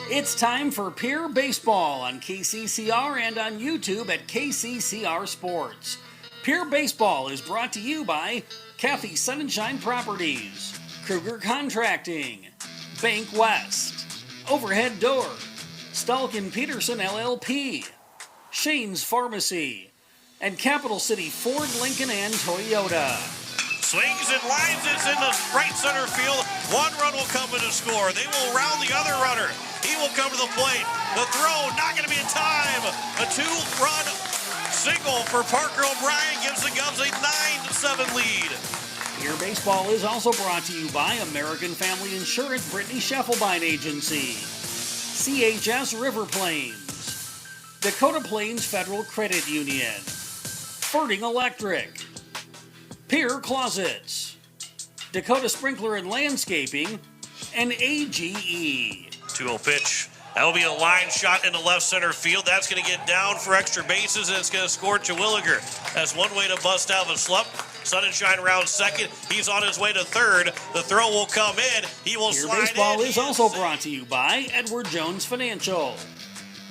It's time for Pierre Baseball on KCCR and on YouTube at KCCR Sports. Pierre Baseball is brought to you by Kathy Sunshine Properties, Kruger Contracting, Bank West, Overhead Door, Stalkin Peterson LLP, Shane's Pharmacy, and Capital City Ford, Lincoln, and Toyota. Swings and lines it in the right center field. One run will come in to score. They will round the other runner. He will come to the plate. The throw not going to be in time. A two-run single for Parker O'Brien gives the Govs a 9-7 lead. Pierre Baseball is also brought to you by American Family Insurance Brittany Scheffelbein Agency, CHS River Plains, Dakota Plains Federal Credit Union, Ferding Electric, Pierre Closets, Dakota Sprinkler and Landscaping, and AGE. 2-0 pitch. That will be a line shot into left center field. That's going to get down for extra bases, and it's going to score Terwilliger. That's one way to bust out of a slump. Sunshine round second. He's on his way to third. The throw will come in. He will slide in. Baseball is also brought to you by Edward Jones Financial,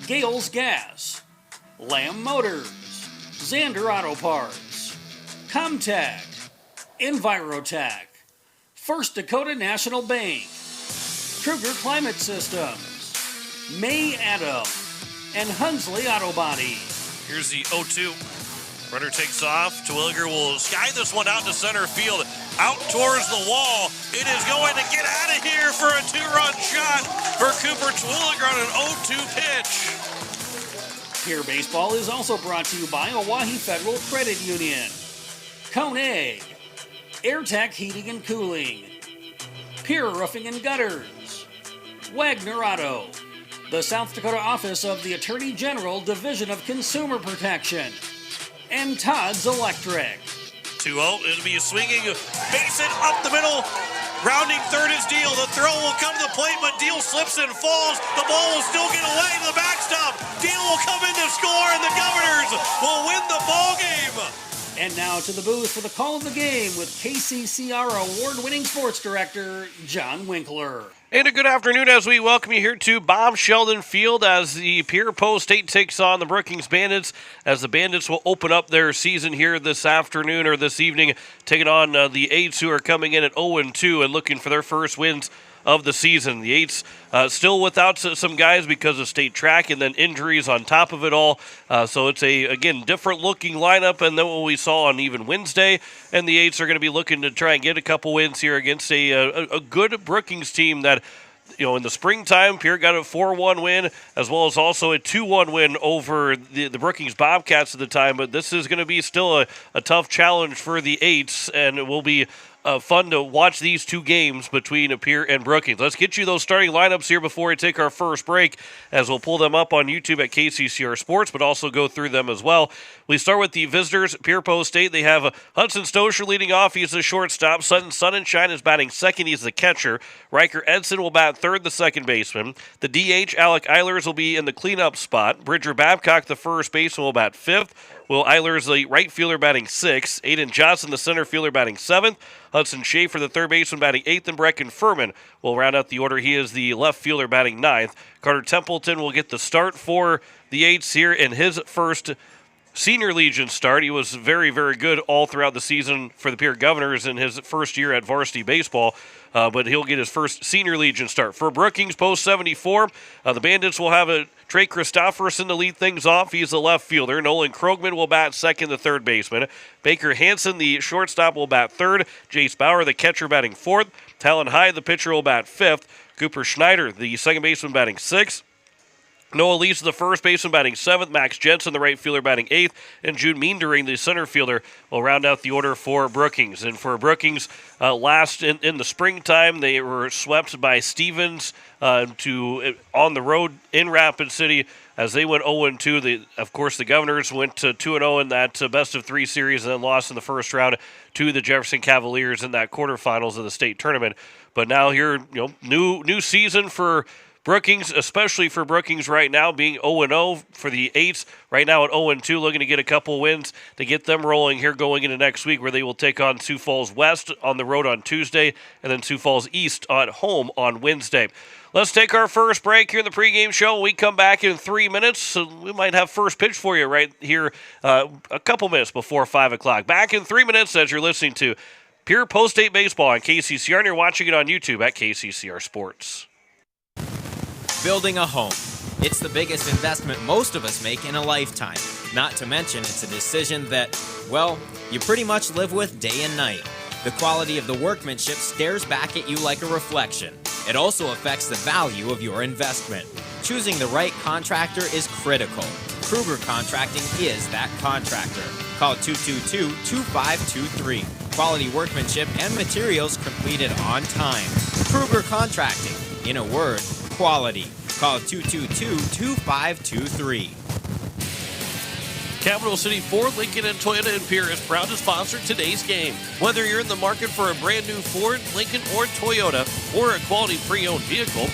Gales Gas, Lamb Motors, Xander Auto Parts, Comtech, Envirotech, First Dakota National Bank, Kruger Climate Systems, May Adam, and Hunsley Auto Body. Here's the 0-2. Runner takes off. Terwilliger will sky this one out to center field. Out towards the wall. It is going to get out of here for a two-run shot for Cooper Terwilliger on an 0-2 pitch. Pierre Baseball is also brought to you by Oahe Federal Credit Union, Koenig, AirTech Heating and Cooling, Pierre Roofing and Gutters, Wagner Auto, the South Dakota Office of the Attorney General Division of Consumer Protection, and Todd's Electric. 2-0. It'll be a swinging Mason up the middle. Rounding third is Deal. The throw will come to the plate, but Deal slips and falls. The ball will still get away to the backstop. Deal will come in to score, and the Governors will win the ball game. And now to the booth for the call of the game with KCCR award-winning sports director, John Winkler. And a good afternoon as we welcome you here to Bob Sheldon Field as the Pierre Post State takes on the Brookings Bandits, as the Bandits will open up their season here this afternoon or this evening, taking on the Eights, who are coming in at 0-2 and looking for their first wins of the season. The Eights still without some guys because of state track and then injuries on top of it all. So it's again, different looking lineup than what we saw on even Wednesday. And the Eights are going to be looking to try and get a couple wins here against a good Brookings team that, in the springtime, Pierre got a 4-1 win, as well as also a 2-1 win over the Brookings Bobcats at the time. But this is going to be still a tough challenge for the Eights, and it will be fun to watch these two games between Pierre and Brookings. Let's get you those starting lineups here before we take our first break, as we'll pull them up on YouTube at KCCR Sports, but also go through them as well. We start with the visitors, Pierre Post State. They have Hudson Stosher leading off. He's the shortstop. Sutton Sunshine is batting second. He's the catcher. Riker Edson will bat third, the second baseman. The DH, Alec Eilers, will be in the cleanup spot. Bridger Babcock, the first baseman, will bat fifth. Will Eilers, the right fielder, batting sixth. Aiden Johnson, the center fielder, batting seventh. Hudson Schaefer, the third baseman, batting eighth. And Brecken Furman will round out the order. He is the left fielder, batting ninth. Carter Templeton will get the start for the Eights here in his first Senior Legion start. He was very, very good all throughout the season for the Pierre Governors in his first year at varsity baseball, but he'll get his first Senior Legion start. For Brookings, post 74, the Bandits will have Trey Christofferson to lead things off. He's the left fielder. Nolan Krogman will bat second, the third baseman. Baker Hansen, the shortstop, will bat third. Jace Bauer, the catcher, batting fourth. Talon Hyde, the pitcher, will bat fifth. Cooper Schneider, the second baseman, batting sixth. Noah Lees, the first baseman, batting seventh. Max Jensen, the right fielder, batting eighth. And Jude Meendering, the center fielder, will round out the order for Brookings. And for Brookings, last in the springtime, they were swept by Stevens on the road in Rapid City as they went 0-2. Of course, the Governors went to 2-0 in that best-of-3 series and then lost in the first round to the Jefferson Cavaliers in that quarterfinals of the state tournament. But now here, new season for Brookings, especially for Brookings right now, being 0-0 for the Eights, right now at 0-2, looking to get a couple wins to get them rolling here going into next week, where they will take on Sioux Falls West on the road on Tuesday, and then Sioux Falls East at home on Wednesday. Let's take our first break here in the pregame show. When we come back in 3 minutes, so we might have first pitch for you right here a couple minutes before 5 o'clock. Back in 3 minutes as you're listening to Pierre Post-State Baseball on KCCR, and you're watching it on YouTube at KCCR Sports. Building a home. It's the biggest investment most of us make in a lifetime. Not to mention it's a decision that, well, you pretty much live with day and night. The quality of the workmanship stares back at you like a reflection. It also affects the value of your investment. Choosing the right contractor is critical. Kruger Contracting is that contractor. Call 222-2523. Quality workmanship and materials completed on time. Kruger Contracting. In a word, quality. Call 222-2523. Capital City Ford, Lincoln, and Toyota in Pierre is proud to sponsor today's game. Whether you're in the market for a brand new Ford, Lincoln, or Toyota, or a quality pre-owned vehicle,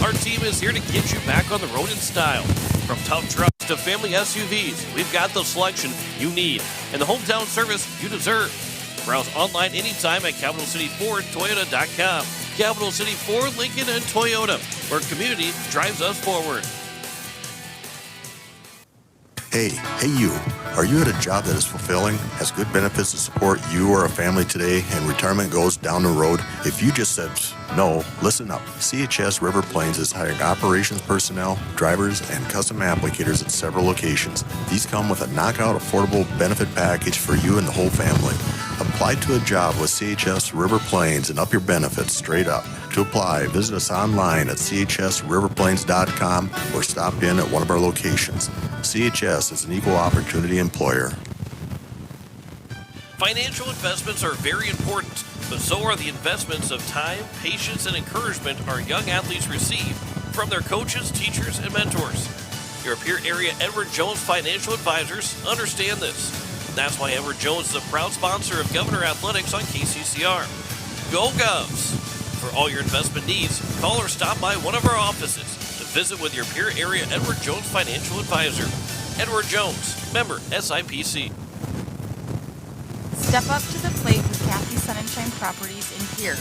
our team is here to get you back on the road in style. From tough trucks to family SUVs, we've got the selection you need and the hometown service you deserve. Browse online anytime at CapitalCityFordToyota.com. Capital City Ford, Lincoln, and Toyota, where community drives us forward. Hey you. Are you at a job that is fulfilling, has good benefits to support you or a family today, and retirement goes down the road? If you just said no, listen up. CHS River Plains is hiring operations personnel, drivers, and custom applicators at several locations. These come with a knockout affordable benefit package for you and the whole family. Apply to a job with CHS River Plains and up your benefits straight up. To apply, visit us online at chsriverplains.com or stop in at one of our locations. CHS is an equal opportunity employer. Financial investments are very important, but so are the investments of time, patience, and encouragement our young athletes receive from their coaches, teachers, and mentors. Your Pierre area Edward Jones Financial Advisors understand this. That's why Edward Jones is a proud sponsor of Governor Athletics on KCCR. Go Govs! For all your investment needs, call or stop by one of our offices to visit with your Pierre area Edward Jones Financial Advisor. Edward Jones, member SIPC. Step up to the plate with Kathy Sunshine Properties in Pierre,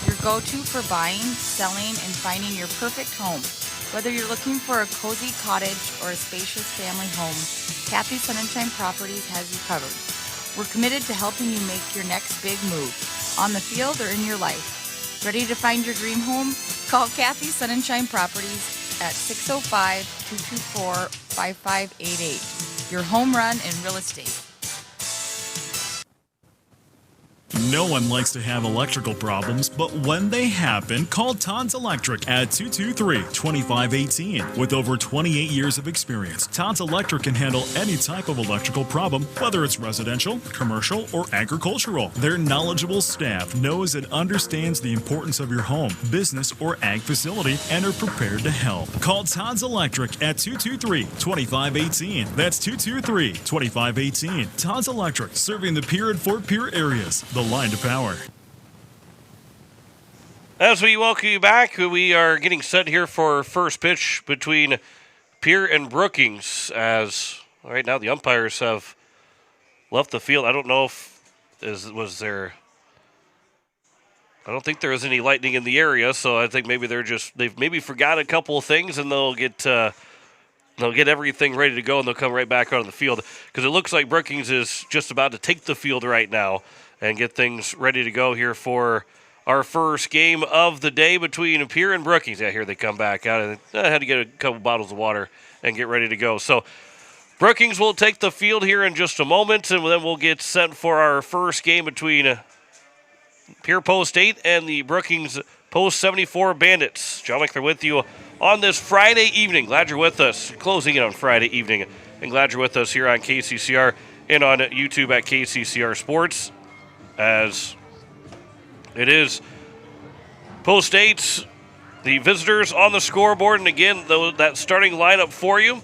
your go-to for buying, selling, and finding your perfect home. Whether you're looking for a cozy cottage or a spacious family home, Kathy Sunshine Properties has you covered. We're committed to helping you make your next big move, on the field or in your life. Ready to find your dream home? Call Kathy Sunshine Properties at 605-224-5588. Your home run in real estate. No one likes to have electrical problems, but when they happen, call Todd's Electric at 223-2518. With over 28 years of experience, Todd's Electric can handle any type of electrical problem, whether it's residential, commercial, or agricultural. Their knowledgeable staff knows and understands the importance of your home, business, or ag facility and are prepared to help. Call Todd's Electric at 223-2518. That's 223-2518. Todd's Electric, serving the Pierre and Fort Pierre areas. The line to power. As we welcome you back, we are getting set here for first pitch between Pierre and Brookings, as right now the umpires have left the field. I don't know if I don't think there is any lightning in the area, so I think maybe they've maybe forgot a couple of things, and they'll get everything ready to go, and they'll come right back onto the field, because it looks like Brookings is just about to take the field right now and get things ready to go here for our first game of the day between Pierre and Brookings. Yeah, here they come back out. And I had to get a couple bottles of water and get ready to go. So Brookings will take the field here in just a moment, and then we'll get set for our first game between Pierre Post 8 and the Brookings Post 74 Bandits. John Mickler with you on this Friday evening. Glad you're with us, closing in on Friday evening, and glad you're with us here on KCCR and on YouTube at KCCR Sports. As it is Post 8, the visitors on the scoreboard. And again, that starting lineup for you.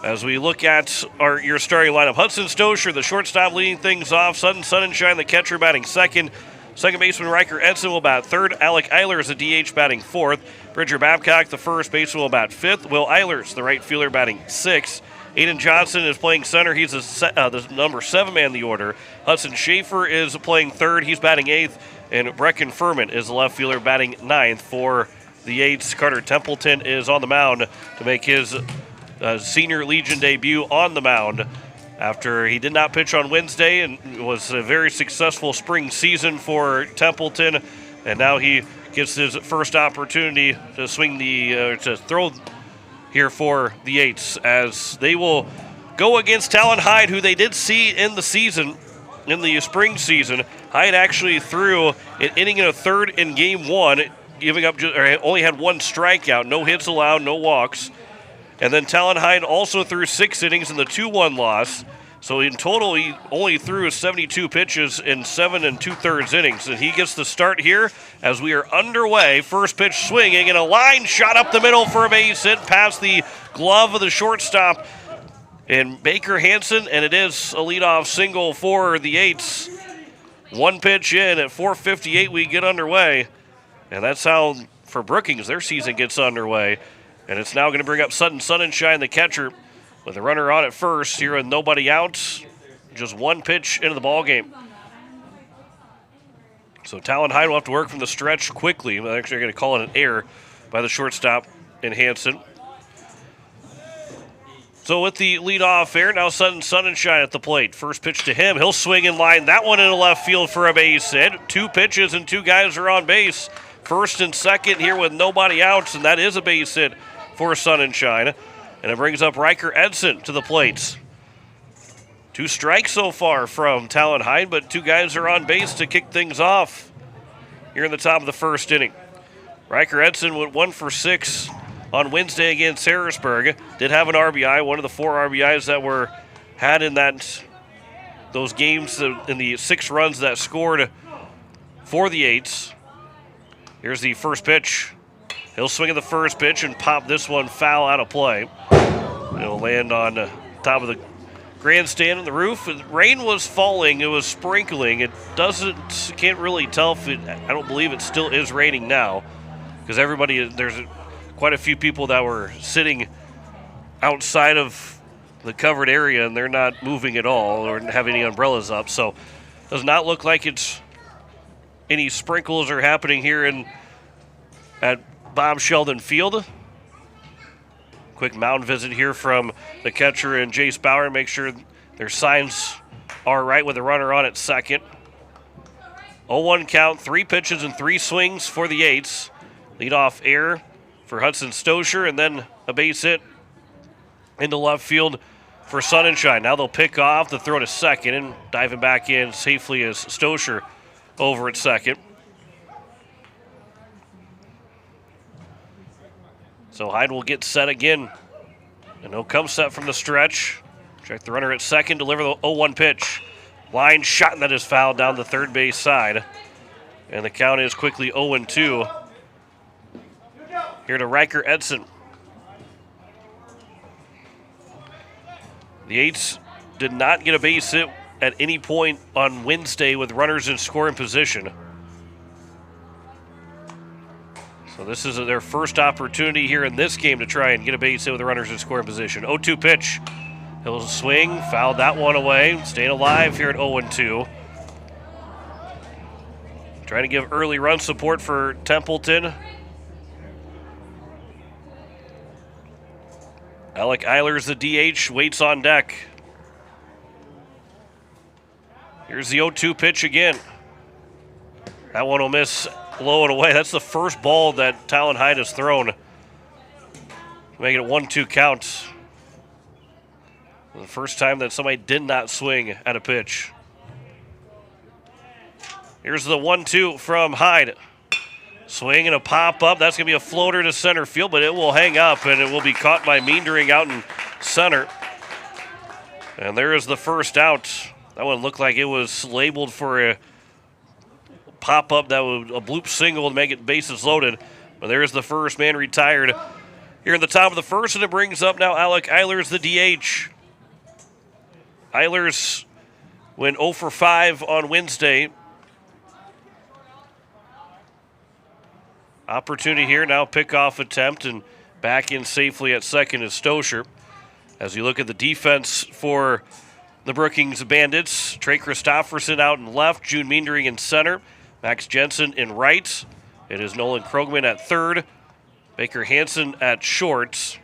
As we look at your starting lineup, Hudson Stosher, the shortstop, leading things off. Sutton Sunshine, the catcher, batting second. Second baseman Riker Edson will bat third. Alec Eilers, the DH, batting fourth. Bridger Babcock, the first baseman, will bat fifth. Will Eilers, the right fielder, batting sixth. Aiden Johnson is playing center. He's the number 7 man in the order. Hudson Schaefer is playing third. He's batting eighth. And Brecken Furman is the left fielder, batting ninth for the Eights. Carter Templeton is on the mound to make his Senior Legion debut on the mound after he did not pitch on Wednesday, and it was a very successful spring season for Templeton, and now he gets his first opportunity to swing to throw here for the Eights, as they will go against Talon Hyde, who they did see in the season, in the spring season. Hyde actually threw an inning and a third in game one, giving up only had one strikeout, no hits allowed, no walks. And then Talon Hyde also threw 6 innings in the 2-1 loss. So in total, he only threw 72 pitches in 7 2/3 innings. And he gets the start here as we are underway. First pitch swinging, and a line shot up the middle for a base hit past the glove of the shortstop and Baker Hansen, and it is a leadoff single for the Eights. One pitch in at 4:58, we get underway. And that's how, for Brookings, their season gets underway. And it's now going to bring up Sutton Sunshine, the catcher, with a runner on at first here with nobody out. Just one pitch into the ball game. So Talon Hyde will have to work from the stretch quickly. They're actually going to call it an error by the shortstop in Hansen. So with the leadoff error, now Sutton Sunshine at the plate. First pitch to him. He'll swing in line. That one into left field for a base hit. 2 pitches and 2 guys are on base. First and second here with nobody out, and that is a base hit for Sunshine. And it brings up Riker Edson to the plate. 2 strikes so far from Talon Hyde, but 2 guys are on base to kick things off here in the top of the first inning. Riker Edson went 1 for 6 on Wednesday against Harrisburg. Did have an RBI, one of the 4 RBIs that were had in those games, in the 6 runs that scored for the Eights. Here's the first pitch. He'll swing at the first pitch and pop this one foul out of play. It'll land on the top of the grandstand on the roof. Rain was falling. It was sprinkling. Can't really tell if I don't believe it still is raining now, because there's quite a few people that were sitting outside of the covered area, and they're not moving at all or have any umbrellas up. So it does not look like any sprinkles are happening here at Bob Sheldon Field. Quick mound visit here from the catcher and Jace Bauer. Make sure their signs are right with the runner on at second. 0-1 count, 3 pitches and 3 swings for the Eights. Leadoff error for Hudson Stosher, and then a base hit into left field for Sunshine. Now they'll pick off the throw to second, and diving back in safely is Stosher over at second. So Hyde will get set again, and he'll come set from the stretch. Check the runner at second, deliver the 0-1 pitch. Line shot, and that is fouled down the third base side. And the count is quickly 0-2. Here to Riker Edson. The Eights did not get a base hit at any point on Wednesday with runners in scoring position. So this is their first opportunity here in this game to try and get a base hit with the runners in scoring position. 0-2 pitch. He'll swing, fouled that one away. Staying alive here at 0-2. Trying to give early run support for Templeton. Alec Eilers, the DH, waits on deck. Here's the 0-2 pitch again. That one will miss, blow it away. That's the first ball that Talon Hyde has thrown. Make it a 1-2 count. The first time that somebody did not swing at a pitch. Here's the 1-2 from Hyde. Swing and a pop-up. That's going to be a floater to center field, but it will hang up, and it will be caught by Meendering out in center. And there is the first out. That one looked like it was labeled for a pop-up, that was a bloop single to make it bases loaded. But there's the first man retired here in the top of the first, and it brings up now Alec Eilers, the DH. Eilers went 0 for 5 on Wednesday. Opportunity here, now pickoff attempt, and back in safely at second is Stosher. As you look at the defense for the Brookings Bandits, Trey Christofferson out in left, June Meendering in center, Max Jensen in right. It is Nolan Krogman at third, Baker Hansen at short.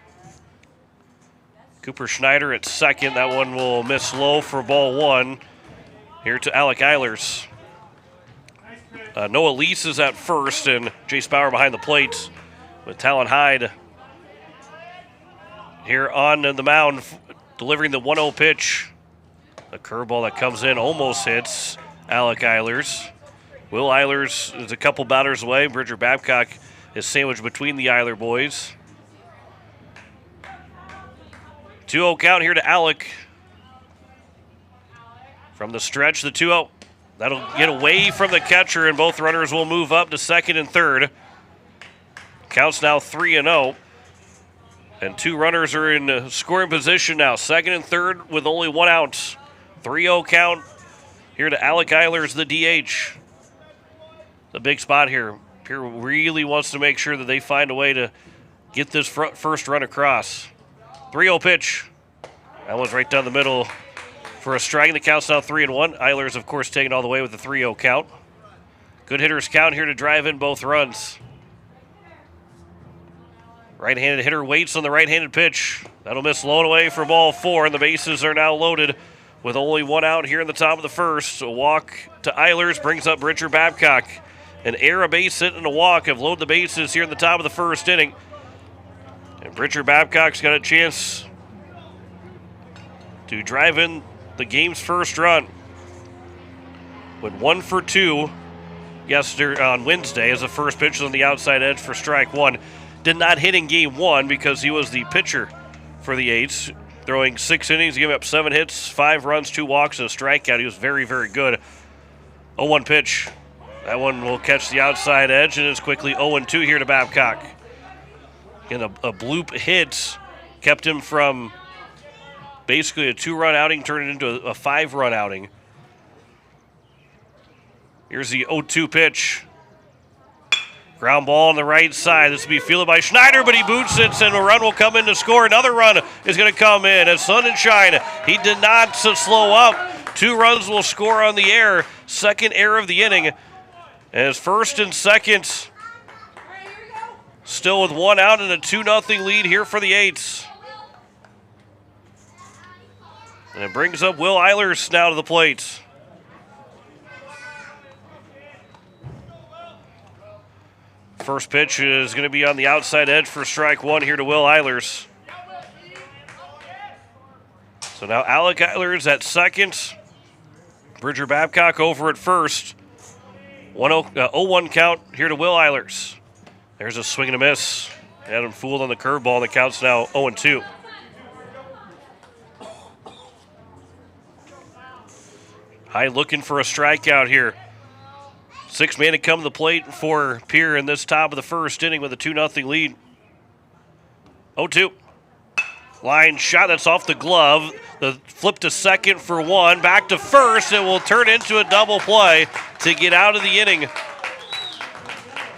Cooper Schneider at second. That one will miss low for ball one. Here to Alec Eilers. Noah Lease is at first, and Jace Bauer behind the plate with Talon Hyde here on the mound, delivering the 1-0 pitch. A curveball that comes in almost hits Alec Eilers. Will Eilers is a couple batters away. Bridger Babcock is sandwiched between the Eiler boys. 2-0 count here to Alec. From the stretch, the 2-0. That'll get away from the catcher, and both runners will move up to second and third. Count's now 3-0. And two runners are in scoring position now, second and third with only one out. 3-0 count here to Alec Eilers, the DH. The big spot here. Pierre really wants to make sure that they find a way to get this first run across. 3-0 pitch. That one's right down the middle for a strike. The count's now 3-1. Eilers, of course, taking all the way with the 3-0 count. Good hitters count here to drive in both runs. Right-handed hitter waits on the right-handed pitch. That'll miss low and away for ball four, and the bases are now loaded with only one out here in the top of the first. A walk to Eilers brings up Bridger Babcock. An error, a base hit, and a walk have loaded the bases here in the top of the first inning. And Bridger Babcock's got a chance to drive in the game's first run. Went 1 for 2 yesterday on Wednesday as the first pitch was on the outside edge for strike one. Did not hit in game one because he was the pitcher for the Eights, throwing 6 innings, giving up 7 hits, 5 runs, 2 walks, and a strikeout. He was very, very good. 0-1 pitch. That one will catch the outside edge, and it's quickly 0-2 here to Babcock. And a bloop hit kept him from basically a 2-run outing, turned it into a 5-run outing. Here's the 0-2 pitch. Ground ball on the right side. This will be fielded by Schneider, but he boots it, and a run will come in to score. Another run is going to come in. As Sonnenschein, he did not slow up. 2 runs will score on the air. Second error of the inning. As first and second, still with 1 out and a 2-0 lead here for the Eights. And it brings up Will Eilers now to the plate. First pitch is going to be on the outside edge for strike one here to Will Eilers. So now Alec Eilers at second. Bridger Babcock over at first. 0-1 count here to Will Eilers. There's a swing and a miss. Had him fooled on the curveball, and the count's now 0-2. High looking for a strikeout here. 6 men to come to the plate for Pierre in this top of the first inning with a 2-0 lead. 0-2. Line shot, that's off the glove. The flip to second for 1. Back to first. It will turn into a double play to get out of the inning.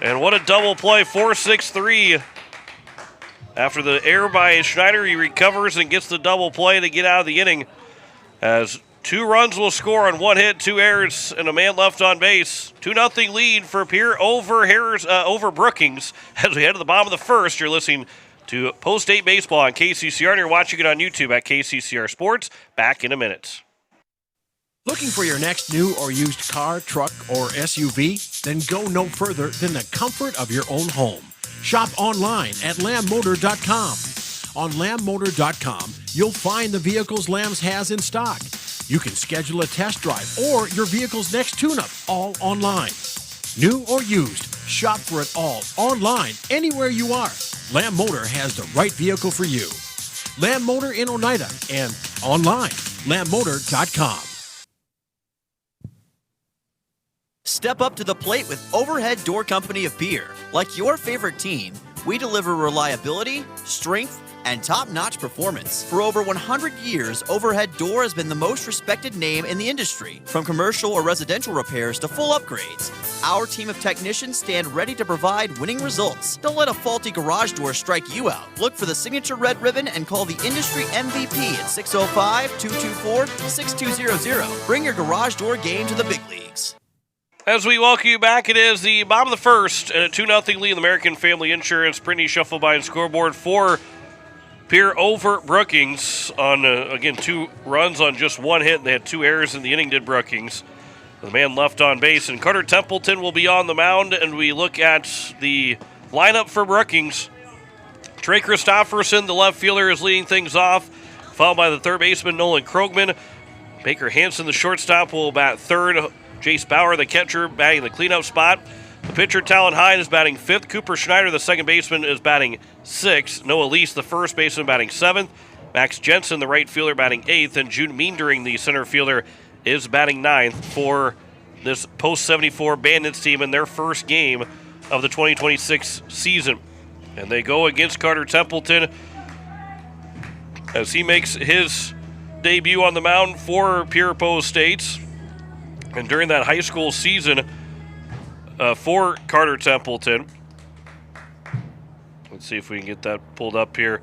And what a double play, 4-6-3. After the error by Schneider, he recovers and gets the double play to get out of the inning. As 2 runs will score on 1 hit, 2 errors, and a man left on base. 2-0 lead for Pierre over Brookings. As we head to the bottom of the first, you're listening to Post-8 Baseball on KCCR, and you're watching it on YouTube at KCCR Sports. Back in a minute. Looking for your next new or used car, truck, or SUV? Then go no further than the comfort of your own home. Shop online at lambmotor.com. On lambmotor.com, you'll find the vehicles Lambs has in stock. You can schedule a test drive or your vehicle's next tune-up, all online. New or used, shop for it all online, anywhere you are. Lamb Motor has the right vehicle for you. Lamb Motor in Oneida and online, lambmotor.com. Step up to the plate with Overhead Door Company of Pierre. Like your favorite team, we deliver reliability, strength, and top-notch performance. For over 100 years, Overhead Door has been the most respected name in the industry. From commercial or residential repairs to full upgrades, our team of technicians stand ready to provide winning results. Don't let a faulty garage door strike you out. Look for the signature red ribbon and call the industry MVP at 605-224-6200. Bring your garage door game to the big leagues. As we welcome you back, it is the bottom of the first and a 2-0 lead in the American Family Insurance Printy Shuffle by scoreboard for Pierre over Brookings on, again, 2 runs on just 1 hit. They had 2 errors in the inning, did Brookings. The man left on base, and Carter Templeton will be on the mound, and we look at the lineup for Brookings. Trey Christopherson, the left fielder, is leading things off, followed by the third baseman, Nolan Krogman. Baker Hansen, the shortstop, will bat third. Jace Bauer, the catcher, batting the cleanup spot. The pitcher, Talon Hine, is batting 5th. Cooper Schneider, the second baseman, is batting 6th. Noah Lease, the first baseman, batting 7th. Max Jensen, the right fielder, batting 8th. And Jude Meendering, the center fielder, is batting 9th for this post-74 Bandits team in their first game of the 2026 season. And they go against Carter Templeton as he makes his debut on the mound for Pierre Post State. And during that high school season for Carter Templeton, let's see if we can get that pulled up here.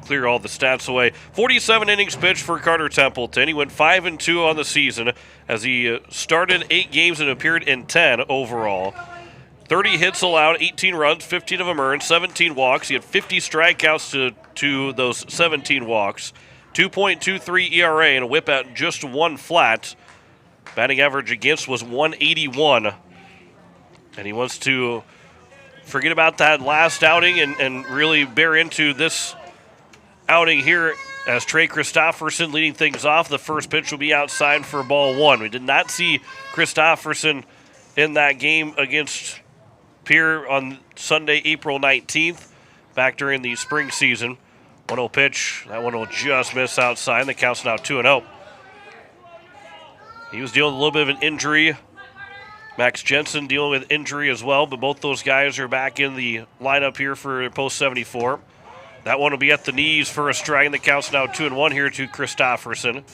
Clear all the stats away. 47 innings pitched for Carter Templeton. He went 5-2 on the season as he started 8 games and appeared in 10 overall. 30 hits allowed, 18 runs, 15 of them earned, 17 walks. He had 50 strikeouts to those 17 walks. 2.23 ERA and a whip at just 1 flat. Batting average against was 181. And he wants to forget about that last outing and really bear into this outing here as Trey Christopherson leading things off. The first pitch will be outside for ball 1. We did not see Christopherson in that game against Pierre on Sunday, April 19th, back during the spring season. 1-0 pitch. That one will just miss outside. The count's now 2-0. He was dealing with a little bit of an injury. Max Jensen dealing with injury as well, but both those guys are back in the lineup here for post-74. That one will be at the knees for a strike, and the count's now 2-1 here to Christopherson.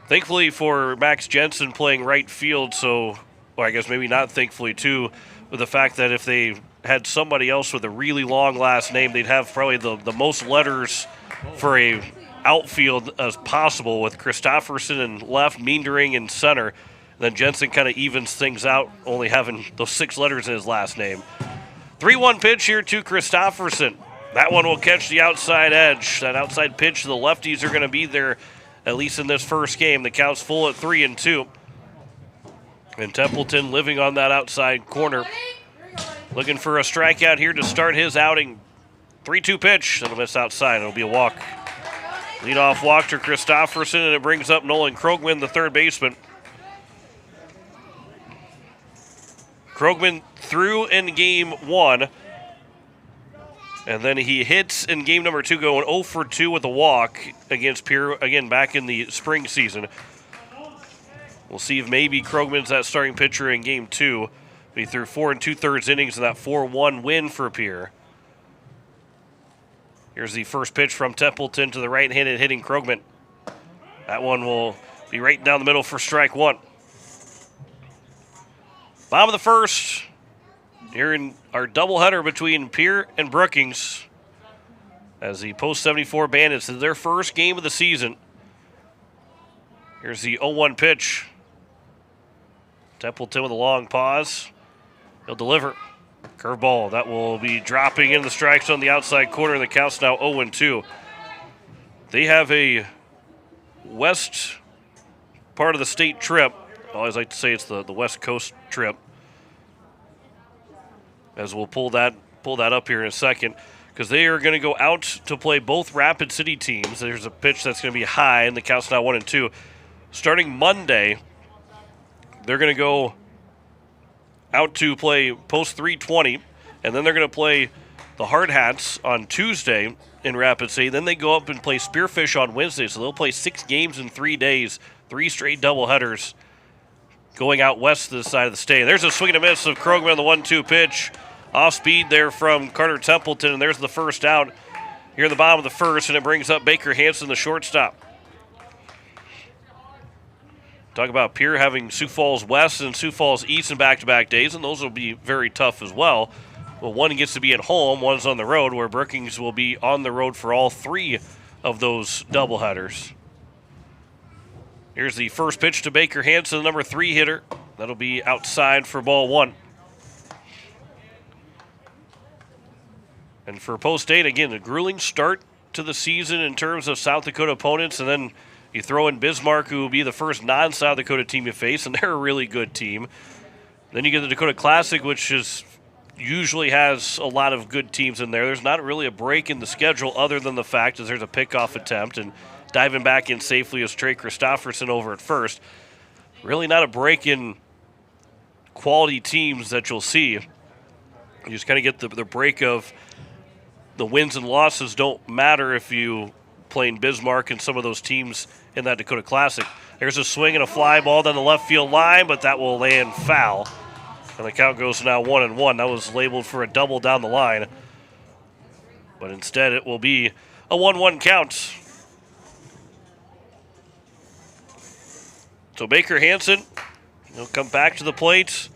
Thankfully for Max Jensen playing right field, well, I guess maybe not thankfully too, with the fact that if they had somebody else with a really long last name, they'd have probably the most letters for a outfield as possible, with Christopherson in left, Meendering in center. Then Jensen kind of evens things out, only having those 6 letters in his last name. 3-1 pitch here to Christopherson. That one will catch the outside edge. That outside pitch, the lefties are going to be there, at least in this first game. The count's full at 3-2. And Templeton living on that outside corner. Looking for a strikeout here to start his outing. 3-2 pitch. It'll miss outside. It'll be a walk. Leadoff walk to Christopherson, and it brings up Nolan Krogman, the third baseman. Krogman threw in game 1, and then he hits in game number 2, going 0 for 2 with a walk against Pierre, again, back in the spring season. We'll see if maybe Krogman's that starting pitcher in game 2. He threw 4 2/3 innings in that 4-1 win for Pierre. Here's the first pitch from Templeton to the right-handed hitting Krogman. That one will be right down the middle for strike 1. Bottom of the first, here in our doubleheader between Pierre and Brookings, as the post-74 Bandits in their first game of the season. Here's the 0-1 pitch. Templeton with a long pause. He'll deliver. Curveball. That will be dropping in the strikes on the outside corner. The count's now 0-2. They have a west part of the state trip. I always like to say it's the West Coast trip, as we'll pull that up here in a second, because they are going to go out to play both Rapid City teams. There's a pitch that's going to be high, and the count's now 1-2. Starting Monday, they're going to go out to play post 320, and then they're going to play the Hard Hats on Tuesday in Rapid City. Then they go up and play Spearfish on Wednesday, so they'll play 6 games in 3 days, 3 straight doubleheaders, going out west to the side of the state. There's a swing and a miss of Krogman on the 1-2 pitch. Off speed there from Carter Templeton, and there's the first out here in the bottom of the first, and it brings up Baker Hansen, the shortstop. Talk about Pierre having Sioux Falls West and Sioux Falls East in back-to-back days, and those will be very tough as well. Well, one gets to be at home, one's on the road, where Brookings will be on the road for all 3 of those doubleheaders. Here's the first pitch to Baker Hansen, the number 3 hitter. That'll be outside for ball one. And for Post State, again, a grueling start to the season in terms of South Dakota opponents, and then you throw in Bismarck, who will be the first non-South Dakota team you face, and they're a really good team. Then you get the Dakota Classic, which usually has a lot of good teams in there. There's not really a break in the schedule other than the fact that there's a pickoff attempt, and diving back in safely is Trey Christofferson over at first. Really not a break in quality teams that you'll see. You just kind of get the break of the wins and losses don't matter if you playing Bismarck and some of those teams in that Dakota Classic. There's a swing and a fly ball down the left field line, but that will land foul. And the count goes now 1-1. That was labeled for a double down the line. But instead it will be a 1-1 count. So Baker Hansen, he'll come back to the plate.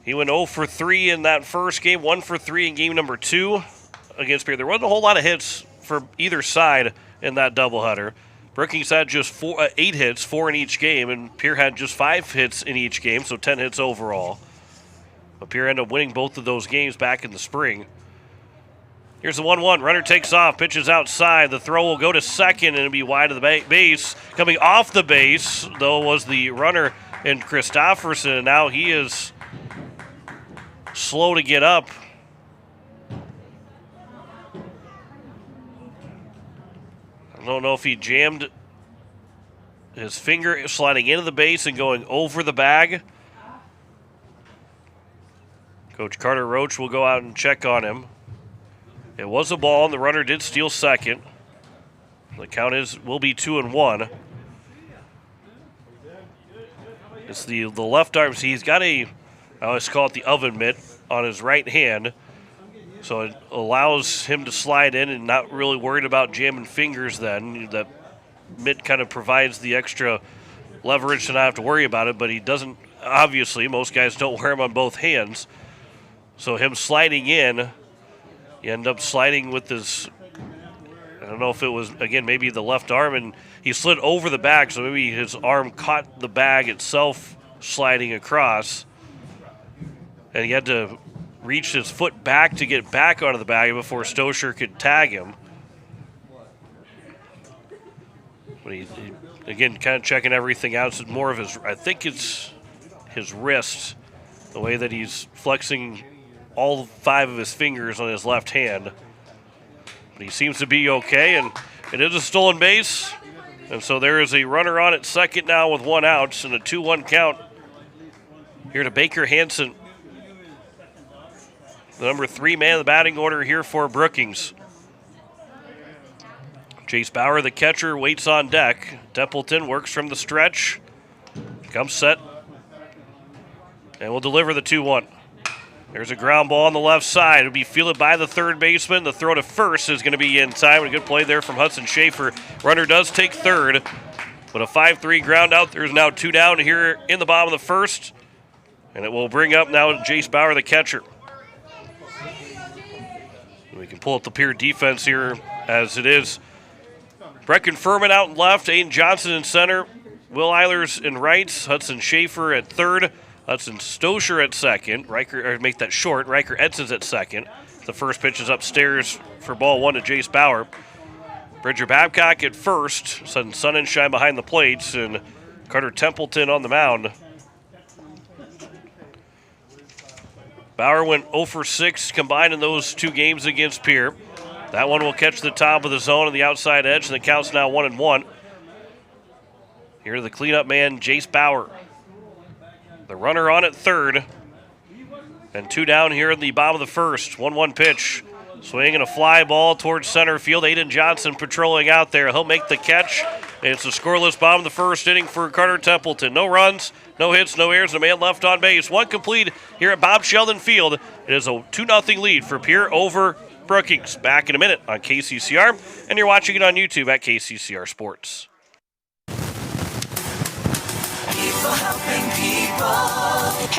He went 0 for 3 in that first game, 1 for 3 in game number 2 against Pierre. There wasn't a whole lot of hits for either side in that doubleheader. Brookings had just 8 hits, 4 in each game, and Pierre had just 5 hits in each game, so 10 hits overall. But Pierre ended up winning both of those games back in the spring. Here's the 1-1. Runner takes off, pitches outside. The throw will go to second, and it'll be wide of the base. Coming off the base, though, was the runner in Christofferson, and now he is slow to get up. I don't know if he jammed his finger sliding into the base and going over the bag. Coach Carter Roach will go out and check on him. It was a ball, and the runner did steal second. The count will be 2-1. It's the left arm. See, he's got I always call it the oven mitt on his right hand. So it allows him to slide in and not really worried about jamming fingers then. That mitt kind of provides the extra leverage to not have to worry about it, but he doesn't, obviously, most guys don't wear them on both hands. So him sliding in, you end up sliding with his, I don't know if it was, again, maybe the left arm, and he slid over the bag, so maybe his arm caught the bag itself sliding across. And he had to reach his foot back to get back onto the bag before Stosher could tag him. But he again, kind of checking everything out. It's more of his, I think it's his wrist, the way that he's flexing all 5 of his fingers on his left hand. But he seems to be okay, and it is a stolen base. And so there is a runner on at second now with 1 out, and a 2-1 count here to Baker Hansen, the number 3 man of the batting order here for Brookings. Chase Bauer, the catcher, waits on deck. Templeton works from the stretch, comes set, and will deliver the 2-1. There's a ground ball on the left side. It'll be fielded by the third baseman. The throw to first is going to be in time. A good play there from Hudson Schaefer. Runner does take third, but a 5-3 ground out. There's now 2 down here in the bottom of the first, and it will bring up now Jace Bauer, the catcher. We can pull up the Pierre defense here as it is. Brecken Furman out in left, Aiden Johnson in center, Will Eilers in right, Hudson Schaefer at third, Hudson Stosher at second, make that short, Riker Edson's at second. The first pitch is upstairs for ball 1 to Jace Bauer. Bridger Babcock at first, sun and shine behind the plates, and Carter Templeton on the mound. Bauer went 0 for 6 combined in those 2 games against Pierre. That one will catch the top of the zone on the outside edge, and the count's now 1-1. Here the cleanup man, Jace Bauer. The runner on at third. And 2 down here in the bottom of the first. 1-1 pitch. Swing and a fly ball towards center field. Aiden Johnson patrolling out there. He'll make the catch. And it's a scoreless bottom of the first inning for Carter Templeton. No runs, no hits, no errors, and a man left on base. 1 complete here at Bob Sheldon Field. It is a 2-0 lead for Pierre over Brookings. Back in a minute on KCCR, and you're watching it on YouTube at KCCR Sports. People helping people.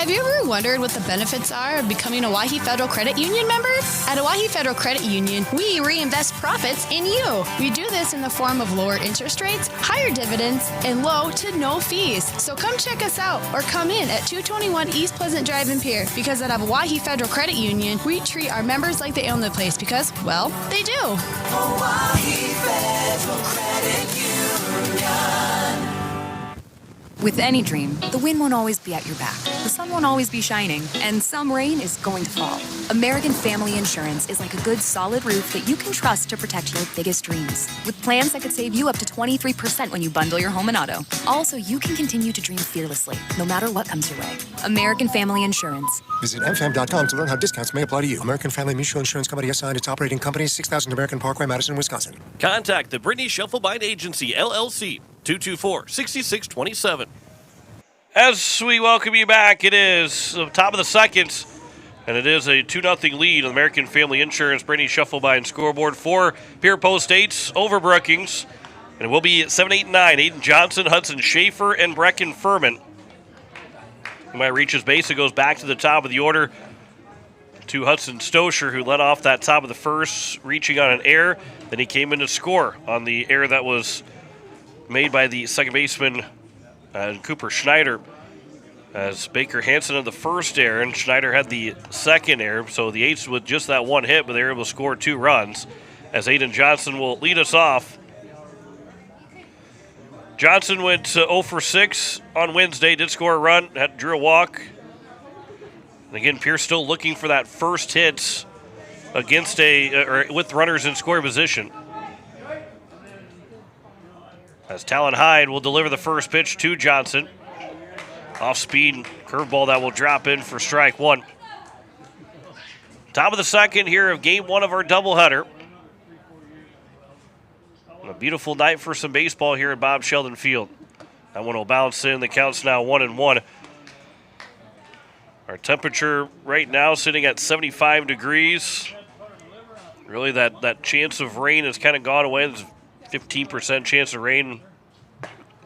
Have you ever wondered what the benefits are of becoming a Owyhee Federal Credit Union member? At Owyhee Federal Credit Union, we reinvest profits in you. We do this in the form of lower interest rates, higher dividends, and low to no fees. So come check us out or come in at 221 East Pleasant Drive in Pierre, because at Owyhee Federal Credit Union, we treat our members like they own the place because, well, they do. Owyhee Federal Credit Union. With any dream, the wind won't always be at your back, the sun won't always be shining, and some rain is going to fall. American Family Insurance is like a good, solid roof that you can trust to protect your biggest dreams. With plans that could save you up to 23% when you bundle your home and auto. Also, you can continue to dream fearlessly, no matter what comes your way. American Family Insurance. Visit mfam.com to learn how discounts may apply to you. American Family Mutual Insurance Company assigned its operating company, 6000 American Parkway, Madison, Wisconsin. Contact the Brittany Shufflebind Agency, LLC, 224-6627. As we welcome you back, it is the top of the second, and it is a 2-0 lead on American Family Insurance. Brittany Shufflebind scoreboard for Pierre Post 8 over Brookings. And it will be 7, 8, 9. Aiden Johnson, Hudson Schaefer, and Brecken Furman. He might reach his base. It goes back to the top of the order to Hudson Stosher, who led off that top of the first, reaching on an error. Then he came in to score on the error that was made by the second baseman, Cooper Schneider, as Baker Hansen had the first error and Schneider had the second error. So the Eights with just that one hit, but they were able to score 2 runs, as Aiden Johnson will lead us off. Johnson went 0 for 6 on Wednesday, did score a run, drew a walk. And again, Pierce still looking for that first hit against with runners in scoring position. As Talon Hyde will deliver the first pitch to Johnson. Off-speed curveball that will drop in for strike 1. Top of the second here of game 1 of our doubleheader. A beautiful night for some baseball here at Bob Sheldon Field. That one will bounce in. The count's now 1-1. Our temperature right now sitting at 75 degrees. Really that chance of rain has kind of gone away. There's 15% chance of rain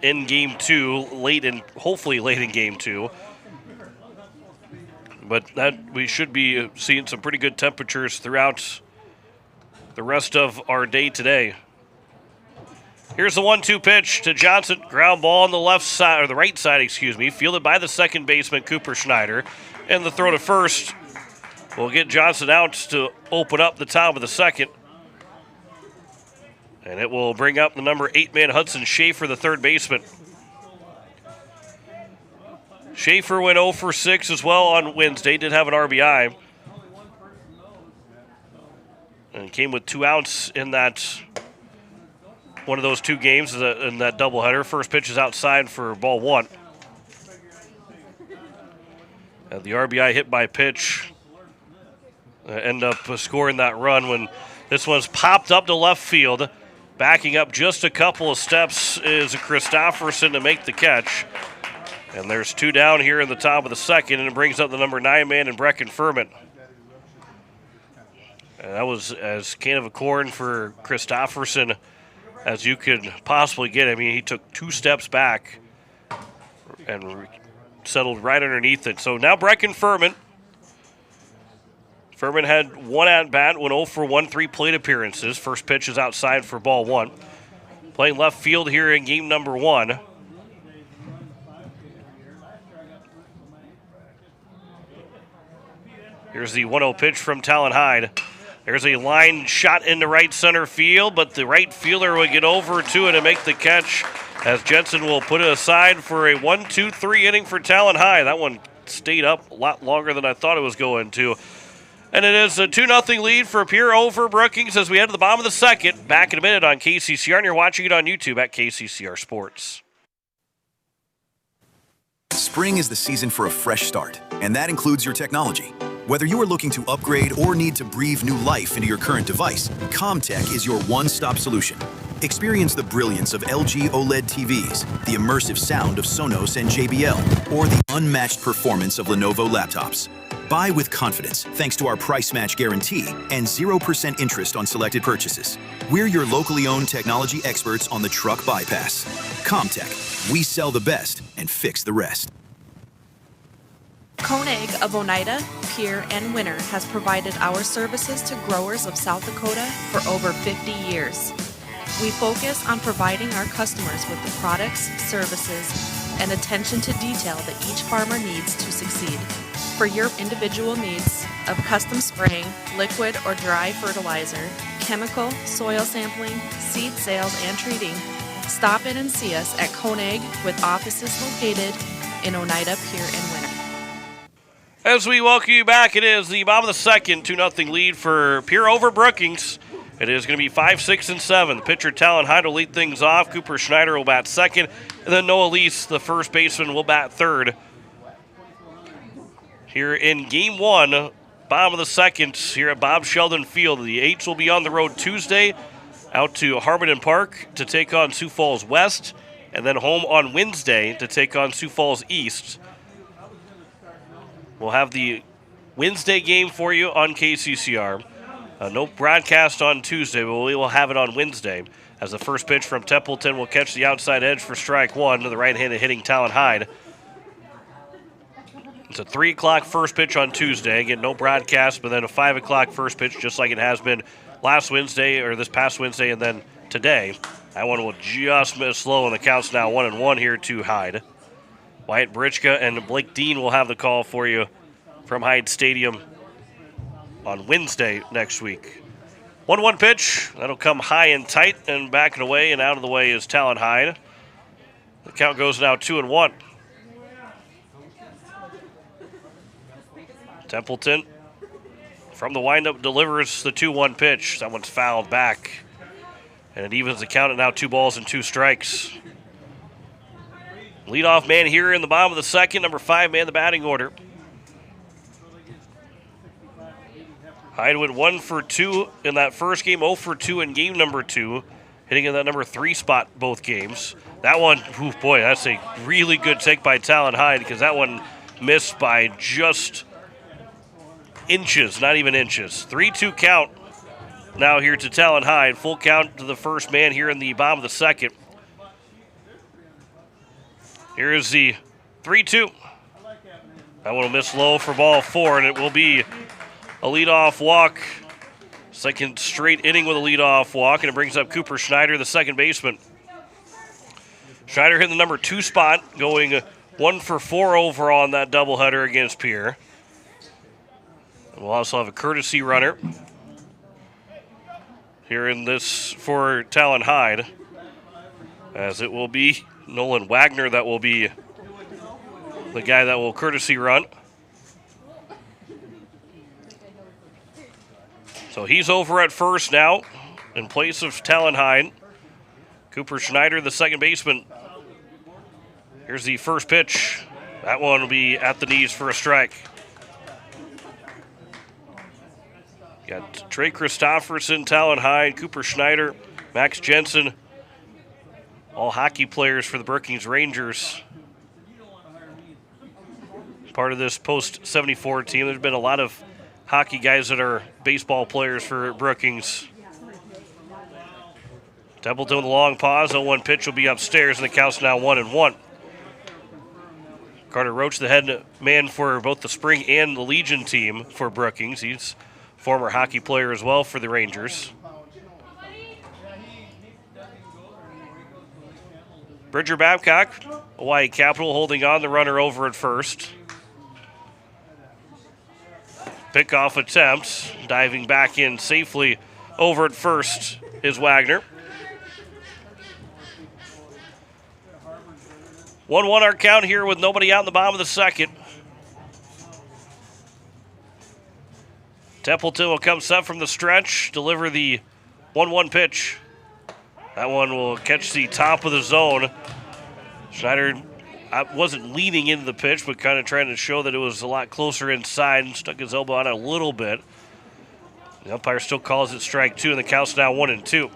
in game 2, hopefully late in game 2. But that we should be seeing some pretty good temperatures throughout the rest of our day today. Here's the 1-2 pitch to Johnson. Ground ball on the left side, or the right side, fielded by the second baseman, Cooper Schneider. And the throw to first will get Johnson out to open up the top of the second. And it will bring up the number 8-man Hudson Schaefer, the third baseman. Schaefer went 0 for 6 as well on Wednesday, did have an RBI. And came with 2 outs in that one of those 2 games in that doubleheader. First pitch is outside for ball 1. And the RBI hit by pitch end up scoring that run when this one's popped up to left field. Backing up just a couple of steps is Christofferson to make the catch. And there's 2 down here in the top of the second, and it brings up the number 9-man in Brecken Furman. And that was as can of a corn for Christofferson as you could possibly get. I mean, he took 2 steps back and settled right underneath it. So now Brecken Furman. Furman had 1 at-bat, went 0 for 1, 3 plate appearances. First pitch is outside for ball 1. Playing left field here in game number 1. Here's the 1-0 pitch from Talon Hyde. There's a line shot into right center field, but the right fielder will get over to it and make the catch, as Jensen will put it aside for a 1-2-3 inning for Talon Hyde. That one stayed up a lot longer than I thought it was going to. And it is a 2-0 lead for Pierre over Brookings as we head to the bottom of the second. Back in a minute on KCCR, and you're watching it on YouTube at KCCR Sports. Spring is the season for a fresh start, and that includes your technology. Whether you are looking to upgrade or need to breathe new life into your current device, CommTech is your one-stop solution. Experience the brilliance of LG OLED TVs, the immersive sound of Sonos and JBL, or the unmatched performance of Lenovo laptops. Buy with confidence thanks to our price match guarantee and 0% interest on selected purchases. We're your locally owned technology experts on the truck bypass. CommTech, we sell the best and fix the rest. Koenig of Oneida, Pierre, and Winter has provided our services to growers of South Dakota for over 50 years. We focus on providing our customers with the products, services, and attention to detail that each farmer needs to succeed. For your individual needs of custom spraying, liquid or dry fertilizer, chemical, soil sampling, seed sales, and treating, stop in and see us at Koenig with offices located in Oneida, Pierre, and Winter. As we welcome you back, it is the bottom of the second, 2-0 lead for Pierre over Brookings. It is going to be 5, 6, and 7. The pitcher, Talon Hyde, will lead things off. Cooper Schneider will bat second. And then Noah Lease, the first baseman, will bat third. Here in Game 1, bottom of the second, here at Bob Sheldon Field. The Eights will be on the road Tuesday out to Harmon Park to take on Sioux Falls West. And then home on Wednesday to take on Sioux Falls East. We'll have the Wednesday game for you on KCCR. No broadcast on Tuesday, but we will have it on Wednesday as the first pitch from Templeton will catch the outside edge for strike one to the right-handed hitting Talon Hyde. It's a 3 o'clock first pitch on Tuesday. Again, no broadcast, but then a 5 o'clock first pitch just like it has been last Wednesday or this past Wednesday and then today. That one will just miss low, and the count's now 1-1 here to Hyde. Wyatt Britchka and Blake Dean will have the call for you from Hyde Stadium on Wednesday next week. 1-1 pitch. That'll come high and tight and back and away, and out of the way is Talon Hyde. The count goes now 2-1. Templeton from the windup delivers the 2-1 pitch. That one's fouled back. And it evens the count at now 2 balls and 2 strikes. Leadoff man here in the bottom of the second, number 5 man the batting order. Hyde went 1 for 2 in that first game, 0 for 2 in game number 2, hitting in that number 3 spot both games. That one, boy, that's a really good take by Talon Hyde because that one missed by just inches, not even inches. 3-2 count now here to Talon Hyde. Full count to the first man here in the bottom of the second. Here is the 3-2. That one will miss low for ball 4, and it will be a leadoff walk. Second straight inning with a leadoff walk, and it brings up Cooper Schneider, the second baseman. Schneider hitting the number 2 spot, going 1 for 4 overall on that doubleheader against Pierre. And we'll also have a courtesy runner here in this for Talon Hyde, as it will be Nolan Wagner that will be the guy that will courtesy run. So he's over at first now in place of Talon Hyde. Cooper Schneider, the second baseman. Here's the first pitch. That one will be at the knees for a strike. Got Trey Christofferson, Talon Hyde, Cooper Schneider, Max Jensen. All hockey players for the Brookings Rangers. Part of this post-74 team. There's been a lot of hockey guys that are baseball players for Brookings. Templeton with a long pause. 0-1 pitch will be upstairs, and the count's now 1-1. Carter Roach, the head man for both the spring and the Legion team for Brookings. He's a former hockey player as well for the Rangers. Bridger Babcock, Hawaii Capital, holding on the runner over at first. Pickoff attempt, diving back in safely over at first is Wagner. 1-1 our count here with nobody out in the bottom of the second. Templeton will come set from the stretch, deliver the 1-1 pitch. That one will catch the top of the zone. Schneider wasn't leaning into the pitch, but kind of trying to show that it was a lot closer inside and stuck his elbow out a little bit. The umpire still calls it strike 2, and the count's now 1-2.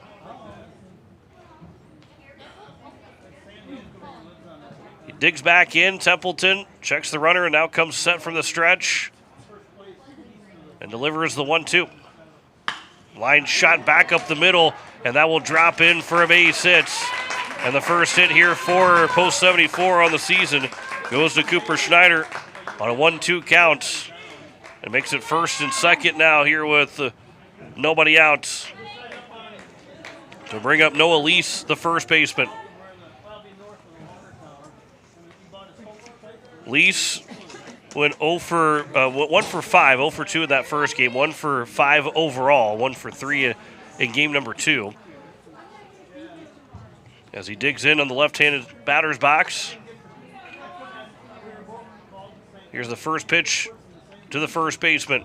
He digs back in. Templeton checks the runner and now comes set from the stretch and delivers the 1-2. Line shot back up the middle, and that will drop in for a base hit. And the first hit here for post 74 on the season goes to Cooper Schneider on a 1-2 count. It makes it first and second now here with nobody out. To bring up Noah Lease, the first baseman. Lease went 1 for 5, 0 for 2 in that first game, 1 for 5 overall, 1 for 3 in game number 2. As he digs in on the left-handed batter's box. Here's the first pitch to the first baseman.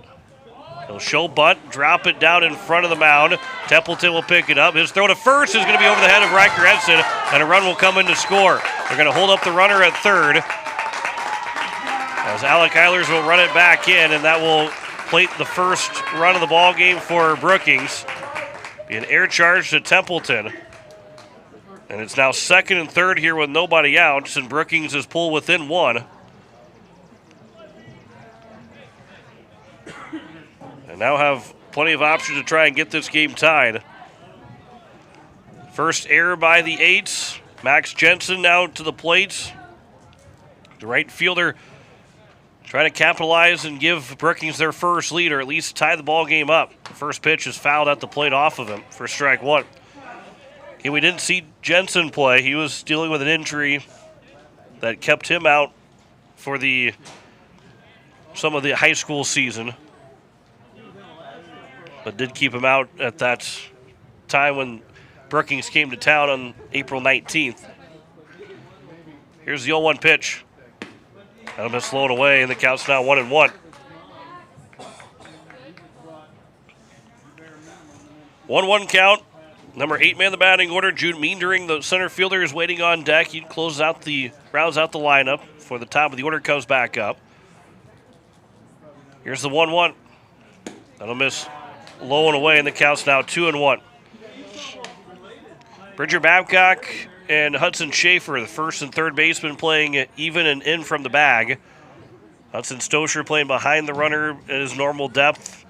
He'll show bunt, drop it down in front of the mound. Templeton will pick it up. His throw to first is going to be over the head of Riker Edson, and a run will come in to score. They're going to hold up the runner at third, as Alec Eilers will run it back in, and that will plate the first run of the ball game for Brookings. Be an air charge to Templeton. And it's now second and third here with nobody out, and Brookings is pulled within 1. And now have plenty of options to try and get this game tied. First error by the Eights. Max Jensen now to the plate. The right fielder trying to capitalize and give Brookings their first lead, or at least tie the ball game up. The first pitch is fouled at the plate off of him for strike 1. Okay, we didn't see Jensen play. He was dealing with an injury that kept him out for some of the high school season, but did keep him out at that time when Brookings came to town on April 19th. Here's the 0-1 pitch. That'll be slowed away, and the count's now 1-1. 1-1 count. Number 8 man in the batting order, Jude Meendering, the center fielder, is waiting on deck. He rounds out the lineup before the top of the order comes back up. Here's the 1-1. That'll miss low and away, and the count's now 2-1. Bridger Babcock and Hudson Schaefer, the first and third baseman, playing even and in from the bag. Hudson Stosher playing behind the runner at his normal depth.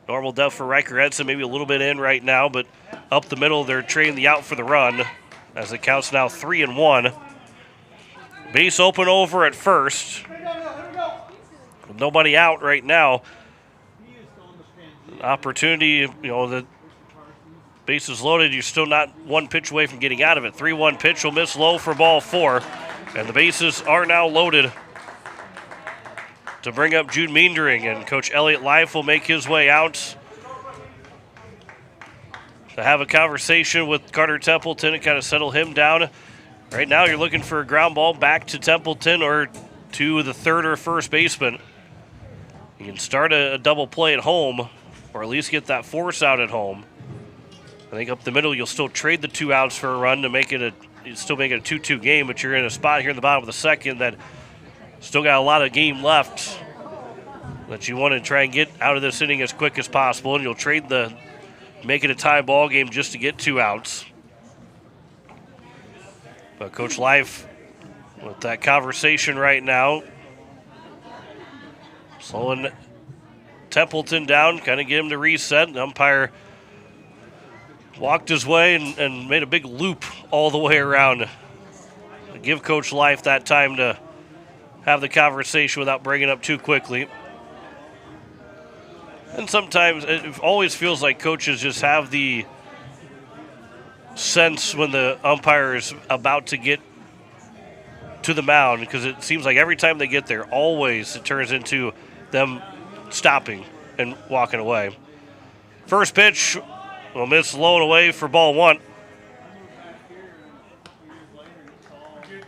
Normal depth for Riker Edson, maybe a little bit in right now, but up the middle, they're trading the out for the run, as it counts now 3-1. Base open over at first. With nobody out right now. An opportunity, the base is loaded. You're still not one pitch away from getting out of it. 3-1 pitch will miss low for ball 4. And the bases are now loaded to bring up Jude Meendering. And Coach Elliott Life will make his way out to have a conversation with Carter Templeton and kind of settle him down. Right now you're looking for a ground ball back to Templeton or to the third or first baseman. You can start a double play at home, or at least get that force out at home. I think up the middle you'll still trade the 2 outs for a run to make it a 2-2 game, but you're in a spot here in the bottom of the second that still got a lot of game left that you want to try and get out of this inning as quick as possible, and you'll trade make it a tie ball game just to get 2 outs. But Coach Life with that conversation right now, slowing Templeton down, kind of get him to reset. The umpire walked his way and made a big loop all the way around to give Coach Life that time to have the conversation without bringing up too quickly. And sometimes it always feels like coaches just have the sense when the umpire is about to get to the mound, because it seems like every time they get there, always it turns into them stopping and walking away. First pitch will miss low and away for ball 1.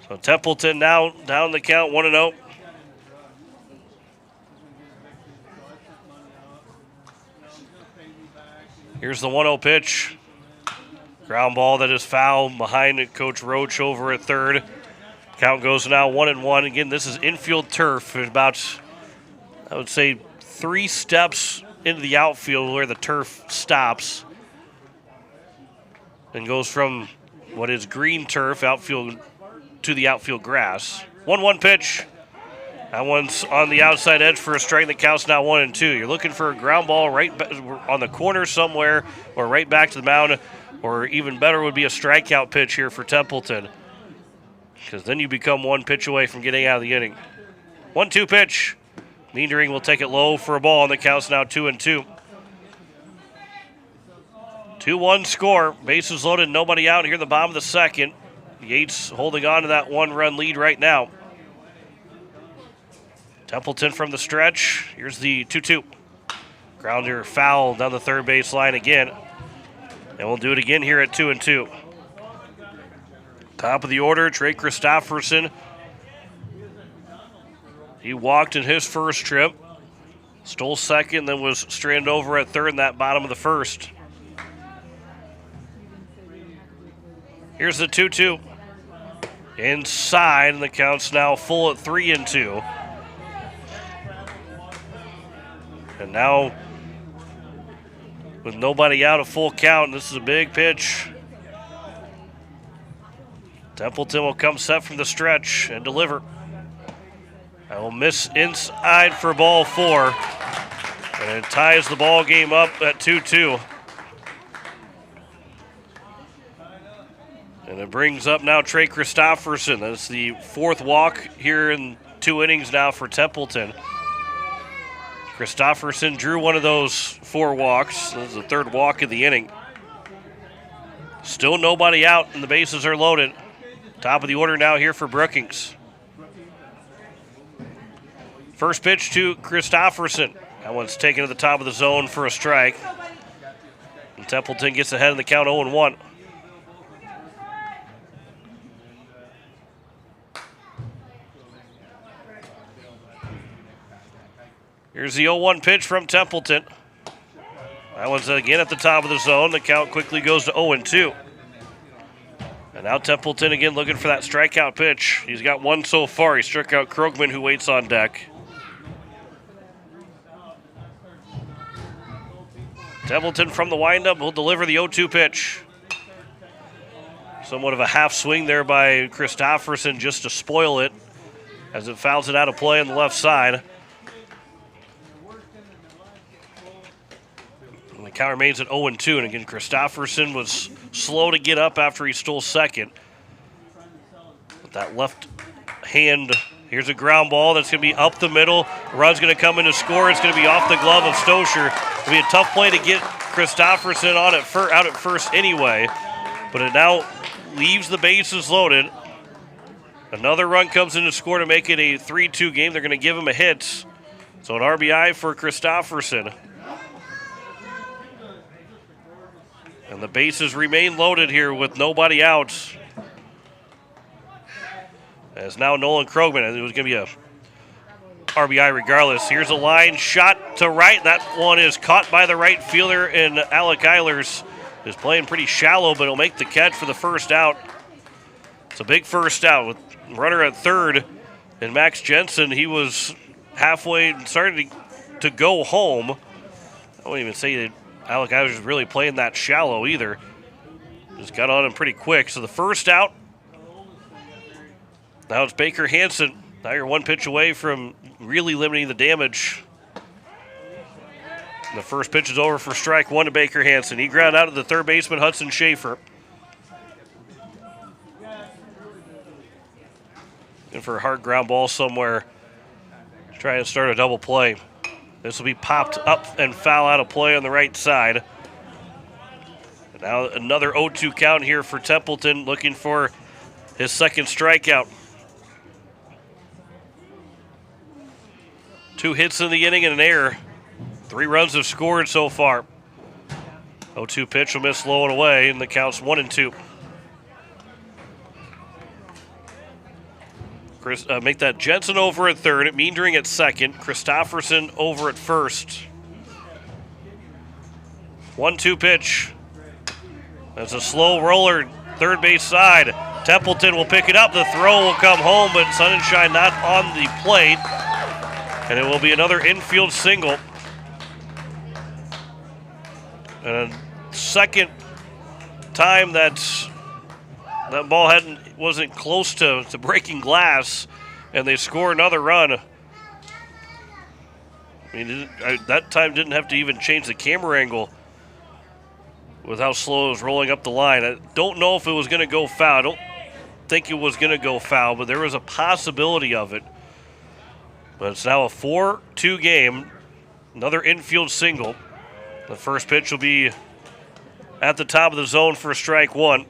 So Templeton now down the count 1-0. Here's the 1-0 pitch. Ground ball that is fouled behind Coach Roach over at third. Count goes now 1-1. Again, this is infield turf. It's about, I would say, 3 steps into the outfield where the turf stops and goes from what is green turf outfield to the outfield grass. 1-1 pitch. That one's on the outside edge for a strike. The count's now 1-2. You're looking for a ground ball right on the corner somewhere, or right back to the mound, or even better would be a strikeout pitch here for Templeton, because then you become 1 pitch away from getting out of the inning. 1-2 pitch. Niedering will take it low for a ball, and the count's now 2-2. 2-1 score. Bases loaded, nobody out here in the bottom of the second. Yates holding on to that one-run lead right now. Templeton from the stretch. Here's the 2-2. Grounder foul down the third base line again. And we'll do it again here at 2-2. Top of the order, Trey Christopherson. He walked in his first trip. Stole second, then was stranded over at third in that bottom of the first. Here's the 2-2. Inside, and the count's now full at 3-2. And now, with nobody out, a full count, this is a big pitch. Templeton will come set from the stretch and deliver. I will miss inside for ball 4. And it ties the ball game up at 2-2. And it brings up now Trey Christopherson. That's the 4th walk here in 2 innings now for Templeton. Christopherson drew one of those 4 walks. This is the 3rd walk of the inning. Still nobody out, and the bases are loaded. Top of the order now here for Brookings. First pitch to Christopherson. That one's taken to the top of the zone for a strike. And Templeton gets ahead in the count 0-1. Here's the 0-1 pitch from Templeton. That one's again at the top of the zone. The count quickly goes to 0-2. And now Templeton again looking for that strikeout pitch. He's got one so far. He struck out Krogman, who waits on deck. Templeton from the windup will deliver the 0-2 pitch. Somewhat of a half swing there by Christopherson just to spoil it as it fouls it out of play on the left side. And the count remains at 0-2. And again, Christopherson was slow to get up after he stole second. With that left hand, here's a ground ball that's going to be up the middle. Run's going to come in to score. It's going to be off the glove of Stoscher. It'll be a tough play to get Christopherson on out at first anyway. But it now leaves the bases loaded. Another run comes in to score to make it a 3-2 game. They're going to give him a hit. So an RBI for Christopherson. And the bases remain loaded here with nobody out. As now Nolan Krogman, it was going to be a RBI regardless. Here's a line shot to right. That one is caught by the right fielder, and Alec Eilers is playing pretty shallow, but he'll make the catch for the first out. It's a big first out with runner at third, and Max Jensen, he was halfway starting to go home. I wouldn't even say that Alec Eilers was really playing that shallow either. Just got on him pretty quick. So the first out. Now it's Baker Hansen. Now you're one pitch away from really limiting the damage. And the first pitch is over for strike one to Baker Hansen. He grounded out to the third baseman, Hudson Schaefer. And for a hard ground ball somewhere, trying to start a double play. This will be popped up and foul out of play on the right side. And now another 0-2 count here for Templeton, looking for his second strikeout. 2 hits in the inning and an error. 3 runs have scored so far. 0-2 pitch will miss low and away, and the count's 1-2. Make that Jensen over at third, Meendering at second, Christopherson over at first. 1-2 pitch. That's a slow roller, third base side. Templeton will pick it up. The throw will come home, but Sonnenschein not on the plate. And it will be another infield single. And a second time that ball wasn't close to breaking glass, and they score another run. I mean, that time didn't have to even change the camera angle with how slow it was rolling up the line. I don't know if it was going to go foul. I don't think it was going to go foul, but there was a possibility of it. But it's now a 4-2 game. Another infield single. The first pitch will be at the top of the zone for strike one.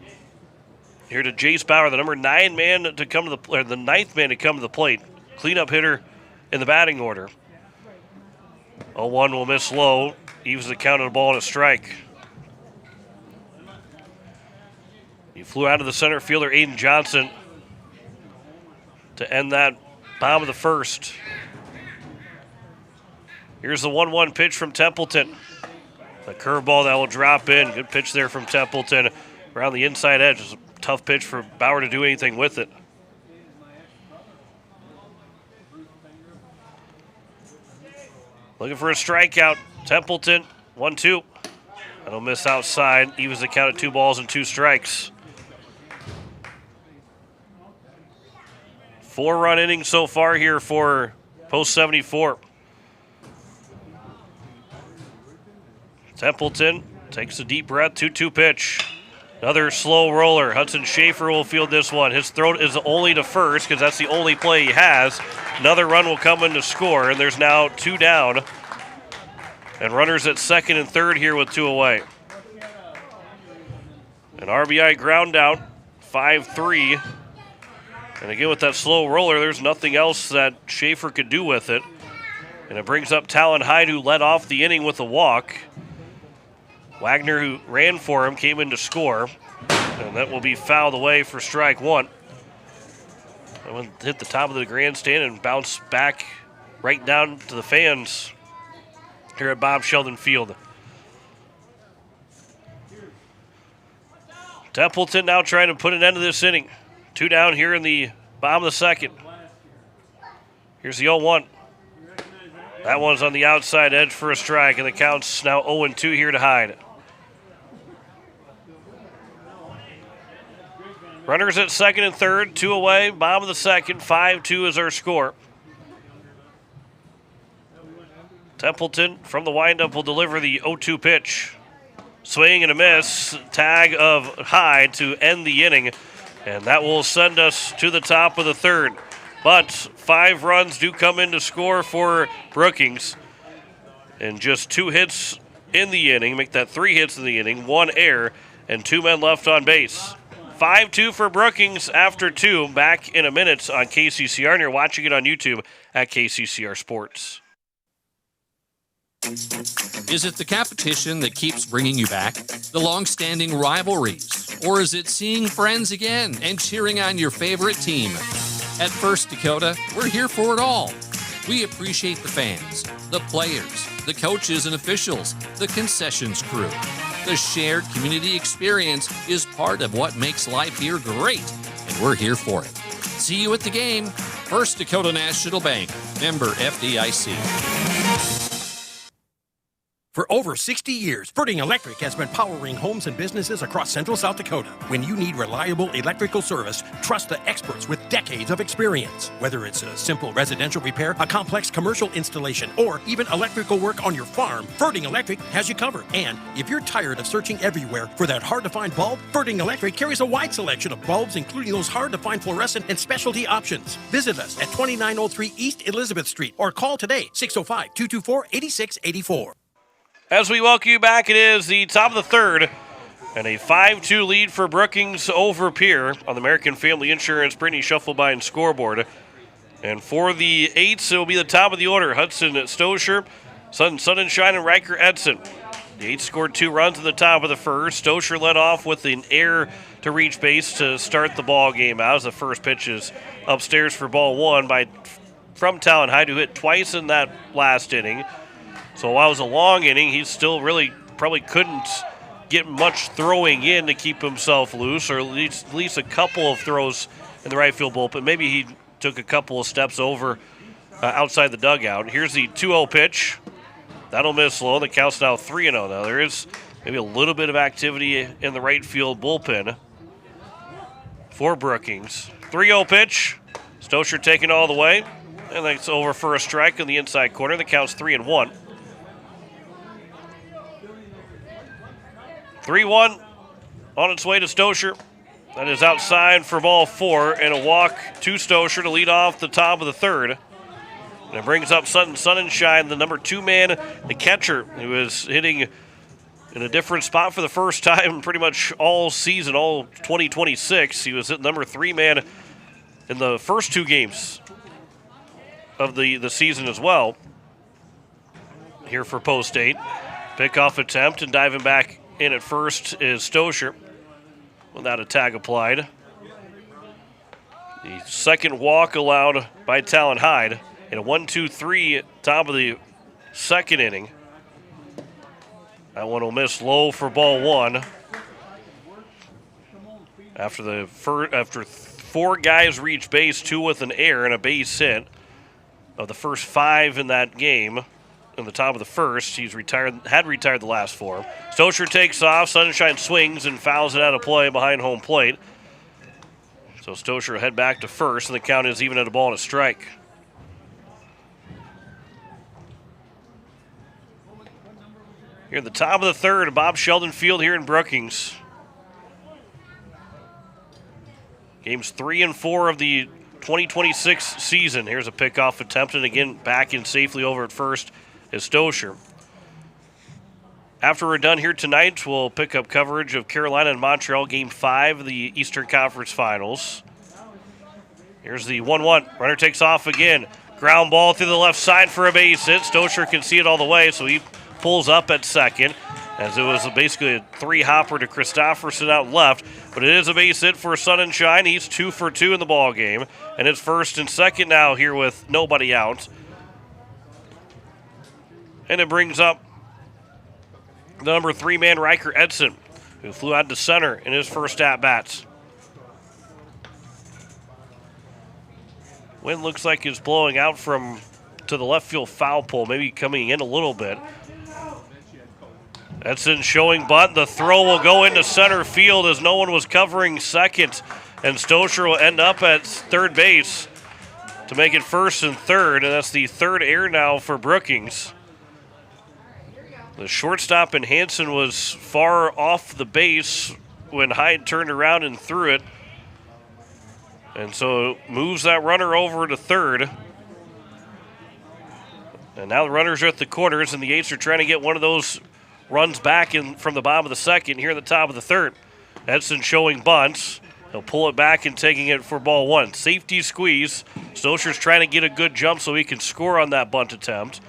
Here to Jace Bauer, the number 9 man to come to the 9th man to come to the plate. Cleanup hitter in the batting order. 0-1 will miss low. Evens the count on the ball and a strike. He flew out of the center fielder, Aiden Johnson, to end that bottom of the first. Here's the 1-1 pitch from Templeton. A curveball that will drop in. Good pitch there from Templeton around the inside edge. It's a tough pitch for Bauer to do anything with it. Looking for a strikeout. Templeton, 1-2. That'll miss outside. Evens the count at 2 balls and 2 strikes. 4-run inning so far here for post 74. Templeton takes a deep breath, 2-2 pitch. Another slow roller. Hudson Schaefer will field this one. His throw is only to first because that's the only play he has. Another run will come in to score, and there's now 2 down. And runners at second and third here with 2 away. An RBI ground out, 5-3. And again, with that slow roller, there's nothing else that Schaefer could do with it. And it brings up Talon Hyde, who led off the inning with a walk. Wagner, who ran for him, came in to score. And that will be fouled away for strike one. That one hit the top of the grandstand and bounced back right down to the fans here at Bob Sheldon Field. Templeton now trying to put an end to this inning. 2 down here in the bottom of the second. Here's the 0-1. That one's on the outside edge for a strike, and the count's now 0-2 here to Hyde. Runners at second and third, 2 away, bottom of the second, 5-2 is our score. Templeton from the windup will deliver the 0-2 pitch. Swing and a miss. Tag of Hyde to end the inning. And that will send us to the top of the third. But 5 runs do come in to score for Brookings. And just 2 hits in the inning. Make that 3 hits in the inning. 1 error and 2 men left on base. 5-2 for Brookings after 2. Back in a minute on KCCR. And you're watching it on YouTube at KCCR Sports. Is it the competition that keeps bringing you back? The long-standing rivalries? Or is it seeing friends again and cheering on your favorite team? At First Dakota, we're here for it all. We appreciate the fans, the players, the coaches and officials, the concessions crew. The shared community experience is part of what makes life here great, and we're here for it. See you at the game. First Dakota National Bank, member FDIC. For over 60 years, Birding Electric has been powering homes and businesses across central South Dakota. When you need reliable electrical service, trust the experts with decades of experience. Whether it's a simple residential repair, a complex commercial installation, or even electrical work on your farm, Birding Electric has you covered. And if you're tired of searching everywhere for that hard-to-find bulb, Birding Electric carries a wide selection of bulbs, including those hard-to-find fluorescent and specialty options. Visit us at 2903 East Elizabeth Street or call today, 605-224-8684. As we welcome you back, it is the top of the third and a 5-2 lead for Brookings over Pierre on the American Family Insurance Brittany Shufflebine scoreboard. And for the 8s, it will be the top of the order. Hudson Stosher, Sun and Shine, and Riker Edson. The 8s scored 2 runs at the top of the first. Stosher led off with an error to reach base to start the ball game out as the first pitch is upstairs for ball 1 from Talon Hyde, who hit twice in that last inning. So while it was a long inning, he still really probably couldn't get much throwing in to keep himself loose, or at least a couple of throws in the right field bullpen. Maybe he took a couple of steps over outside the dugout. Here's the 2-0 pitch. That'll miss low. The count's now 3-0. Now there is maybe a little bit of activity in the right field bullpen for Brookings. 3-0 pitch. Stosher taking all the way. And that's over for a strike in the inside corner. The count's 3-1. 3-1 on its way to Stosher. That is outside for ball 4 and a walk to Stosher to lead off the top of the third. And it brings up Sutton Sunshine, the number 2 man, the catcher, who was hitting in a different spot for the first time pretty much all season, all 2026. He was at number 3 man in the first 2 games of the season as well. Here for Post State. Pickoff attempt, and diving back in at first is Stosher without a tag applied. The second walk allowed by Talon Hyde in a 1-2-3 top of the second inning. That one will miss low for ball 1. After 4 guys reach base, 2 with an error and a base hit. Of the first 5 in that game, in the top of the first, had retired the last 4. Stosher takes off, Sunshine swings and fouls it out of play behind home plate. So Stosher will head back to first, and the count is even at a ball and a strike. Here at the top of the third, Bob Sheldon Field here in Brookings. Games 3 and 4 of the 2026 season. Here's a pickoff attempt, and again back in safely over at first is Stosher. After we're done here tonight, we'll pick up coverage of Carolina and Montreal Game 5 of the Eastern Conference Finals. Here's the 1-1. Runner takes off again. Ground ball through the left side for a base hit. Stosher can see it all the way, so he pulls up at second, as it was basically a 3-hopper to Christofferson out left. But it is a base hit for Sunshine. He's 2 for 2 in the ball game, and it's first and second now here with nobody out. And it brings up the number 3 man, Riker Edson, who flew out to center in his first at-bats. Wind looks like it's blowing out to the left field foul pole, maybe coming in a little bit. Edson showing bunt. The throw will go into center field as no one was covering second, and Stosher will end up at third base to make it first and third, and that's the 3rd error now for Brookings. The shortstop in Hansen was far off the base when Hyde turned around and threw it, and so moves that runner over to third. And now the runners are at the corners, and the Eights are trying to get one of those runs back in from the bottom of the second here at the top of the third. Edson showing bunts. He'll pull it back and taking it for ball 1. Safety squeeze. Stosher's trying to get a good jump so he can score on that bunt attempt.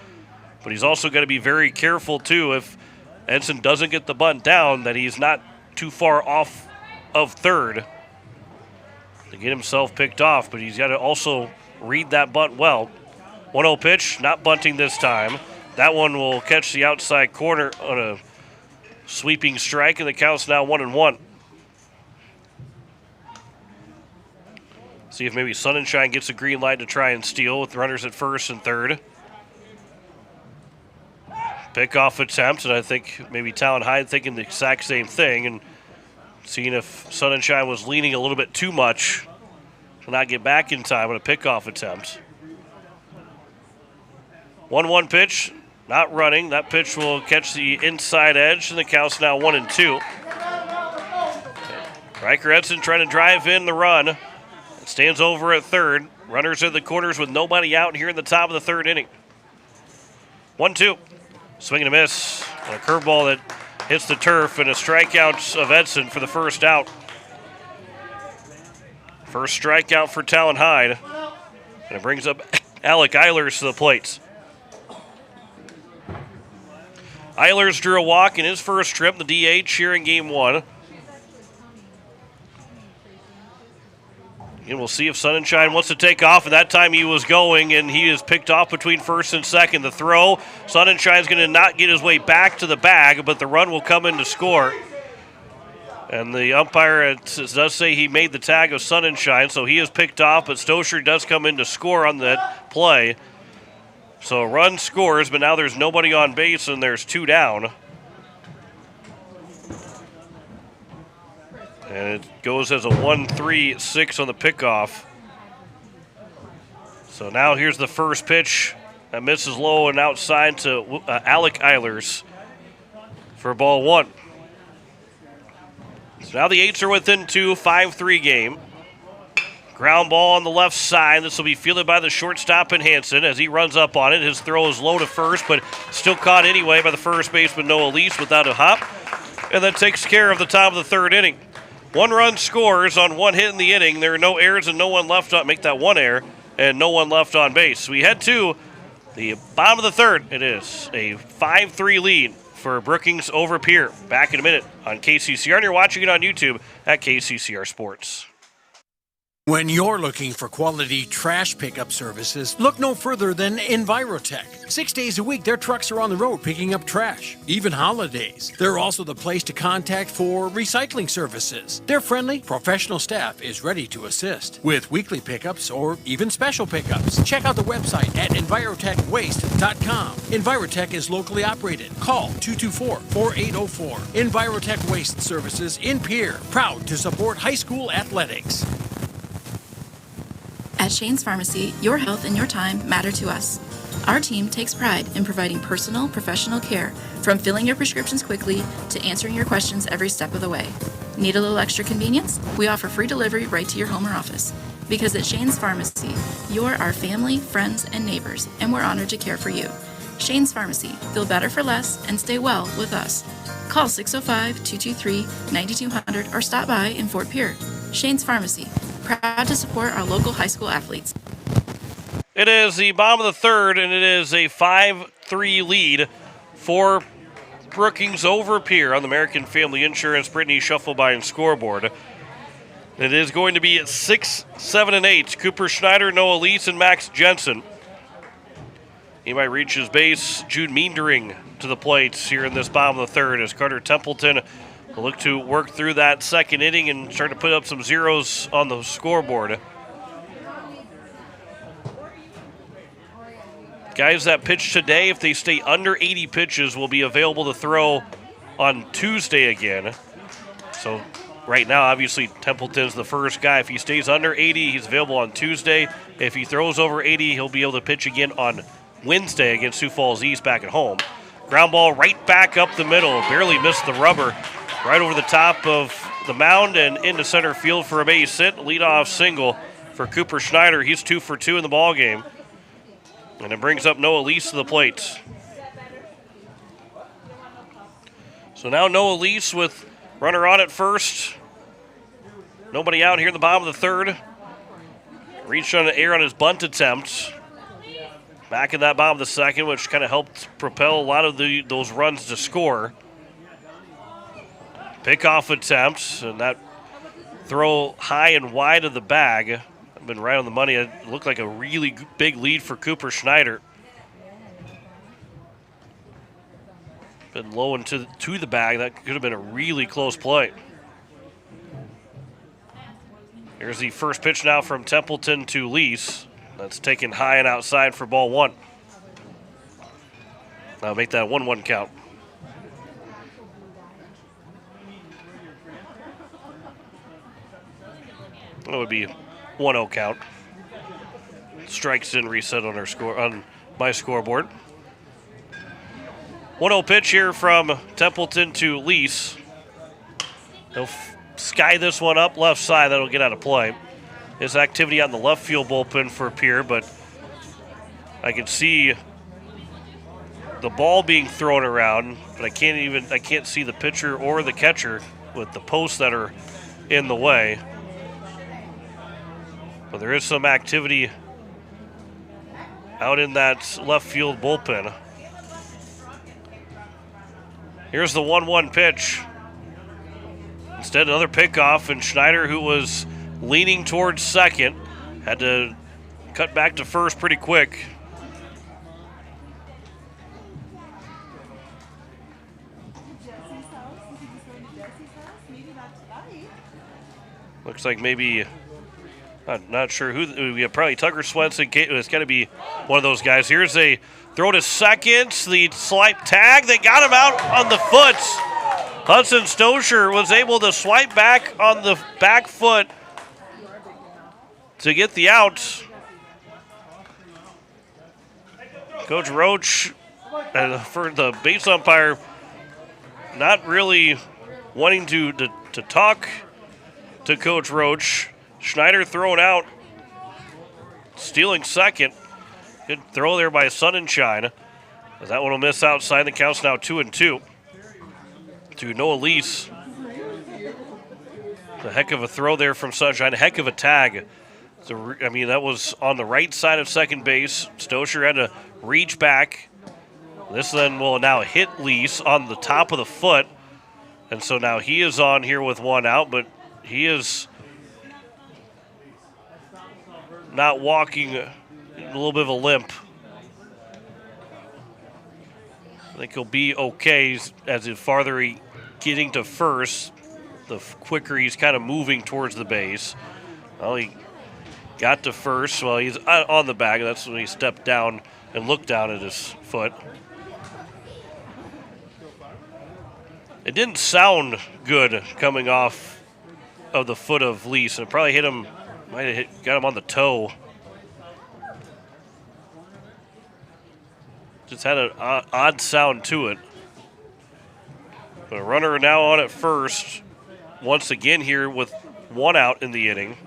But he's also got to be very careful, too, if Edson doesn't get the bunt down, that he's not too far off of third to get himself picked off. But he's got to also read that bunt well. 1-0 pitch, not bunting this time. That one will catch the outside corner on a sweeping strike, and the count's now 1-1. See if maybe Sunshine gets a green light to try and steal with runners at first and third. Pickoff attempt, and I think maybe Talon Hyde thinking the exact same thing and seeing if Sunshine was leaning a little bit too much to not get back in time on a pickoff attempt. 1-1 pitch. Not running. That pitch will catch the inside edge, and the count's now 1-2. Riker Edson trying to drive in the run. It stands over at third. Runners at the corners with nobody out here in the top of the third inning. 1-2. Swing and a miss. And a curveball that hits the turf, and a strikeout of Edson for the first out. First strikeout for Talon Hyde. And it brings up Alec Eilers to the plate. Eilers drew a walk in his first trip, the DH here in Game 1. And we'll see if Sunshine wants to take off, and that time he was going, and he is picked off between first and second. The throw, Sunshine's going to not get his way back to the bag, but the run will come in to score. And the umpire does say he made the tag of Sunshine, so he is picked off, but Stosher does come in to score on that play. So a run scores, but now there's nobody on base, and there's 2 down. And it goes as a 1-3-6 on the pickoff. So now here's the first pitch that misses low and outside to Alec Eilers for ball 1. So now the Eights are within 2, 5-3 game. Ground ball on the left side. This will be fielded by the shortstop in Hansen as he runs up on it. His throw is low to first, but still caught anyway by the first baseman Noah Lease without a hop. And that takes care of the top of the third inning. 1 run scores on 1 hit in the inning. There are no errors and no one left on. Make that 1 error and no one left on base. We head to the bottom of the third. It is a 5-3 lead for Brookings over Pierre. Back in a minute on KCCR, and you're watching it on YouTube at KCCR Sports. When you're looking for quality trash pickup services, look no further than Envirotech. 6 days a week, their trucks are on the road picking up trash, even holidays. They're also the place to contact for recycling services. Their friendly, professional staff is ready to assist with weekly pickups or even special pickups. Check out the website at envirotechwaste.com. Envirotech is locally operated. Call 224-4804. Envirotech Waste Services in Pierre, proud to support high school athletics. At Shane's Pharmacy, your health and your time matter to us. Our team takes pride in providing personal, professional care, from filling your prescriptions quickly to answering your questions every step of the way. Need a little extra convenience? We offer free delivery right to your home or office. Because at Shane's Pharmacy, you're our family, friends, and neighbors, and we're honored to care for you. Shane's Pharmacy. Feel better for less and stay well with us. Call 605-223-9200 or stop by in Fort Pierre. Shane's Pharmacy. Proud to support our local high school athletes. It is the bottom of the third, and it is a 5-3 lead for Brookings over Pierre on the American Family Insurance Brittany Shufflebine scoreboard. It is going to be at 6, 7, and 8. Cooper Schneider, Noah Lease, and Max Jensen. He might reach his base. Jude Meendering to the plate here in this bottom of the third as Carter Templeton will look to work through that second inning and start to put up some zeros on the scoreboard. Guys that pitch today, if they stay under 80 pitches, will be available to throw on Tuesday again. So right now, obviously, Templeton's the first guy. If he stays under 80, he's available on Tuesday. If he throws over 80, he'll be able to pitch again on Wednesday against Sioux Falls East back at home. Ground ball right back up the middle. Barely missed the rubber. Right over the top of the mound and into center field for a base hit. Leadoff single for Cooper Schneider. He's 2 for 2 in the ball game. And it brings up Noah Lease to the plate. So now Noah Lease with runner on at first. Nobody out here in the bottom of the third. Reached on the air on his bunt attempt. Back in that bottom of the second, which kind of helped propel a lot of those runs to score. Pickoff attempt, and that throw high and wide of the bag. Been right on the money. It looked like a really big lead for Cooper Schneider. Been low into the bag. That could have been a really close play. Here's the first pitch now from Templeton to Lease. That's taken high and outside for ball 1. Now make that 1-1 count. That would be 1-0 count. Strikes in reset on our score on my scoreboard. 1-0 pitch here from Templeton to Lease. He'll sky this one up left side. That'll get out of play. His activity on the left field bullpen for Pierre, but I can see the ball being thrown around, but I can't see the pitcher or the catcher with the posts that are in the way. But there is some activity out in that left field bullpen. Here's the 1-1 pitch. Instead, another pickoff, and Schneider, who was leaning towards second, had to cut back to first pretty quick. Looks like maybe, I'm not sure who, yeah, probably Tucker Swenson. It's got to be one of those guys. Here's a throw to second, the swipe tag. They got him out on the foot. Hudson Stosher was able to swipe back on the back foot to get the out. Coach Roach, for the base umpire, not really wanting to talk to Coach Roach. Schneider thrown out. Stealing second. Good throw there by Sunshine. As that one will miss outside. The count's now 2-2. To Noah Lease. A heck of a throw there from Sunshine. A heck of a tag. So, I mean, that was on the right side of second base. Stosher had to reach back. This then will now hit Lease on the top of the foot. And so now he is on here with one out, but he is not walking, a little bit of a limp. I think he'll be okay as the farther he getting to first, the quicker he's kind of moving towards the base. Well, he got to first. Well, he's on the bag. That's when he stepped down and looked down at his foot. It didn't sound good coming off of the foot of Lease, and it probably hit him, got him on the toe. Just had an odd sound to it. But a runner now on at first, once again here with one out in the inning.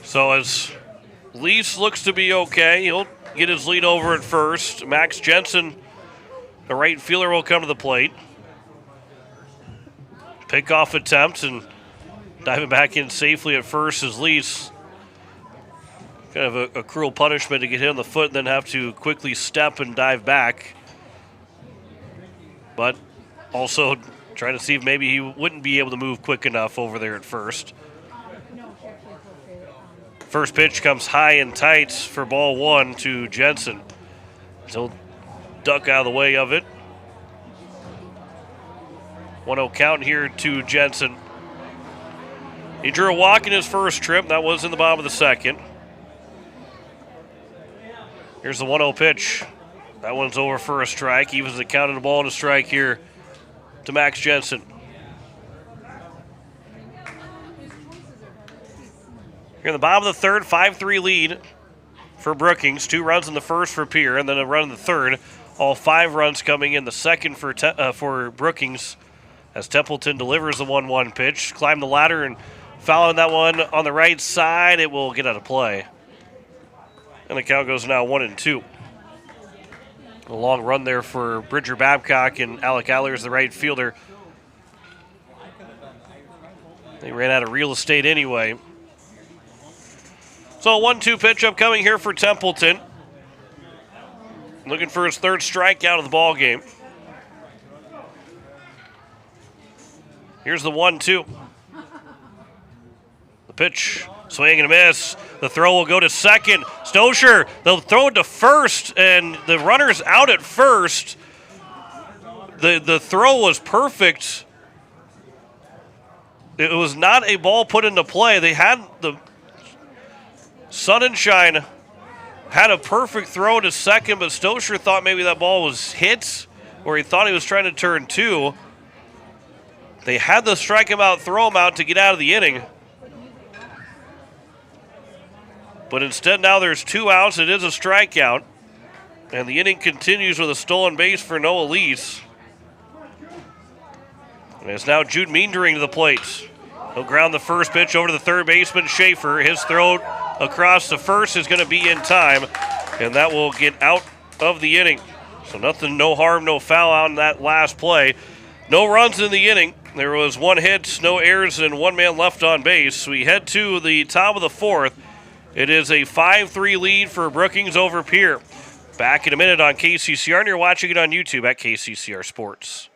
So as Lease looks to be okay, he'll get his lead over at first. Max Jensen, the right fielder, will come to the plate. Pickoff attempt and diving back in safely at first is Lease. Kind of a cruel punishment to get hit on the foot and then have to quickly step and dive back. But also trying to see if maybe he wouldn't be able to move quick enough over there at first. First pitch comes high and tight for ball one to Jensen. He'll duck out of the way of it. 1-0 count here to Jensen. He drew a walk in his first trip. That was in the bottom of the second. Here's the 1-0 pitch. That one's over for a strike. Evens the count of the ball and a strike here to Max Jensen. Here in the bottom of the third, 5-3 lead for Brookings. 2 runs in the first for Pierre, and then a run in the third. All 5 runs coming in the second for Brookings as Templeton delivers the 1-1 pitch. Climb the ladder and fouling that one on the right side. It will get out of play. And the count goes now 1-2. A long run there for Bridger Babcock, and Alec Allers, the right fielder. They ran out of real estate anyway. So a 1-2 pitch upcoming here for Templeton. Looking for his third strikeout of the ball game. Here's the 1-2. The pitch, swing and a miss. The throw will go to second. Stosher, they'll throw it to first, and the runner's out at first. The throw was perfect. It was not a ball put into play. They had the Sunshine had a perfect throw to second, but Stosher thought maybe that ball was hit, or he thought he was trying to turn 2. They had to strike him out, throw him out to get out of the inning. But instead now there's 2 outs. It is a strikeout. And the inning continues with a stolen base for Noah Lease. And it's now Jude Meendering to the plate. He'll ground the first pitch over to the third baseman, Schaefer. His throw across the first is going to be in time, and that will get out of the inning. So nothing, no harm, no foul on that last play. No runs in the inning. There was 1 hit, no errors, and 1 man left on base. We head to the top of the 4th. It is a 5-3 lead for Brookings over Pierre. Back in a minute on KCCR, and you're watching it on YouTube at KCCR Sports.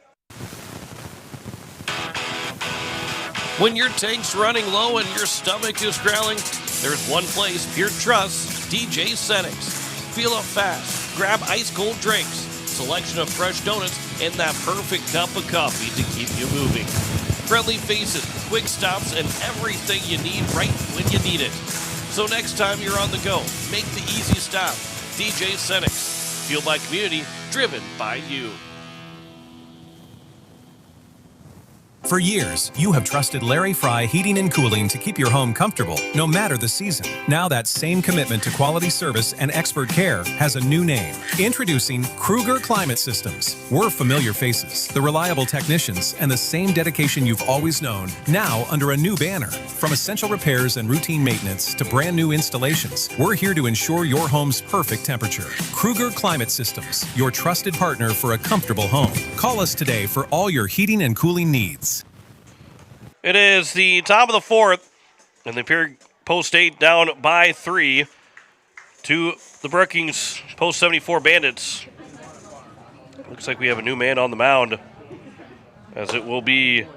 When your tank's running low and your stomach is growling, there's one place Pierre trusts, DJ Senex. Feel up fast, grab ice-cold drinks, selection of fresh donuts, and that perfect cup of coffee to keep you moving. Friendly faces, quick stops, and everything you need right when you need it. So next time you're on the go, make the easy stop. DJ Senex. Fueled by community, driven by you. For years, you have trusted Larry Fry Heating and Cooling to keep your home comfortable, no matter the season. Now that same commitment to quality service and expert care has a new name. Introducing Kruger Climate Systems. We're familiar faces, the reliable technicians, and the same dedication you've always known, now under a new banner. From essential repairs and routine maintenance to brand new installations, we're here to ensure your home's perfect temperature. Kruger Climate Systems, your trusted partner for a comfortable home. Call us today for all your heating and cooling needs. It is the top of the fourth, and the Pierre Post 8 down by 3 to the Brookings Post 74 Bandits. Looks like we have a new man on the mound, as it will be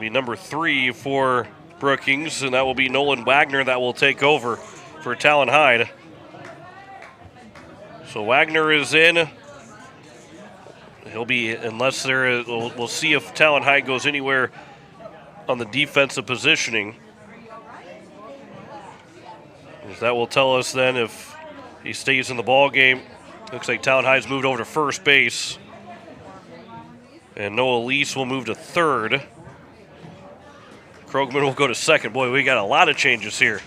number 3 for Brookings, and that will be Nolan Wagner that will take over for Talon Hyde. So Wagner is in. He'll be, unless there is, we'll see if Talon Hyde goes anywhere on the defensive positioning. That will tell us then if he stays in the ball game. Looks like Talon Hyde's moved over to first base. And Noah Lease will move to third. Krogman will go to second. Boy, we got a lot of changes here.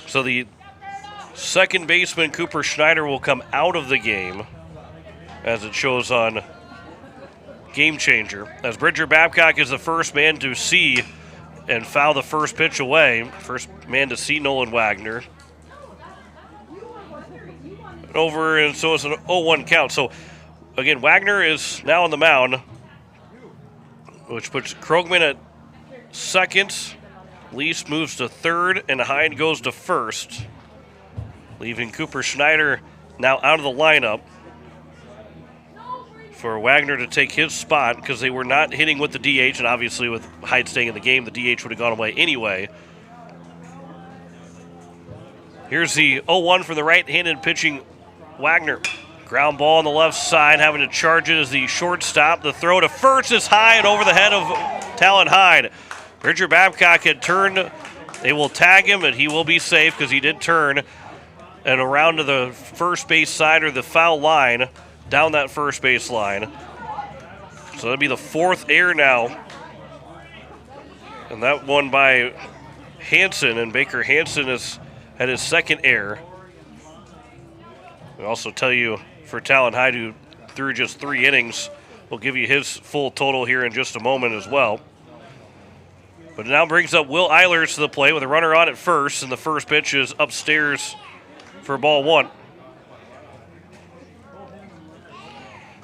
So the second baseman, Cooper Schneider, will come out of the game, as it shows on Game Changer, as Bridger Babcock is the first man to see and foul the first pitch away. First man to see Nolan Wagner. Over, and so it's an 0-1 count. So, again, Wagner is now on the mound, which puts Krogman at second. Lease moves to third, and Hyde goes to first, leaving Cooper Schneider now out of the lineup for Wagner to take his spot, because they were not hitting with the DH, and obviously with Hyde staying in the game, the DH would have gone away anyway. Here's the 0-1 from the right-handed pitching Wagner. Ground ball on the left side, having to charge it as the shortstop. The throw to first is high and over the head of Talon Hyde. Bridger Babcock had turned. They will tag him, and he will be safe because he did turn and around to the first base side or the foul line, down that first base line. So that'll be the fourth error now. And that one by Hansen, and Baker Hansen has had his second error. We also tell you for Talon Hyde, who threw just 3 innings, we'll give you his full total here in just a moment as well. But it now brings up Will Eilers to the plate with a runner on at first, and the first pitch is upstairs for ball 1.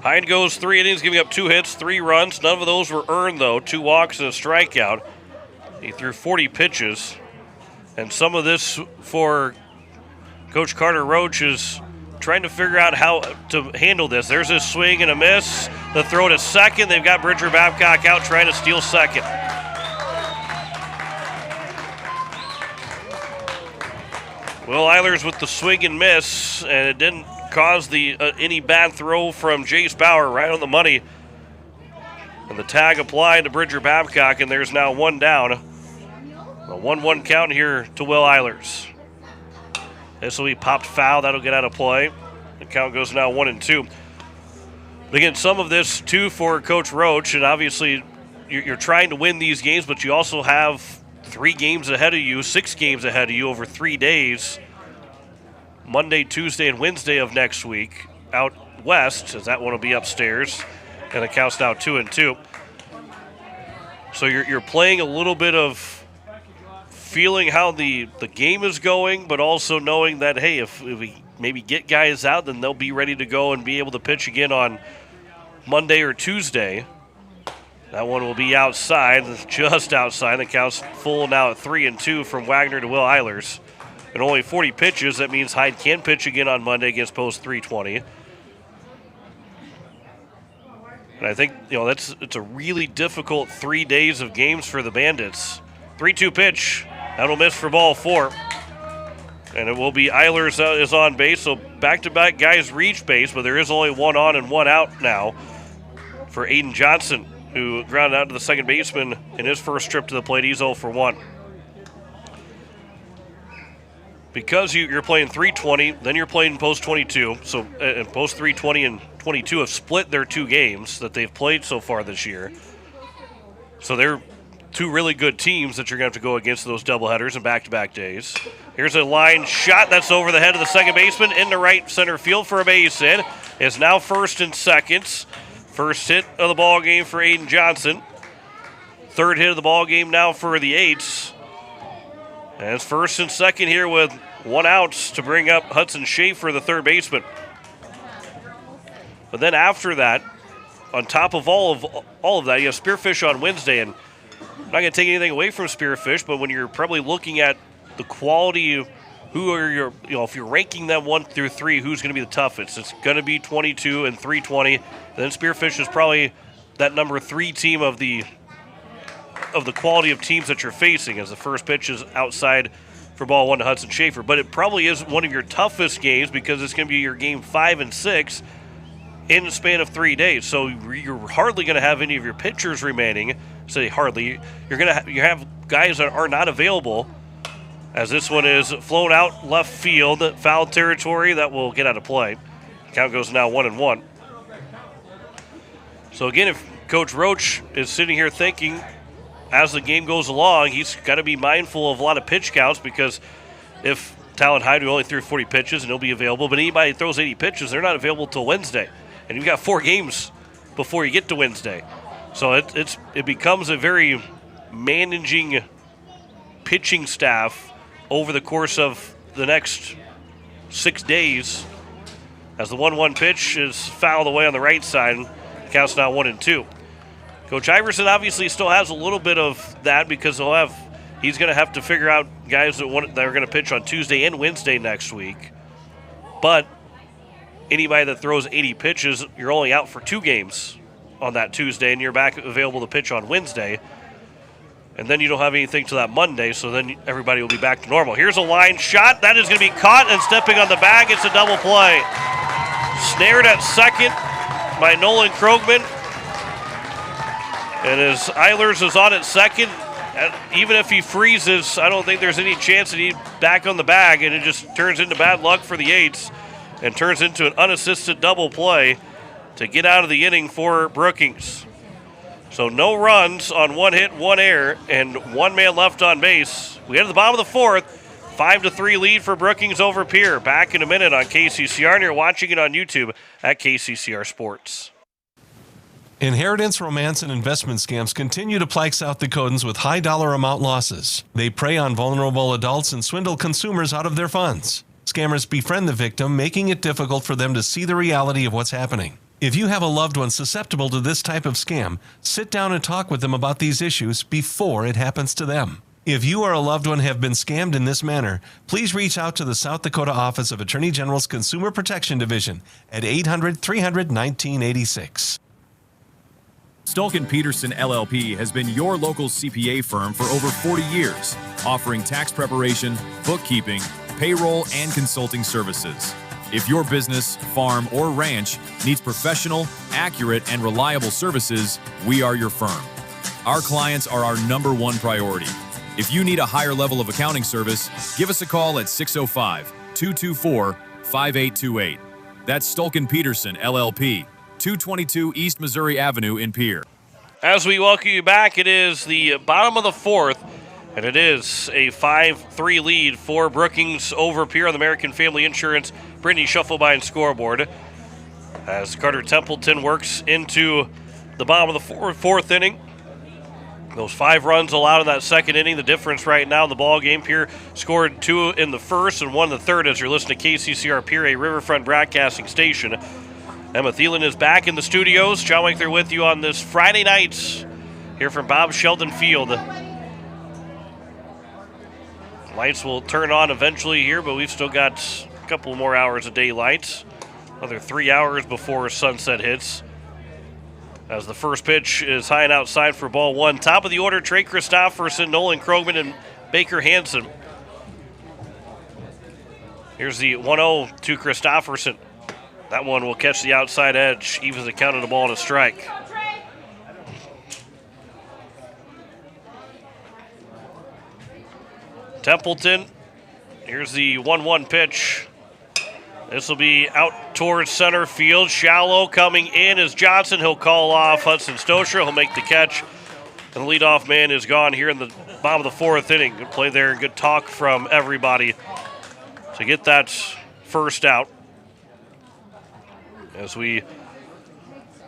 Hyde goes 3 innings, giving up 2 hits, 3 runs. None of those were earned, though. 2 walks and a strikeout. He threw 40 pitches. And some of this for Coach Carter Roach is trying to figure out how to handle this. There's a swing and a miss. The throw to second. They've got Bridger Babcock out trying to steal second. Will Eilers with the swing and miss, and it didn't cause the any bad throw from Jace Bauer, right on the money. And the tag applied to Bridger Babcock, and there's now 1 down. A 1-1 count here to Will Eilers. This will be popped foul. That'll get out of play. The count goes now 1-2. But again, some of this, too, for Coach Roach, and obviously you're trying to win these games, but you also have 3 games ahead of you, 6 games ahead of you over 3 days. Monday, Tuesday, and Wednesday of next week out west, as that one will be upstairs, and the count's now 2-2. So you're playing a little bit of feeling how the game is going, but also knowing that, hey, if we maybe get guys out, then they'll be ready to go and be able to pitch again on Monday or Tuesday. That one will be outside, just outside. The count's full now at 3-2 from Wagner to Will Eilers. And only 40 pitches. That means Hyde can pitch again on Monday against post 320. And I think, it's a really difficult 3 days of games for the Bandits. 3-2 pitch. That'll miss for ball 4. And it will be Eilers is on base. So back-to-back guys reach base, but there is only 1 on and 1 out now for Aiden Johnson, who grounded out to the second baseman in his first trip to the plate. He's 0 for 1. because you're playing 320, then you're playing post 22. So post 320 and 22 have split their 2 games that they've played so far this year. So they're 2 really good teams that you're going to have to go against those doubleheaders and back-to-back days. Here's a line shot that's over the head of the second baseman into right center field for a base hit. It's now first and seconds. First hit of the ball game for Aiden Johnson. Third hit of the ball game now for the Eights. And it's first and second here with 1 out to bring up Hudson Schaefer, the third baseman. But then after that, on top of all of that, you have Spearfish on Wednesday, and I'm not going to take anything away from Spearfish, but when you're probably looking at the quality of who are your, if you're ranking them 1 through 3, who's going to be the toughest? It's going to be 22 and 320. And then Spearfish is probably that number 3 team of the quality of teams that you're facing, as the first pitch is outside for ball 1 to Hudson Schaefer. But it probably is one of your toughest games because it's going to be your game 5 and 6 in the span of 3 days. So you're hardly going to have any of your pitchers remaining. Say hardly. You have guys that are not available, as this one is flown out left field, foul territory. That will get out of play. Count goes now 1-1. So again, if Coach Roach is sitting here thinking, as the game goes along, he's got to be mindful of a lot of pitch counts, because if Talon Hyde only threw 40 pitches and he'll be available, but anybody that throws 80 pitches, they're not available till Wednesday. And you've got 4 games before you get to Wednesday. So it becomes a very managing pitching staff over the course of the next 6 days, as the 1-1 pitch is fouled away on the right side. The count's now 1-2. Coach Iverson obviously still has a little bit of that, because he's going to have to figure out guys that are going to pitch on Tuesday and Wednesday next week. But anybody that throws 80 pitches, you're only out for 2 games on that Tuesday, and you're back available to pitch on Wednesday. And then you don't have anything till that Monday, so then everybody will be back to normal. Here's a line shot. That is going to be caught, and stepping on the bag, it's a double play. Snared at second by Nolan Krogman. And as Eilers is on at second, even if he freezes, I don't think there's any chance that he's back on the bag, and it just turns into bad luck for the Eights and turns into an unassisted double play to get out of the inning for Brookings. So no runs on 1 hit, 1 error, and 1 man left on base. We head to the bottom of the 4th. 5-3 lead for Brookings over Pierre. Back in a minute on KCCR, and you're watching it on YouTube at KCCR Sports. Inheritance, romance, and investment scams continue to plague South Dakotans with high dollar amount losses. They prey on vulnerable adults and swindle consumers out of their funds. Scammers befriend the victim, making it difficult for them to see the reality of what's happening. If you have a loved one susceptible to this type of scam, sit down and talk with them about these issues before it happens to them. If you or a loved one have been scammed in this manner, please reach out to the South Dakota Office of Attorney General's Consumer Protection Division at 800-300-1986. Stolken Peterson LLP has been your local CPA firm for over 40 years, offering tax preparation, bookkeeping, payroll, and consulting services. If your business, farm, or ranch needs professional, accurate, and reliable services, we are your firm. Our clients are our #1 priority. If you need a higher level of accounting service, give us a call at 605-224-5828. That's Stolken Peterson LLP, 222 East Missouri Avenue in Pierre. As we welcome you back, it is the bottom of the 4th, and it is a 5-3 lead for Brookings over Pierre on the American Family Insurance Brittany Shufflebein scoreboard, as Carter Templeton works into the bottom of the 4th inning. Those 5 runs allowed in that second inning. The difference right now in the ball game, Pierre scored 2 in the first and 1 in the third, as you're listening to KCCR Pierre, a Riverfront broadcasting station. Emma Thielen is back in the studios. John Winkler with you on this Friday night here from Bob Sheldon Field. Lights will turn on eventually here, but we've still got a couple more hours of daylight. Another 3 hours before sunset hits. As the first pitch is high and outside for ball 1. Top of the order, Trey Christopherson, Nolan Krogman, and Baker Hansen. Here's the 1-0 to Christopherson. That one will catch the outside edge, evens the count of the ball to strike. Templeton, Here's the 1-1 pitch. This will be out towards center field. Shallow coming in is Johnson. He'll call off Hudson Stosher. He'll make the catch. And the leadoff man is gone here in the bottom of the fourth inning. Good play there and good talk from everybody to get that first out. As we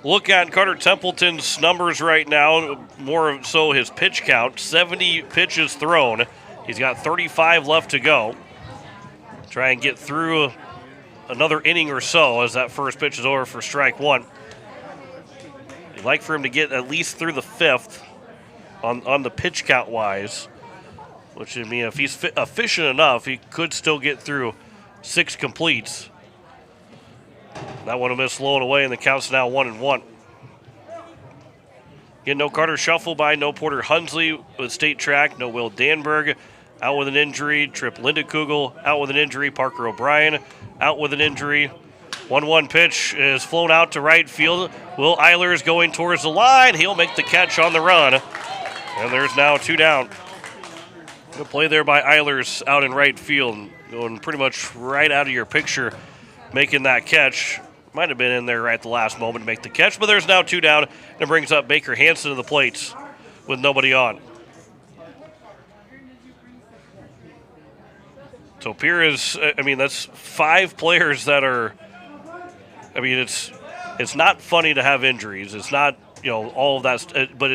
look at Carter Templeton's numbers right now, more so his pitch count, 70 pitches thrown. He's got 35 left to go. Try and get through another inning or so as that first pitch is over for strike one. You'd like for him to get at least through the fifth on the pitch count wise, which I mean, if he's efficient enough, he could still get through 6 completes. That one will miss low and away, and the count's now 1-1. Again, no Carter Shuffleby, no Porter Hunsley with state track, no Will Danberg out with an injury, Trip Lindekugel out with an injury, Parker O'Brien out with an injury. 1-1 pitch is flown out to right field. Will Eilers going towards the line. He'll make the catch on the run. And there's now 2 down. Good play there by Eilers out in right field, going pretty much right out of your picture, making that catch. Might have been in there right at the last moment to make the catch, but there's now 2 down, and it brings up Baker Hansen to the plate with nobody on. So Pierre is, I mean, that's 5 players that are, I mean, it's not funny to have injuries. It's not, you know, all of that, but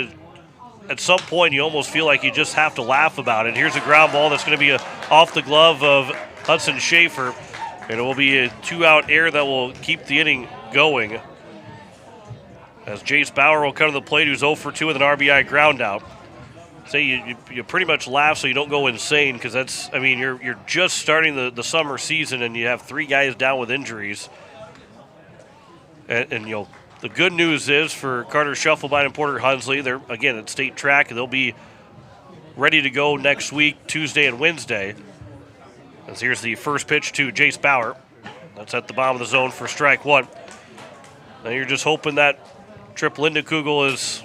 at some point you almost feel like you just have to laugh about it. Here's a ground ball that's going to be off the glove of Hudson Schaefer, and it will be a 2-out error that will keep the inning going. As Jace Bauer will come to the plate, who's 0 for 2 with an RBI ground out. Say you pretty much laugh so you don't go insane, because that's, I mean, you're just starting the summer season and you have 3 guys down with injuries. And you know, the good news is for Carter Shuffleby and Porter Hunsley, they're again at state track, and they'll be ready to go next week, Tuesday and Wednesday. As here's the first pitch to Jace Bauer. That's at the bottom of the zone for strike one. Now you're just hoping that Trip Lindekugel is,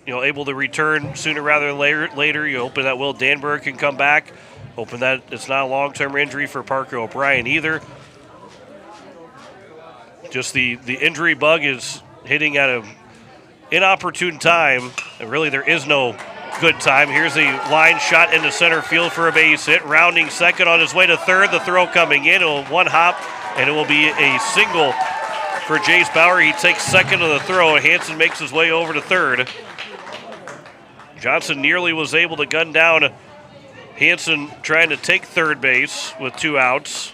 you know, able to return sooner rather than later. You're hoping that Will Danberg can come back. Hoping that it's not a long-term injury for Parker O'Brien either. Just the injury bug is hitting at an inopportune time, and really there is no good time. Here's a line shot into center field for a base hit. Rounding second on his way to third. The throw coming in. It'll one hop, and it will be a single for Jace Bauer. He takes second of the throw. Hansen makes his way over to third. Johnson nearly was able to gun down Hansen trying to take third base with 2 outs.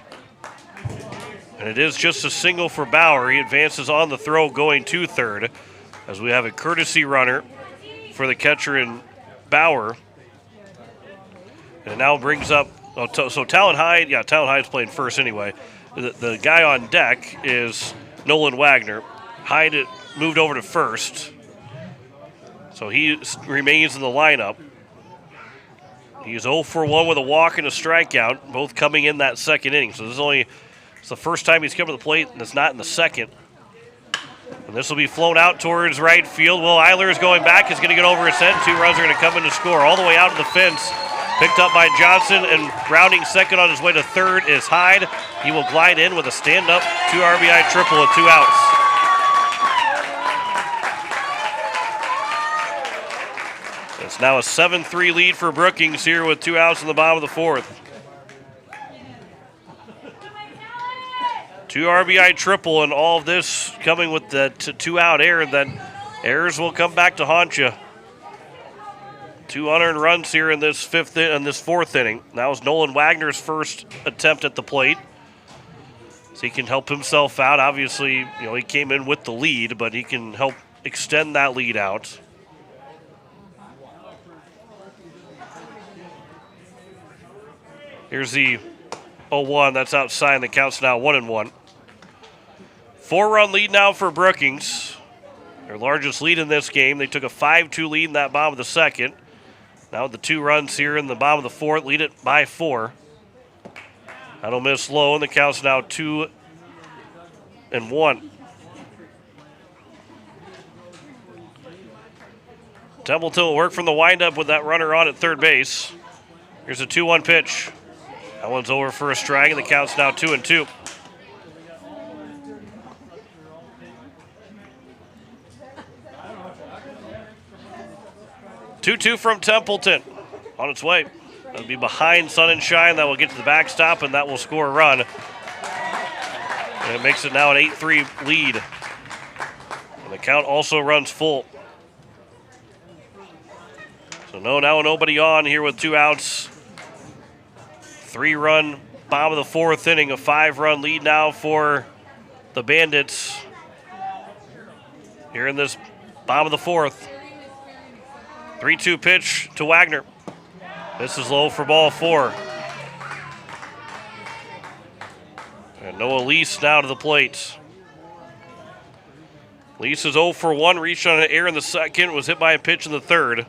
And it is just a single for Bauer. He advances on the throw going to third as we have a courtesy runner for the catcher in Bauer. And it now brings up, so Talon Hyde, Talon Hyde's playing first anyway. The guy on deck is Nolan Wagner. Hyde moved over to first. So he remains in the lineup. He's 0 for 1 with a walk and a strikeout, both coming in that second inning. So this is it's the first time he's come to the plate, and it's not in the second. And this will be flown out towards right field. Will Eilers going back is going to get over his head. 2 runs are going to come in to score. All the way out to the fence. Picked up by Johnson, and rounding second on his way to third is Hyde. He will glide in with a stand-up 2 RBI triple with 2 outs. It's now a 7-3 lead for Brookings here with 2 outs in the bottom of the fourth. 2 RBI triple, and all of this coming with that 2-out error. Then errors will come back to haunt you. 2 unearned runs here in this fourth inning. That was Nolan Wagner's first attempt at the plate, so he can help himself out. Obviously, you know, he came in with the lead, but he can help extend that lead out. Here's the 0-1. That's outside, and the count's now 1-1. 4-run lead now for Brookings. Their largest lead in this game. They took a 5-2 lead in that bottom of the second. Now with the 2 runs here in the bottom of the fourth, lead it by 4. That'll miss low, and the count's now 2-1. Templeton will work from the windup with that runner on at third base. Here's a 2-1 pitch. That one's over for a strike, and the count's now 2-2. Two from Templeton. On its way. That'll be behind Sun and Shine. That will get to the backstop, and that will score a run. And it makes it now an 8-3 lead. And the count also runs full. So now nobody on here with 2 outs. 3-run bottom of the 4th inning. A 5-run lead now for the Bandits. Here in this bottom of the 4th. 3-2 pitch to Wagner. This is low for ball 4. And Noah Lease now to the plate. Lease is 0 for 1, reached on an error in the second, was hit by a pitch in the third.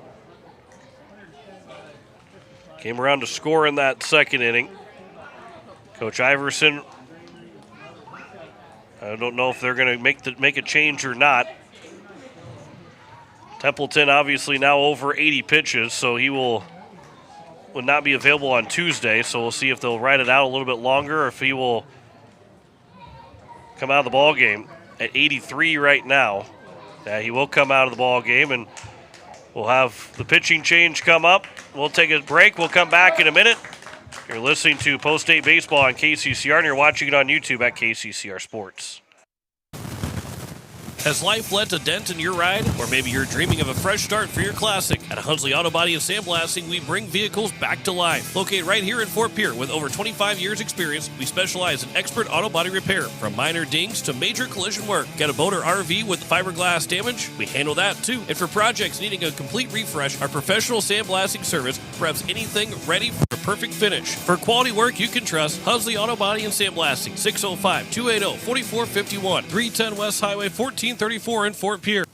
Came around to score in that second inning. Coach Iverson, I don't know if they're going to make a change or not. Templeton obviously now over 80 pitches, so he would not be available on Tuesday. So we'll see if they'll ride it out a little bit longer or if he will come out of the ball game at 83 right now. Yeah, he will come out of the ball game, and we'll have the pitching change come up. We'll take a break. We'll come back in a minute. You're listening to Post-State Baseball on KCCR, and you're watching it on YouTube at KCCR Sports. Has life left a dent in your ride? Or maybe you're dreaming of a fresh start for your classic? At Hunsley Auto Body and Sandblasting, we bring vehicles back to life. Located right here in Fort Pierre with over 25 years experience, we specialize in expert auto body repair, from minor dings to major collision work. Got a boat or RV with fiberglass damage? We handle that too. And for projects needing a complete refresh, our professional sandblasting service preps anything ready for a perfect finish. For quality work you can trust, Hunsley Auto Body and Sandblasting, 605-280-4451, 310 West Highway 1434 in Fort Pierre.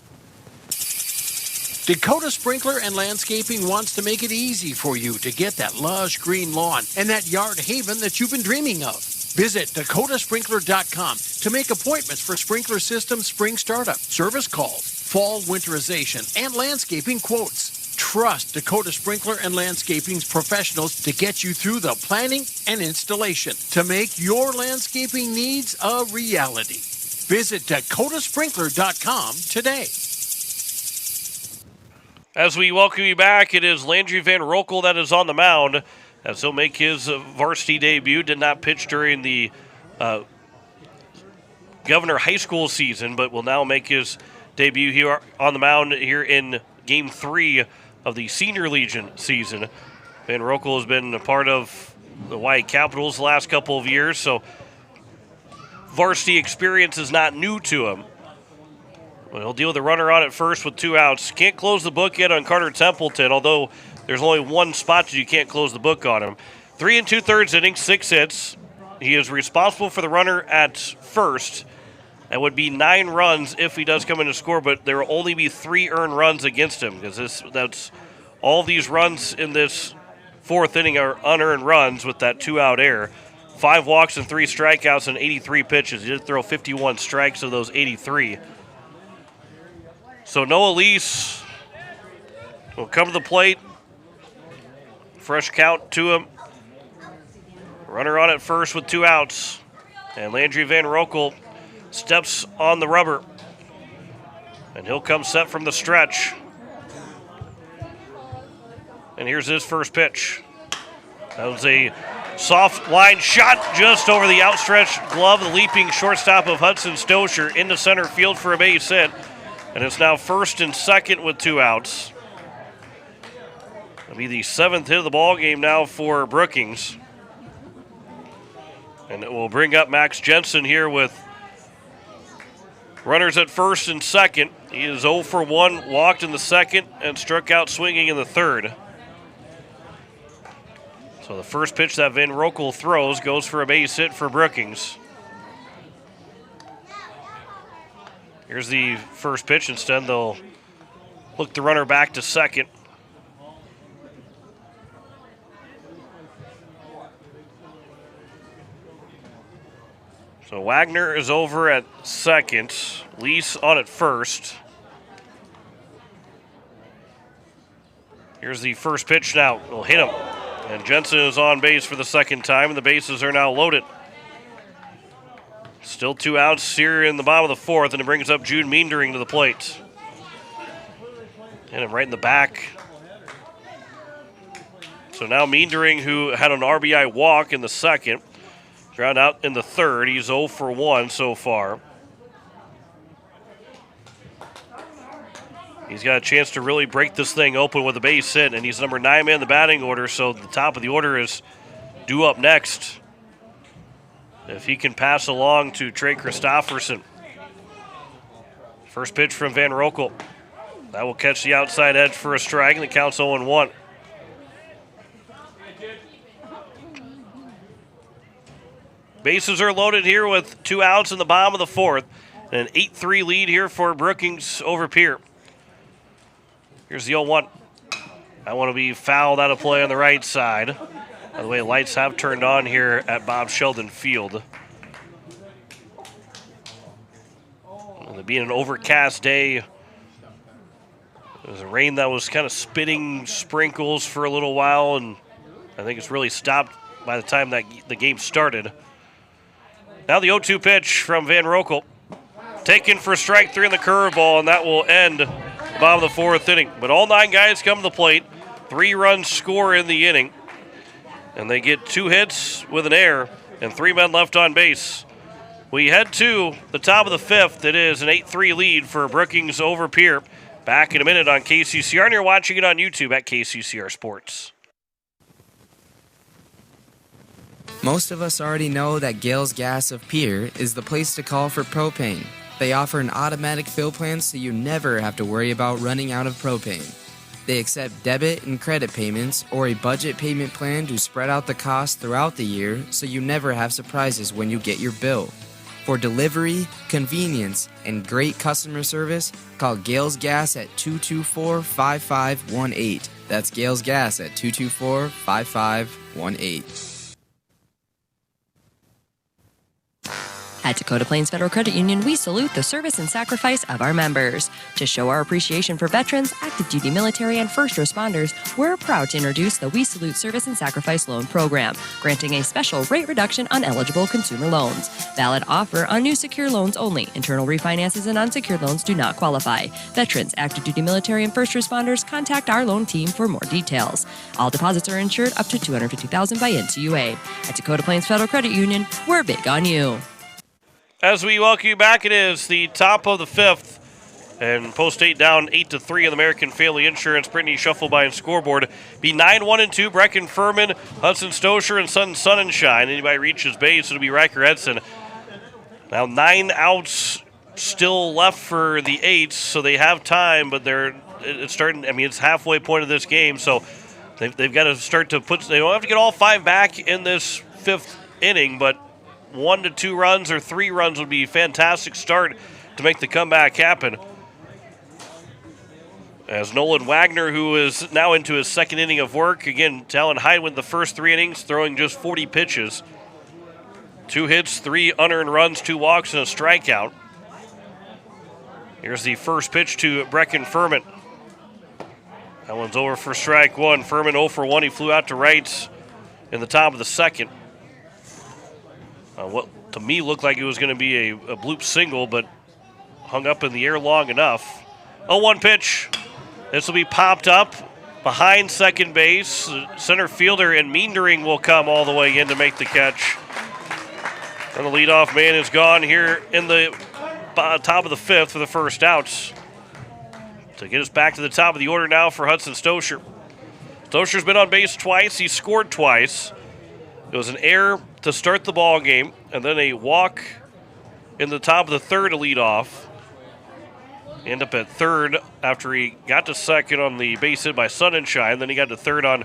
Dakota Sprinkler and Landscaping wants to make it easy for you to get that lush green lawn and that yard haven that you've been dreaming of. Visit dakotasprinkler.com to make appointments for sprinkler system spring startup, service calls, fall winterization, and landscaping quotes. Trust Dakota Sprinkler and Landscaping's professionals to get you through the planning and installation to make your landscaping needs a reality. Visit dakotasprinkler.com today. As we welcome you back, it is Landry Van Rokel that is on the mound as he'll make his varsity debut. Did not pitch during the Governor High School season, but will now make his debut here on the mound here in Game 3 of the Senior Legion season. Van Rokel has been a part of the White Capitals the last couple of years, so varsity experience is not new to him. Well, he'll deal with the runner on at first with 2 outs. Can't close the book yet on Carter Templeton, although there's only one spot that you can't close the book on him. 3 2/3 innings, 6 hits. He is responsible for the runner at first. That would be 9 runs if he does come in to score, but there will only be 3 earned runs against him because that's all these runs in this 4th inning are unearned runs with that 2-out error. 5 walks and 3 strikeouts and 83 pitches. He did throw 51 strikes of those 83. So Noah Lease will come to the plate. Fresh count to him. Runner on at first with 2 outs. And Landry Van Rokel steps on the rubber. And he'll come set from the stretch. And here's his first pitch. That was a soft line shot just over the outstretched glove, the leaping shortstop of Hudson Stosher into center field for a base hit. And it's now first and second with 2 outs. It'll be the 7th hit of the ball game now for Brookings. And it will bring up Max Jensen here with runners at first and second. He is 0 for 1, walked in the second, and struck out swinging in the third. So the first pitch that Van Rokel throws goes for a base hit for Brookings. Here's the first pitch. Instead, they'll look the runner back to second. So Wagner is over at second. Lease on at first. Here's the first pitch now. It'll hit him. And Jensen is on base for the second time, and the bases are now loaded. Still 2 outs here in the bottom of the fourth, and it brings up Jude Meendering to the plate. And him right in the back. So now Meendering, who had an RBI walk in the second, ground out in the third. He's 0 for 1 so far. He's got a chance to really break this thing open with a base hit, and he's number 9 man in the batting order, so the top of the order is due up next. If he can pass along to Trey Christofferson. First pitch from Van Rokel. That will catch the outside edge for a strike, and the count's 0-1. Bases are loaded here with 2 outs in the bottom of the fourth, and an 8-3 lead here for Brookings over Pierre. Here's the 0-1. I want to be fouled out of play on the right side. By the way, lights have turned on here at Bob Sheldon Field. And it being an overcast day, there was a rain that was kind of spitting sprinkles for a little while, and I think it's really stopped by the time that the game started. Now the 0-2 pitch from Van Rokel. Taken for strike 3 in the curveball, and that will end the bottom of the fourth inning. But all 9 guys come to the plate. 3 runs score in the inning. And they get 2 hits with an error and 3 men left on base. We head to the top of the fifth. It is an 8-3 lead for Brookings over Pierre. Back in a minute on KCCR, and you're watching it on YouTube at KCCR Sports. Most of us already know that Gales Gas of Pierre is the place to call for propane. They offer an automatic fill plan so you never have to worry about running out of propane. They accept debit and credit payments or a budget payment plan to spread out the cost throughout the year so you never have surprises when you get your bill. For delivery, convenience, and great customer service, call Gales Gas at 224-5518. That's Gales Gas at 224-5518. At Dakota Plains Federal Credit Union, we salute the service and sacrifice of our members. To show our appreciation for veterans, active duty military, and first responders, we're proud to introduce the We Salute Service and Sacrifice Loan Program, granting a special rate reduction on eligible consumer loans. Valid offer on new secure loans only. Internal refinances and unsecured loans do not qualify. Veterans, active duty military, and first responders, contact our loan team for more details. All deposits are insured up to $250,000 by NCUA. At Dakota Plains Federal Credit Union, we're big on you. As we welcome you back, it is the top of the fifth, and Post 8 down 8-3 in the American Family Insurance. Brittany Shuffleby and scoreboard. Be 9-1-2. Brecken Furman, Hudson Stosher, and Sunshine. Anybody reaches base, it'll be Riker Edson. Now 9 outs still left for the Eights, so they have time, but it's starting. I mean, it's halfway point of this game, so they've got to start to put. They don't have to get all 5 back in this fifth inning, but 1 to 2 runs or 3 runs would be a fantastic start to make the comeback happen. As Nolan Wagner, who is now into his second inning of work, again, Talon Hyde went the first 3 innings, throwing just 40 pitches. 2 hits, 3 unearned runs, 2 walks, and a strikeout. Here's the first pitch to Brecken Furman. That one's over for strike 1. Furman 0 for 1. He flew out to right in the top of the second. What to me looked like it was going to be a bloop single, but hung up in the air long enough. 0-1 pitch. This will be popped up behind second base. Center fielder and Meendering will come all the way in to make the catch. And the leadoff man is gone here in the top of the fifth for the first outs. To get us back to the top of the order now for Hudson Stosher. Stosher's been on base twice. He scored twice. It was an error to start the ball game, and then a walk in the top of the third to lead off. End up at third after he got to second on the base hit by Sunshine. Then he got to third on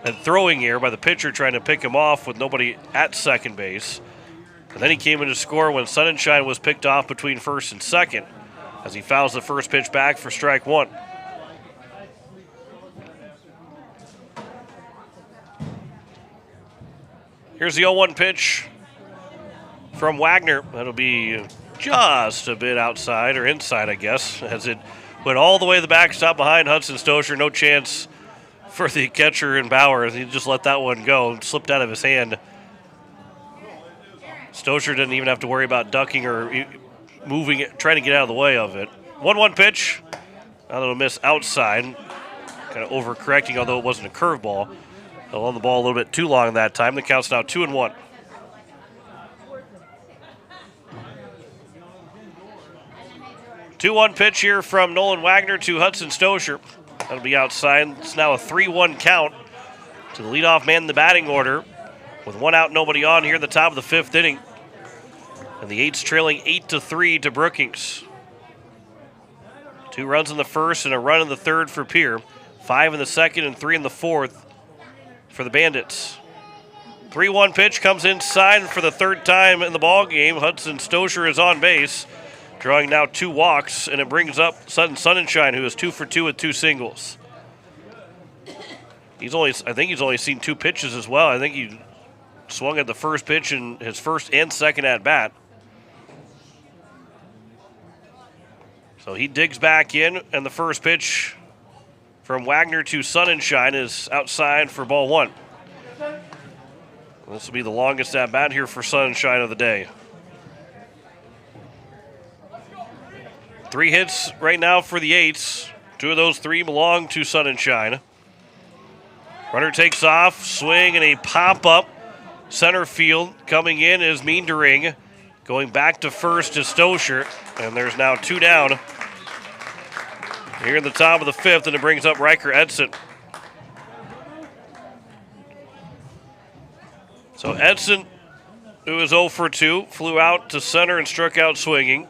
a throwing error by the pitcher trying to pick him off with nobody at second base. And then he came in to score when Sunshine was picked off between first and second as he fouls the first pitch back for strike 1. Here's the 0-1 pitch from Wagner. That'll be just a bit outside or inside, I guess, as it went all the way to the backstop behind Hudson Stosher. No chance for the catcher in Bauer. He just let that one go. Slipped out of his hand. Stosur didn't even have to worry about ducking or moving it, trying to get out of the way of it. 1-1 pitch. Now that'll miss outside. Kind of overcorrecting, although it wasn't a curveball. Held on the ball a little bit too long that time. The count's now 2-1. 2-1 pitch here from Nolan Wagner to Hudson Stosur. That'll be outside. It's now a 3-1 count to the leadoff man in the batting order. With one out, nobody on here at the top of the fifth inning. And the Eights trailing 8-3 to Brookings. 2 runs in the first and a run in the third for Pierre. 5 in the second and 3 in the fourth for the Bandits. 3-1 pitch comes inside for the third time in the ball game. Hudson Stosur is on base, drawing now 2 walks, and it brings up Sutton Sonnenschein, who is 2 for 2 with 2 singles. I think he's only seen 2 pitches as well. I think he swung at the first pitch in his first and second at bat. So he digs back in, and the first pitch from Wagner to Sonnenschein is outside for ball 1. This will be the longest at bat here for Sonnenschein of the day. 3 hits right now for the Eights. 2 of those 3 belong to Sonnenschein. Runner takes off, swing, and a pop-up. Center field coming in is Meendering. Going back to first is Stosur, and there's now 2 down. Here in the top of the fifth, and it brings up Riker Edson. So Edson, who is 0 for 2, flew out to center and struck out swinging.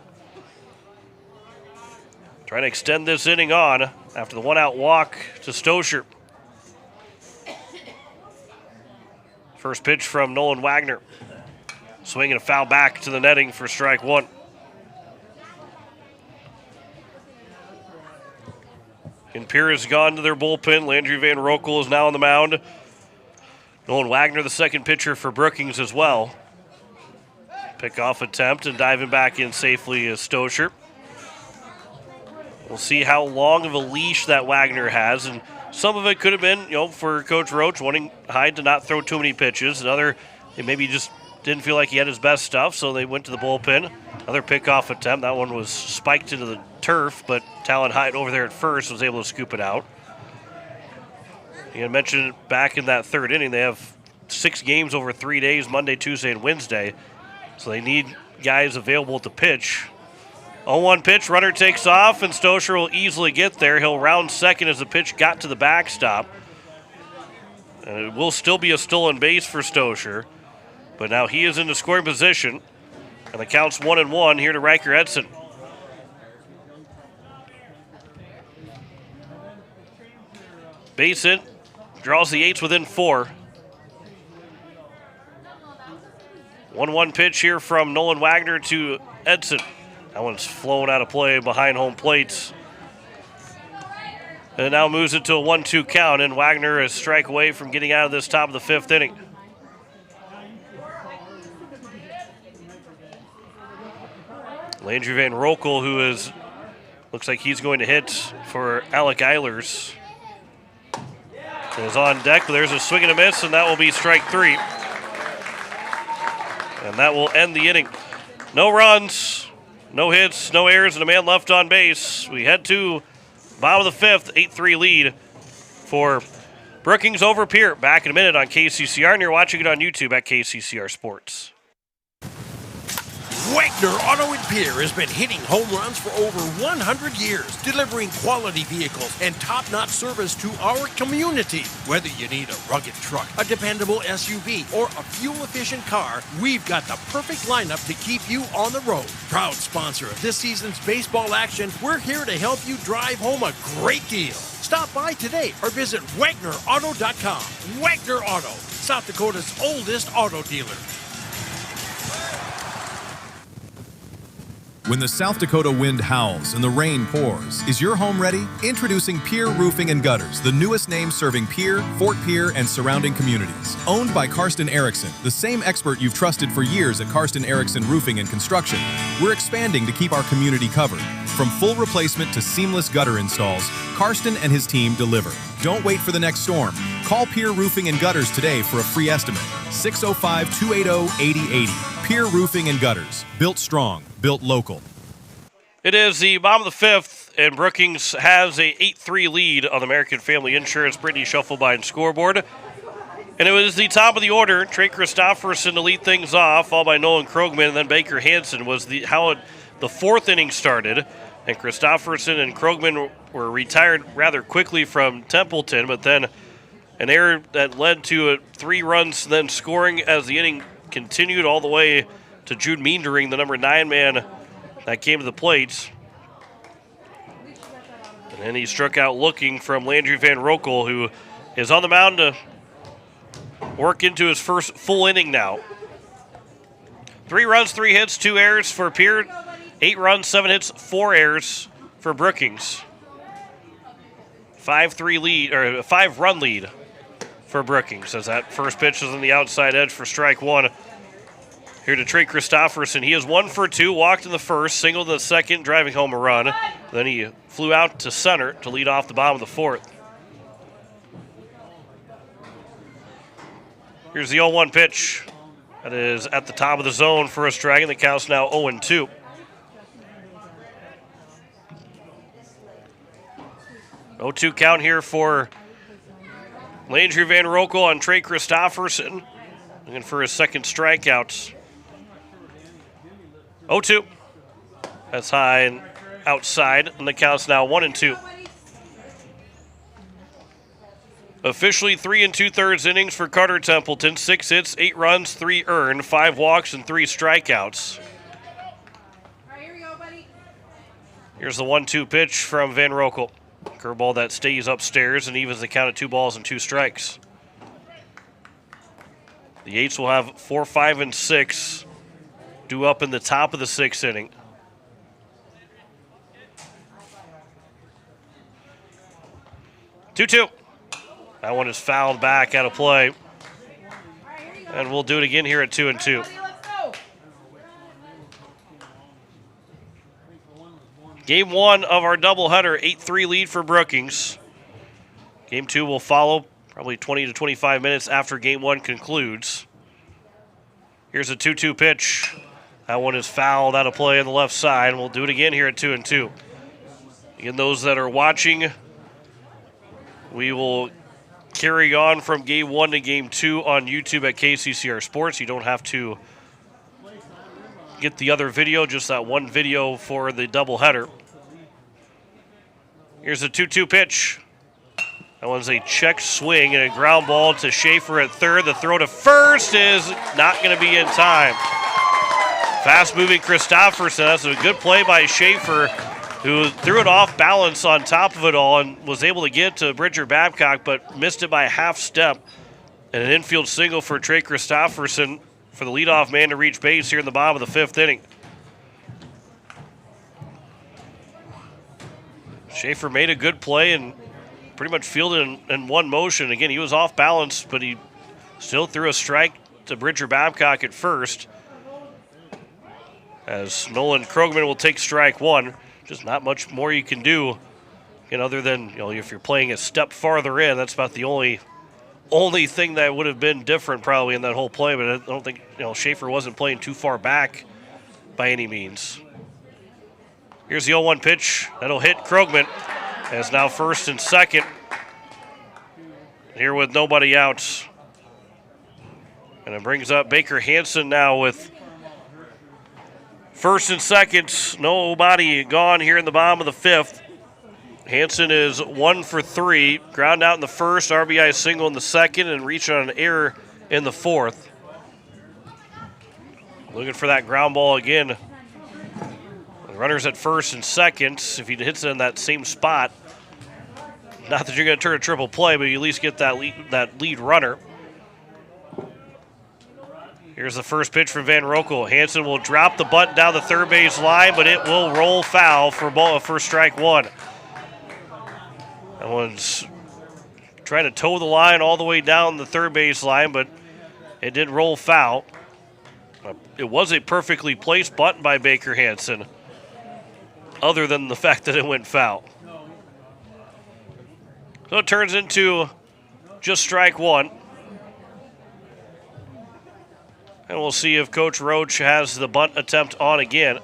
Trying to extend this inning on after the 1-out walk to Stosur. First pitch from Nolan Wagner. Swing and a foul back to the netting for strike 1. And Pierre has gone to their bullpen. Landry Van Rokel is now on the mound. Nolan Wagner, the second pitcher for Brookings as well. Pickoff attempt and diving back in safely is Stosur. We'll see how long of a leash that Wagner has, and some of it could have been, for Coach Roach wanting Hyde to not throw too many pitches. Another, they maybe just didn't feel like he had his best stuff, so they went to the bullpen. Another pickoff attempt. That one was spiked into the turf, but Talon Hyde over there at first was able to scoop it out. You had mentioned back in that third inning, they have 6 games over 3 days, Monday, Tuesday, and Wednesday. So they need guys available to pitch. 0-1 pitch, runner takes off, and Stosur will easily get there. He'll round second as the pitch got to the backstop. And it will still be a stolen base for Stosur. But now he is in the scoring position. And the count's 1-1 here to Riker Edson. Base hit, draws the Eights within 4. 1-1 pitch here from Nolan Wagner to Edson. That one's flown out of play behind home plate. And it now moves it to a 1-2 count, and Wagner is strike away from getting out of this top of the fifth inning. Landry Van Rokel, who looks like he's going to hit for Alec Eilers, is on deck. There's a swing and a miss, and that will be strike 3. And that will end the inning. No runs, no hits, no errors, and a man left on base. We head to bottom of the fifth, 8-3 lead for Brookings over Pierre. Back in a minute on KCCR, and you're watching it on YouTube at KCCR Sports. Wagner Auto in Pierre has been hitting home runs for over 100 years, delivering quality vehicles and top-notch service to our community. Whether you need a rugged truck, a dependable SUV, or a fuel-efficient car, we've got the perfect lineup to keep you on the road. Proud sponsor of this season's baseball action, we're here to help you drive home a great deal. Stop by today or visit WagnerAuto.com. Wagner Auto, South Dakota's oldest auto dealer. When the South Dakota wind howls and the rain pours, is your home ready? Introducing Pierre Roofing and Gutters, the newest name serving Pierre, Fort Pierre, and surrounding communities. Owned by Karsten Erickson, the same expert you've trusted for years at Karsten Erickson Roofing and Construction, we're expanding to keep our community covered. From full replacement to seamless gutter installs, Karsten and his team deliver. Don't wait for the next storm. Call Pierre Roofing and Gutters today for a free estimate. 605-280-8080. Pierre Roofing and Gutters. Built strong. Built local. It is the bottom of the fifth, and Brookings has a 8-3 lead on American Family Insurance Brittany Shufflebine scoreboard. And it was the top of the order. Trey Christofferson to lead things off, followed by Nolan Krogman, and then Baker Hansen was how the fourth inning started. And Christofferson and Krogman were retired rather quickly from Templeton, but then an error that led to 3 runs, then scoring as the inning continued all the way to Jude Meendering, the number 9 man that came to the plate. And then he struck out looking from Landry Van Rokel, who is on the mound to work into his first full inning now. 3 runs, 3 hits, 2 errors for Pierre. 8 runs, 7 hits, 4 errors for Brookings. 5-3 lead, or a 5-run lead for Brookings, as that first pitch is on the outside edge for strike 1. Here to Trey Christofferson. He is 1 for 2, walked in the first, singled in the second, driving home a run. Then he flew out to center to lead off the bottom of the fourth. Here's the 0-1 pitch. That is at the top of the zone for a strike, and the count's now 0-2. No 2 count here for Landry Van Rokel on Trey Christofferson. Looking for his second strikeout. 0-2. That's high and outside, and the count's now 1-2. Officially 3 2/3 innings for Carter Templeton. 6 hits, 8 runs, 3 earned, 5 walks, and 3 strikeouts. Here's the 1-2 pitch from Van Rokel. Curveball that stays upstairs and evens the count at 2 balls and 2 strikes. The Eights will have 4, 5, and 6 due up in the top of the 6th inning. Two. That one is fouled back out of play. And we'll do it again here at 2-2. Game 1 of our doubleheader, 8-3 lead for Brookings. Game 2 will follow probably 20 to 25 minutes after Game 1 concludes. Here's a 2-2 pitch. That one is fouled out of play on the left side. We'll do it again here at 2-2. Again, those that are watching, we will carry on from Game 1 to Game 2 on YouTube at KCCR Sports. You don't have to get the other video, just that one video for the doubleheader. Here's a 2-2 pitch. That one's a check swing and a ground ball to Schaefer at third. The throw to first is not going to be in time. Fast-moving Christofferson. That's a good play by Schaefer, who threw it off balance on top of it all and was able to get to Bridger Babcock, but missed it by a half step. And an infield single for Trey Christofferson for the leadoff man to reach base here in the bottom of the 5th inning. Schaefer made a good play and pretty much fielded in one motion. Again, he was off balance, but he still threw a strike to Bridger Babcock at first. As Nolan Krogman will take strike 1. Just not much more you can do, other than if you're playing a step farther in. That's about the only thing that would have been different probably in that whole play. But I don't think Schaefer wasn't playing too far back by any means. Here's the 0-1 pitch. That'll hit Krogman. As now first and second. Here with nobody out. And it brings up Baker Hansen now with first and second, nobody gone here in the bottom of the 5th. Hansen is 1 for 3, ground out in the first, RBI single in the second, and reached on an error in the 4th. Looking for that ground ball again. The runner's at first and second. If he hits it in that same spot, not that you're going to turn a triple play, but you at least get that lead runner. Here's the first pitch from Van Rokel. Hansen will drop the bunt down the third base line, but it will roll foul for strike one. That one's trying to toe the line all the way down the third base line, but it did roll foul. It was a perfectly placed bunt by Baker Hansen, other than the fact that it went foul. So it turns into just strike one. And we'll see if Coach Roach has the bunt attempt on again.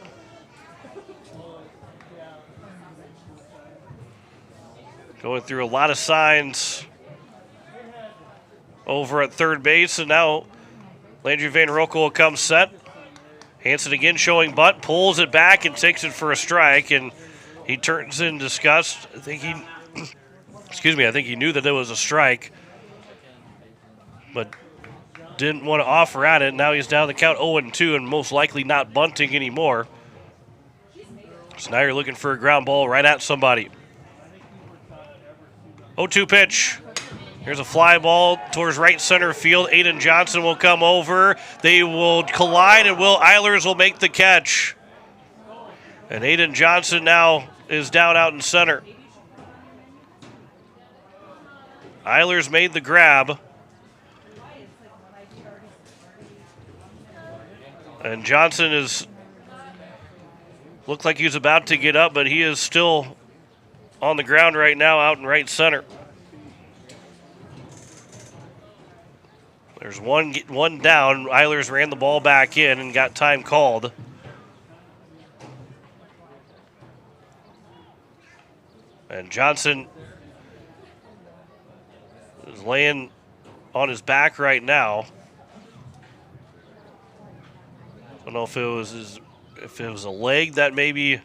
Going through a lot of signs over at third base, and now Landry Van Rokel will come set. Hansen again showing bunt, pulls it back and takes it for a strike, and he turns in disgust. I think he knew that it was a strike, but didn't want to offer at it. Now he's down the count 0-2 and most likely not bunting anymore. So now you're looking for a ground ball right at somebody. 0-2 pitch. Here's a fly ball towards right center field. Aiden Johnson will come over. They will collide, and Will Eilers will make the catch. And Aiden Johnson now is down out in center. Eilers made the grab. And Johnson looked like he was about to get up, but he is still on the ground right now out in right center. There's one down. Eilers ran the ball back in and got time called. And Johnson is laying on his back right now. I don't know if it was a leg that maybe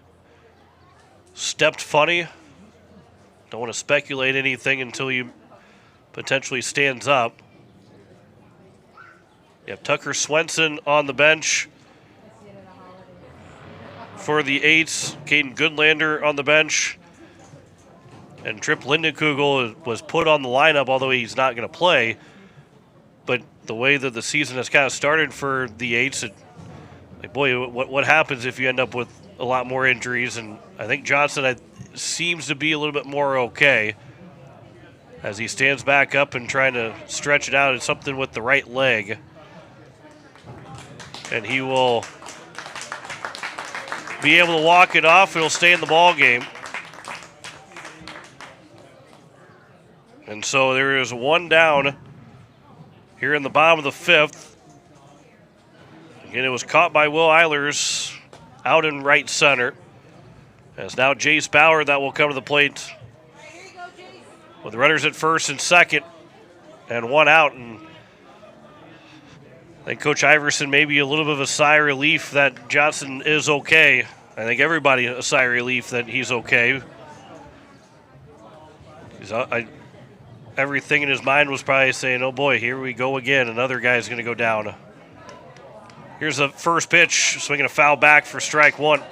stepped funny. Don't want to speculate anything until he potentially stands up. You have Tucker Swenson on the bench for the Eights. Caden Goodlander on the bench. And Trip Lindenkugel was put on the lineup, although he's not going to play. But the way that the season has kind of started for the Eights, what happens if you end up with a lot more injuries? And I think Johnson seems to be a little bit more okay as he stands back up and trying to stretch it out. It's something with the right leg. And he will be able to walk it off. He'll stay in the ball game. And so there is one down here in the bottom of the fifth. Again, it was caught by Will Eilers out in right center. As now Jace Bauer that will come to the plate with runners at first and second and one out. And I think Coach Iverson maybe a little bit of a sigh of relief that Johnson is okay. I think everybody a sigh of relief that he's okay. Everything in his mind was probably saying, oh boy, here we go again. Another guy's going to go down. Here's the first pitch, swinging a foul back for strike one.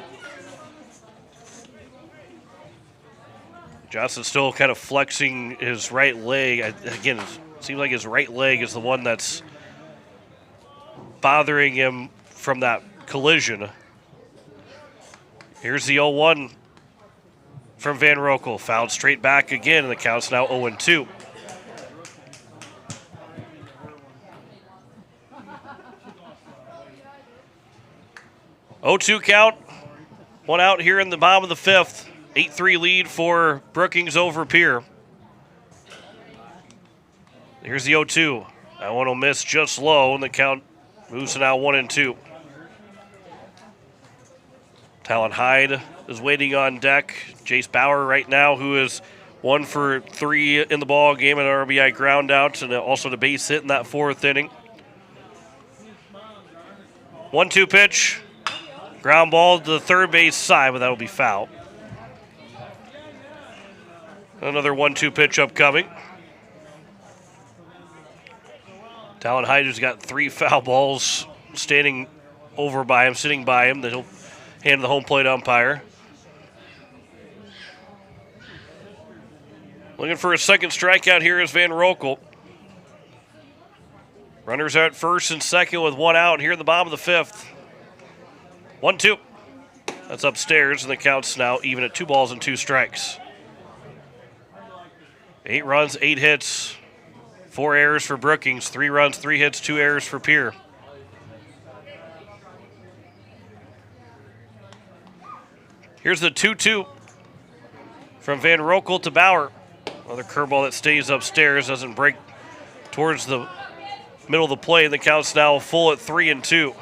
Johnson still kind of flexing his right leg. Again, it seems like his right leg is the one that's bothering him from that collision. Here's the 0-1 from Van Rokel. Fouled straight back again, and the count's now 0-2. Oh-2 count. One out here in the bottom of the fifth. 8-3 lead for Brookings over Pierre. Here's the 0-2. That one will miss just low, and the count moves to now 1-2. Talon Hyde is waiting on deck. Jace Bauer right now, who is 1 for 3 in the ball game, an RBI ground out, and also the base hit in that fourth inning. 1-2 pitch. Ground ball to the third base side, but that'll be foul. Another 1-2 pitch upcoming. Talon Hyde has got 3 foul balls sitting by him that he'll hand to the home plate umpire. Looking for a second strikeout here is Van Rokel. Runners are at first and second with one out here in the bottom of the 5th. 1-2. That's upstairs, and the count's now even at 2 balls and 2 strikes. 8 runs, 8 hits, 4 errors for Brookings, 3 runs, 3 hits, 2 errors for Pierre. Here's the 2-2 from Van Rokel to Bauer. Another curveball that stays upstairs, doesn't break towards the middle of the plate. The count's now full at 3-2.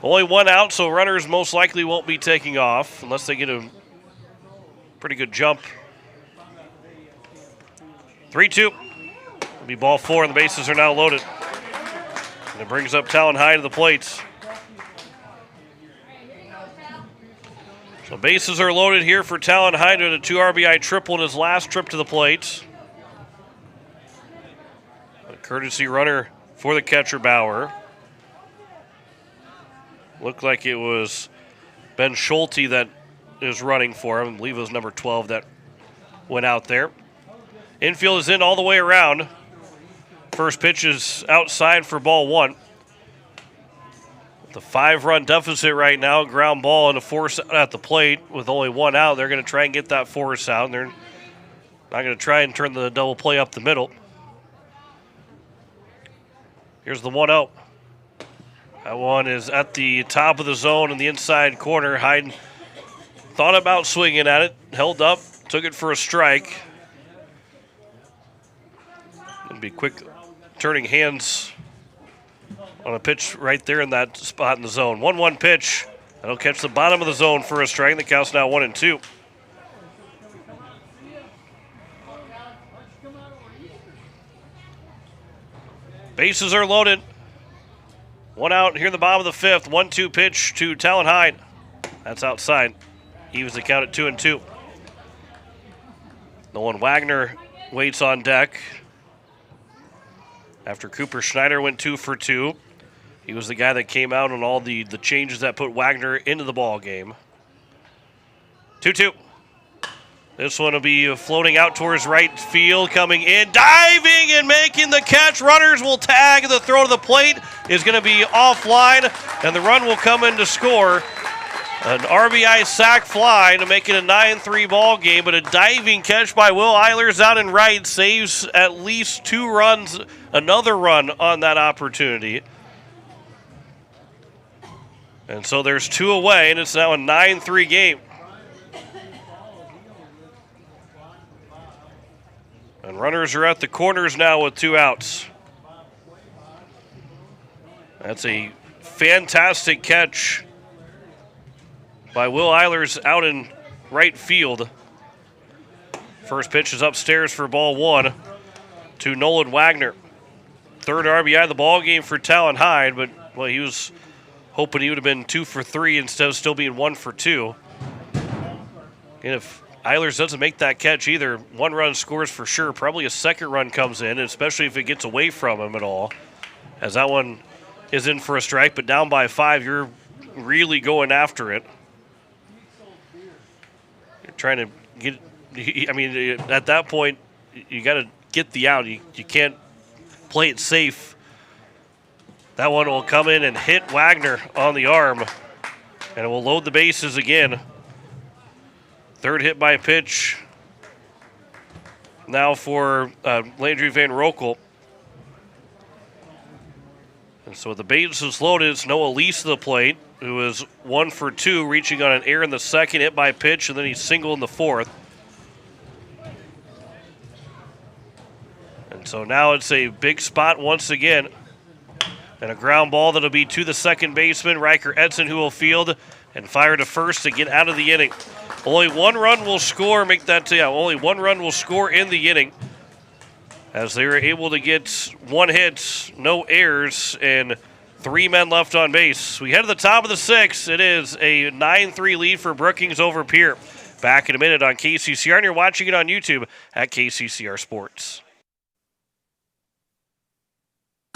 Only one out, so runners most likely won't be taking off unless they get a pretty good jump. 3-2. It'll be ball 4, and the bases are now loaded. And it brings up Talon High to the plate. So bases are loaded here for Talon High to a 2 RBI triple in his last trip to the plate. A courtesy runner for the catcher, Bauer. Looked like it was Ben Schulte that is running for him. I believe it was number 12 that went out there. Infield is in all the way around. First pitch is outside for ball 1. The 5-run deficit right now, ground ball and a force out at the plate with only one out. They're going to try and get that force out. They're not going to try and turn the double play up the middle. Here's the 1-0. That one is at the top of the zone in the inside corner. Hyden thought about swinging at it, held up, took it for a strike. It'd be quick turning hands on a pitch right there in that spot in the zone. 1-1 pitch. That'll catch the bottom of the zone for a strike. The count's now 1-2. Bases are loaded. One out here in the bottom of the 5th. 1-2 pitch to Talon Hyde. That's outside. Evens the count at 2-2. Nolan Wagner waits on deck after Cooper Schneider went 2 for 2. He was the guy that came out on all the changes that put Wagner into the ball game. 2-2. This one will be floating out towards right field, coming in, diving and making the catch. Runners will tag. The throw to the plate is going to be offline, and the run will come in to score. An RBI sac fly to make it a 9-3 ball game, but a diving catch by Will Eilers out in right saves at least 2 runs, another run on that opportunity. And so there's 2 away, and it's now a 9-3 game. And runners are at the corners now with 2 outs. That's a fantastic catch by Will Eilers out in right field. First pitch is upstairs for ball 1 to Nolan Wagner. 3rd RBI of the ball game for Talon Hyde, but well, he was hoping he would have been 2 for 3 instead of still being 1 for 2. And if Eilers doesn't make that catch either, 1 run scores for sure. Probably a 2nd run comes in, especially if it gets away from him at all. As that one is in for a strike, but down by 5, you're really going after it. You're trying to get, I mean, at that point, you got to get the out. You can't play it safe. That one will come in and hit Wagner on the arm, and it will load the bases again. 3rd hit by pitch now for Landry Van Rokel. And so with the bases loaded, it's Noah Lease to the plate, who is 1 for 2, reaching on an error in the 2nd, hit by pitch, and then he's single in the 4th. And so now it's a big spot once again. And a ground ball that'll be to the 2nd baseman, Riker Edson, who will field and fire to first to get out of the inning. Only 1 run will score, only 1 run will score in the inning, as they were able to get 1 hit, no errors, and 3 men left on base. We head to the top of the 6th. It is a 9-3 lead for Brookings over Pierre. Back in a minute on KCCR, and you're watching it on YouTube at KCCR Sports.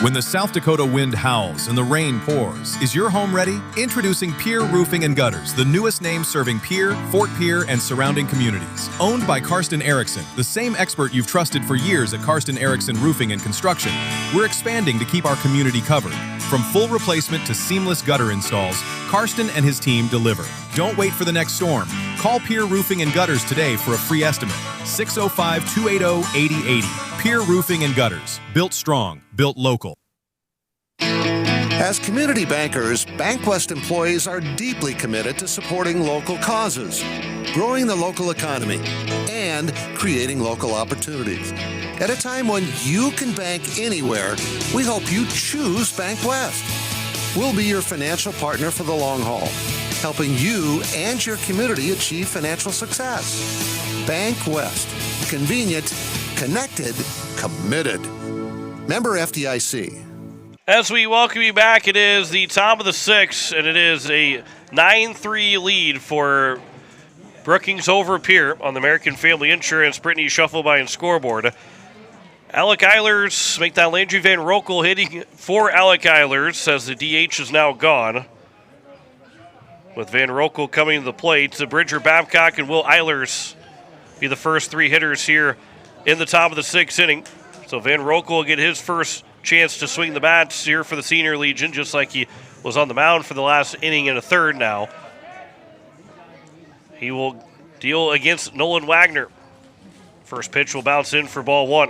When the South Dakota wind howls and the rain pours, is your home ready? Introducing Pierre Roofing and Gutters, the newest name serving Pierre, Fort Pierre, and surrounding communities. Owned by Karsten Erickson, the same expert you've trusted for years at Karsten Erickson Roofing and Construction, we're expanding to keep our community covered. From full replacement to seamless gutter installs, Karsten and his team deliver. Don't wait for the next storm. Call Pierre Roofing and Gutters today for a free estimate. 605-280-8080. Pierre Roofing and Gutters. Built strong. Built local. As community bankers, BankWest employees are deeply committed to supporting local causes, growing the local economy, and creating local opportunities. At a time when you can bank anywhere, we hope you choose BankWest. We'll be your financial partner for the long haul, helping you and your community achieve financial success. BankWest. Convenient, connected, committed. Member FDIC. As we welcome you back, it is the top of the sixth, and it is a 9-3 lead for Brookings over Pierre on the American Family Insurance Brittany Shuffleby and scoreboard. Alec Eilers make that Landry Van Rokel hitting for Alec Eilers as the DH is now gone. With Van Rokel coming to the plate, Bridger Babcock and Will Eilers be the first three hitters here in the top of the sixth inning. So Van Rokel will get his first chance to swing the bats here for the Senior Legion, just like he was on the mound for the last inning and a third now. He will deal against Nolan Wagner. First pitch will bounce in for ball one.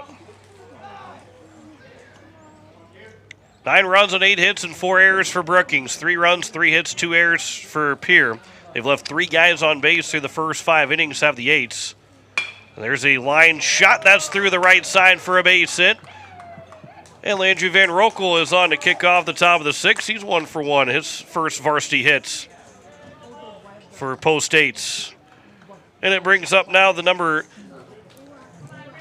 9 runs on 8 hits and 4 errors for Brookings. 3 runs, 3 hits, 2 errors for Pierre. They've left 3 guys on base through the first 5 innings, have the 8s. And there's a line shot. That's through the right side for a base hit. And Landry Van Rokel is on to kick off the top of the sixth. He's 1 for 1, his first varsity hits for Post 8s. And it brings up now the number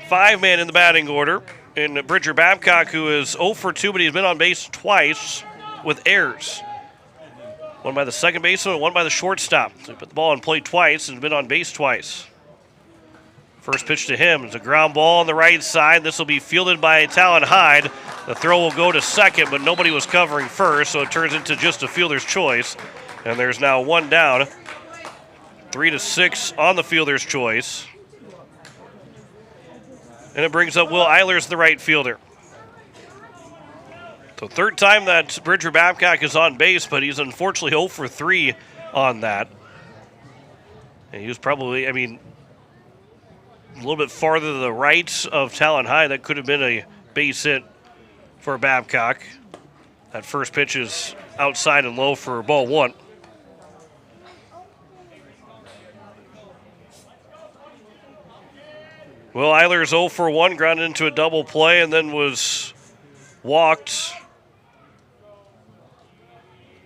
5 man in the batting order in Bridger Babcock, who is 0 for 2, but he's been on base twice with errors. One by the second baseman and one by the shortstop. So he put the ball in play twice and been on base twice. First pitch to him is a ground ball on the right side. This will be fielded by Talon Hyde. The throw will go to second, but nobody was covering first, so it turns into just a fielder's choice. And there's now 1 down. 3-6 on the fielder's choice. And it brings up Will Eilers, the right fielder. So third time that Bridger Babcock is on base, but he's unfortunately 0 for 3 on that. And he was probably, a little bit farther to the right of Talon High. That could have been a base hit for Babcock. That first pitch is outside and low for ball 1. Will Eilers 0 for 1, grounded into a double play and then was walked.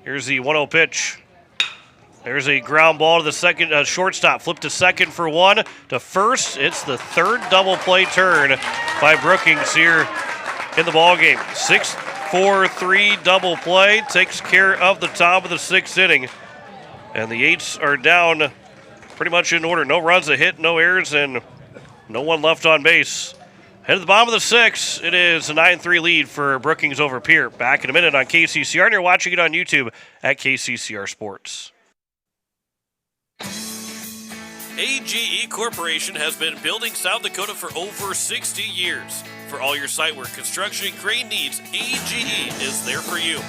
Here's the 1-0 pitch. There's a ground ball to the second shortstop. Flip to second for 1. To first, it's the third double play turn by Brookings here in the ballgame. 6-4-3 double play takes care of the top of the 6th inning. And the 8s are down pretty much in order. No runs, a hit, no errors, and no one left on base. Head to the bottom of the 6th. It is a 9-3 lead for Brookings over Pierre. Back in a minute on KCCR, and you're watching it on YouTube at KCCR Sports. AGE Corporation has been building South Dakota for over 60 years. For all your site work, construction, and crane needs, AGE is there for you.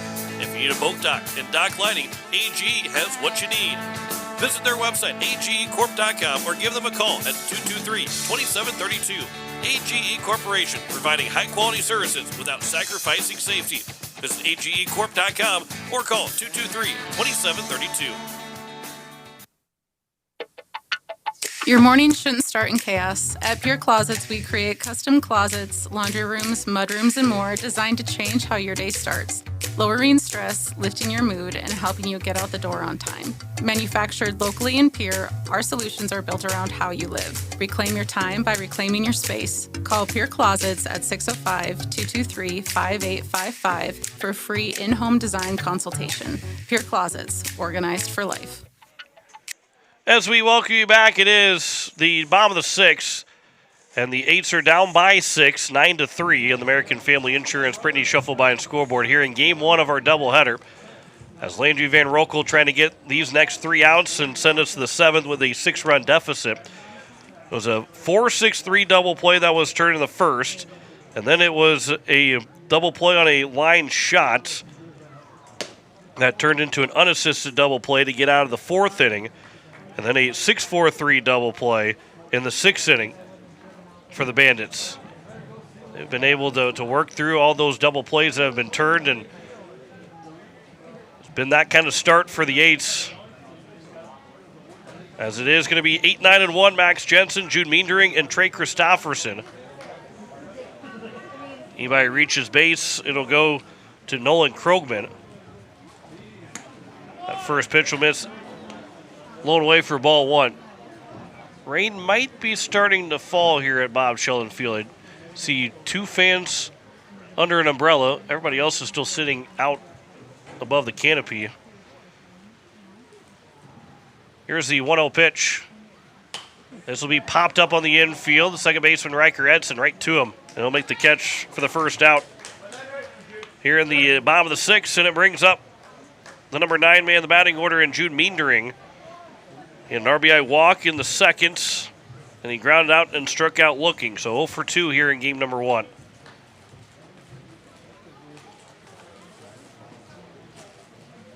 If you need a boat dock and dock lighting, AGE has what you need. Visit their website, agecorp.com, or give them a call at 223-2732. AGE Corporation, providing high-quality services without sacrificing safety. Visit agecorp.com or call 223-2732. Your morning shouldn't start in chaos. At Pure Closets, we create custom closets, laundry rooms, mudrooms, and more designed to change how your day starts, lowering stress, lifting your mood, and helping you get out the door on time. Manufactured locally in Pierre, our solutions are built around how you live. Reclaim your time by reclaiming your space. Call Pure Closets at 605-223-5855 for free in-home design consultation. Pure Closets, organized for life. As we welcome you back, it is the bottom of the 6th. And the Eights are down by 6, 9-3 on the American Family Insurance Brittany Shufflebine scoreboard here in game 1 of our doubleheader. As Landry Van Rokel trying to get these next 3 outs and send us to the 7th with a 6-run deficit. It was a 4-6-3 double play that was turned in the first. And then it was a double play on a line shot that turned into an unassisted double play to get out of the 4th inning. And then a 6-4-3 double play in the 6th inning for the Bandits. They've been able to work through all those double plays that have been turned, and it's been that kind of start for the Eights. As it is going to be 8-9-1, Max Jensen, Jude Meendering, and Trey Christofferson. Anybody reaches base, it'll go to Nolan Krogman. That first pitch will miss, blown away for ball 1. Rain might be starting to fall here at Bob Sheldon Field. I see 2 fans under an umbrella. Everybody else is still sitting out above the canopy. Here's the 1-0 pitch. This will be popped up on the infield. The second baseman, Riker Edson, right to him. And he'll make the catch for the first out. Here in the bottom of the 6th, and it brings up the number 9 man in the batting order in Jude Meendering. An RBI walk in the 2nd, and he grounded out and struck out looking. So 0 for 2 here in game number 1.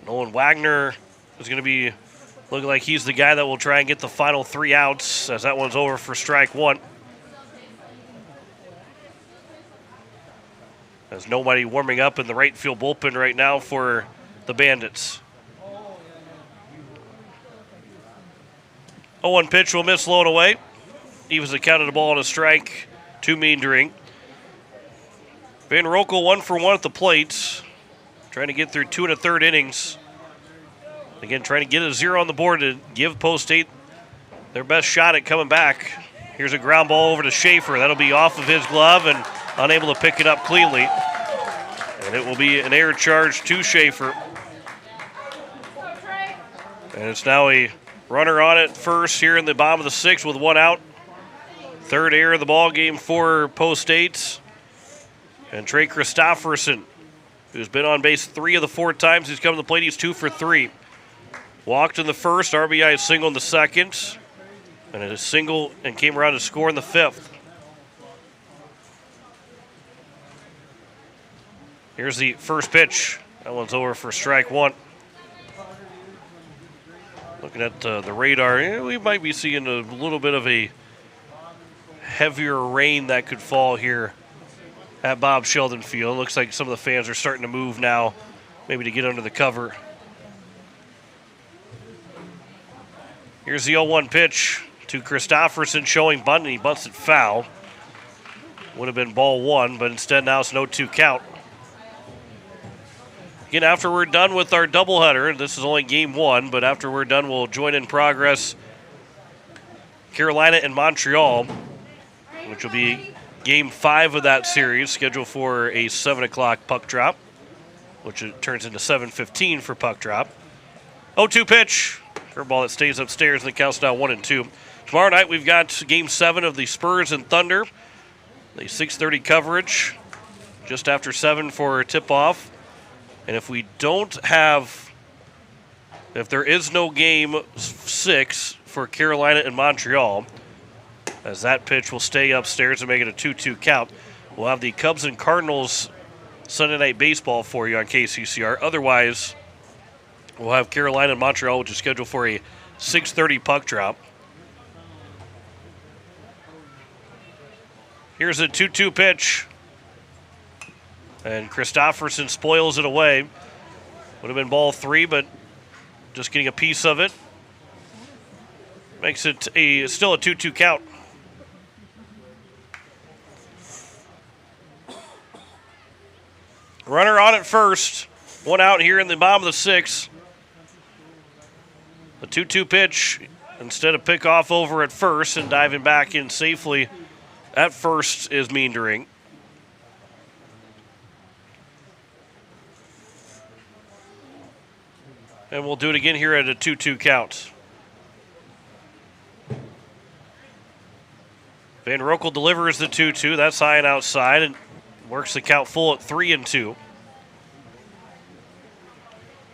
Nolan Wagner is going to be looking like he's the guy that will try and get the final 3 outs, as that one's over for strike 1. There's nobody warming up in the right field bullpen right now for the Bandits. 0-1 pitch will miss, low and away. Evens accounted a ball and a strike to Meendering. Van Rokel 1 for 1 at the plate. Trying to get through 2 1/3 innings. Again, trying to get a 0 on the board to give Post State their best shot at coming back. Here's a ground ball over to Schaefer. That'll be off of his glove and unable to pick it up cleanly. And it will be an error charge to Schaefer. And it's now a runner on at first here in the bottom of the 6th with 1 out. 3rd error of the ball game for Post State. And Trey Christofferson, who's been on base 3 of the 4 times he's come to the plate, he's 2 for 3. Walked in the 1st, RBI single in the 2nd, and a single and came around to score in the 5th. Here's the first pitch. That one's over for strike 1. Looking at the radar, we might be seeing a little bit of a heavier rain that could fall here at Bob Sheldon Field. Looks like some of the fans are starting to move now, maybe to get under the cover. Here's the 0-1 pitch to Christofferson, showing bunt, and he bunts it foul. Would have been ball 1, but instead now it's an 0-2 count. Again, after we're done with our doubleheader, this is only game 1, but after we're done, we'll join in progress Carolina and Montreal, which will be game 5 of that series, scheduled for a 7 o'clock puck drop, which it turns into 7:15 for puck drop. 0-2 pitch. Curveball that stays upstairs, and the count's now 1-2. Tomorrow night, we've got game 7 of the Spurs and Thunder. The 6:30 coverage, just after 7 for tip-off. And if there is no game 6 for Carolina and Montreal, as that pitch will stay upstairs and make it a 2-2 count, we'll have the Cubs and Cardinals Sunday Night Baseball for you on KCCR. Otherwise, we'll have Carolina and Montreal, which is scheduled for a 6:30 puck drop. Here's a 2-2 pitch. And Christofferson spoils it away. Would have been ball 3, but just getting a piece of it. Makes it still a 2-2 count. Runner on at first. 1 out here in the bottom of the 6th. The 2-2 pitch, instead of pick off over at first and diving back in safely at first, is Meendering. And we'll do it again here at a 2-2 count. Van Rokel delivers the 2-2. That's high and outside and works the count full at 3-2.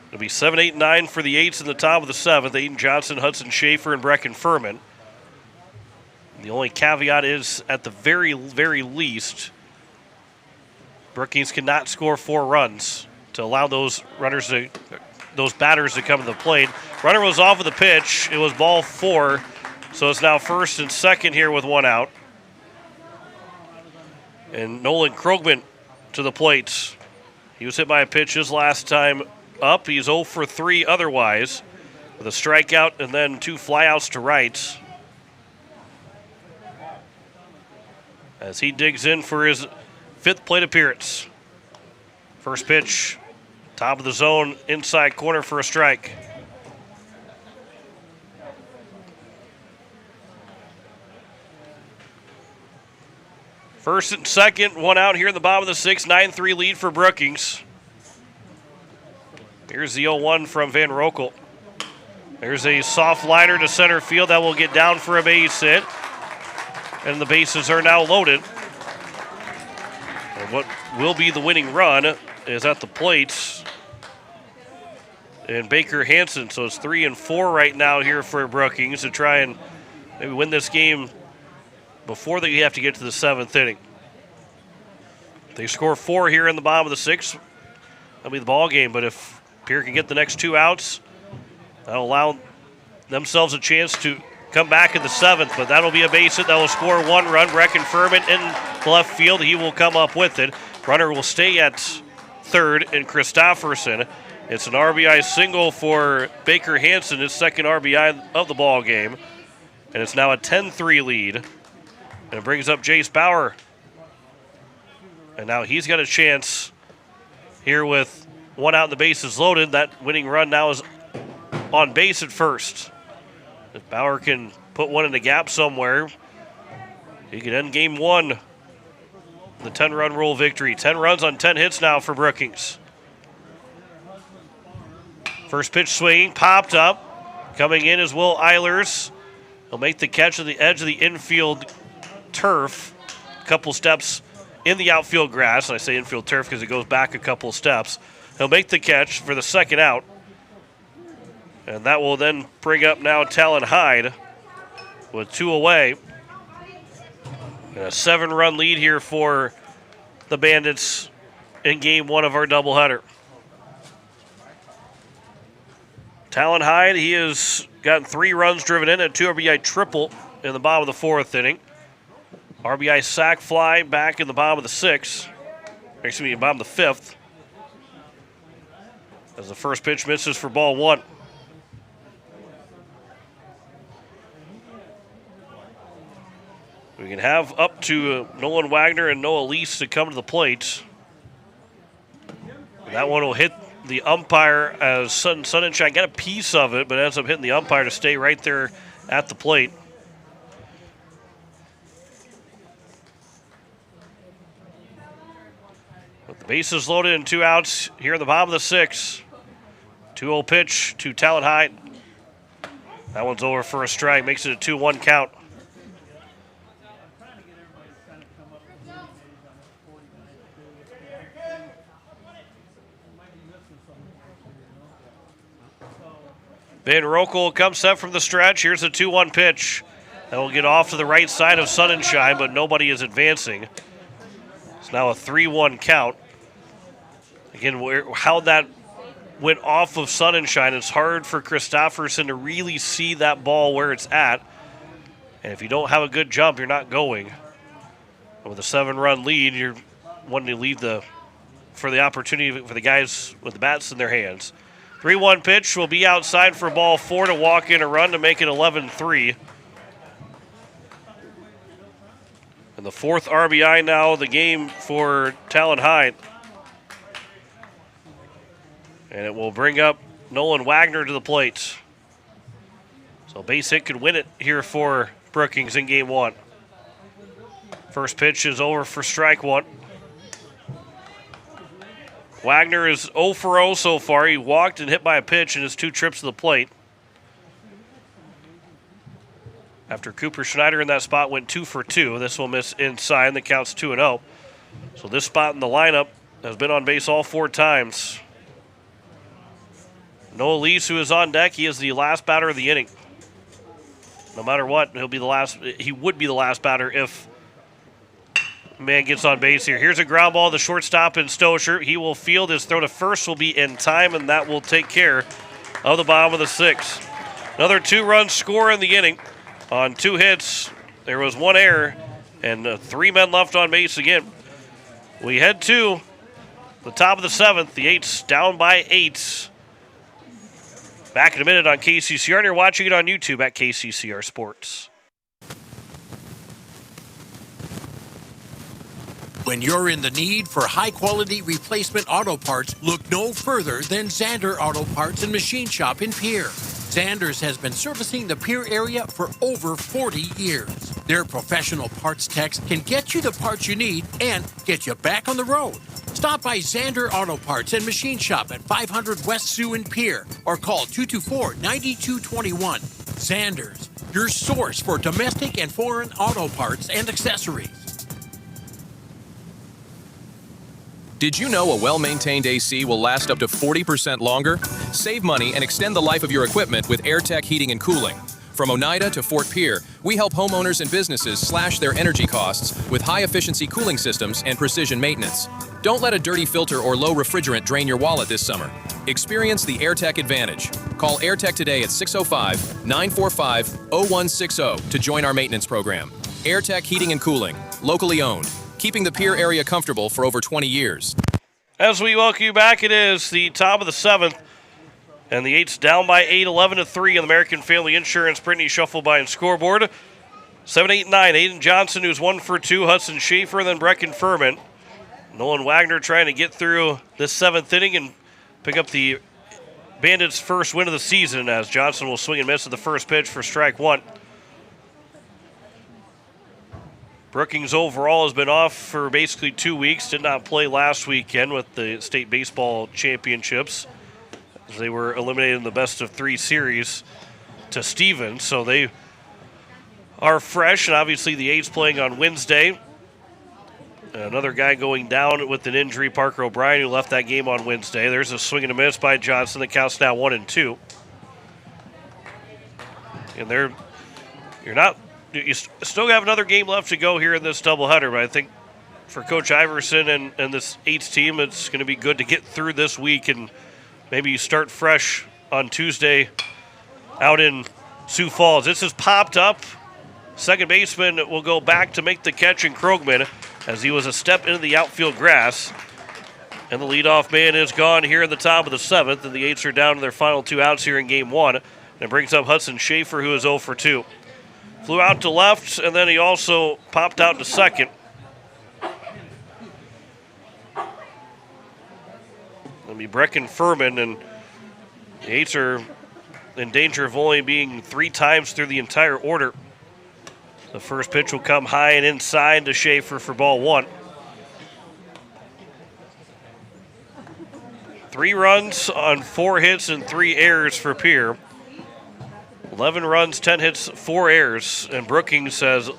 It'll be 7, 8, 9 for the 8s in the top of the 7th. Aiden Johnson, Hudson Schaefer, and Brecken Furman. The only caveat is, at the very, very least, Brookings cannot score 4 runs to allow those batters to come to the plate. Runner was off of the pitch. It was ball 4, so it's now first and second here with 1 out. And Nolan Krogman to the plate. He was hit by a pitch his last time up. He's 0 for 3 otherwise, with a strikeout and then 2 flyouts to right. As he digs in for his 5th plate appearance. First pitch, top of the zone, inside corner for a strike. First and second, 1 out here in the bottom of the 6th, 9-3 lead for Brookings. Here's the 0-1 from Van Rokel. There's a soft liner to center field that will get down for a base hit. And the bases are now loaded. And what will be the winning run is at the plate. And Baker Hansen. So it's 3-4 right now here for Brookings to try and maybe win this game before they have to get to the 7th inning. If they score 4 here in the bottom of the 6th, that'll be the ball game. But if Pierre can get the next 2 outs, that'll allow themselves a chance to come back in the 7th. But that'll be a base hit that will score 1 run. Brecken Furman in left field. He will come up with it. Runner will stay at third, and Christofferson. It's an RBI single for Baker Hansen, his 2nd RBI of the ball game. And it's now a 10-3 lead. And it brings up Jace Bauer. And now he's got a chance here with 1 out and the bases loaded. That winning run now is on base at first. If Bauer can put one in the gap somewhere, he can end game 1. The 10-run rule victory. 10 runs on 10 hits now for Brookings. First pitch swinging, popped up. Coming in is Will Eilers. He'll make the catch at the edge of the infield turf. A couple steps in the outfield grass. And I say infield turf because it goes back a couple steps. He'll make the catch for the 2nd out. And that will then bring up now Talon Hyde with 2 away. And a 7-run lead here for the Bandits in game 1 of our doubleheader. Talon Hyde, he has gotten 3 runs driven in, a 2 RBI triple in the bottom of the 4th inning. RBI sac fly back in the bottom of the 6th. Excuse me, bottom of the 5th. As the first pitch misses for ball 1. We can have up to Nolan Wagner and Noah Lease to come to the plate. That one will hit the umpire as Sun and Shine got a piece of it, but ends up hitting the umpire to stay right there at the plate. With the bases loaded and 2 outs here in the bottom of the 6th. 2-0 pitch to Talon Hyde. That one's over for a strike, makes it a 2-1 count. Van Rokel comes set from the stretch. Here's a 2-1 pitch. That will get off to the right side of Sun and Shine, but nobody is advancing. It's now a 3-1 count. Again, how that went off of Sun and Shine, it's hard for Christofferson to really see that ball where it's at. And if you don't have a good jump, you're not going. And with a 7-run lead, you're wanting to leave for the opportunity for the guys with the bats in their hands. 3-1 pitch will be outside for ball 4 to walk in a run to make it 11-3. And the 4th RBI now of the game for Talon Hyde. And it will bring up Nolan Wagner to the plate. So base hit could win it here for Brookings in game 1. First pitch is over for strike 1. Wagner is 0 for 0 so far. He walked and hit by a pitch in his 2 trips to the plate. After Cooper Schneider in that spot went 2 for 2. This will miss inside. The count's 2-0. So this spot in the lineup has been on base all 4 times. Noah Lees, who is on deck, he is the last batter of the inning. No matter what, he would be the last batter if man gets on base here. Here's a ground ball to the shortstop in Stosher. He will field. His throw to first will be in time, and that will take care of the bottom of the 6th. Another 2-run score in the inning. On 2 hits, there was 1 error, and 3 men left on base again. We head to the top of the 7th. The 8's down by 8. Back in a minute on KCCR, and you're watching it on YouTube at KCCR Sports. When you're in the need for high-quality replacement auto parts, look no further than Zander Auto Parts and Machine Shop in Pierre. Zanders has been servicing the Pierre area for over 40 years. Their professional parts techs can get you the parts you need and get you back on the road. Stop by Zander Auto Parts and Machine Shop at 500 West Sioux in Pierre or call 224-9221. Zanders, your source for domestic and foreign auto parts and accessories. Did you know a well-maintained AC will last up to 40% longer? Save money and extend the life of your equipment with AirTech Heating and Cooling. From Oneida to Fort Pierre, we help homeowners and businesses slash their energy costs with high-efficiency cooling systems and precision maintenance. Don't let a dirty filter or low refrigerant drain your wallet this summer. Experience the AirTech advantage. Call AirTech today at 605-945-0160 to join our maintenance program. AirTech Heating and Cooling, locally owned, keeping the Pierre area comfortable for over 20 years. As we welcome you back, it is the top of the 7th, and the 8's down by 8, 11-3 on the American Family Insurance Brittany Shuffleby and scoreboard. 7, 8, 9, Aiden Johnson, who's 1 for 2, Hudson Schaefer, and then Brecken Furman. Nolan Wagner trying to get through this 7th inning and pick up the Bandits' first win of the season, as Johnson will swing and miss at the first pitch for strike 1. Brookings overall has been off for basically 2 weeks. Did not play last weekend with the state baseball championships. They were eliminated in the best of 3 series to Stevens. So they are fresh, and obviously the 8's playing on Wednesday. Another guy going down with an injury, Parker O'Brien, who left that game on Wednesday. There's a swing and a miss by Johnson. The count's now 1-2. And you still have another game left to go here in this doubleheader, but I think for Coach Iverson and this 8's team, it's going to be good to get through this week, and maybe you start fresh on Tuesday out in Sioux Falls. This is popped up. Second baseman will go back to make the catch in Krogman as he was a step into the outfield grass. And the leadoff man is gone here in the top of the 7th, and the 8's are down to their final 2 outs here in game 1. And it brings up Hudson Schaefer, who is 0 for 2. Flew out to left, and then he also popped out to second. It'll be Brecken Furman, and the 8's are in danger of only being 3 times through the entire order. The first pitch will come high and inside to Schaefer for ball 1. 3 runs on 4 hits and 3 errors for Pierre. 11 runs, 10 hits, 4 errors, and Brookings has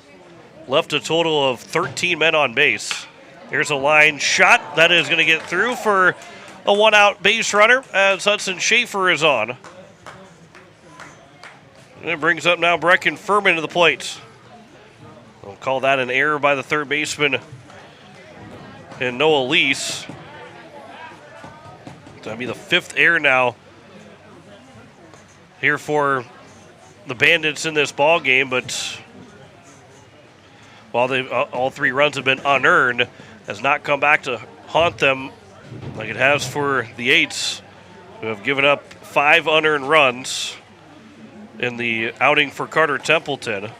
left a total of 13 men on base. Here's a line shot that is going to get through for a 1-out base runner as Hudson Schaefer is on. And it brings up now Brecken Furman to the plate. We'll call that an error by the third baseman and Noah Lease. That'll be the 5th error now here for the Bandits in this ball game, but while all 3 runs have been unearned, has not come back to haunt them like it has for the 8's, who have given up 5 unearned runs in the outing for Carter Templeton.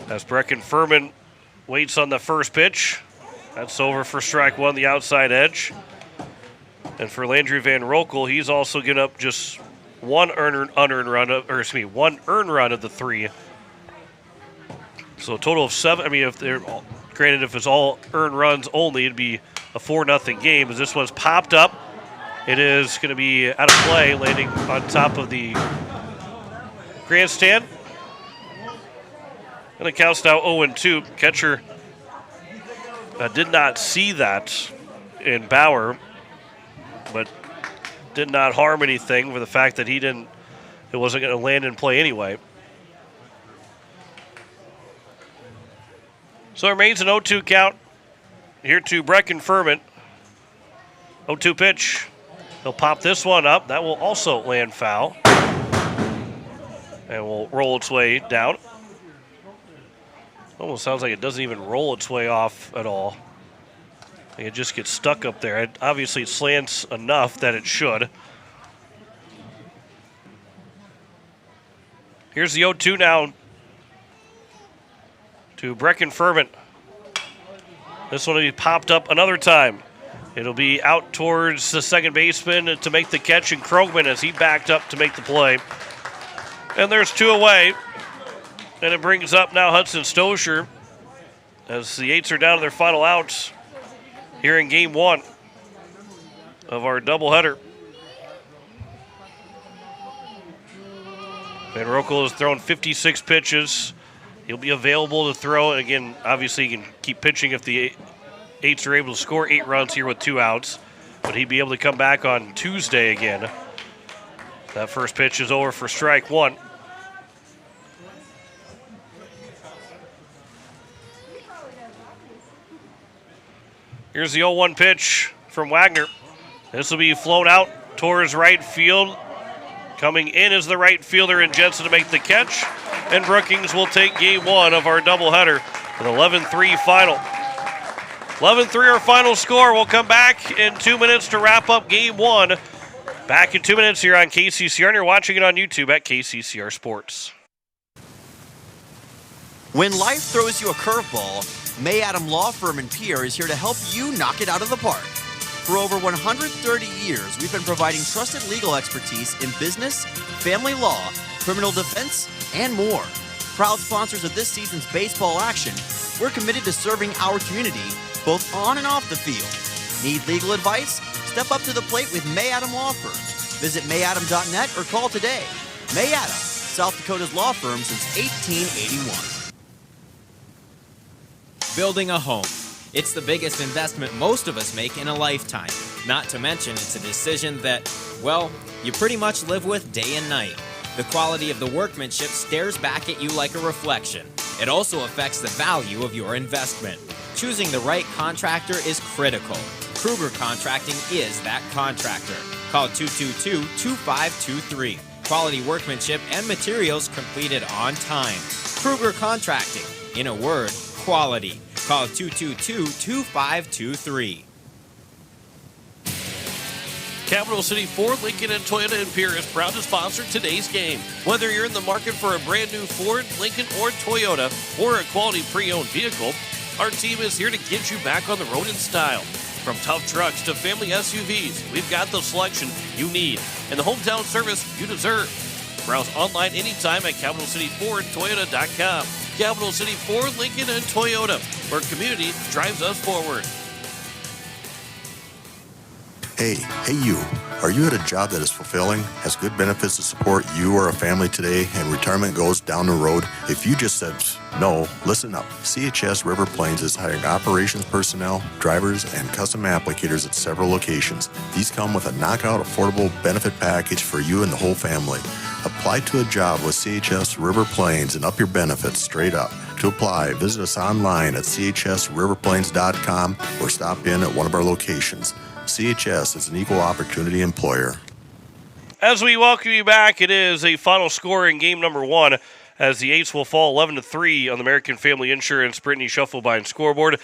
As Brecken Furman waits on the first pitch, that's over for strike 1, the outside edge. And for Landry Van Rokel, he's also given up just one earned run of the 3. So a total of 7. I mean, if it's all earned runs only, it'd be a 4-0 game. As this one's popped up, it is going to be out of play, landing on top of the grandstand. And the count's now 0-2. Catcher did not see that in Bauer, but did not harm anything for the fact that it wasn't going to land in play anyway. So it remains an 0-2 count here to Brecken Furman. 0-2 pitch. He'll pop this one up. That will also land foul. And will roll its way down. Almost sounds like it doesn't even roll its way off at all. I think it just gets stuck up there. Obviously, it slants enough that it should. Here's the 0-2 now to Brecken Furman. This one will be popped up another time. It'll be out towards the second baseman to make the catch, and Krogman as he backed up to make the play. And there's 2 away. And it brings up now Hudson Stosher as the Eights are down to their final outs here in game 1 of our doubleheader. Van Rokel has thrown 56 pitches. He'll be available to throw. And again, obviously, he can keep pitching if the Eights are able to score 8 runs here with 2 outs. But he'd be able to come back on Tuesday again. That first pitch is over for strike 1. Here's the 0-1 pitch from Wagner. This will be flown out towards right field. Coming in is the right fielder in Jensen to make the catch. And Brookings will take game 1 of our doubleheader with 11-3 final. 11-3 our final score. We'll come back in 2 minutes to wrap up game 1. Back in 2 minutes here on KCCR, and you're watching it on YouTube at KCCR Sports. When life throws you a curveball, May Adam Law Firm in Pierre is here to help you knock it out of the park. For over 130 years, we've been providing trusted legal expertise in business, family law, criminal defense, and more. Proud sponsors of this season's baseball action, we're committed to serving our community both on and off the field. Need legal advice? Step up to the plate with May Adam Law Firm. Visit mayadam.net or call today. May Adam, South Dakota's law firm since 1881. Building a home. It's the biggest investment most of us make in a lifetime. Not to mention it's a decision that, well, you pretty much live with day and night. The quality of the workmanship stares back at you like a reflection. It also affects the value of your investment. Choosing the right contractor is critical. Kruger Contracting is that contractor. Call 222-2523. Quality workmanship and materials completed on time. Kruger Contracting. In a word, quality. Call 222-2523. Capital City Ford, Lincoln, and Toyota in Pierre is proud to sponsor today's game. Whether you're in the market for a brand new Ford, Lincoln, or Toyota, or a quality pre-owned vehicle, our team is here to get you back on the road in style. From tough trucks to family SUVs, we've got the selection you need and the hometown service you deserve. Browse online anytime at CapitalCityFordToyota.com. Capital City Ford, Lincoln, and Toyota, where community drives us forward. Hey you. Are you at a job that is fulfilling, has good benefits to support you or a family today, and retirement goes down the road? If you just said no, listen up. CHS River Plains is hiring operations personnel, drivers, and custom applicators at several locations. These come with a knockout affordable benefit package for you and the whole family. Apply to a job with CHS River Plains and up your benefits straight up. To apply, visit us online at chsriverplains.com or stop in at one of our locations. CHS is an equal opportunity employer. As we welcome you back, it is a final score in game number 1 as the Eights will fall 11-3 on the American Family Insurance Brittany Shufflebine scoreboard.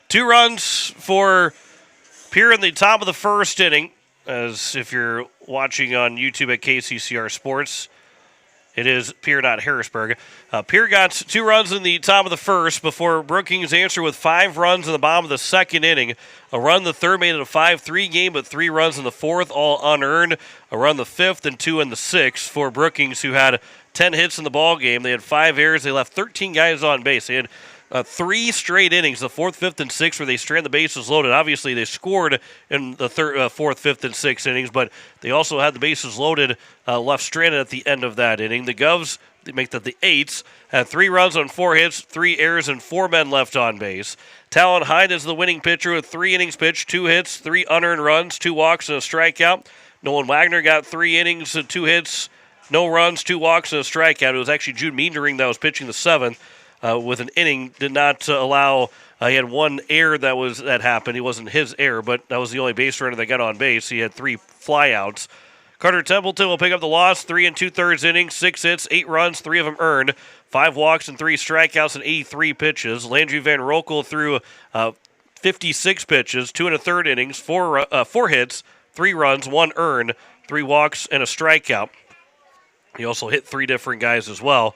2 runs for Pierre in the top of the first inning. As if you're watching on YouTube at KCCR Sports, it is Pierre, not Harrisburg. Pierre got 2 runs in the top of the first before Brookings answered with 5 runs in the bottom of the second inning. A run the third made it a 5-3 game, but 3 runs in the fourth, all unearned. A run the fifth and 2 in the sixth for Brookings, who had 10 hits in the ball game. They had 5 errors. They left 13 guys on base. They had 3 straight innings, the 4th, 5th, and 6th, where they stranded the bases loaded. Obviously, they scored in the 4th, 5th, and 6th innings, but they also had the bases loaded, left stranded at the end of that inning. The Govs make that the Eights, had 3 runs on 4 hits, 3 errors, and 4 men left on base. Talon Hyde is the winning pitcher with 3 innings pitched, 2 hits, 3 unearned runs, 2 walks, and a strikeout. Nolan Wagner got 3 innings, 2 hits, no runs, 2 walks, and a strikeout. It was actually Jude Meendering that was pitching the 7th with an inning. Did not allow. He had 1 error that happened. It wasn't his error, but that was the only base runner that got on base. He had 3 flyouts. Carter Templeton will pick up the loss, 3 2/3 innings, 6 hits, 8 runs, 3 of them earned, 5 walks and 3 strikeouts and 83 pitches. Landry Van Rokel threw 56 pitches, 2 1/3 innings, 4 hits, 3 runs, 1 earned, 3 walks, and a strikeout. He also hit 3 different guys as well.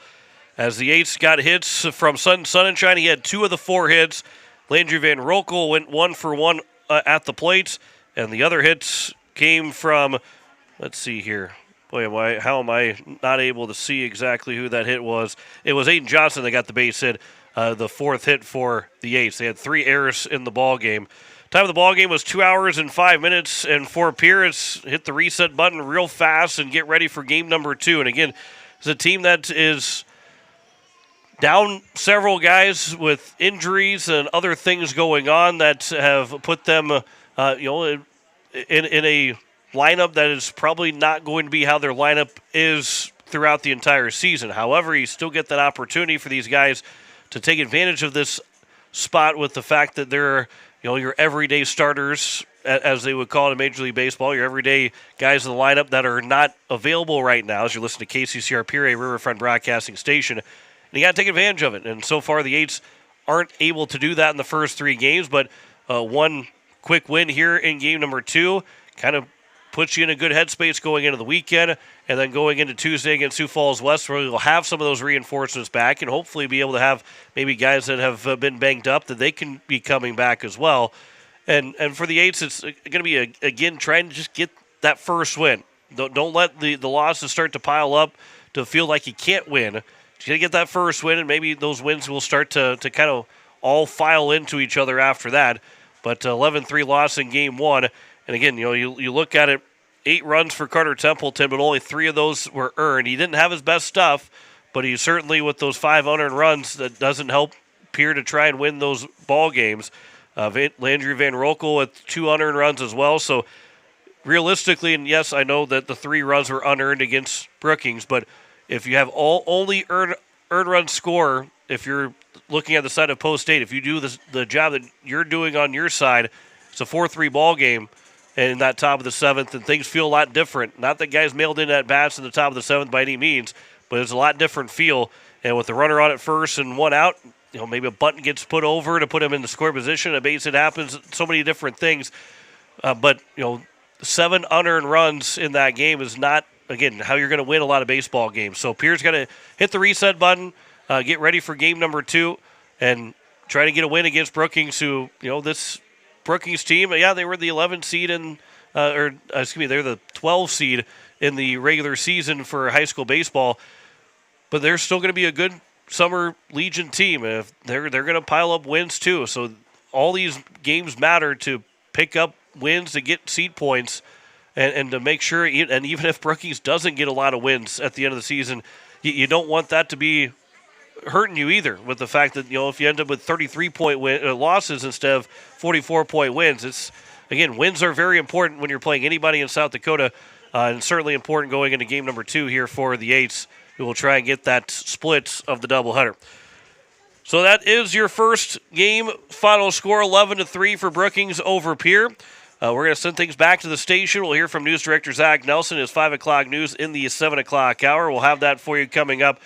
As the Eights got hits from Sunshine, he had 2 of the 4 hits. Landry Van Rokel went 1 for 1 at the plate, and the other hits came from, let's see here. Boy, how am I not able to see exactly who that hit was? It was Aiden Johnson that got the base hit, the 4th hit for the Eights. They had 3 errors in the ball game. Time of the ball game was 2 hours and 5 minutes, and for Pierre, it's hit the reset button real fast and get ready for game number 2. And again, it's a team that is down several guys with injuries and other things going on that have put them, in a lineup that is probably not going to be how their lineup is throughout the entire season. However, you still get that opportunity for these guys to take advantage of this spot with the fact that they're, your everyday starters, as they would call it in Major League Baseball, your everyday guys in the lineup that are not available right now as you're listening to KCCR Pierre Riverfront Broadcasting Station. And you got to take advantage of it. And so far, the Eights aren't able to do that in the first 3 games, but one quick win here in game number 2 kind of puts you in a good headspace going into the weekend, and then going into Tuesday against Sioux Falls West, where we'll have some of those reinforcements back and hopefully be able to have maybe guys that have been banged up that they can be coming back as well. And for the Eights, it's going to be, again, trying to just get that first win. Don't let the losses start to pile up to feel like you can't win. You got to get that first win, and maybe those wins will start to kind of all file into each other after that. But 11-3 loss in game 1. And again, you look at it, 8 runs for Carter Templeton, but only 3 of those were earned. He didn't have his best stuff, but he certainly, with those 5 unearned runs, that doesn't help Pierre to try and win those ball games. Landry Van Rokel with 2 unearned runs as well. So realistically, and yes, I know that the 3 runs were unearned against Brookings, but if you have only earned run score, if you're looking at the side of Post State, if you do the job that you're doing on your side, it's a 4-3 ball game in that top of the 7th, and things feel a lot different. Not that guys mailed in at bats in the top of the 7th by any means, but it's a lot different feel. And with the runner on at first and 1 out, maybe a button gets put over to put him in the score position, a base hit happens, so many different things. But 7 unearned runs in that game is not, again, how you're going to win a lot of baseball games. So Pierre's got to hit the reset button, get ready for game number 2, and try to get a win against Brookings, who, this Brookings team, they were the 11th seed they're the 12th seed in the regular season for high school baseball, but they're still going to be a good Summer Legion team. If they're going to pile up wins too. So all these games matter to pick up wins to get seed points and to make sure, and even if Brookings doesn't get a lot of wins at the end of the season, you don't want that to be hurting you either, with the fact that, if you end up with 33-point losses instead of 44-point wins. It's, again, wins are very important when you're playing anybody in South Dakota, and certainly important going into game number 2 here for the Eights, who will try and get that split of the doubleheader. So that is your first game. Final score, 11-3 for Brookings over Pierre. We're going to send things back to the station. We'll hear from News Director Zach Nelson, his 5 o'clock news in the 7 o'clock hour. We'll have that for you coming up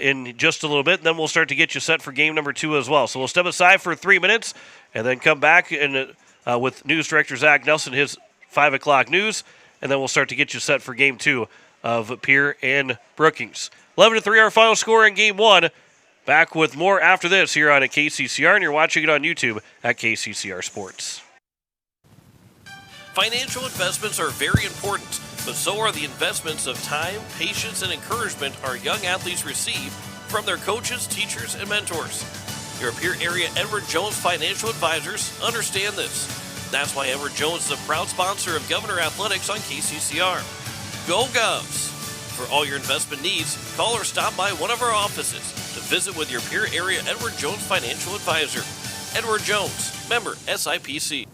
in just a little bit, and then we'll start to get you set for game number 2 as well. So we'll step aside for 3 minutes and then come back and with News Director Zach Nelson, his 5 o'clock news, and then we'll start to get you set for game 2 of Pierre and Brookings. 11-3 our final score in game 1. Back with more after this here on KCCR, and you're watching it on YouTube at KCCR Sports. Financial investments are very important, but so are the investments of time, patience, and encouragement our young athletes receive from their coaches, teachers, and mentors. Your Pierre area Edward Jones Financial Advisors understand this. That's why Edward Jones is a proud sponsor of Governor Athletics on KCCR. Go Govs! For all your investment needs, call or stop by one of our offices to visit with your Pierre area Edward Jones financial advisor. Edward Jones, member SIPC.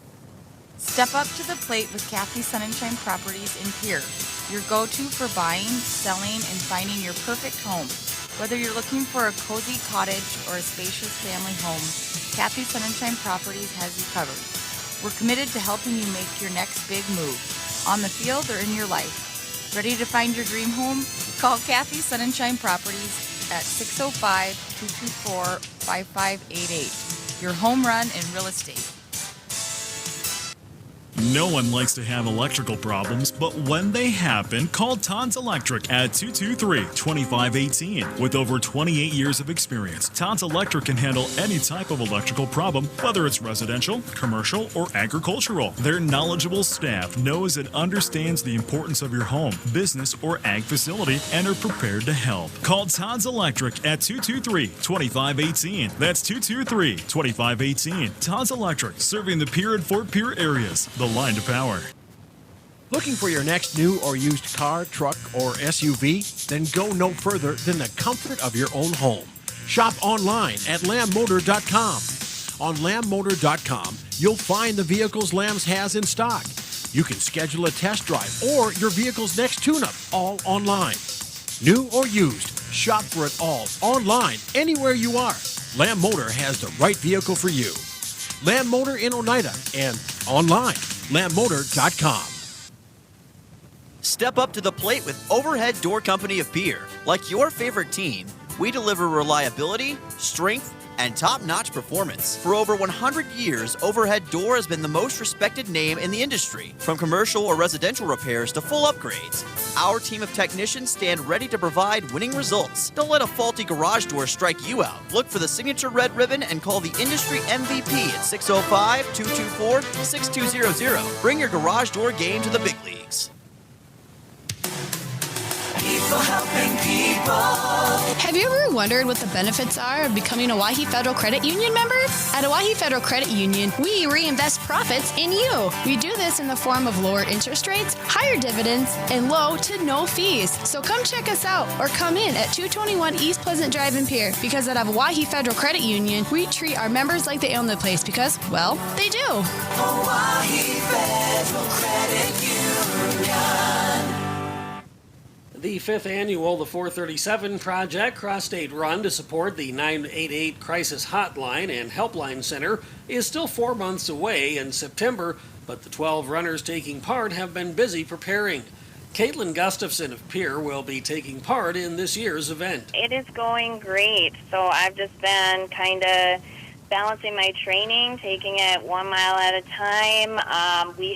Step up to the plate with Kathy Sunshine Properties in Pierre, your go-to for buying, selling, and finding your perfect home. Whether you're looking for a cozy cottage or a spacious family home, Kathy Sunshine Properties has you covered. We're committed to helping you make your next big move, on the field or in your life. Ready to find your dream home? Call Kathy Sunshine Properties at 605-224-5588. Your home run in real estate. No one likes to have electrical problems, but when they happen, call Todd's Electric at 223-2518. With over 28 years of experience, Todd's Electric can handle any type of electrical problem, whether it's residential, commercial, or agricultural. Their knowledgeable staff knows and understands the importance of your home, business, or ag facility and are prepared to help. Call Todd's Electric at 223-2518. That's 223-2518. Todd's Electric, serving the Pierre and Fort Pierre areas. The line to power. Looking for your next new or used car, truck, or SUV? Then go no further than the comfort of your own home. Shop online at lambmotor.com. On lambmotor.com, you'll find the vehicles Lambs has in stock. You can schedule a test drive or your vehicle's next tune-up, all online. New or used, shop for it all online, anywhere you are. Lamb Motor has the right vehicle for you. Lamb Motor in Oneida and online, lambmotor.com. Step up to the plate with Overhead Door Company of Pierre. Like your favorite team, we deliver reliability, strength, and top-notch performance. For over 100 years, Overhead Door has been the most respected name in the industry. From commercial or residential repairs to full upgrades, our team of technicians stand ready to provide winning results. Don't let a faulty garage door strike you out. Look for the signature red ribbon and call the industry MVP at 605-224-6200. Bring your garage door game to the big leagues. People helping people. Have you ever wondered what the benefits are of becoming a Owyhee Federal Credit Union member? At Owyhee Federal Credit Union, we reinvest profits in you. We do this in the form of lower interest rates, higher dividends, and low to no fees. So come check us out or come in at 221 East Pleasant Drive in Pierre, because at Owyhee Federal Credit Union, we treat our members like they own the place because, well, they do. Owyhee Federal Credit Union. The fifth annual The 437 Project Cross-State Run to support the 988 Crisis Hotline and Helpline Center is still 4 months away in September, but the 12 runners taking part have been busy preparing. Caitlin Gustafson of Pierre will be taking part in this year's event. It is going great, so I've just been kind of balancing my training, taking it 1 mile at a time. We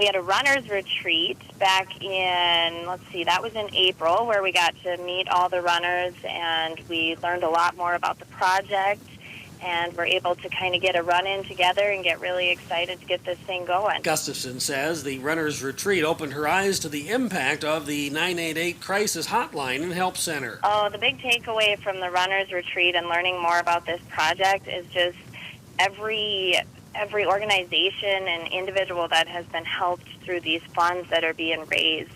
had a runner's retreat back in, that was in April, where we got to meet all the runners and we learned a lot more about the project, and we're able to kind of get a run-in together and get really excited to get this thing going. Gustafson says the runner's retreat opened her eyes to the impact of the 988 Crisis Hotline and Help Center. Oh, the big takeaway from the runner's retreat and learning more about this project is just every organization and individual that has been helped through these funds that are being raised.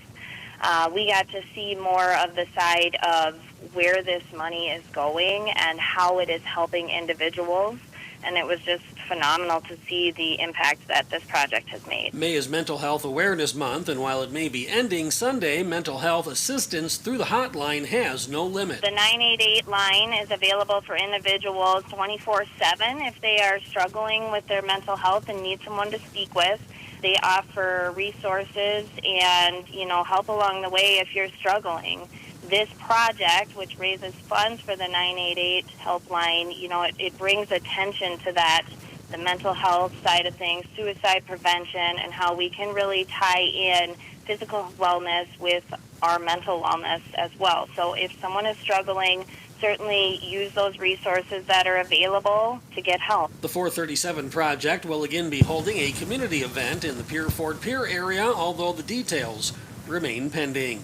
We got to see more of the side of where this money is going and how it is helping individuals, and it was just phenomenal to see the impact that this project has made. May is Mental Health Awareness Month, and while it may be ending Sunday, mental health assistance through the hotline has no limit. The 988 line is available for individuals 24/7 if they are struggling with their mental health and need someone to speak with. They offer resources and, help along the way if you're struggling. This project, which raises funds for the 988 helpline, it brings attention to that, the mental health side of things, suicide prevention, and how we can really tie in physical wellness with our mental wellness as well. So if someone is struggling, certainly use those resources that are available to get help. The 437 Project will again be holding a community event in the Pierre-Fort Pierre area, although the details remain pending.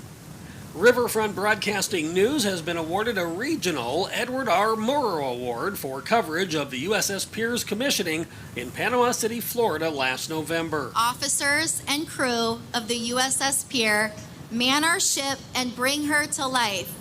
Riverfront Broadcasting News has been awarded a regional Edward R. Murrow Award for coverage of the USS Pierre's commissioning in Panama City, Florida last November. Officers and crew of the USS Pierre man our ship, and bring her to life.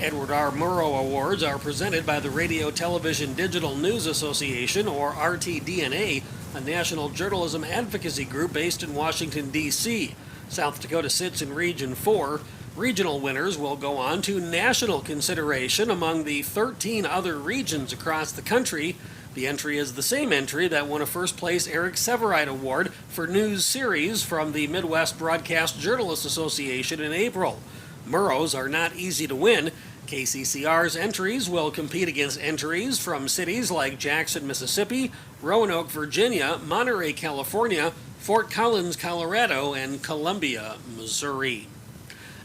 Edward R. Murrow Awards are presented by the Radio Television Digital News Association, or RTDNA, a national journalism advocacy group based in Washington, D.C. South Dakota sits in Region 4. Regional winners will go on to national consideration among the 13 other regions across the country. The entry is the same entry that won a first-place Eric Severide Award for News Series from the Midwest Broadcast Journalists Association in April. Murrows are not easy to win. KCCR's entries will compete against entries from cities like Jackson, Mississippi, Roanoke, Virginia, Monterey, California, Fort Collins, Colorado, and Columbia, Missouri.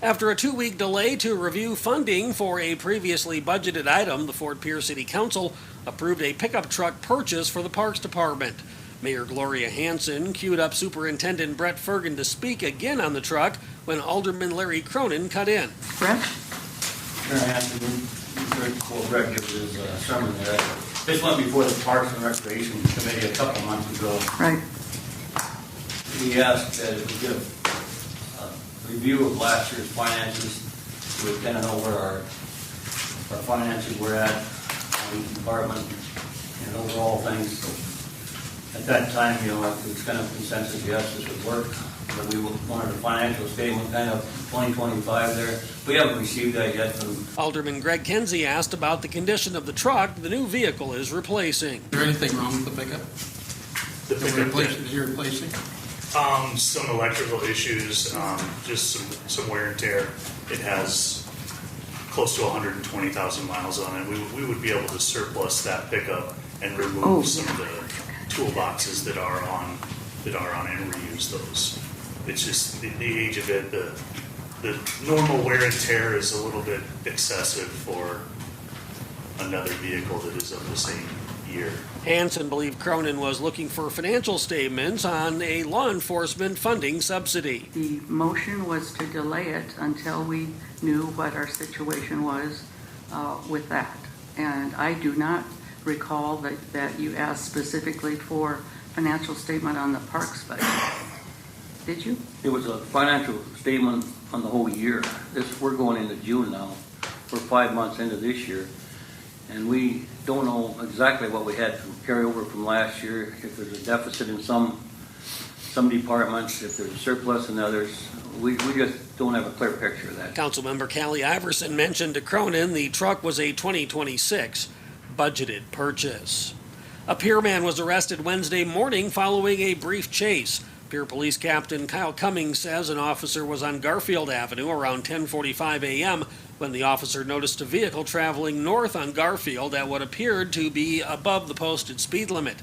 After a 2-week delay to review funding for a previously budgeted item, the Fort Pierre City Council approved a pickup truck purchase for the Parks Department. Mayor Gloria Hanson queued up Superintendent Brett Fergan to speak again on the truck when Alderman Larry Cronin cut in. Brett? Mayor Hanson, very cool. Brett gives his sermon there. This went before the Parks and Recreation Committee a couple months ago. Right. He asked that if we get a review of last year's finances, so we kind of know where our finances were at on each department and overall things. So at that time, it was kind of consensus, yes, this would work. But we wanted a financial statement kind of 2025 there. We haven't received that yet from Alderman Greg Kenzie asked about the condition of the truck the new vehicle is replacing. Is there anything wrong with the pickup? The pickup that you're replacing? Some electrical issues, just some wear and tear. It has close to 120,000 miles on it. We would be able to surplus that pickup and remove some of the toolboxes that are on and reuse those. It's just the age of it. The normal wear and tear is a little bit excessive for another vehicle that is of the same year. Hanson believed Cronin was looking for financial statements on a law enforcement funding subsidy. The motion was to delay it until we knew what our situation was with that. And I do not recall that you asked specifically for financial statement on the parks budget. Did you? It was a financial statement on the whole year. We're going into June now. We're 5 months into this year. And we don't know exactly what we had to carry over from last year, if there's a deficit in some departments, if there's a surplus in others. We just don't have a clear picture of that. Councilmember Callie Iverson mentioned to Cronin the truck was a 2026 budgeted purchase. A Pierre man was arrested Wednesday morning following a brief chase. Pierre Police Captain Kyle Cummings says an officer was on Garfield Avenue around 10:45 a.m. when the officer noticed a vehicle traveling north on Garfield at what appeared to be above the posted speed limit.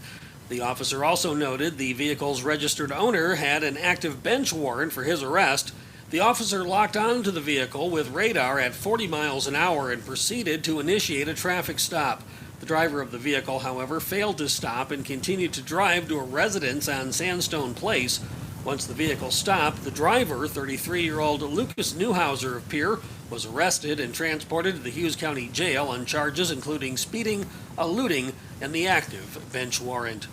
The officer also noted the vehicle's registered owner had an active bench warrant for his arrest. The officer locked onto the vehicle with radar at 40 miles an hour and proceeded to initiate a traffic stop. The driver of the vehicle, however, failed to stop and continued to drive to a residence on Sandstone Place. Once the vehicle stopped, the driver, 33-year-old Lucas Newhauser of Pierre, was arrested and transported to the Hughes County Jail on charges including speeding, eluding, and the active bench warrant.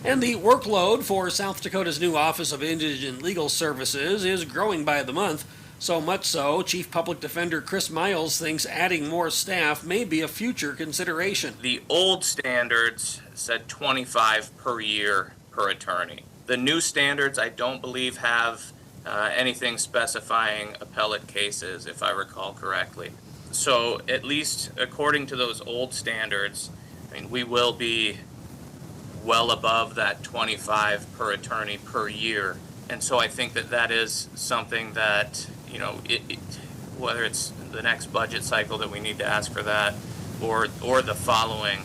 And the workload for South Dakota's new Office of Indigent Legal Services is growing by the month. So much so, Chief Public Defender Chris Miles thinks adding more staff may be a future consideration. The old standards said 25 per year per attorney. The new standards, I don't believe, have anything specifying appellate cases, if I recall correctly. So at least according to those old standards, I mean, we will be well above that 25 per attorney per year. And so I think that is something that, whether it's the next budget cycle that we need to ask for that or the following,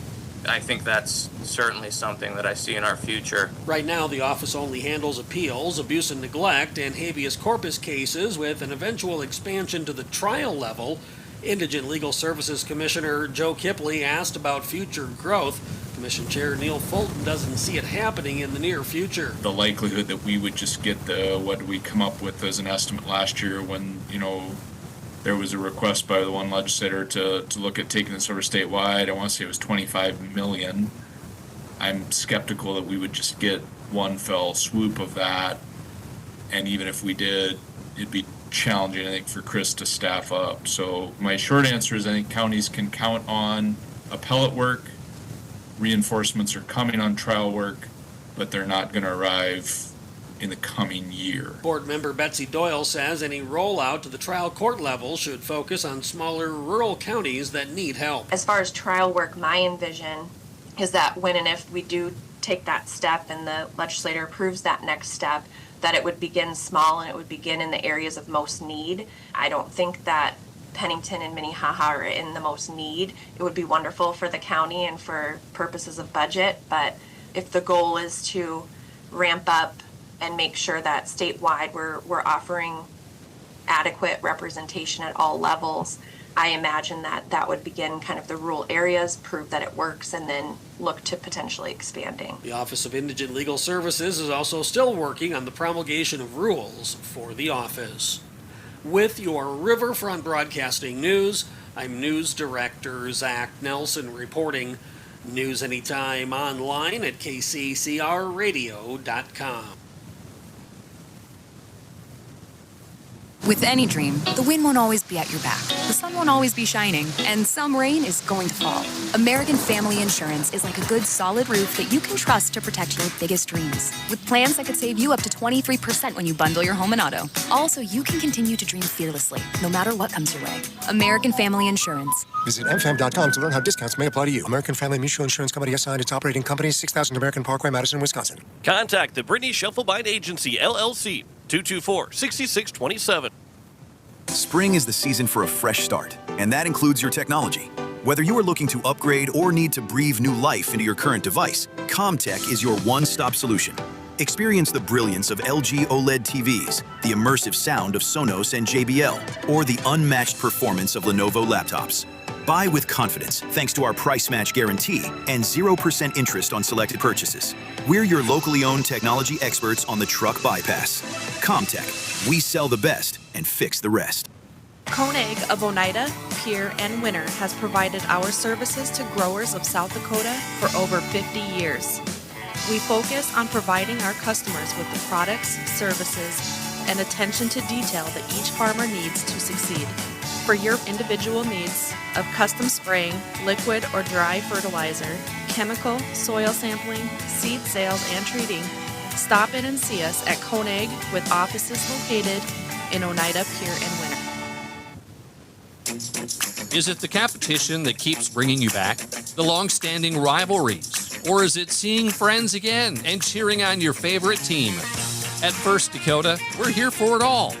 I think that's certainly something that I see in our future. Right now, the office only handles appeals, abuse and neglect, and habeas corpus cases with an eventual expansion to the trial level. Indigent Legal Services Commissioner Joe Kipley asked about future growth. Commission Chair Neil Fulton doesn't see it happening in the near future. The likelihood that we would just get what we come up with as an estimate last year when, There was a request by the one legislator to look at taking this over statewide. I want to say it was $25 million. I'm skeptical that we would just get one fell swoop of that. And even if we did, it'd be challenging, I think, for Chris to staff up. So my short answer is I think counties can count on appellate work. Reinforcements are coming on trial work, but they're not going to arrive in the coming year. Board member Betsy Doyle says any rollout to the trial court level should focus on smaller rural counties that need help. As far as trial work, my envision is that when and if we do take that step and the legislator approves that next step, that it would begin small and it would begin in the areas of most need. I don't think that Pennington and Minnehaha are in the most need. It would be wonderful for the county and for purposes of budget, but if the goal is to ramp up and make sure that statewide we're offering adequate representation at all levels, I imagine that would begin kind of the rural areas, prove that it works, and then look to potentially expanding. The Office of Indigent Legal Services is also still working on the promulgation of rules for the office. With your Riverfront Broadcasting News, I'm News Director Zach Nelson reporting. News anytime online at kccrradio.com. With any dream, the wind won't always be at your back, the sun won't always be shining, and some rain is going to fall. American Family Insurance is like a good solid roof that you can trust to protect your biggest dreams. With plans that could save you up to 23% when you bundle your home and auto. Also, you can continue to dream fearlessly, no matter what comes your way. American Family Insurance. Visit mfam.com to learn how discounts may apply to you. American Family Mutual Insurance Company assigned its operating company, 6000 American Parkway, Madison, Wisconsin. Contact the Brittany Shufflebind Agency, LLC, 224-6627. Spring is the season for a fresh start, and that includes your technology. Whether you are looking to upgrade or need to breathe new life into your current device, CommTech is your one-stop solution. Experience the brilliance of LG OLED TVs, the immersive sound of Sonos and JBL, or the unmatched performance of Lenovo laptops. Buy with confidence thanks to our price match guarantee and 0% interest on selected purchases. We're your locally owned technology experts on the truck bypass. CommTech, we sell the best and fix the rest. Koenig of Oneida, Pierre, and Winter has provided our services to growers of South Dakota for over 50 years. We focus on providing our customers with the products, services, and attention to detail that each farmer needs to succeed. For your individual needs of custom spraying, liquid or dry fertilizer, chemical, soil sampling, seed sales, and treating, stop in and see us at Koenig with offices located in Oneida, Pierre, and Winter. Is it the competition that keeps bringing you back? The long-standing rivalries? Or is it seeing friends again and cheering on your favorite team? At First Dakota, we're here for it all.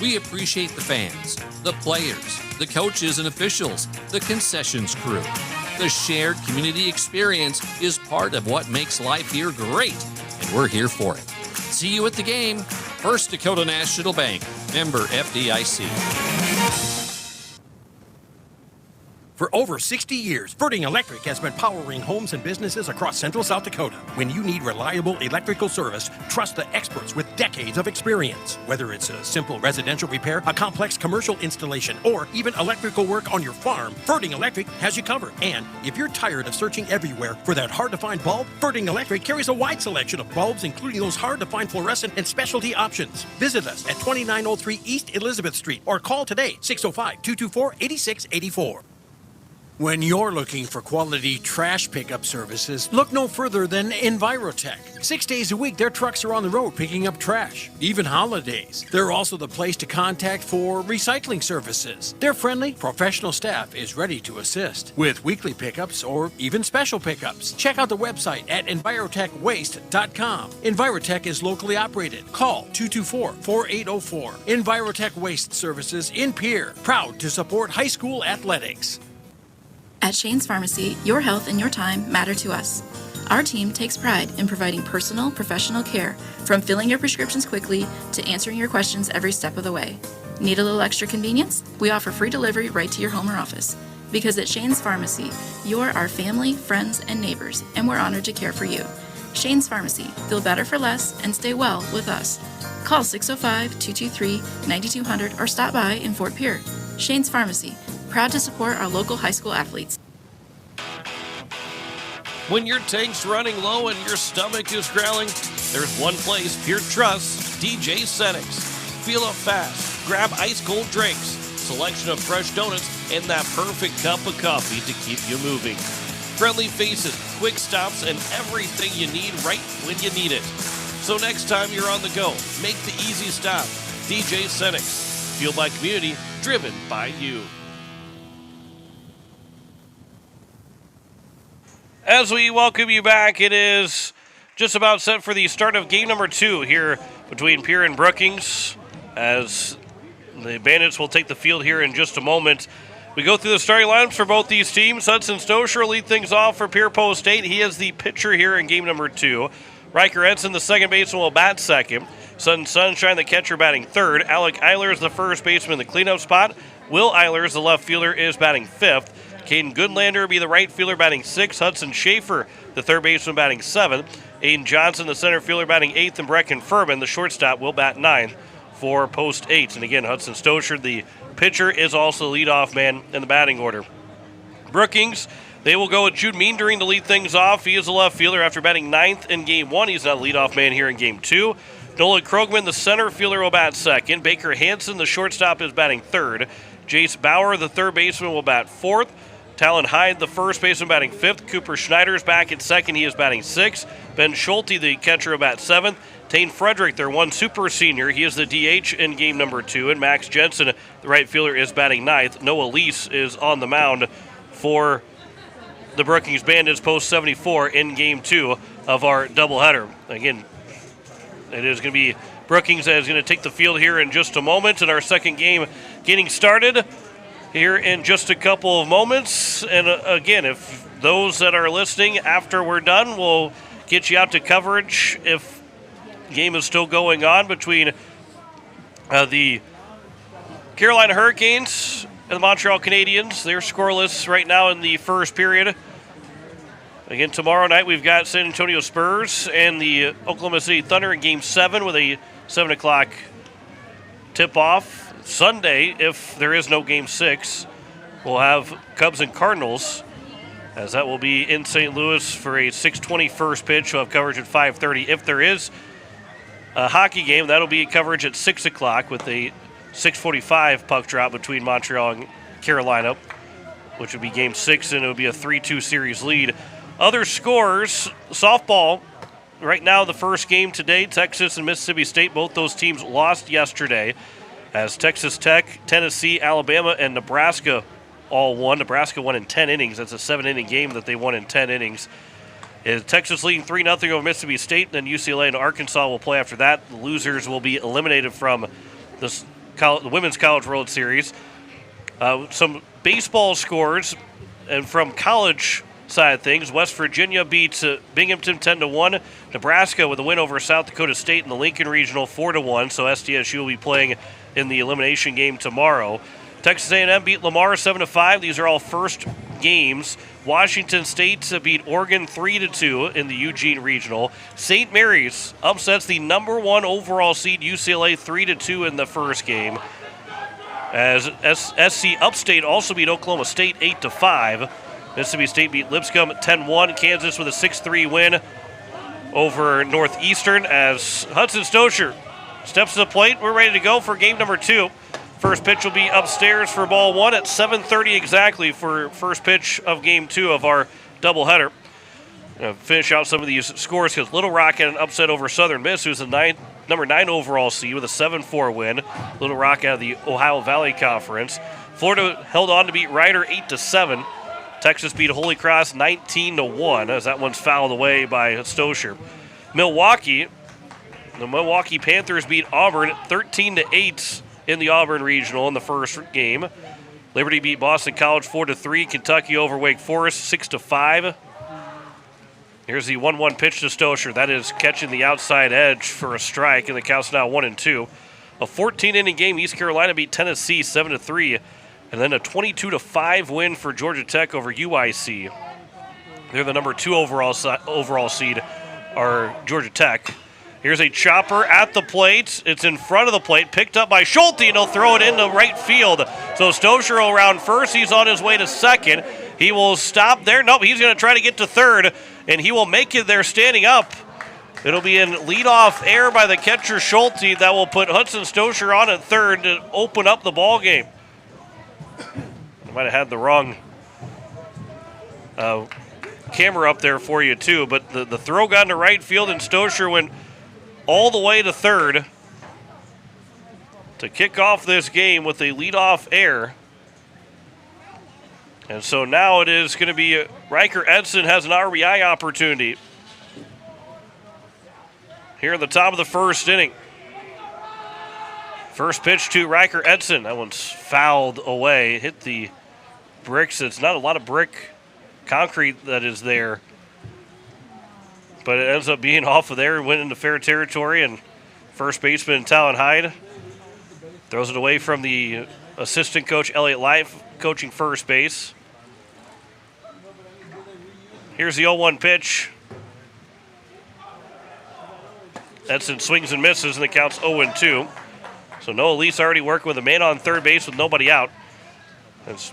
We appreciate the fans, the players, the coaches and officials, the concessions crew. The shared community experience is part of what makes life here great, and we're here for it. See you at the game. First Dakota National Bank, member FDIC. For over 60 years, Verding Electric has been powering homes and businesses across central South Dakota. When you need reliable electrical service, trust the experts with decades of experience. Whether it's a simple residential repair, a complex commercial installation, or even electrical work on your farm, Verding Electric has you covered. And if you're tired of searching everywhere for that hard-to-find bulb, Verding Electric carries a wide selection of bulbs, including those hard-to-find fluorescent and specialty options. Visit us at 2903 East Elizabeth Street or call today, 605-224-8684. When you're looking for quality trash pickup services, look no further than Envirotech. 6 days a week, their trucks are on the road picking up trash, even holidays. They're also the place to contact for recycling services. Their friendly, professional staff is ready to assist with weekly pickups or even special pickups. Check out the website at EnvirotechWaste.com. Envirotech is locally operated. Call 224-4804. Envirotech Waste Services in Pierre, proud to support high school athletics. At Shane's Pharmacy, your health and your time matter to us. Our team takes pride in providing personal, professional care, from filling your prescriptions quickly to answering your questions every step of the way. Need a little extra convenience? We offer free delivery right to your home or office. Because at Shane's Pharmacy, you're our family, friends, and neighbors, and we're honored to care for you. Shane's Pharmacy. Feel better for less and stay well with us. Call 605-223-9200 or stop by in Fort Pierre. Shane's Pharmacy, proud to support our local high school athletes. When your tank's running low and your stomach is growling, there's one place Pierre trusts, DJ Senex. Feel up fast, grab ice-cold drinks, selection of fresh donuts, and that perfect cup of coffee to keep you moving. Friendly faces, quick stops, and everything you need right when you need it. So next time you're on the go, make the easy stop. DJ Senex. Fueled by community, driven by you. As we welcome you back, it is just about set for the start of game number 2 here between Pierre and Brookings, as the Bandits will take the field here in just a moment. We go through the starting lineups for both these teams. Hudson Stosher will lead things off for Pierre Post State. He is the pitcher here in game number 2. Riker Edson, the second baseman, will bat second. Sutton Sunshine, the catcher, batting third. Alec Eilers, the first baseman, in the cleanup spot. Will Eilers, the left fielder, is batting fifth. Caden Goodlander will be the right fielder, batting sixth. Hudson Schaefer, the third baseman, batting seventh. Aiden Johnson, the center fielder, batting eighth. And Brecken Furman, the shortstop, will bat ninth for Post 8. And again, Hudson Stosher, the pitcher, is also the leadoff man in the batting order. Brookings, they will go with Jude Meandering to lead things off. He is a left fielder after batting ninth in game 1. He's not a leadoff man here in game 2. Nolan Krogman, the center fielder, will bat second. Baker Hansen, the shortstop, is batting third. Jace Bauer, the third baseman, will bat fourth. Talon Hyde, the first baseman, batting fifth. Cooper Schneider is back at second. He is batting sixth. Ben Schulte, the catcher, will bat seventh. Tane Frederick, their one super senior, he is the DH in game number 2. And Max Jensen, the right fielder, is batting ninth. Noah Lease is on the mound for the Brookings Bandits, post 74 in game 2 of our doubleheader. Again, it is going to be Brookings that is going to take the field here in just a moment, and our second game getting started here in just a couple of moments. And again, if those that are listening after we're done, we'll get you out to coverage if the game is still going on between the Carolina Hurricanes and the Montreal Canadiens. They're scoreless right now in the first period. Again, tomorrow night we've got San Antonio Spurs and the Oklahoma City Thunder in Game 7 with a 7 o'clock tip-off. Sunday, if there is no Game 6, we'll have Cubs and Cardinals, as that will be in St. Louis for a 6:20 first pitch. We'll have coverage at 5:30. If there is a hockey game, that'll be coverage at 6 o'clock with a 6:45 puck drop between Montreal and Carolina, which would be Game 6, and it would be a 3-2 series lead. Other scores, softball, right now the first game today, Texas and Mississippi State, both those teams lost yesterday, as Texas Tech, Tennessee, Alabama, and Nebraska all won. Nebraska won in 10 innings. That's a 7-inning game that they won in 10 innings. Texas leading 3-0 over Mississippi State, then UCLA and Arkansas will play after that. The losers will be eliminated from the Women's College World Series. Some baseball scores, and from college side of things, West Virginia beats Binghamton 10-1. Nebraska with a win over South Dakota State in the Lincoln Regional 4-1. So SDSU will be playing in the elimination game tomorrow. Texas A&M beat Lamar 7-5. These are all first games. Washington State beat Oregon 3-2 in the Eugene Regional. St. Mary's upsets the number 1 overall seed UCLA 3-2 in the first game. As SC Upstate also beat Oklahoma State 8-5. Mississippi State beat Lipscomb 10-1. Kansas with a 6-3 win over Northeastern, as Hudson Stosher steps to the plate. We're ready to go for game number 2. First pitch will be upstairs for ball 1 at 7:30 exactly for first pitch of game 2 of our doubleheader. Finish out some of these scores, because Little Rock had an upset over Southern Miss, who's the number 9 overall seed with a 7-4 win. Little Rock out of the Ohio Valley Conference. Florida held on to beat Rider 8-7. Texas beat Holy Cross 19-1, as that one's fouled away by Stosher. The Milwaukee Panthers beat Auburn 13-8 in the Auburn Regional in the first game. Liberty beat Boston College 4-3. Kentucky over Wake Forest 6-5. Here's the 1-1 pitch to Stosher. That is catching the outside edge for a strike, and the count's now 1-2. A 14-inning game. East Carolina beat Tennessee 7-3. And then a 22-5 win for Georgia Tech over UIC. They're the number 2 overall seed, are Georgia Tech. Here's a chopper at the plate. It's in front of the plate, picked up by Schulte, and he'll throw it into right field. So Stosur will round first. He's on his way to second. He will stop there. Nope, he's going to try to get to third, and he will make it there standing up. It'll be in leadoff air by the catcher Schulte that will put Hudson Stosur on at third to open up the ball game. I might have had the wrong camera up there for you too, but the throw got to right field, and Stosur went all the way to third to kick off this game with a leadoff air. And so now it is going to be Riker Edson has an RBI opportunity here at the top of the first inning. First pitch to Riker Edson. That one's fouled away. Hit the bricks. It's not a lot of brick concrete that is there, but it ends up being off of there. Went into fair territory, and first baseman Talon Hyde throws it away from the assistant coach Elliott Life coaching first base. Here's the 0-1 pitch. Edson swings and misses, and the count's 0-2. So Noah Lease already working with a man on third base with nobody out. That's,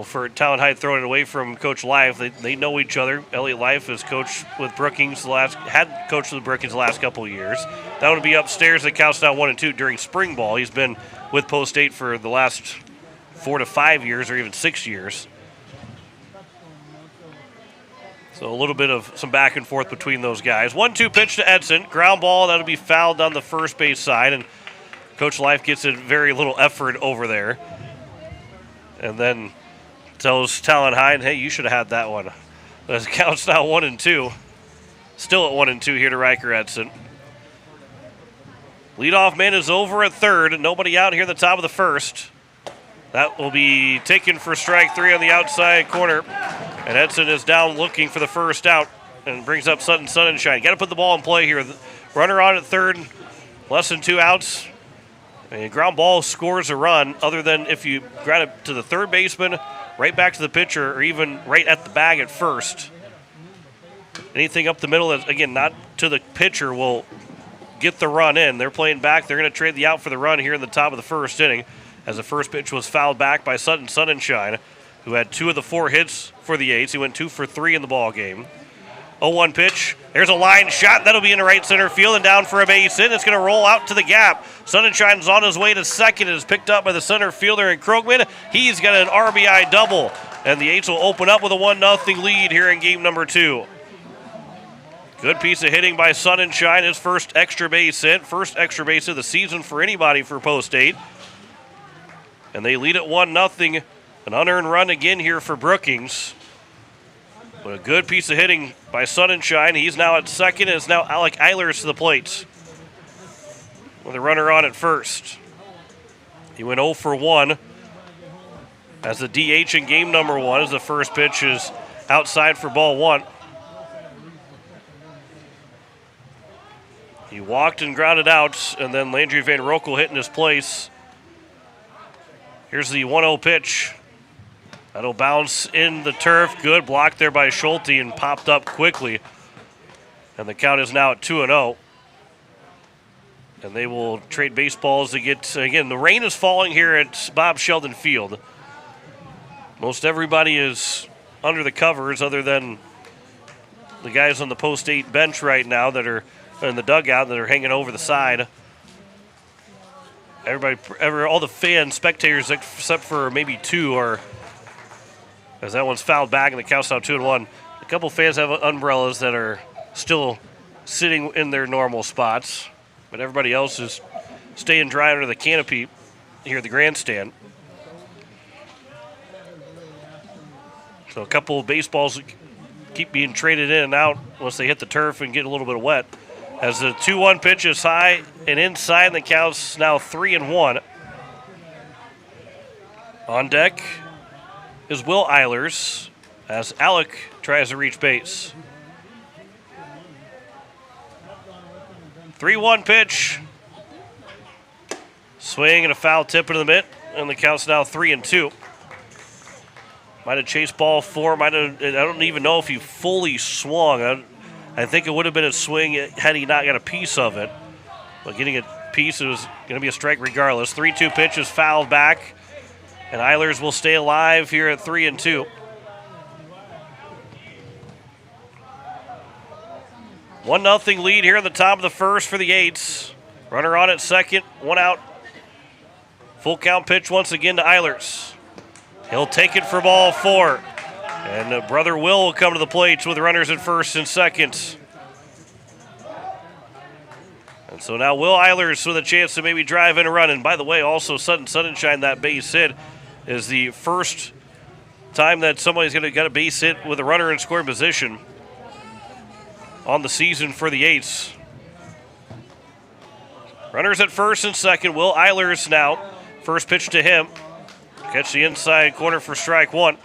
for Talon Hyde throwing it away from Coach Life. They know each other. Elliott Life has coached with Brookings had coached with Brookings the last couple of years. That would be upstairs. The count's now 1-2 during spring ball. He's been with Post 8 for the last 4 to 5 years, or even 6 years. So a little bit of some back and forth between those guys. 1-2 pitch to Edson. Ground ball. That'll be fouled on the first base side, and Coach Life gets a very little effort over there. And then tells Talon Hyde, hey, you should have had that one. The count's now 1-2. Still at 1-2 here to Riker Edson. Leadoff man is over at third. Nobody out here at the top of the first. That will be taken for strike three on the outside corner. And Edson is down looking for the first out and brings up Sutton Sunshine. Got to put the ball in play here. Runner on at third. Less than 2 outs. And ground ball scores a run, other than if you ground it to the third baseman, right back to the pitcher, or even right at the bag at first. Anything up the middle that's, again, not to the pitcher will get the run in. They're playing back. They're going to trade the out for the run here in the top of the first inning, as the first pitch was fouled back by Sutton Sunshine, who had 2 of the 4 hits for the Aids. He went 2 for 3 in the ball game. 0-1 pitch. There's a line shot. That'll be in the right center field and down for a base hit. It's going to roll out to the gap. Sunshine's on his way to second. It is picked up by the center fielder in Krogman. He's got an RBI double, and the Aids will open up with a 1-0 lead here in game number 2. Good piece of hitting by Sunshine. His first extra base hit. First extra base of the season for anybody for Post 8. And they lead at 1-0. An unearned run again here for Brookings. But a good piece of hitting by Sunshine. He's now at second, and it's now Alec Eilers to the plate with a runner on at first. He went 0 for 1 as the DH in game number 1, as the first pitch is outside for ball 1. He walked and grounded out, and then Landry Van Rokel hit in his place. Here's the 1-0 pitch. That'll bounce in the turf. Good block there by Schulte and popped up quickly. And the count is now at 2-0. And they will trade baseballs to get, again, the rain is falling here at Bob Sheldon Field. Most everybody is under the covers other than the guys on the Post 8 bench right now that are in the dugout that are hanging over the side. All the fans, spectators, except for maybe 2 are, as that one's fouled back and the count's now 2-1. A couple fans have umbrellas that are still sitting in their normal spots, but everybody else is staying dry under the canopy here at the grandstand. So a couple of baseballs keep being traded in and out once they hit the turf and get a little bit of wet. As the 2-1 pitch is high and inside, the count's now 3-1. On deck is Will Eilers as Alec tries to reach base. 3-1 pitch. Swing and a foul tip into the mitt, and the count's now 3-2. Might have chased ball 4. I don't even know if he fully swung. I think it would have been a swing had he not got a piece of it. But getting a piece, it was going to be a strike regardless. 3-2 pitch is fouled back, and Eilers will stay alive here at 3-2. 1-0 lead here in the top of the first for the Eights. Runner on at second, one out. Full count pitch once again to Eilers. He'll take it for ball 4. And brother Will come to the plate with runners at first and second. And so now Will Eilers with a chance to maybe drive in a run. And by the way, also Sutton Sunshine, that base hit is the first time that somebody's going to get a base hit with a runner in scoring position on the season for the Eights. Runners at first and second. Will Eilers now. First pitch to him. Catch the inside corner for strike 1.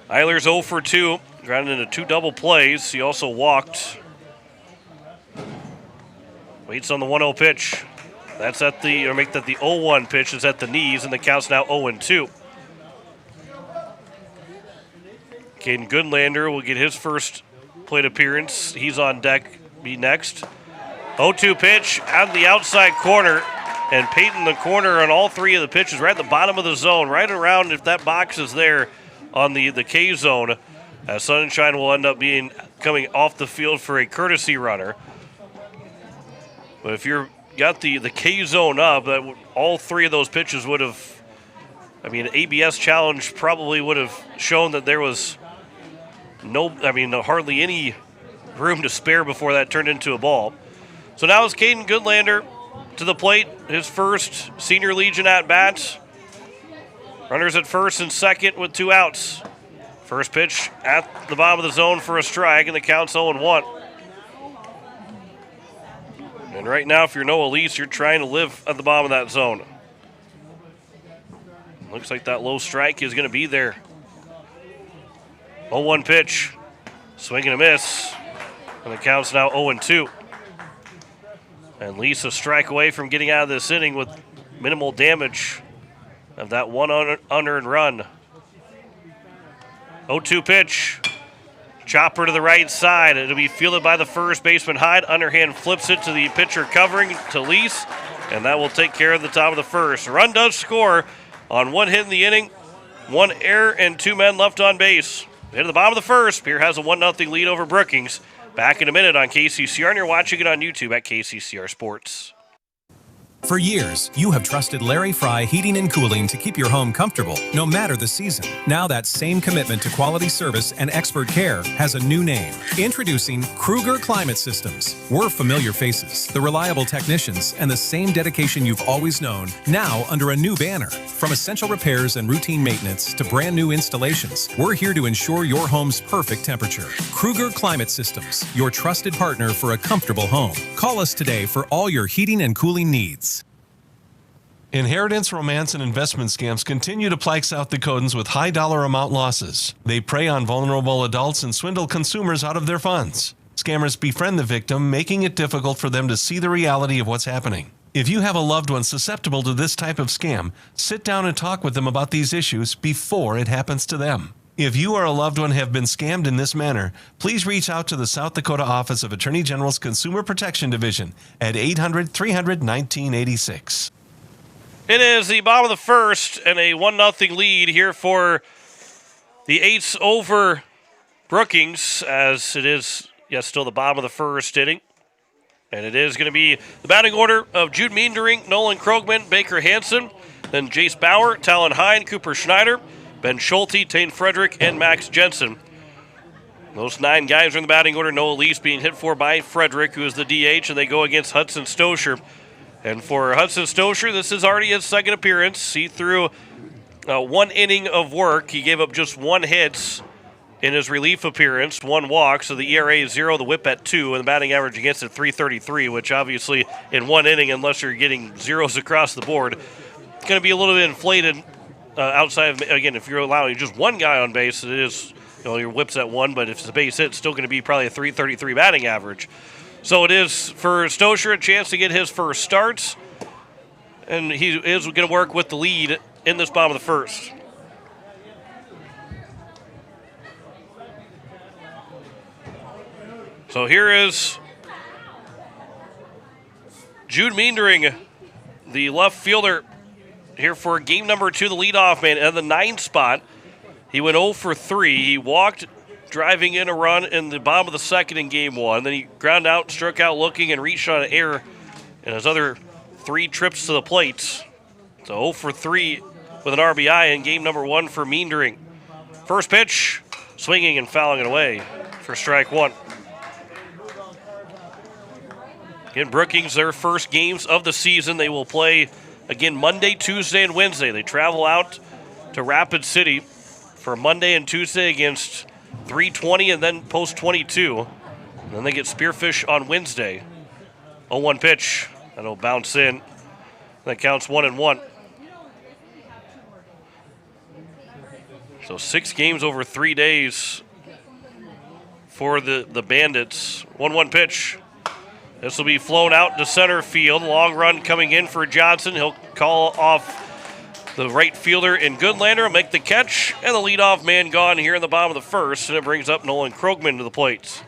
Eilers 0 for 2. Grounded into 2 double plays. He also walked. Waits on the 1-0 pitch. That's at the, or make that the 0-1 pitch is at the knees, and the count's now 0-2. Caden Goodlander will get his first plate appearance. He's on deck, be next. 0-2 pitch out of the outside corner, and Peyton the corner on all 3 of the pitches, right at the bottom of the zone, right around if that box is there on the K zone. Sunshine will end up coming off the field for a courtesy runner. But if you're got the K zone up, all 3 of those pitches would have, ABS challenge probably would have shown that there was hardly any room to spare before that turned into a ball. So now it's Caden Goodlander to the plate, his first Senior Legion at bat. Runners at first and second with 2 outs. First pitch at the bottom of the zone for a strike, and the count's 0-1. And right now, if you're Noah Lease, you're trying to live at the bottom of that zone. Looks like that low strike is going to be there. 0-1 pitch. Swing and a miss. And the count's now 0-2. And Lease a strike away from getting out of this inning with minimal damage of that one unearned run. 0-2 pitch. Chopper to the right side. It'll be fielded by the first baseman Hyde. Underhand flips it to the pitcher covering to Lease, and that will take care of the top of the first. Run does score on 1 hit in the inning, 1 error, and 2 men left on base. Hit at the bottom of the first. Pierre has a 1-0 lead over Brookings. Back in a minute on KCCR, and you're watching it on YouTube at KCCR Sports. For years, you have trusted Larry Fry Heating and Cooling to keep your home comfortable, no matter the season. Now that same commitment to quality service and expert care has a new name. Introducing Kruger Climate Systems. We're familiar faces, the reliable technicians, and the same dedication you've always known, now under a new banner. From essential repairs and routine maintenance to brand new installations, we're here to ensure your home's perfect temperature. Kruger Climate Systems, your trusted partner for a comfortable home. Call us today for all your heating and cooling needs. Inheritance, romance, and investment scams continue to plague South Dakotans with high dollar amount losses. They prey on vulnerable adults and swindle consumers out of their funds. Scammers befriend the victim, making it difficult for them to see the reality of what's happening. If you have a loved one susceptible to this type of scam, sit down and talk with them about these issues before it happens to them. If you or a loved one have been scammed in this manner, please reach out to the South Dakota Office of Attorney General's Consumer Protection Division at 800-300-1986. It is the bottom of the first and a 1-0 lead here for the Eights over Brookings, as it is, still the bottom of the first inning. And it is going to be the batting order of Jude Meendering, Nolan Krogman, Baker Hansen, then Jace Bauer, Talon Hine, Cooper Schneider, Ben Schulte, Tane Frederick, and Max Jensen. Those 9 guys are in the batting order. Noah Lease being hit for by Frederick, who is the DH, and they go against Hudson Stosher. And for Hudson Stosher, this is already his second appearance. He threw 1 inning of work. He gave up just 1 hit in his relief appearance, 1 walk. So the ERA is 0, the whip at 2, and the batting average against it 333, which obviously in 1 inning, unless you're getting zeros across the board, it's going to be a little bit inflated outside of, again, if you're allowing just 1 guy on base, it is, your whip's at 1, but if it's a base hit, it's still going to be probably a 333 batting average. So it is for Stosher a chance to get his first starts, and he is going to work with the lead in this bottom of the first. So here is Jude Meendering, the left fielder, here for game number 2, the leadoff man at the 9 spot. He went 0 for 3. He walked, driving in a run in the bottom of the second in game 1. Then he ground out, struck out looking, and reached on an error in his other 3 trips to the plate. So 0 for 3 with an RBI in game number 1 for Meendering. First pitch, swinging and fouling it away for strike 1. In Brookings, their first games of the season, they will play again Monday, Tuesday, and Wednesday. They travel out to Rapid City for Monday and Tuesday against 320 and then post 22. And then they get Spearfish on Wednesday. 0-1 pitch. That'll bounce in. That counts 1-1. So 6 games over 3 days for the Bandits. 1-1 pitch. This will be flown out to center field. Long run coming in for Johnson. He'll call off the right fielder in Goodlander, will make the catch, and the leadoff man gone here in the bottom of the first, and it brings up Nolan Krogman to the plate.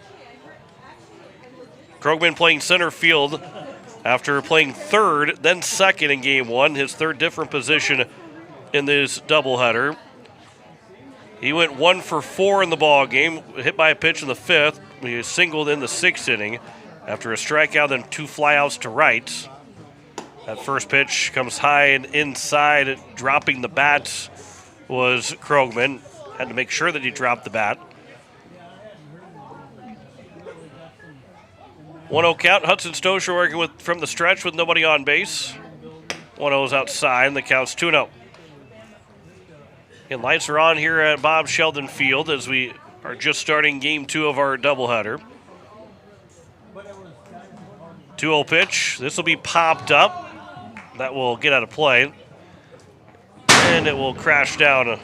Krogman playing center field after playing third, then second in game 1, his third different position in this doubleheader. He went 1 for 4 in the ball game, hit by a pitch in the 5th. He singled in the 6th inning after a strikeout, then 2 flyouts to right. That first pitch comes high and inside. Dropping the bat was Krogman. Had to make sure that he dropped the bat. 1-0 count. Hudson Stosher working from the stretch with nobody on base. 1-0 is outside, and the count's 2-0. And lights are on here at Bob Sheldon Field as we are just starting game 2 of our doubleheader. 2-0 pitch. This will be popped up. That will get out of play. And it will crash down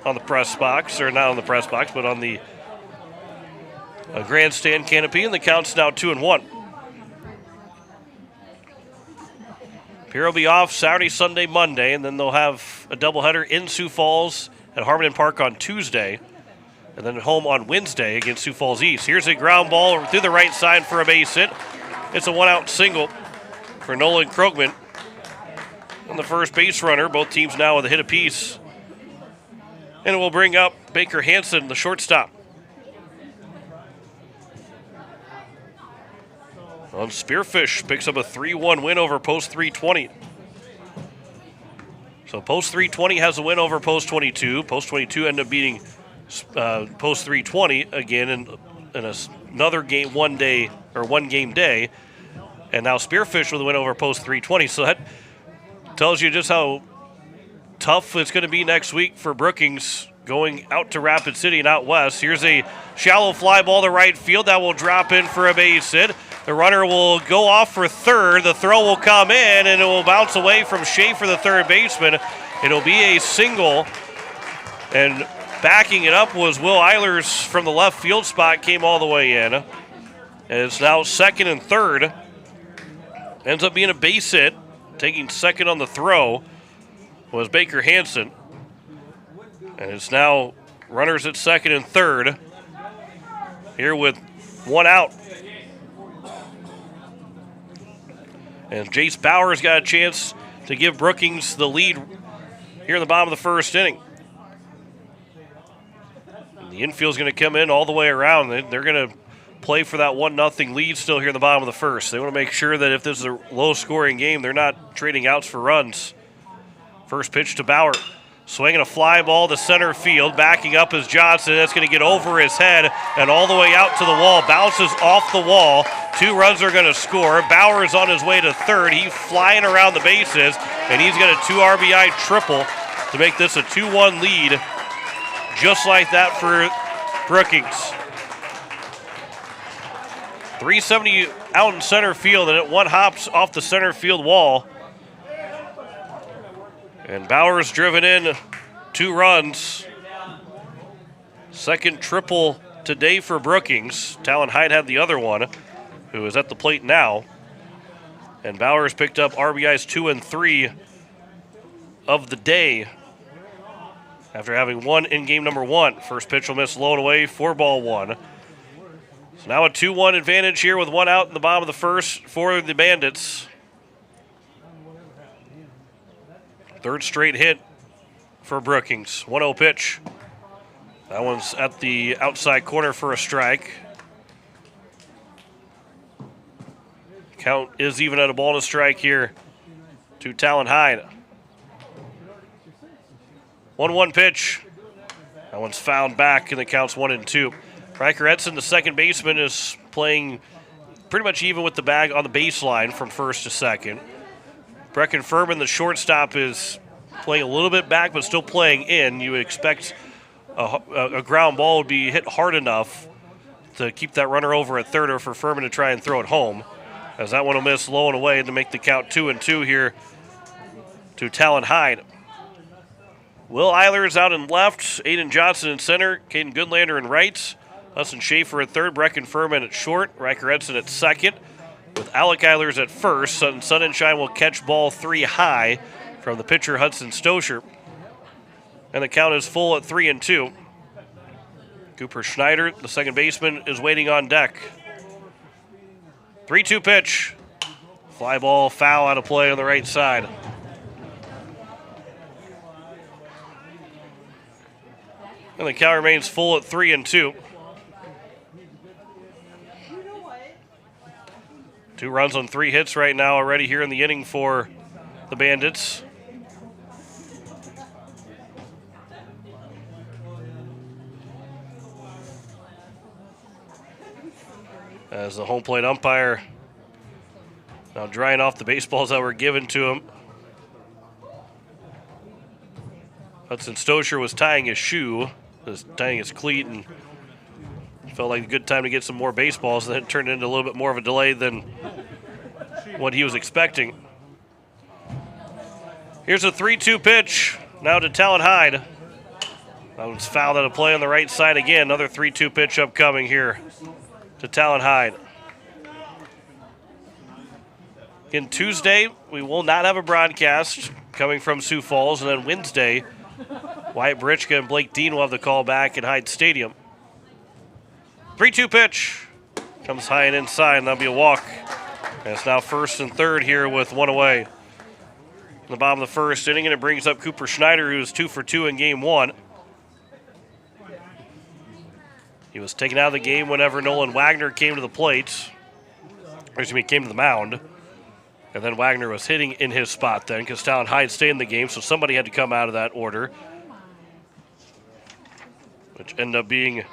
on the press box, or not on the press box, but on the grandstand canopy, and the count's now 2-1. Pierre will be off Saturday, Sunday, Monday, and then they'll have a doubleheader in Sioux Falls at Harmon Park on Tuesday, and then home on Wednesday against Sioux Falls East. Here's a ground ball through the right side for a base hit. It's a 1-out single for Nolan Krogman. And the first base runner, both teams now with a hit apiece. And it will bring up Baker Hansen, the shortstop. On Spearfish picks up a 3-1 win over Post 320. So Post 320 has a win over Post 22. Post 22 ended up beating Post 320 again in another game, one game day. And now Spearfish with a win over Post 320. So that tells you just how tough it's going to be next week for Brookings going out to Rapid City and out west. Here's a shallow fly ball to right field that will drop in for a base hit. The runner will go off for third. The throw will come in, and it will bounce away from Schaefer, the third baseman. It'll be a single, and backing it up was Will Eilers from the left field spot, came all the way in. And it's now second and third. Ends up being a base hit. Taking second on the throw was Baker Hansen. And it's now runners at second and third here with 1 out. And Jace Bowers got a chance to give Brookings the lead here in the bottom of the first inning. And the infield's going to come in all the way around. They're going to play for that 1-0 lead still here in the bottom of the first. They want to make sure that if this is a low-scoring game, they're not trading outs for runs. First pitch to Bauer. Swinging a fly ball to center field. Backing up is Johnson. That's going to get over his head and all the way out to the wall. Bounces off the wall. 2 runs are going to score. Bauer is on his way to third. He's flying around the bases, and he's got a 2 RBI triple to make this a 2-1 lead. Just like that for Brookings. 370 out in center field, and it 1 hops off the center field wall. And Bauer's driven in 2 runs. Second triple today for Brookings. Talon Hyde had the other one, who is at the plate now. And Bauer's picked up RBIs 2 and 3 of the day after having 1 in game number 1. First pitch will miss low and away, 4-1. So now a 2-1 advantage here with one out in the bottom of the first for the Bandits. Third straight hit for Brookings. 1-0 pitch. That one's at the outside corner for a strike. Count is even at a ball and a strike here to Talon Hyde. 1-1 pitch. That one's fouled back, and the count's 1-2. Riker Edson, the second baseman, is playing pretty much even with the bag on the baseline from first to second. Brecken Furman, the shortstop, is playing a little bit back but still playing in. You would expect a ground ball would be hit hard enough to keep that runner over at third or for Furman to try and throw it home. As that one will miss low and away to make the count 2-2 here to Talon Hyde. Will Eiler is out in left, Aiden Johnson in center, Caden Goodlander in right, Hudson Schaefer at third, Brecken Furman at short, Riker Edson at second, with Alec Eilers at first. Sun and Shine will catch ball 3 high from the pitcher Hudson Stoscher. And the count is full at 3-2. Cooper Schneider, the second baseman, is waiting on deck. 3-2 pitch. Fly ball, foul out of play on the right side. And the count remains full at 3-2. 2 runs on 3 hits right now already here in the inning for the Bandits. As the home plate umpire now drying off the baseballs that were given to him. Hudson Stoscher was tying his shoe, tying his cleat, and felt like a good time to get some more baseballs, and then it turned into a little bit more of a delay than what he was expecting. Here's a 3-2 pitch now to Talon Hyde. That one's fouled out of play on the right side again. Another 3-2 pitch upcoming here to Talon Hyde. Again, Tuesday, we will not have a broadcast coming from Sioux Falls, and then Wednesday, Wyatt Britchka and Blake Dean will have the call back at Hyde Stadium. 3-2 pitch. Comes high and inside, and that'll be a walk. And it's now first and third here with 1 away. In the bottom of the first inning, and it brings up Cooper Schneider, who was 2 for 2 in game 1. He was taken out of the game whenever Nolan Wagner came to the plate. Or excuse me, came to the mound. And then Wagner was hitting in his spot then because Talon Hyde stayed in the game, so somebody had to come out of that order. Which ended up being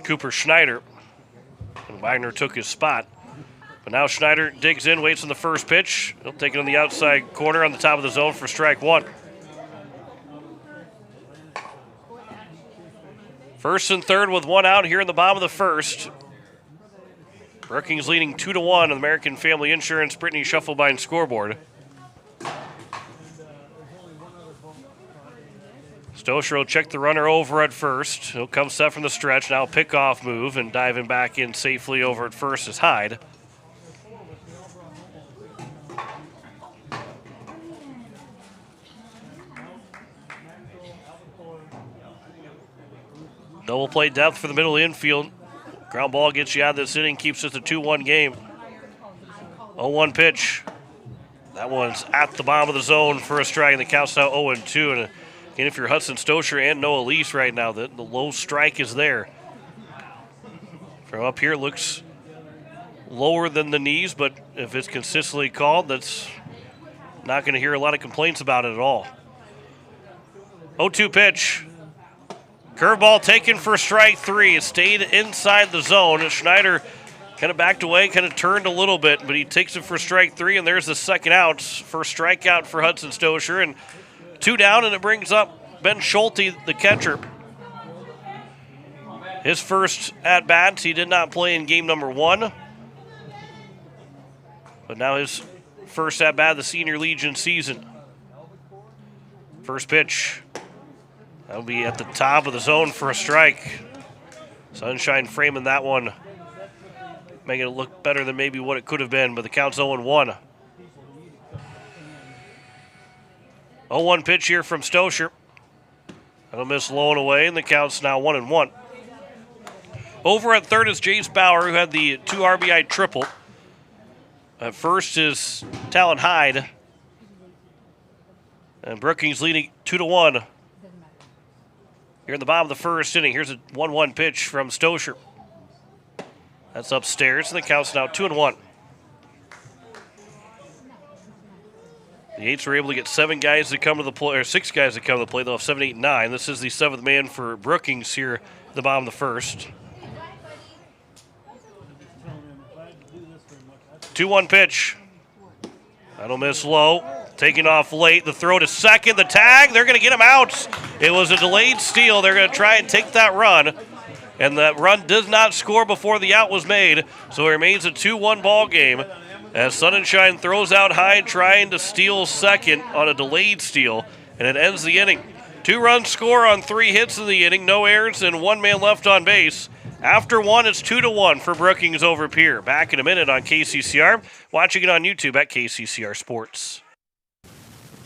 Cooper Schneider. And Wagner took his spot. But now Schneider digs in, waits on the first pitch. He'll take it on the outside corner on the top of the zone for strike 1. First and third with 1 out here in the bottom of the first. Brookings leading 2-1 on the American Family Insurance Brittany Shufflebein scoreboard. Stoscher will check the runner over at first. He'll come set from the stretch. Now pick-off move and diving back in safely over at first is Hyde. Double play depth for the middle infield. Ground ball gets you out of this inning, keeps it a 2-1 game. 0-1 pitch. That one's at the bottom of the zone for a strike, and the count's now 0-2. And again, if you're Hudson Stoscher and Noah Lease right now, the low strike is there. From up here, it looks lower than the knees, but if it's consistently called, that's not going to hear a lot of complaints about it at all. 0-2 pitch. Curveball taken for strike 3. It stayed inside the zone. And Schneider kind of backed away, kind of turned a little bit, but he takes it for strike 3, and there's the second out. First strikeout for Hudson Stoscher, and 2 down, and it brings up Ben Schulte, the catcher. His first at-bats, he did not play in game number 1, but now his first at-bat of the Senior Legion season. First pitch. That'll be at the top of the zone for a strike. Sunshine framing that one, making it look better than maybe what it could have been, but the count's 0-1. 0-1 pitch here from Stoscher. That'll miss low and away, and the count's now 1-1. Over at third is Jace Bauer, who had the 2 RBI triple. At first is Talon Hyde. And Brookings leading 2-1. Here in the bottom of the first inning, here's a 1-1 pitch from Stosher. That's upstairs, and the count's now 2-1. The Eights were able to get 7 guys to come to the play, or 6 guys to come to the play. They'll have 7, 8, 9. This is the 7th man for Brookings here at the bottom of the first. 2-1 pitch. That'll miss low. Taking off late. The throw to second. The tag. They're going to get him out. It was a delayed steal. They're going to try and take that run. And that run does not score before the out was made. So it remains a 2-1 ball game as Sunshine throws out Hyde trying to steal second on a delayed steal. And it ends the inning. 2-run score on 3 hits in the inning. No errors and 1 man left on base. After 1, it's 2-1 for Brookings over Pierre. Back in a minute on KCCR. Watching it on YouTube at KCCR Sports.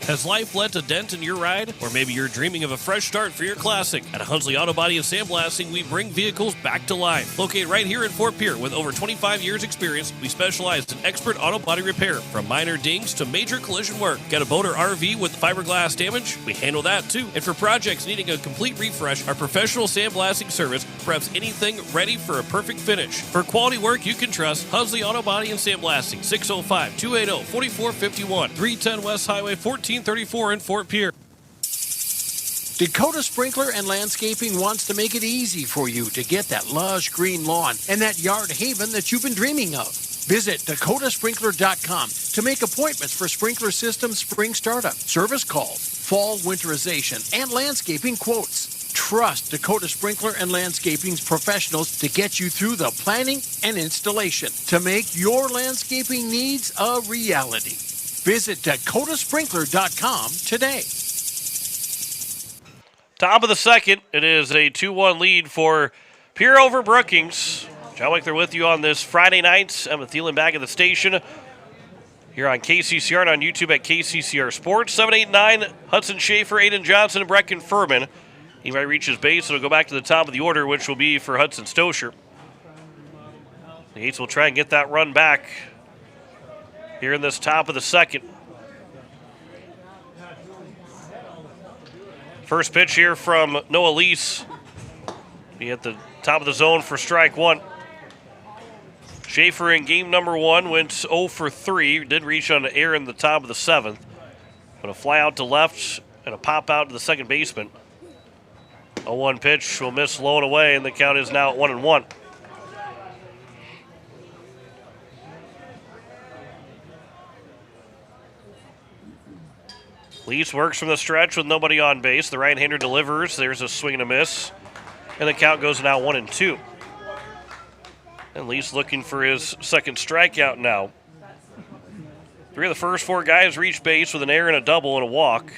Has life lent a dent in your ride? Or maybe you're dreaming of a fresh start for your classic. At Hunsley Auto Body and Sandblasting, we bring vehicles back to life. Located right here in Fort Pierre with over 25 years experience, we specialize in expert auto body repair. From minor dings to major collision work. Got a boat or RV with fiberglass damage? We handle that too. And for projects needing a complete refresh, our professional sandblasting service preps anything ready for a perfect finish. For quality work you can trust, Hunsley Auto Body and Sandblasting, 605-280-4451, 310 West Highway 1434 in Fort Pierre. Dakota Sprinkler and Landscaping wants to make it easy for you to get that lush green lawn and that yard haven that you've been dreaming of. Visit dakotasprinkler.com to make appointments for sprinkler system spring startup, service calls, fall winterization, and landscaping quotes. Trust Dakota Sprinkler and Landscaping's professionals to get you through the planning and installation to make your landscaping needs a reality. Visit dakotasprinkler.com today. Top of the second, it is a 2-1 lead for Pierre over Brookings. John Wickler with you on this Friday night. Emma Thielen back at the station here on KCCR and on YouTube at KCCR Sports. 7-8-9, Hudson Schaefer, Aiden Johnson, and Brecken Furman. He might reach his base, so it'll go back to the top of the order, which will be for Hudson Stosher. The Eights will try and get that run back here in this top of the second. First pitch here from Noah Lease. Be at the top of the zone for strike 1. Schaefer in game number 1 went 0 for 3. Did reach on an error in the top of the 7th. But a fly out to left and a pop out to the second baseman. 0-1 pitch will miss low and away, and the count is now at 1-1. Lease works from the stretch with nobody on base. The right-hander delivers. There's a swing and a miss. And the count goes now 1-2. And Lease looking for his second strikeout now. 3 of the first 4 guys reach base with an error and a double and a walk.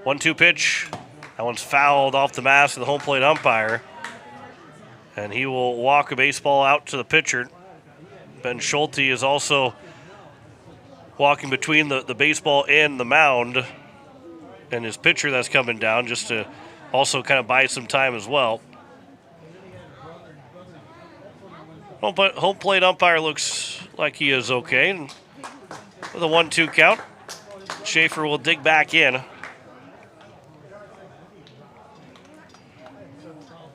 1-2 pitch. That one's fouled off the mask of the home plate umpire. And he will walk a baseball out to the pitcher. Ben Schulte is also walking between the baseball and the mound and his pitcher that's coming down just to also kind of buy some time as well. Home plate umpire looks like he is okay. And with a 1-2 count, Schaefer will dig back in.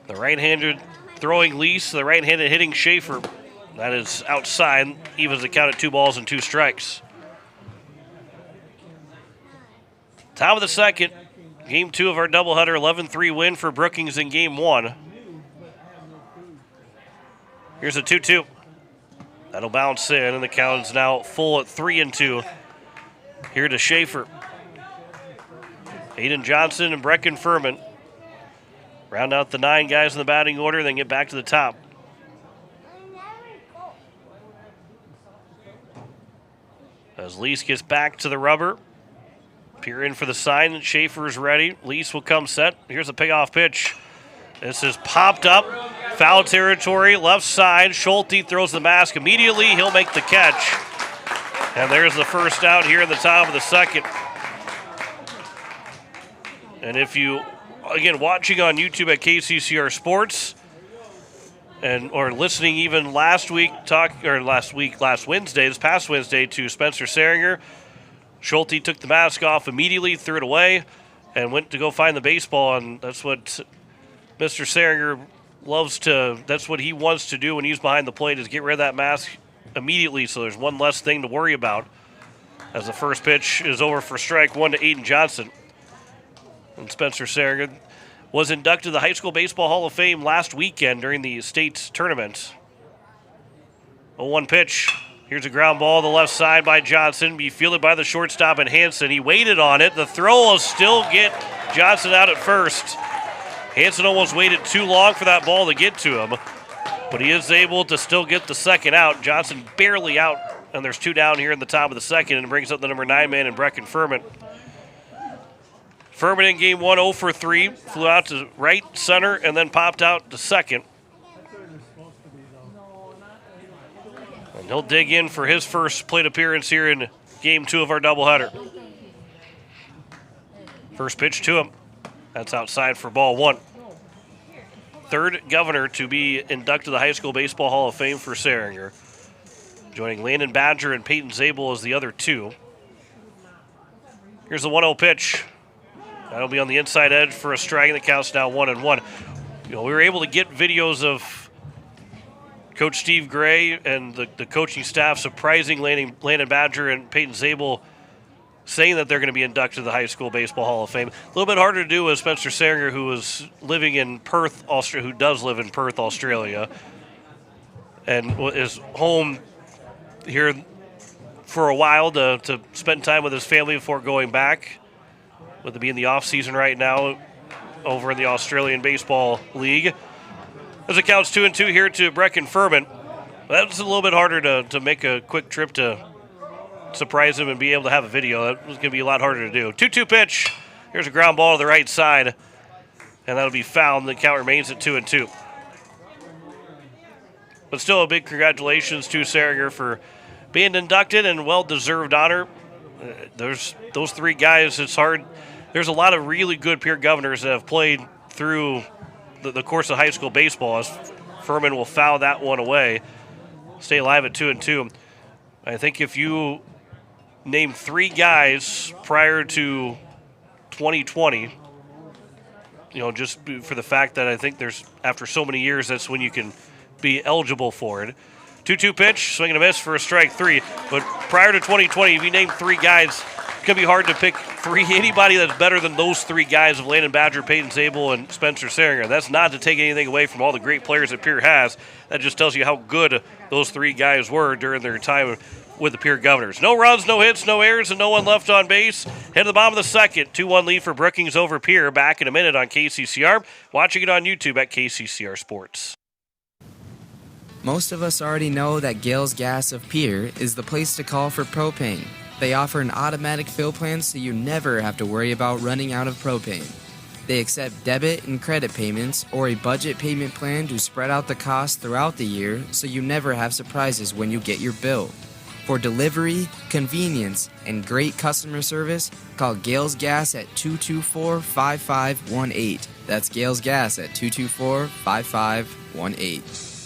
The right-handed throwing Lease, the right-handed hitting Schaefer. That is outside, evens the count at 2 balls and 2 strikes. Top of the second, game 2 of our doubleheader, 11-3 win for Brookings in game 1. Here's a 2-2. That'll bounce in, and the count is now full at 3-2. Here to Schaefer. Aiden Johnson and Brecken Furman round out the 9 guys in the batting order, then get back to the top. As Lease gets back to the rubber. Pierre in for the sign. Schaefer's ready. Lease will come set. Here's a payoff pitch. This is popped up. Foul territory, left side. Schulte throws the mask immediately. He'll make the catch. And there's the first out here in the top of the second. And if you again, watching on YouTube at KCCR Sports, or listening even last Wednesday, this past Wednesday, to Spencer Seringer. Schulte took the mask off immediately, threw it away, and went to go find the baseball, and that's what Mr. Seringer that's what he wants to do when he's behind the plate, is get rid of that mask immediately, so there's one less thing to worry about. As the first pitch is over for strike one to Aiden Johnson. And Spencer Seringer was inducted to the High School Baseball Hall of Fame last weekend during the state tournament. 0-1 pitch. Here's a ground ball to the left side by Johnson. Be fielded by the shortstop and Hanson. He waited on it. The throw will still get Johnson out at first. Hanson almost waited too long for that ball to get to him, but he is able to still get the second out. Johnson barely out, and there's two down here in the top of the second, and brings up the number 9 man in Brecken Furman. Furman in game 1, 0 for 3. Flew out to right center and then popped out to second. And he'll dig in for his first plate appearance here in game 2 of our doubleheader. First pitch to him. That's outside for ball 1. Third Governor to be inducted to the High School Baseball Hall of Fame for Seringer. Joining Landon Badger and Peyton Zabel as the other two. Here's the 1-0 pitch. That'll be on the inside edge for a strike, and the count's now 1-1. We were able to get videos of Coach Steve Gray and the coaching staff surprising Landon Badger and Peyton Zabel, saying that they're going to be inducted to the High School Baseball Hall of Fame. A little bit harder to do with Spencer Seringer, who is living in Perth, Australia, who does live in Perth, Australia, and is home here for a while to spend time with his family before going back. With it being the off-season right now over in the Australian Baseball League. As it counts 2-2 here to Brecken Furman. That's a little bit harder to make a quick trip to surprise him and be able to have a video. That was going to be a lot harder to do. 2-2 pitch. Here's a ground ball to the right side, and that'll be fouled. The count remains at 2-2. But still a big congratulations to Seringer for being inducted, and well-deserved honor. There's those three guys. It's hard. There's a lot of really good peer governors that have played through the course of high school baseball, as Furman will foul that one away. Stay alive at 2-2. I think if you name three guys prior to 2020, just for the fact that I think there's, after so many years, that's when you can be eligible for it. 2-2 pitch, swing and a miss for a strike 3. But prior to 2020, if you name three guys, it's going to be hard to pick anybody that's better than those three guys of Landon Badger, Peyton Zabel, and Spencer Seringer. That's not to take anything away from all the great players that Pierre has. That just tells you how good those three guys were during their time with the Pierre Governors. No runs, no hits, no errors, and no one left on base. Head to the bottom of the second. 2-1 lead for Brookings over Pierre. Back in a minute on KCCR. Watching it on YouTube at KCCR Sports. Most of us already know that Gales Gas of Pierre is the place to call for propane. They offer an automatic fill plan so you never have to worry about running out of propane. They accept debit and credit payments or a budget payment plan to spread out the cost throughout the year so you never have surprises when you get your bill. For delivery, convenience, and great customer service, call Gales Gas at 224-5518. That's Gales Gas at 224-5518.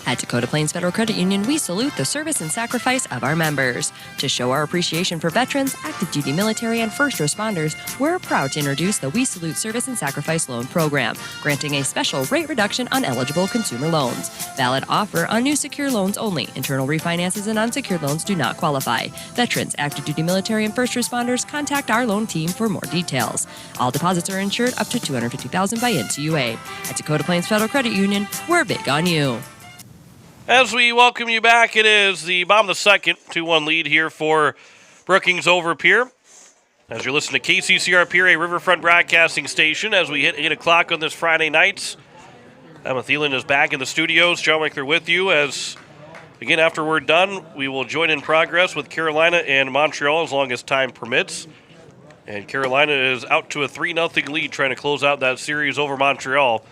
At Dakota Plains Federal Credit Union, we salute the service and sacrifice of our members. To show our appreciation for veterans, active duty military, and first responders, we're proud to introduce the We Salute Service and Sacrifice Loan Program, granting a special rate reduction on eligible consumer loans. Valid offer on new secure loans only. Internal refinances and unsecured loans do not qualify. Veterans, active duty military, and first responders, contact our loan team for more details. All deposits are insured up to $250,000 by NCUA. At Dakota Plains Federal Credit Union, we're big on you. As we welcome you back, it is the bottom of the second, 2-1 lead here for Brookings over Pierre. As you're listening to KCCR Pierre, a Riverfront broadcasting station, as we hit 8 o'clock on this Friday night. Emma Thielen is back in the studios. John Wickler with you. As, again, after we're done, we will join in progress with Carolina and Montreal as long as time permits. And Carolina is out to a 3-0 lead, trying to close out that series over Montreal.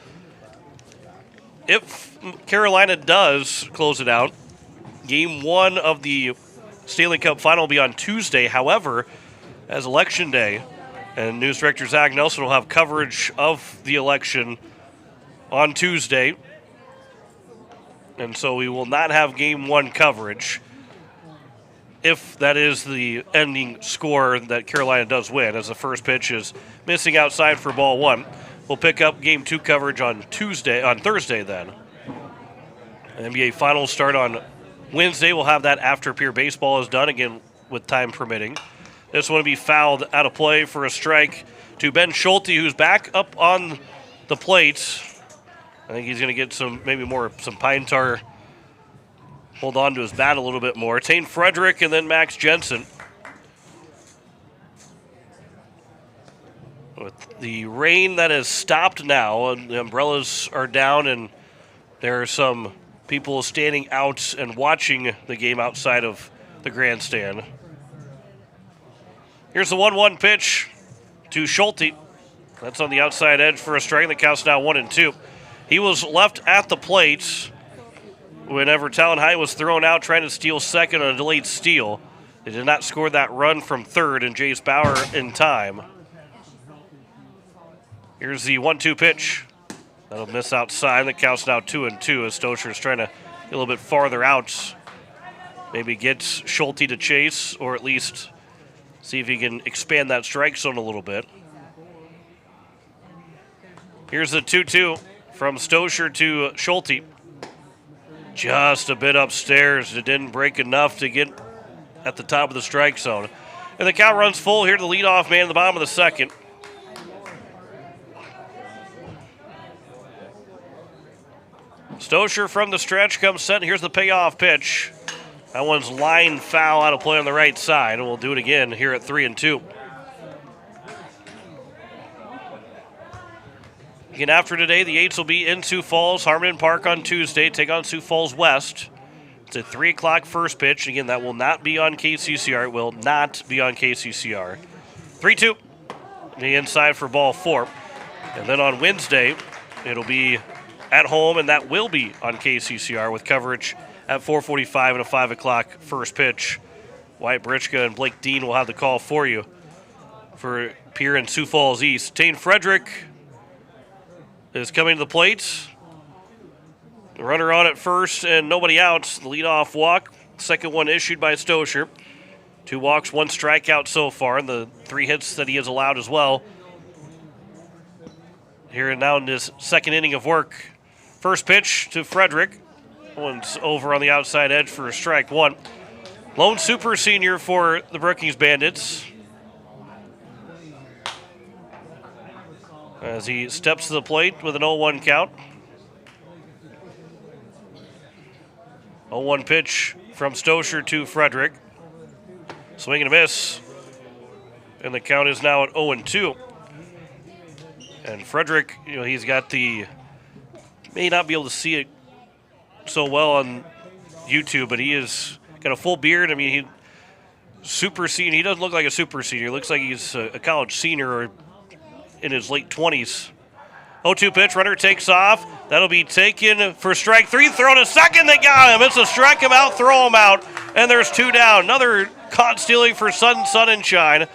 If Carolina does close it out, Game 1 of the Stanley Cup Final will be on Tuesday. However, as Election Day And News Director Zach Nelson will have coverage of the election on Tuesday. And so we will not have Game 1 coverage if that is the ending score that Carolina does win, as the first pitch is missing outside for ball 1. We'll pick up Game 2 coverage on Thursday then. NBA Finals start on Wednesday. We'll have that after Pierre baseball is done, again with time permitting. This one will be fouled out of play for a strike to Ben Schulte, who's back up on the plate. I think he's going to get some pine tar, hold on to his bat a little bit more. Tane Frederick and then Max Jensen. With the rain that has stopped now, and the umbrellas are down, and there are some people standing out and watching the game outside of the grandstand. Here's the 1-1 pitch to Schulte. That's on the outside edge for a strike. The count's now 1-2. He was left at the plate whenever Talon High was thrown out trying to steal second on a delayed steal. They did not score that run from third, and Jace Bauer in time. Here's the 1-2 pitch. That'll miss outside. The count's now 2-2 as Stoscher's trying to get a little bit farther out. Maybe get Schulte to chase, or at least see if he can expand that strike zone a little bit. Here's the 2-2 from Stoscher to Schulte. Just a bit upstairs. It didn't break enough to get at the top of the strike zone. And the count runs full here to the leadoff man at the bottom of the second. Stoscher from the stretch comes set. Here's the payoff pitch. That one's line foul out of play on the right side, and we'll do it again here at 3-2. Again, after today, the Eights will be in Sioux Falls, Harmon Park on Tuesday, take on Sioux Falls West. It's a 3 o'clock first pitch. Again, that will not be on KCCR. It will not be on KCCR. 3-2. The inside for ball 4. And then on Wednesday, it'll be at home, and that will be on KCCR with coverage at 4:45 and a 5 o'clock first pitch. Wyatt Britchka and Blake Dean will have the call for you for Pierre and Sioux Falls East. Tane Frederick is coming to the plate. The runner on at first and nobody out. The leadoff walk. Second one issued by Stoscher. 2 walks, 1 strikeout so far, and the 3 hits that he has allowed as well. Here and now in this second inning of work. First pitch to Frederick. One's over on the outside edge for a strike 1. Lone super senior for the Brookings Bandits. As he steps to the plate with an 0-1 count. 0-1 pitch from Stoscher to Frederick. Swing and a miss. And the count is now at 0-2. And Frederick, he's got may not be able to see it so well on YouTube, but he has got a full beard. I mean, super senior. He doesn't look like a super senior. He looks like he's a college senior or in his late 20s. 0-2 pitch, runner takes off. That'll be taken for strike 3. Throw to second, they got him. It's a strike him out, throw him out, and there's 2 down. Another caught stealing for sun and shine.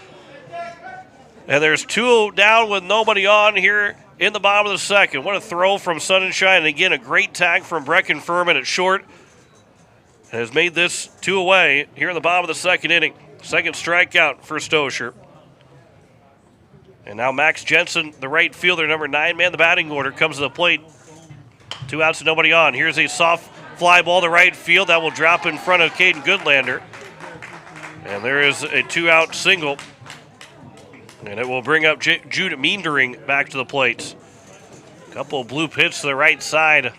And there's 2 down with nobody on here in the bottom of the second. What a throw from Sun and Shine. And again, a great tag from Brecken Furman at short. And has made this 2 away here in the bottom of the second inning. Second strikeout for Stoscher. And now Max Jensen, the right fielder, number 9 man, the batting order, comes to the plate. 2 outs and nobody on. Here's a soft fly ball to right field. That will drop in front of Caden Goodlander. And there is a 2-out single. And it will bring up Jude Meendering back to the plate. A couple of bloop hits to the right side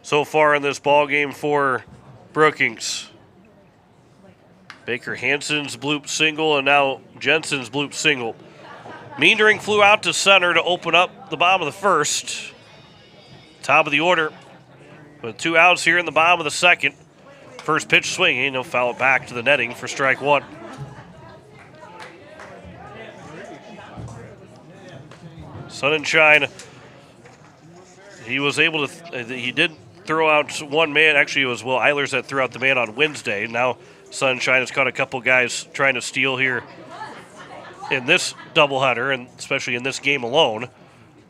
so far in this ball game for Brookings. Baker Hansen's bloop single and now Jensen's bloop single. Meendering flew out to center to open up the bottom of the first. Top of the order with 2 outs here in the bottom of the second. First pitch swinging, he'll foul it back to the netting for strike 1. Sun and Shine, he was able to, he did throw out 1 man. Actually, it was Will Eilers that threw out the man on Wednesday. Now Sun and Shine has caught a couple guys trying to steal here in this doubleheader, and especially in this game alone.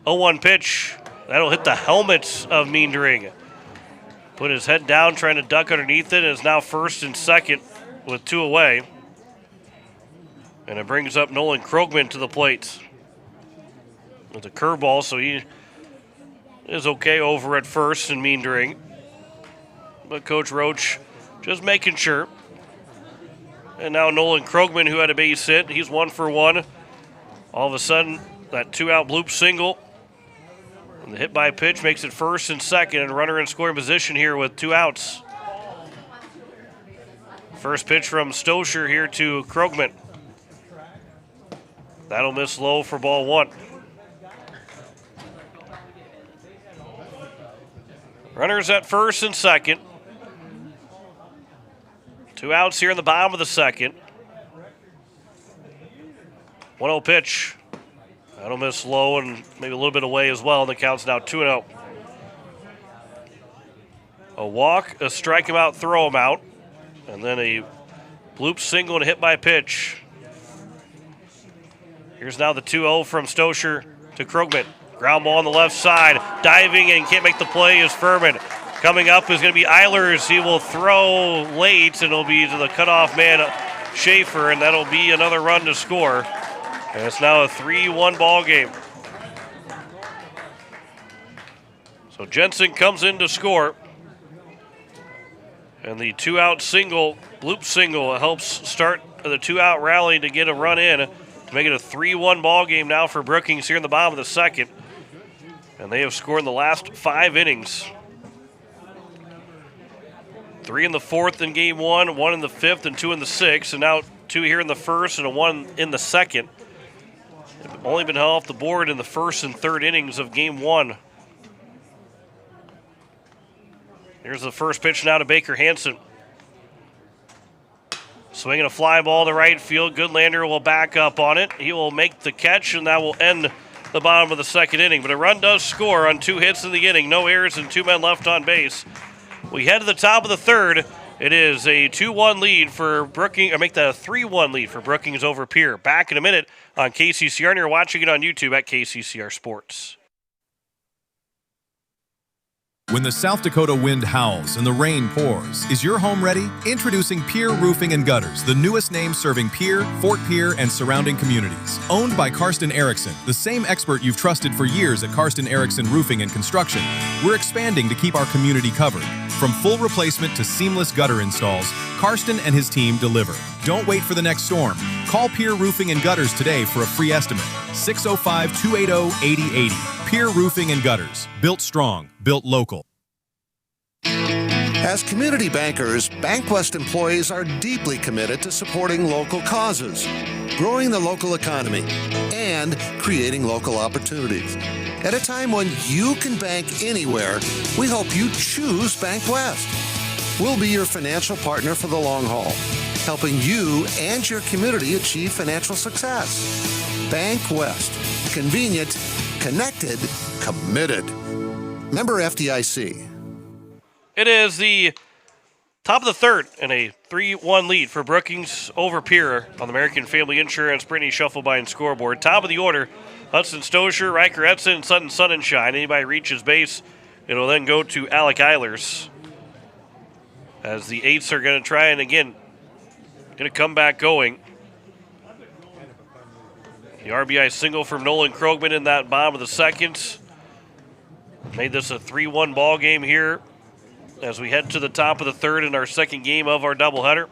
0-1 pitch. That'll hit the helmet of Meendering. Put his head down, trying to duck underneath it, and is now first and second with 2 away. And it brings up Nolan Krogman to the plate with a curveball, so he is okay over at first in Meendering. But Coach Roach just making sure. And now Nolan Krogman, who had a base hit, he's 1 for 1. All of a sudden, that 2-out bloop single. And the hit by pitch makes it first and second, and runner in scoring position here with 2 outs. First pitch from Stoscher here to Krogman. That'll miss low for ball 1. Runners at first and second. 2 outs here in the bottom of the second. 1-0 pitch. That'll miss low and maybe a little bit away as well, and the count's now 2-0. A walk, a strike him out, throw him out, and then a bloop single and a hit by pitch. Here's now the 2-0 from Stoscher to Krogman. Ground ball on the left side. Diving and can't make the play is Furman. Coming up is going to be Eilers. He will throw late, and it'll be to the cutoff man, Schaefer, and that'll be another run to score. And it's now a 3-1 ball game. So Jensen comes in to score. And the 2-out single, bloop single, helps start the 2-out rally to get a run in to make it a 3-1 ball game now for Brookings here in the bottom of the second. And they have scored in the last 5 innings. 3 in the 4th in game 1, 1 in the 5th, and 2 in the 6th. And now 2 here in the 1st and a 1 in the 2nd. They've only been held off the board in the 1st and 3rd innings of game 1. Here's the first pitch now to Baker Hansen. Swinging a fly ball to right field. Goodlander will back up on it. He will make the catch, and that will end the bottom of the 2nd inning. But a run does score on 2 hits in the inning. No errors and 2 men left on base. We head to the top of the 3rd. It is a 2-1 lead for Brookings, or make that a 3-1 lead for Brookings over Pierre. Back in a minute on KCCR, and you're watching it on YouTube at KCCR Sports. When the South Dakota wind howls and the rain pours, is your home ready? Introducing Pierre Roofing and Gutters, the newest name serving Pierre, Fort Pierre, and surrounding communities. Owned by Karsten Erickson, the same expert you've trusted for years at Karsten Erickson Roofing and Construction, we're expanding to keep our community covered. From full replacement to seamless gutter installs, Karsten and his team deliver. Don't wait for the next storm. Call Pierre Roofing and Gutters today for a free estimate. 605-280-8080. Pierre Roofing and Gutters. Built strong, built local. As community bankers, BankWest employees are deeply committed to supporting local causes, growing the local economy, and creating local opportunities. At a time when you can bank anywhere, we hope you choose BankWest. We'll be your financial partner for the long haul, helping you and your community achieve financial success. BankWest. Convenient, connected, committed. Member FDIC. It is the top of the 3rd and a 3-1 lead for Brookings over Pierre on the American Family Insurance Brittany Shufflebine scoreboard. Top of the order, Hudson Stoscher, Riker Edson, Sutton Sunshine. Anybody reaches base, it'll then go to Alec Eilers. As the 8s are going to try and again get a comeback going. The RBI single from Nolan Krogman in that bottom of the 2nd. Made this a 3-1 ball game here as we head to the top of the 3rd in our 2nd game of our doubleheader.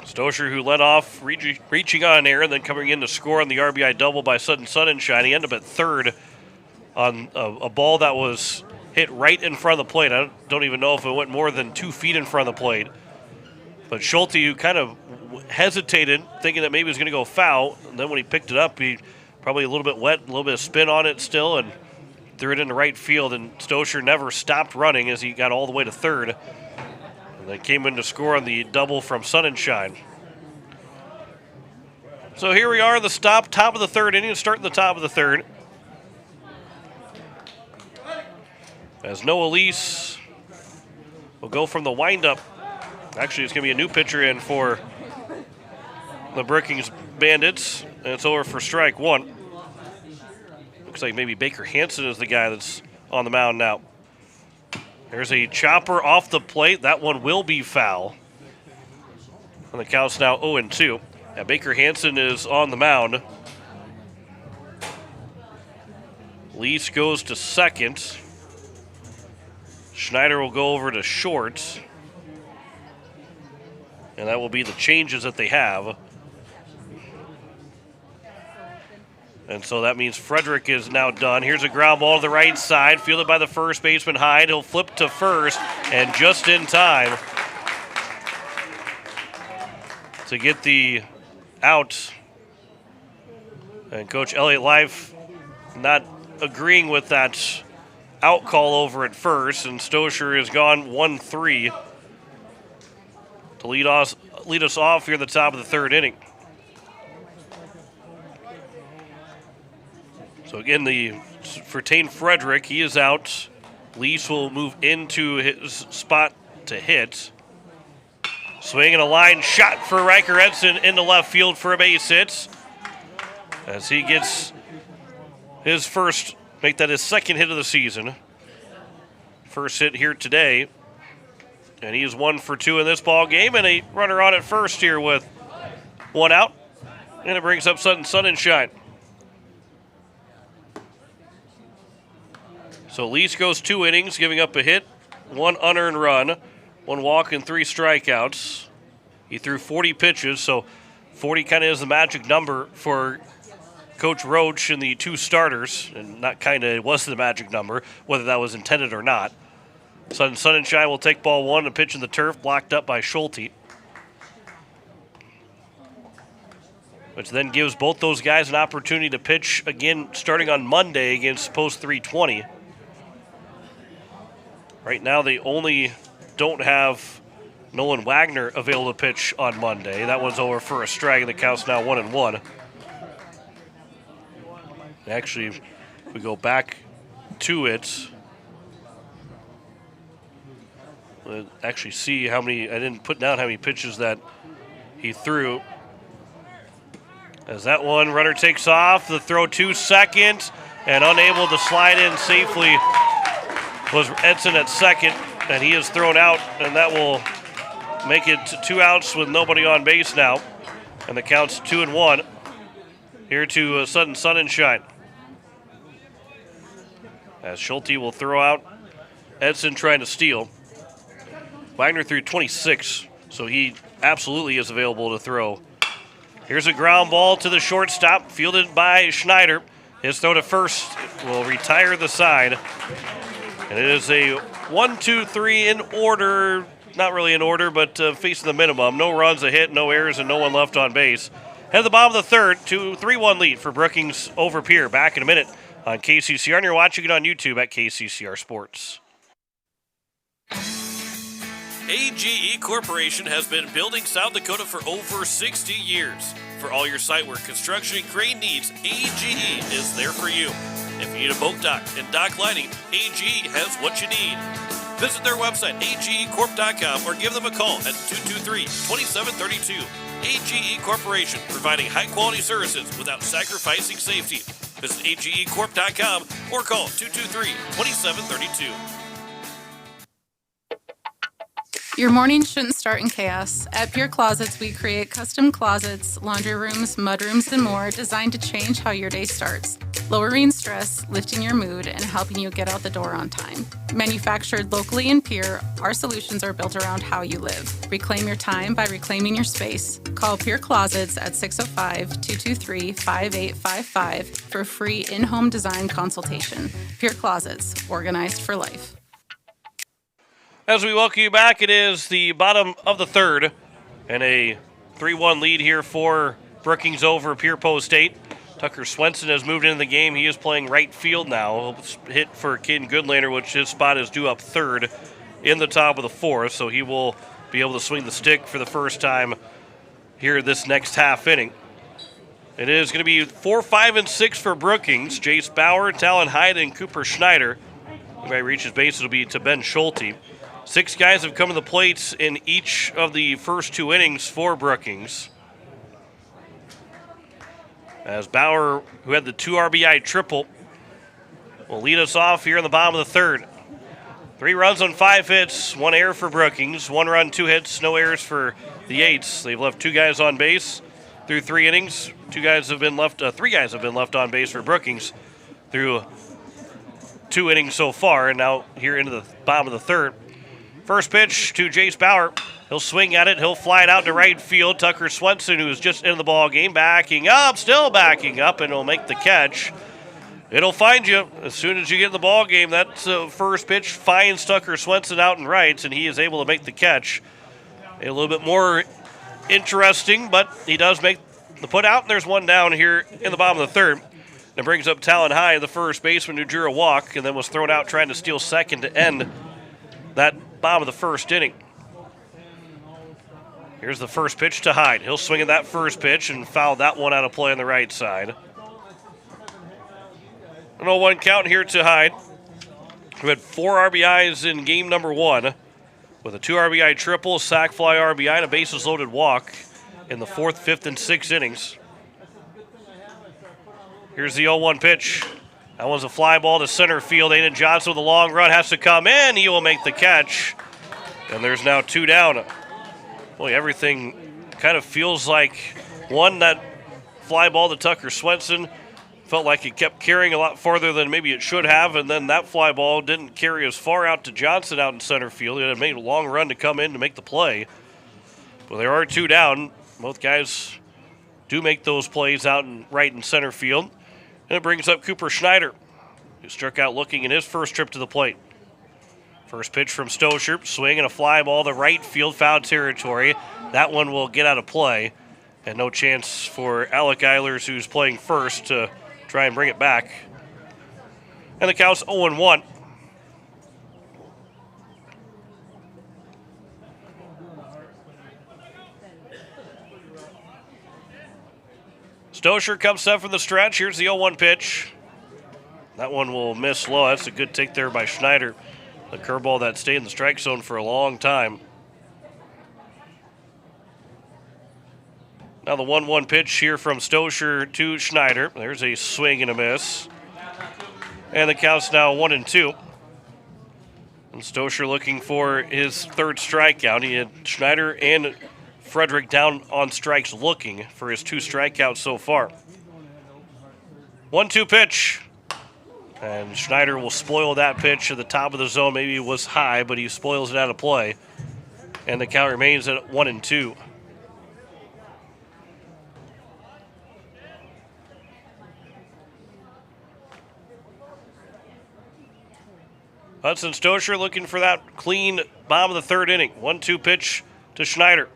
Stoscher, who led off, reaching on air and then coming in to score on the RBI double by Sutton Sunshine. He ended up at 3rd on a ball that was hit right in front of the plate. I don't even know if it went more than 2 feet in front of the plate. But Schulte, who kind of hesitated, thinking that maybe it was going to go foul, and then when he picked it up, he probably a little bit wet, a little bit of spin on it still, and threw it into right field. And Stoscher never stopped running as he got all the way to 3rd. And then came in to score on the double from Sunshine. So here we are in the top of the 3rd inning, starting the top of the 3rd. As Noah Lease will go from the windup. Actually, it's going to be a new pitcher in for the Brookings Bandits, and it's over for strike one. Looks like maybe Baker Hansen is the guy that's on the mound now. There's a chopper off the plate. That one will be foul. And the count's now 0-2. Yeah, Baker Hansen is on the mound. Lease goes to second. Schneider will go over to short. And that will be the changes that they have. And so that means Frederick is now done. Here's a ground ball to the right side, fielded by the first baseman Hyde. He'll flip to first, and just in time to get the out. And Coach Elliott Life not agreeing with that out call over at first, and Stosher is gone 1-3 to lead us off here at the top of the third inning. So again, for Tane Frederick, he is out. Lease will move into his spot to hit. Swing and a line shot for Riker Edson into left field for a base hit. As he gets his first, make that his second hit of the season. First hit here today. And he is 1 for 2 in this ball game, and a runner on at first here with one out. And it brings up Sutton Sunshine. So Lease goes 2 innings, giving up a hit, 1 unearned run, 1 walk, and 3 strikeouts. He threw 40 pitches, so 40 kind of is the magic number for Coach Roach and the 2 starters. And not kind of, it was the magic number, whether that was intended or not. Sutton Sunshine will take ball 1 and pitch in the turf, blocked up by Schulte. Which then gives both those guys an opportunity to pitch again starting on Monday against Post 320. Right now, they only don't have Nolan Wagner available to pitch on Monday. That one's over for a strike, and the count's now 1-1. Actually, if we go back to it, we'll actually see how many, I didn't put down how many pitches that he threw. As that one runner takes off, the throw to second, and unable to slide in safely was Edson at second, and he is thrown out, and that will make it 2 outs with nobody on base now. And the count's 2-1 here to Sutton Sunshine. As Schulte will throw out Edson trying to steal. Wagner threw 26, so he absolutely is available to throw. Here's a ground ball to the shortstop, fielded by Schneider. His throw to first will retire the side. And it is a 1-2-3 in order, not really in order, but facing the minimum. No runs, a hit, no errors, and no one left on base. Head to the bottom of the third, 3-1 lead for Brookings over Pierre. Back in a minute on KCCR, and you're watching it on YouTube at KCCR Sports. AGE Corporation has been building South Dakota for over 60 years. For all your site work, construction, and crane needs, AGE is there for you. If you need a boat dock and dock lighting, AGE has what you need. Visit their website, agecorp.com, or give them a call at 223-2732. AGE Corporation, providing high-quality services without sacrificing safety. Visit agecorp.com or call 223-2732. Your morning shouldn't start in chaos. At Pure Closets, we create custom closets, laundry rooms, mudrooms, and more designed to change how your day starts, lowering stress, lifting your mood, and helping you get out the door on time. Manufactured locally in Pierre, our solutions are built around how you live. Reclaim your time by reclaiming your space. Call Pure Closets at 605-223-5855 for free in-home design consultation. Pure Closets, organized for life. As we welcome you back, it is the bottom of the third, and a 3-1 lead here for Brookings over Pierre Post State. Tucker Swenson has moved into the game. He is playing right field now. He'll hit for Caden Goodlander, which his spot is due up third in the top of the fourth, so he will be able to swing the stick for the first time here this next half inning. It is going to be 4, 5, and 6 for Brookings. Jace Bauer, Talon Hyde, and Cooper Schneider. If he reaches base, it'll be to Ben Schulte. 6 guys have come to the plate in each of the first 2 innings for Brookings. as Bauer, who had the 2 RBI triple, will lead us off here in the bottom of the third. 3 runs on 5 hits, 1 error for Brookings, 1 run, 2 hits, no errors for the Yates. They've left 2 guys on base through 3 innings. 3 guys have been left on base for Brookings through 2 innings so far, and now here into the bottom of the third. First pitch to Jace Bauer. He'll swing at it. He'll fly it out to right field. Tucker Swenson, who's just in the ball game, still backing up, and will make the catch. It'll find you as soon as you get in the ball game. That first pitch finds Tucker Swenson out in right, and he is able to make the catch. A little bit more interesting, but he does make the put out, and there's 1 down here in the bottom of the third. It brings up Talon High, the first baseman, who drew a walk and then was thrown out trying to steal second to end that bottom of the first inning. Here's the first pitch to Hyde. He'll swing at that first pitch and foul that one out of play on the right side. An 0-1 count here to Hyde, who had 4 RBIs in game number 1 with a 2 RBI triple, sac fly RBI, and a bases loaded walk in the 4th, 5th, and 6th innings. Here's the 0-1 pitch. That one's a fly ball to center field. Aiden Johnson with a long run has to come in. He will make the catch. And there's now 2 down. Boy, everything kind of feels like that fly ball to Tucker Swenson felt like it kept carrying a lot farther than maybe it should have, and then that fly ball didn't carry as far out to Johnson out in center field. It had made a long run to come in to make the play. Well, there are 2 down. Both guys do make those plays out in right and center field. And it brings up Cooper Schneider, who struck out looking in his first trip to the plate. First pitch from Stosher, swing and a fly ball to right field, foul territory. That one will get out of play, and no chance for Alec Eilers, who's playing first, to try and bring it back. And the count's 0-1. Stosher comes up from the stretch. Here's the 0-1 pitch. That one will miss low. That's a good take there by Schneider. The curveball that stayed in the strike zone for a long time. Now the 1-1 pitch here from Stosher to Schneider. There's a swing and a miss. And the count's now 1-2. And Stosher looking for his 3rd strikeout. He had Schneider and Frederick down on strikes looking for his 2 strikeouts so far. 1-2 pitch. And Schneider will spoil that pitch at the top of the zone. Maybe it was high, but he spoils it out of play. And the count remains at 1-2. Hudson Stosher looking for that clean bottom of the 3rd inning. 1-2 pitch to Schneider.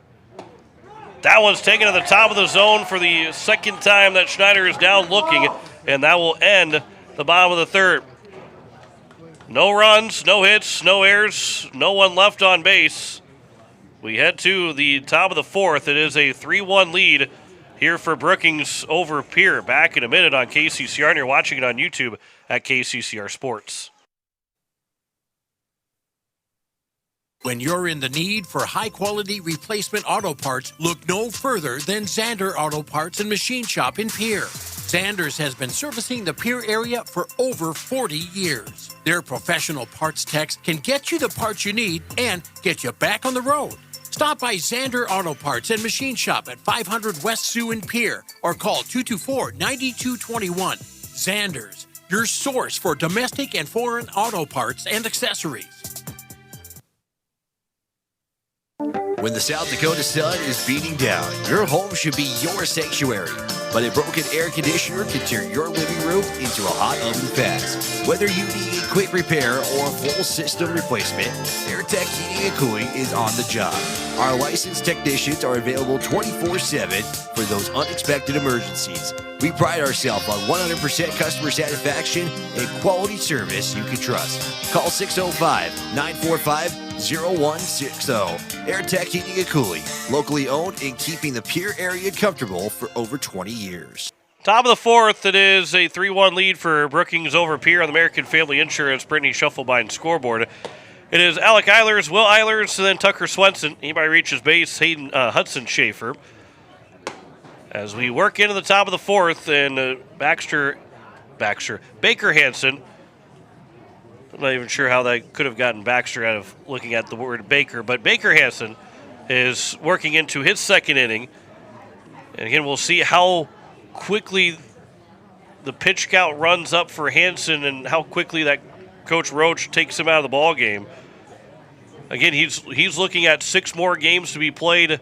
That one's taken to the top of the zone for the 2nd time that Schneider is down looking, and that will end the bottom of the 3rd. No runs, no hits, no errors, no one left on base. We head to the top of the 4th. It is a 3-1 lead here for Brookings over Pierre. Back in a minute on KCCR, and you're watching it on YouTube at KCCR Sports. When you're in the need for high-quality replacement auto parts, look no further than Zander Auto Parts and Machine Shop in Pierre. Zanders has been servicing the Pierre area for over 40 years. Their professional parts techs can get you the parts you need and get you back on the road. Stop by Zander Auto Parts and Machine Shop at 500 West Sioux in Pierre or call 224-9221. Zanders, your source for domestic and foreign auto parts and accessories. When the South Dakota sun is beating down, your home should be your sanctuary. But a broken air conditioner can turn your living room into a hot oven fast. Whether you need a quick repair or a full system replacement, AirTech Heating and Cooling is on the job. Our licensed technicians are available 24/7 for those unexpected emergencies. We pride ourselves on 100% customer satisfaction and quality service you can trust. Call 605-945-0160. AirTech Heating and Cooling, locally owned and keeping the Pierre area comfortable for over 20 years. Top of the 4th, it is a 3-1 lead for Brookings over Pierre on the American Family Insurance Brittany Shufflebine scoreboard. It is Alec Eilers, Will Eilers, and then Tucker Swenson. Anybody reaches base, Hudson Schaefer. As we work into the top of the fourth, and Baker Hansen, I'm not even sure how that could have gotten Baxter out of looking at the word Baker, but Baker Hansen is working into his second inning. And again, we'll see how quickly the pitch count runs up for Hansen and how quickly that Coach Roach takes him out of the ball game. Again, he's looking at 6 more games to be played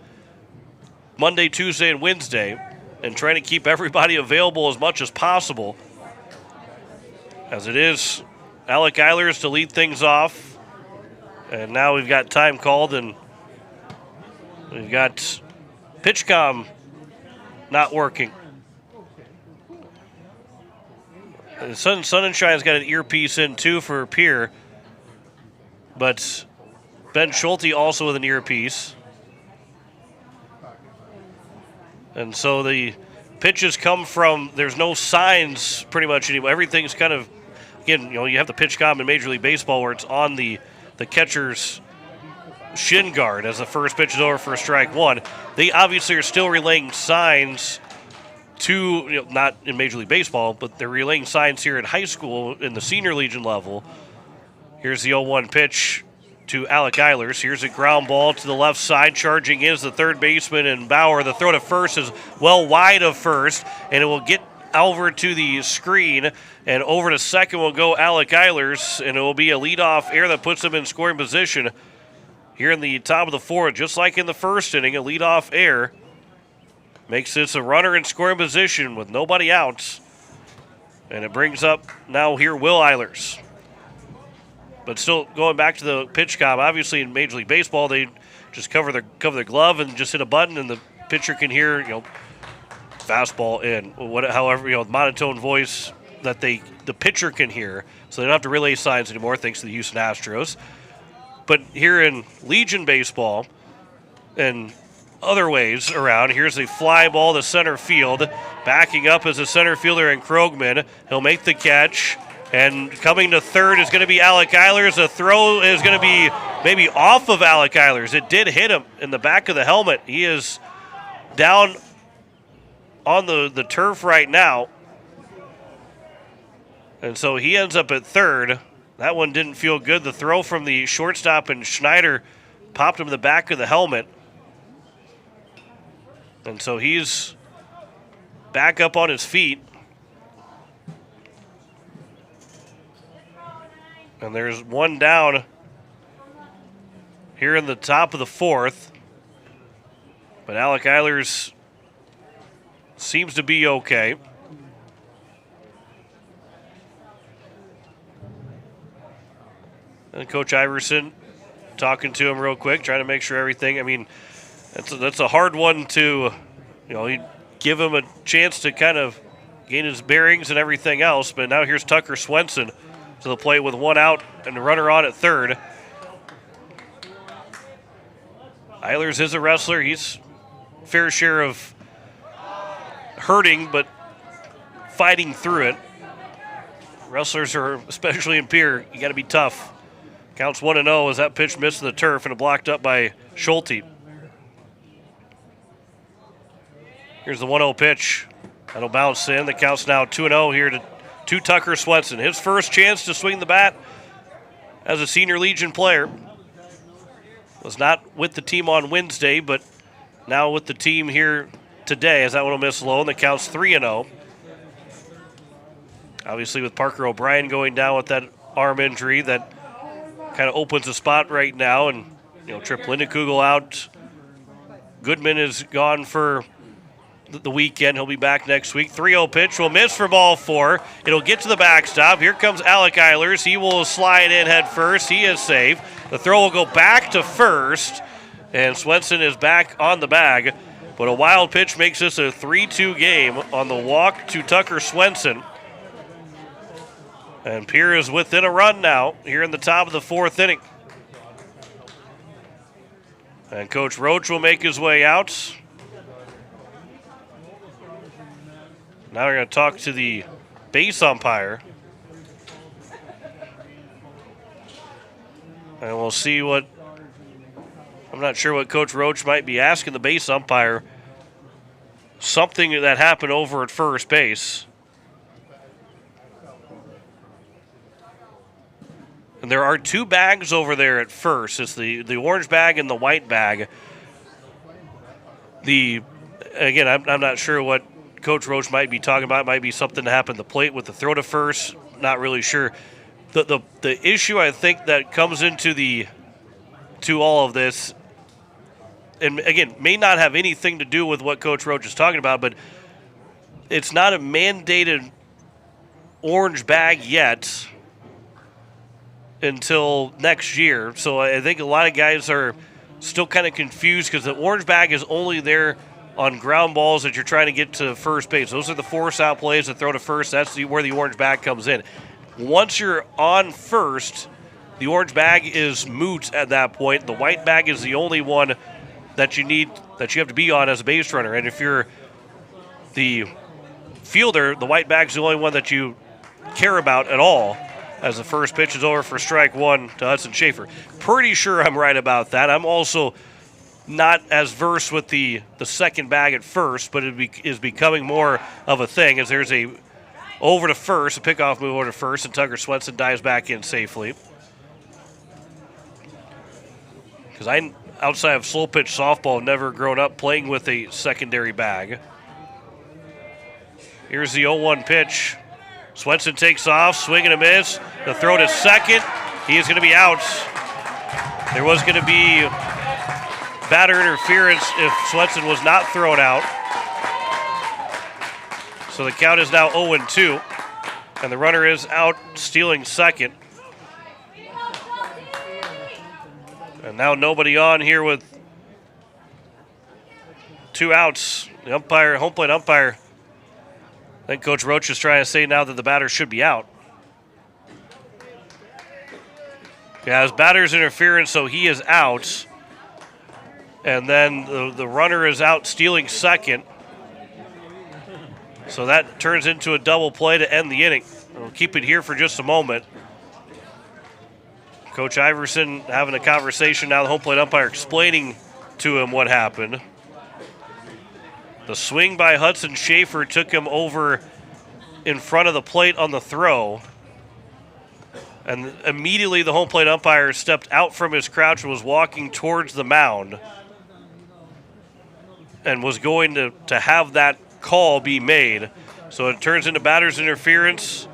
Monday, Tuesday, and Wednesday, and trying to keep everybody available as much as possible. As it is, Alec Eilers to lead things off. And now we've got time called, and we've got PitchCom not working. And Sun and Shine's got an earpiece in too for Pierre, but Ben Schulte also with an earpiece. And so the pitches come from, there's no signs pretty much anymore. Everything's kind of, again, you have the PitchCom in Major League Baseball where it's on the catcher's shin guard as the first pitch is over for strike one. They obviously are still relaying signs to, not in Major League Baseball, but they're relaying signs here in high school in the senior legion level. Here's the 0-1 pitch to Alec Eilers. Here's a ground ball to the left side. Charging is the third baseman and Bauer. The throw to first is well wide of first, and it will get over to the screen, and over to second will go Alec Eilers, and it will be a leadoff error that puts him in scoring position here in the top of the fourth. Just like in the first inning, a leadoff error makes this a runner in scoring position with nobody out, and it brings up now here Will Eilers. But still, going back to the PitchCom, obviously in Major League Baseball, they just cover their glove and just hit a button, and the pitcher can hear, fastball in. However, monotone voice that the pitcher can hear, so they don't have to relay signs anymore, thanks to the Houston Astros. But here in Legion Baseball and other ways around, here's a fly ball to center field. Backing up as a center fielder in Krogman. He'll make the catch. And coming to third is going to be Alec Eilers. The throw is going to be maybe off of Alec Eilers. It did hit him in the back of the helmet. He is down on the turf right now. And so he ends up at third. That one didn't feel good. The throw from the shortstop and Schneider popped him in the back of the helmet. And so he's back up on his feet. And there's one down here in the top of the fourth. But Alec Eilers seems to be okay. And Coach Iverson talking to him real quick, trying to make sure everything, that's a hard one to, you give him a chance to kind of gain his bearings and everything else. But now here's Tucker Swenson to the plate with one out and a runner on at third. Eilers is a wrestler. He's fair share of hurting, but fighting through it. Wrestlers are, especially in Pierre, you got to be tough. Counts 1-0 as that pitch missed the turf and blocked up by Schulte. Here's the 1-0 pitch. That'll bounce in. The count's now 2-0 here to Tucker Swenson. His first chance to swing the bat as a senior Legion player. Was not with the team on Wednesday, but now with the team here today, as that one will miss low, and the count's 3-0. Obviously with Parker O'Brien going down with that arm injury, that kind of opens the spot right now. And, Trip Lindekugel out. Goodman is gone for the weekend. He'll be back next week. 3-0 pitch will miss for ball 4. It'll get to the backstop. Here comes Alec Eilers. He will slide in head first. He is safe. The throw will go back to first, and Swenson is back on the bag. But a wild pitch makes this a 3-2 game on the walk to Tucker Swenson. And Pierre is within a run now here in the top of the fourth inning. And Coach Roach will make his way out. Now we're going to talk to the base umpire. And we'll see what, I'm not sure what Coach Roach might be asking the base umpire. something that happened over at first base. And there are 2 bags over there at first. It's the orange bag and the white bag. Again, I'm not sure what Coach Roach might be talking about. It might be something that happened at the plate with the throw to first. Not really sure. The issue I think that comes into all of this, and again, may not have anything to do with what Coach Roach is talking about, but it's not a mandated orange bag yet until next year. So I think a lot of guys are still kind of confused because the orange bag is only there on ground balls that you're trying to get to first base. Those are the force out plays that throw to first. That's where the orange bag comes in. Once you're on first, the orange bag is moot at that point. The white bag is the only one that you have to be on as a base runner. And if you're the fielder, the white bag's the only one that you care about at all, as the first pitch is over for strike 1 to Hudson Schaefer. Pretty sure I'm right about that. I'm also not as versed with the second bag at first, but it is becoming more of a thing as there's a over to first, a pickoff move over to first, and Tucker Swenson dives back in safely. Because outside of slow pitch softball, never grown up playing with a secondary bag. Here's the 0-1 pitch. Swenson takes off, swing and a miss. The throw to second. He is going to be out. There was going to be batter interference if Swenson was not thrown out. So the count is now 0-2. And the runner is out stealing second. And now nobody on here with 2 outs. The umpire, home plate umpire, I think Coach Roach is trying to say now that the batter should be out. Yeah, his batter's interference, so he is out. And then the runner is out stealing second. So that turns into a double play to end the inning. We'll keep it here for just a moment. Coach Iverson having a conversation now, the home plate umpire explaining to him what happened. The swing by Hudson Schaefer took him over in front of the plate on the throw. And immediately the home plate umpire stepped out from his crouch and was walking towards the mound and was going to have that call be made. So it turns into batter's interference.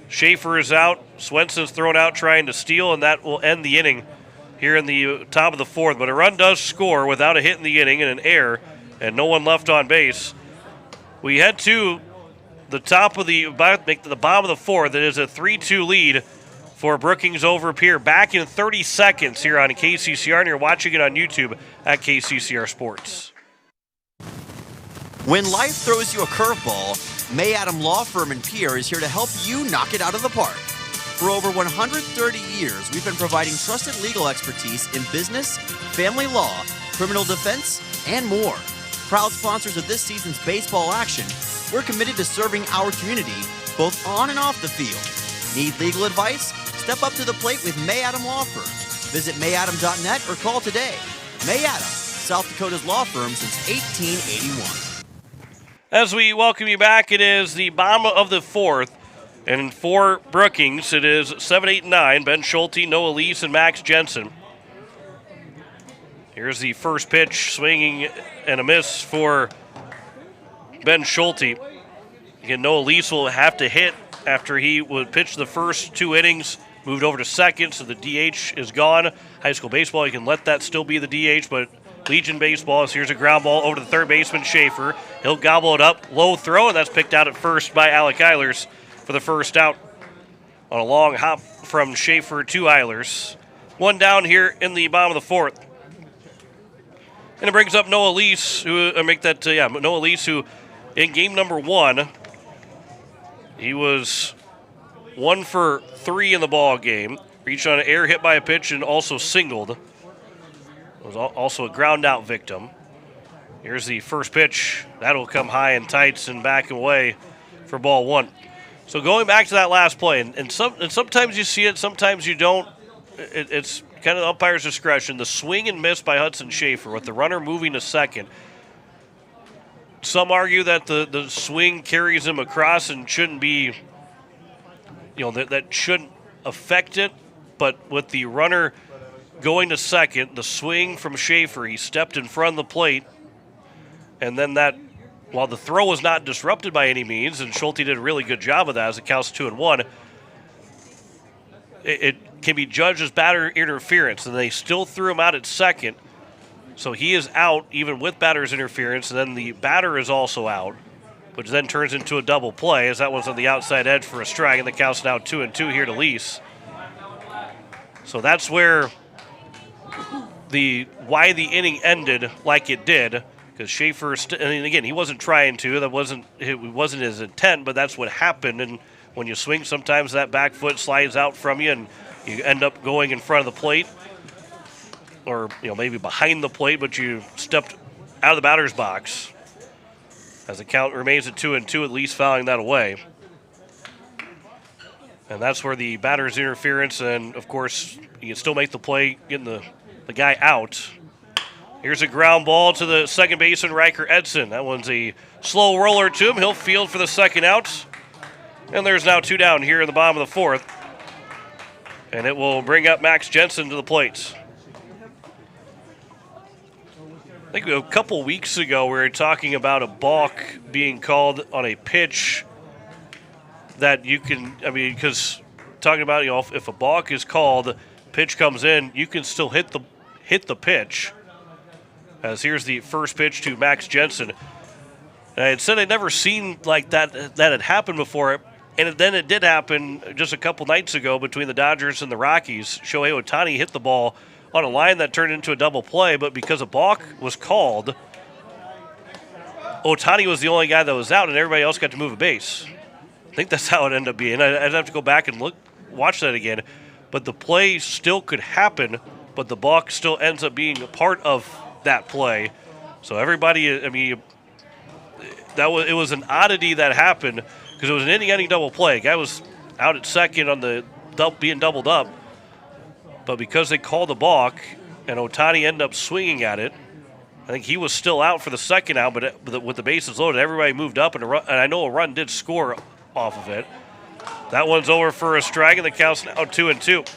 Schaefer is out. Swenson's thrown out trying to steal, and that will end the inning here in the top of the 4th. But a run does score without a hit in the inning and an error, and no one left on base. We head to the bottom of the 4th. It is a 3-2 lead for Brookings over Pierre. Back in 30 seconds here on KCCR, and you're watching it on YouTube at KCCR Sports. When life throws you a curveball, May Adam Law Firm in Pierre is here to help you knock it out of the park. For over 130 years, we've been providing trusted legal expertise in business, family law, criminal defense, and more. Proud sponsors of this season's baseball action, we're committed to serving our community both on and off the field. Need legal advice? Step up to the plate with May Adam Law Firm. Visit mayadam.net or call today. May Adam, South Dakota's law firm since 1881. As we welcome you back, it is the bottom of the 4th. And for Brookings, it is 7, 8, and 9. Ben Schulte, Noah Lease, and Max Jensen. Here's the first pitch, swinging and a miss for Ben Schulte. Again, Noah Lease will have to hit after he would pitch the first 2 innings, moved over to second, so the DH is gone. High school baseball, you can let that still be the DH, but Legion baseball, so here's a ground ball over to the third baseman, Schaefer. He'll gobble it up, low throw, and that's picked out at first by Alec Eilers for the first out on a long hop from Schaefer to Eilers. 1 down here in the bottom of the 4th. And it brings up Noah Lease, Noah Lease, who in game number 1, he was 1 for 3 in the ball game. Reached on an air hit by a pitch and also singled. Was also a ground out victim. Here's the first pitch. That'll come high and tights and back away for ball 1. So going back to that last play, and sometimes you see it, sometimes you don't. It's kind of the umpire's discretion. The swing and miss by Hudson Schaefer with the runner moving to second. some argue that the swing carries him across and shouldn't be, that shouldn't affect it. But with the runner going to second, the swing from Schaefer, he stepped in front of the plate. And then while the throw was not disrupted by any means, and Schulte did a really good job of that as it counts 2-1, it can be judged as batter interference, and they still threw him out at second. So he is out even with batter's interference, and then the batter is also out, which then turns into a double play as that one's on the outside edge for a strike, and the count's now 2-2 here to Lease. So that's where why the inning ended like it did, because Schaefer, and again, he wasn't trying to. It wasn't his intent, but that's what happened. And when you swing, sometimes that back foot slides out from you, and you end up going in front of the plate, or maybe behind the plate, but you stepped out of the batter's box. As the count remains at 2-2, at least fouling that away. And that's where the batter's interference, and of course, you can still make the play, getting the guy out. Here's a ground ball to the second baseman, Riker Edson. That one's a slow roller to him. He'll field for the second out. And there's now 2 down here in the bottom of the fourth. And it will bring up Max Jensen to the plate. I think a couple weeks ago we were talking about a balk being called on a pitch that you can, because talking about, if a balk is called, pitch comes in, you can still hit the pitch. As here's the first pitch to Max Jensen. And I had said I'd never seen like that had happened before, and then it did happen just a couple nights ago between the Dodgers and the Rockies. Shohei Ohtani hit the ball on a line that turned into a double play, but because a balk was called, Ohtani was the only guy that was out, and everybody else got to move a base. I think that's how it ended up being. I'd have to go back and watch that again. But the play still could happen, but the balk still ends up being a part of that play. So everybody, it was an oddity that happened because it was an inning-ending double play. Guy was out at second on the being doubled up, but because they called the balk and Ohtani ended up swinging at it, I think he was still out for the second out, but with the bases loaded, everybody moved up, and I know a run did score off of it. That one's over for a strike, and the count's now 2-2.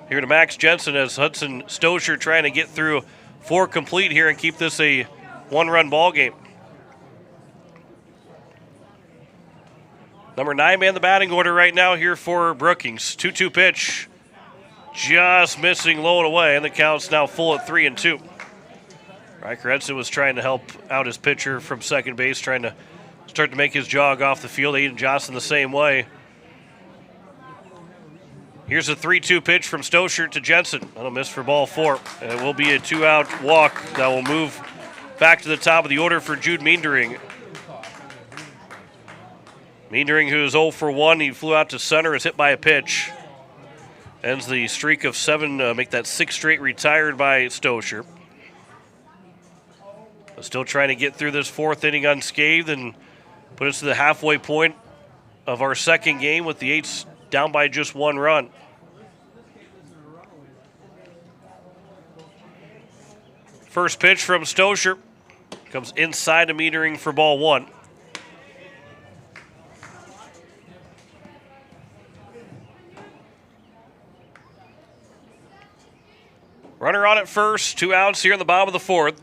Here to Max Jensen as Hudson Stosher trying to get through 4 complete here and keep this a 1-run ball game. Number 9 man the batting order right now here for Brookings. 2-2 pitch. Just missing low and away, and the count's now full at 3-2. Riker Edson was trying to help out his pitcher from second base, trying to start to make his jog off the field. Aiden Johnson the same way. Here's a 3-2 pitch from Stosher to Jensen. That'll miss for ball 4. And it will be a 2-out walk that will move back to the top of the order for Jude Meendering. Meendering, who is 0 for 1, he flew out to center, is hit by a pitch. Ends the streak of 7, make that 6 straight retired by Stosher. But still trying to get through this 4th inning unscathed and put us to the halfway point of our second game with the Eights down by just 1 run. First pitch from Stosher comes inside of Meendering for ball 1. Runner on at first, 2 outs here in the bottom of the 4th.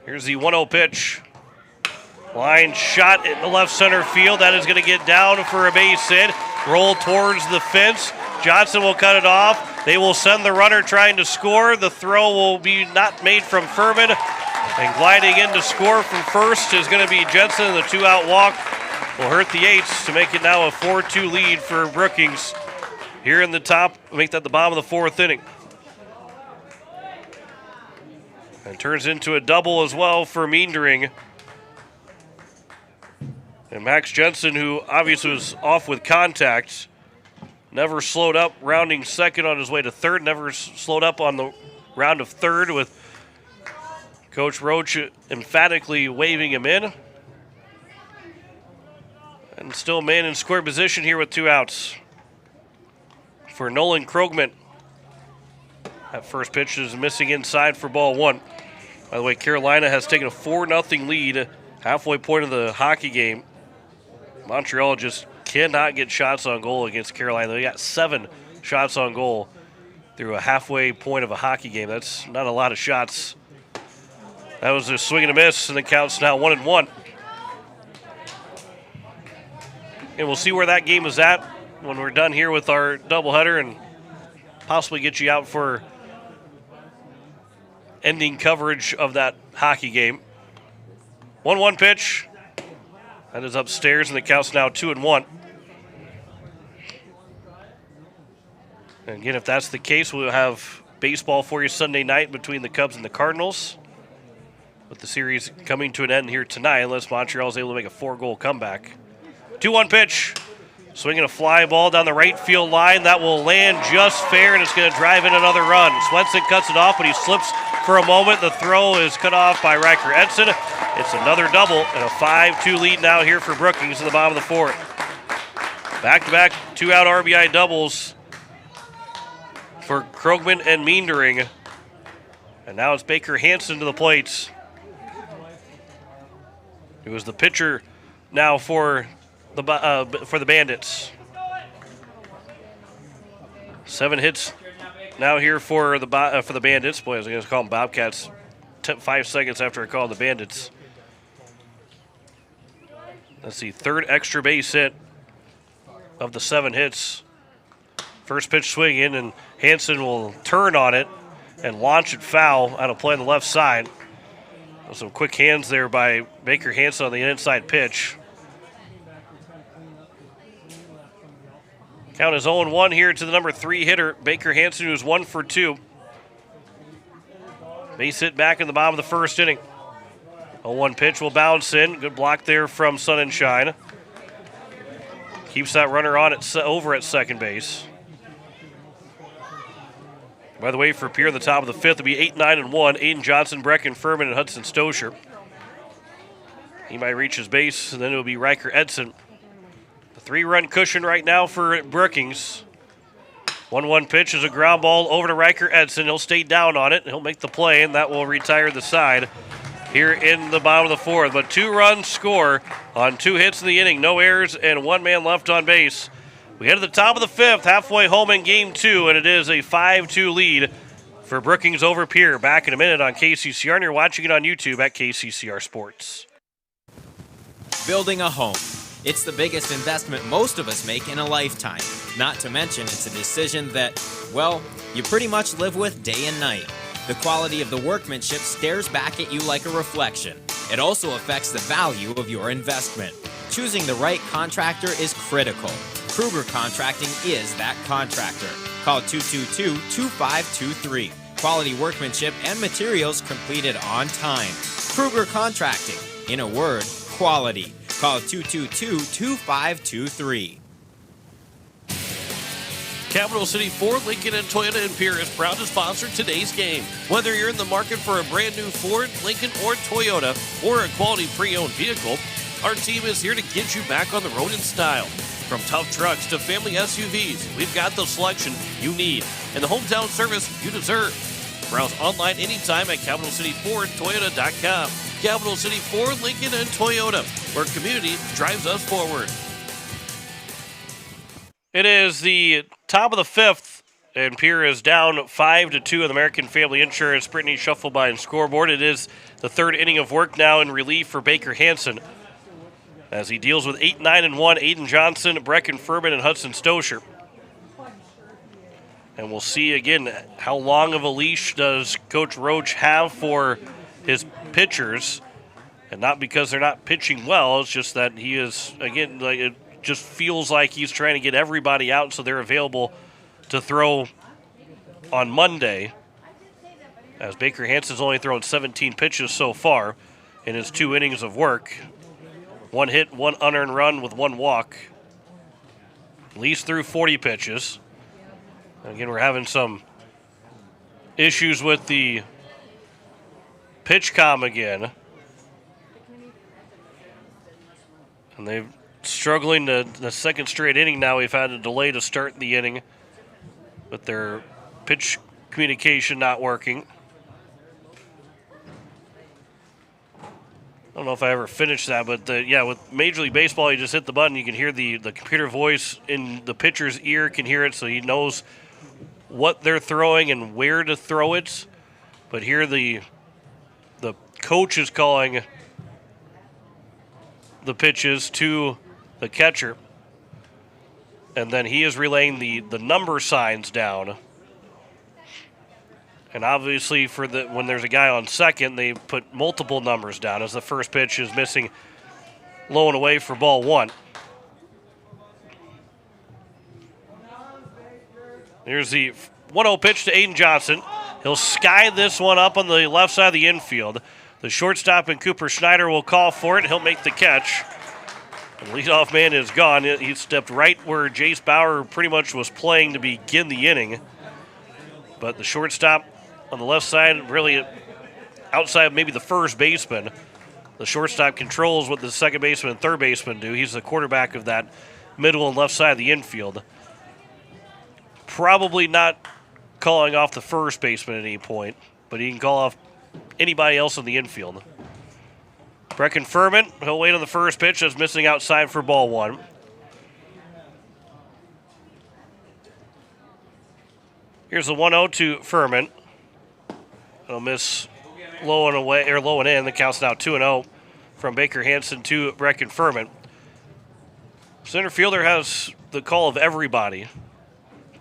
Here's the 1-0 pitch. Line shot in the left center field. That is going to get down for a base hit. Roll towards the fence. Johnson will cut it off. They will send the runner trying to score. The throw will be not made from Furman. And gliding in to score from first is going to be Jensen. And the 2-out walk will hurt the Eights to make it now a 4-2 lead for Brookings. Here in the top, make that the bottom of the 4th inning. And turns into a double as well for Meendering. And Max Jensen, who obviously was off with contact, never slowed up, rounding second on his way to third, never slowed up on the round of third with Coach Roach emphatically waving him in. And still man in square position here with 2 outs for Nolan Krogman. That first pitch is missing inside for ball 1. By the way, Carolina has taken a 4-0 lead halfway point of the hockey game. Montreal just cannot get shots on goal against Carolina. They got 7 shots on goal through a halfway point of a hockey game. That's not a lot of shots. That was a swing and a miss, and the count's now 1-1. And we'll see where that game is at when we're done here with our doubleheader and possibly get you out for ending coverage of that hockey game. 1-1 pitch. That is upstairs, and the count's now 2-1. And again, if that's the case, we'll have baseball for you Sunday night between the Cubs and the Cardinals, with the series coming to an end here tonight unless Montreal is able to make a 4-goal comeback. 2-1 pitch. Swinging a fly ball down the right field line. That will land just fair, and it's going to drive in another run. Swenson cuts it off, but he slips for a moment. The throw is cut off by Riker Edson. It's another double, and a 5-2 lead now here for Brookings in the bottom of the fourth. Back-to-back 2-out RBI doubles for Krogman and Meendering. And now it's Baker Hansen to the plates. He was the pitcher now for the Bandits. 7 hits now here for the Bandits. Boy, I was going to call them Bobcats 5 seconds after I called the Bandits. That's the 3rd extra base hit of the 7 hits. First pitch swing in, and Hansen will turn on it and launch it foul out of play on the left side. Some quick hands there by Baker Hansen on the inside pitch. Count is 0-1 here to the number 3 hitter, Baker Hansen, who's 1 for 2. Base hit back in the bottom of the first inning. 0-1 pitch will bounce in. Good block there from Sun and Shine. Keeps that runner on over at second base. By the way, for Pierre, the top of the 5th will be 8-9-1. Aiden Johnson, Brecken Furman, and Hudson Stosher. He might reach his base, and then it'll be Riker Edson. The 3-run cushion right now for Brookings. 1-1 pitch is a ground ball over to Riker Edson. He'll stay down on it. He'll make the play, and that will retire the side here in the bottom of the 4th. But 2-run score on 2 hits in the inning. No errors and 1 man left on base. We head to the top of the 5th, halfway home in Game 2, and it is a 5-2 lead for Brookings over Pierre. Back in a minute on KCCR, and you're watching it on YouTube at KCCR Sports. Building a home. It's the biggest investment most of us make in a lifetime. Not to mention, it's a decision that, well, you pretty much live with day and night. The quality of the workmanship stares back at you like a reflection. It also affects the value of your investment. Choosing the right contractor is critical. Kruger Contracting is that contractor. Call 222-2523. Quality workmanship and materials completed on time. Kruger Contracting. In a word, quality. Call 222-2523. Capital City Ford, Lincoln, and Toyota in Pierre is proud to sponsor today's game. Whether you're in the market for a brand new Ford, Lincoln, or Toyota, or a quality pre-owned vehicle, our team is here to get you back on the road in style. From tough trucks to family SUVs, we've got the selection you need and the hometown service you deserve. Browse online anytime at CapitalCityFordToyota.com. Capital City Ford, Lincoln, and Toyota, where community drives us forward. It is the top of the 5th, and Pierre is down 5-2 on American Family Insurance. Brittany Shufflebein scoreboard. It is the 3rd inning of work now in relief for Baker Hansen, as he deals with 8-9-1, Aiden Johnson, Brecken Furman, and Hudson Stosher. And we'll see again how long of a leash does Coach Roach have for his pitchers, and not because they're not pitching well. It's just that he is, again, like it just feels like he's trying to get everybody out so they're available to throw on Monday, as Baker Hansen's only thrown 17 pitches so far in his 2 innings of work. 1 hit, 1 unearned run with 1 walk. Least through 40 pitches. Again, we're having some issues with the pitch comm again. And they're struggling to the 2nd straight inning now. We've had a delay to start the inning with their pitch communication not working. don't know if I ever finished that, but with Major League Baseball, you just hit the button. You can hear the computer voice in the pitcher's ear, can hear it, so he knows what they're throwing and where to throw it. But here the coach is calling the pitches to the catcher. And then he is relaying the number signs down. And obviously when there's a guy on second, they put multiple numbers down as the first pitch is missing low and away for ball one. Here's the 1-0 pitch to Aiden Johnson. He'll sky this one up on the left side of the infield. The shortstop and Cooper Schneider will call for it. He'll make the catch. The leadoff man is gone. He stepped right where Jace Bauer pretty much was playing to begin the inning. But the shortstop on the left side, really outside of maybe the first baseman, the shortstop controls what the second baseman and third baseman do. He's the quarterback of that middle and left side of the infield. Probably not calling off the first baseman at any point, but he can call off anybody else in the infield. Brecken Furman, he'll wait on the first pitch. That's missing outside for ball one. Here's the 1-0 to Furman. He'll miss low and away or low and in. The count's now 2-0 from Baker Hanson to Brecken Furman. Center fielder has the call of everybody.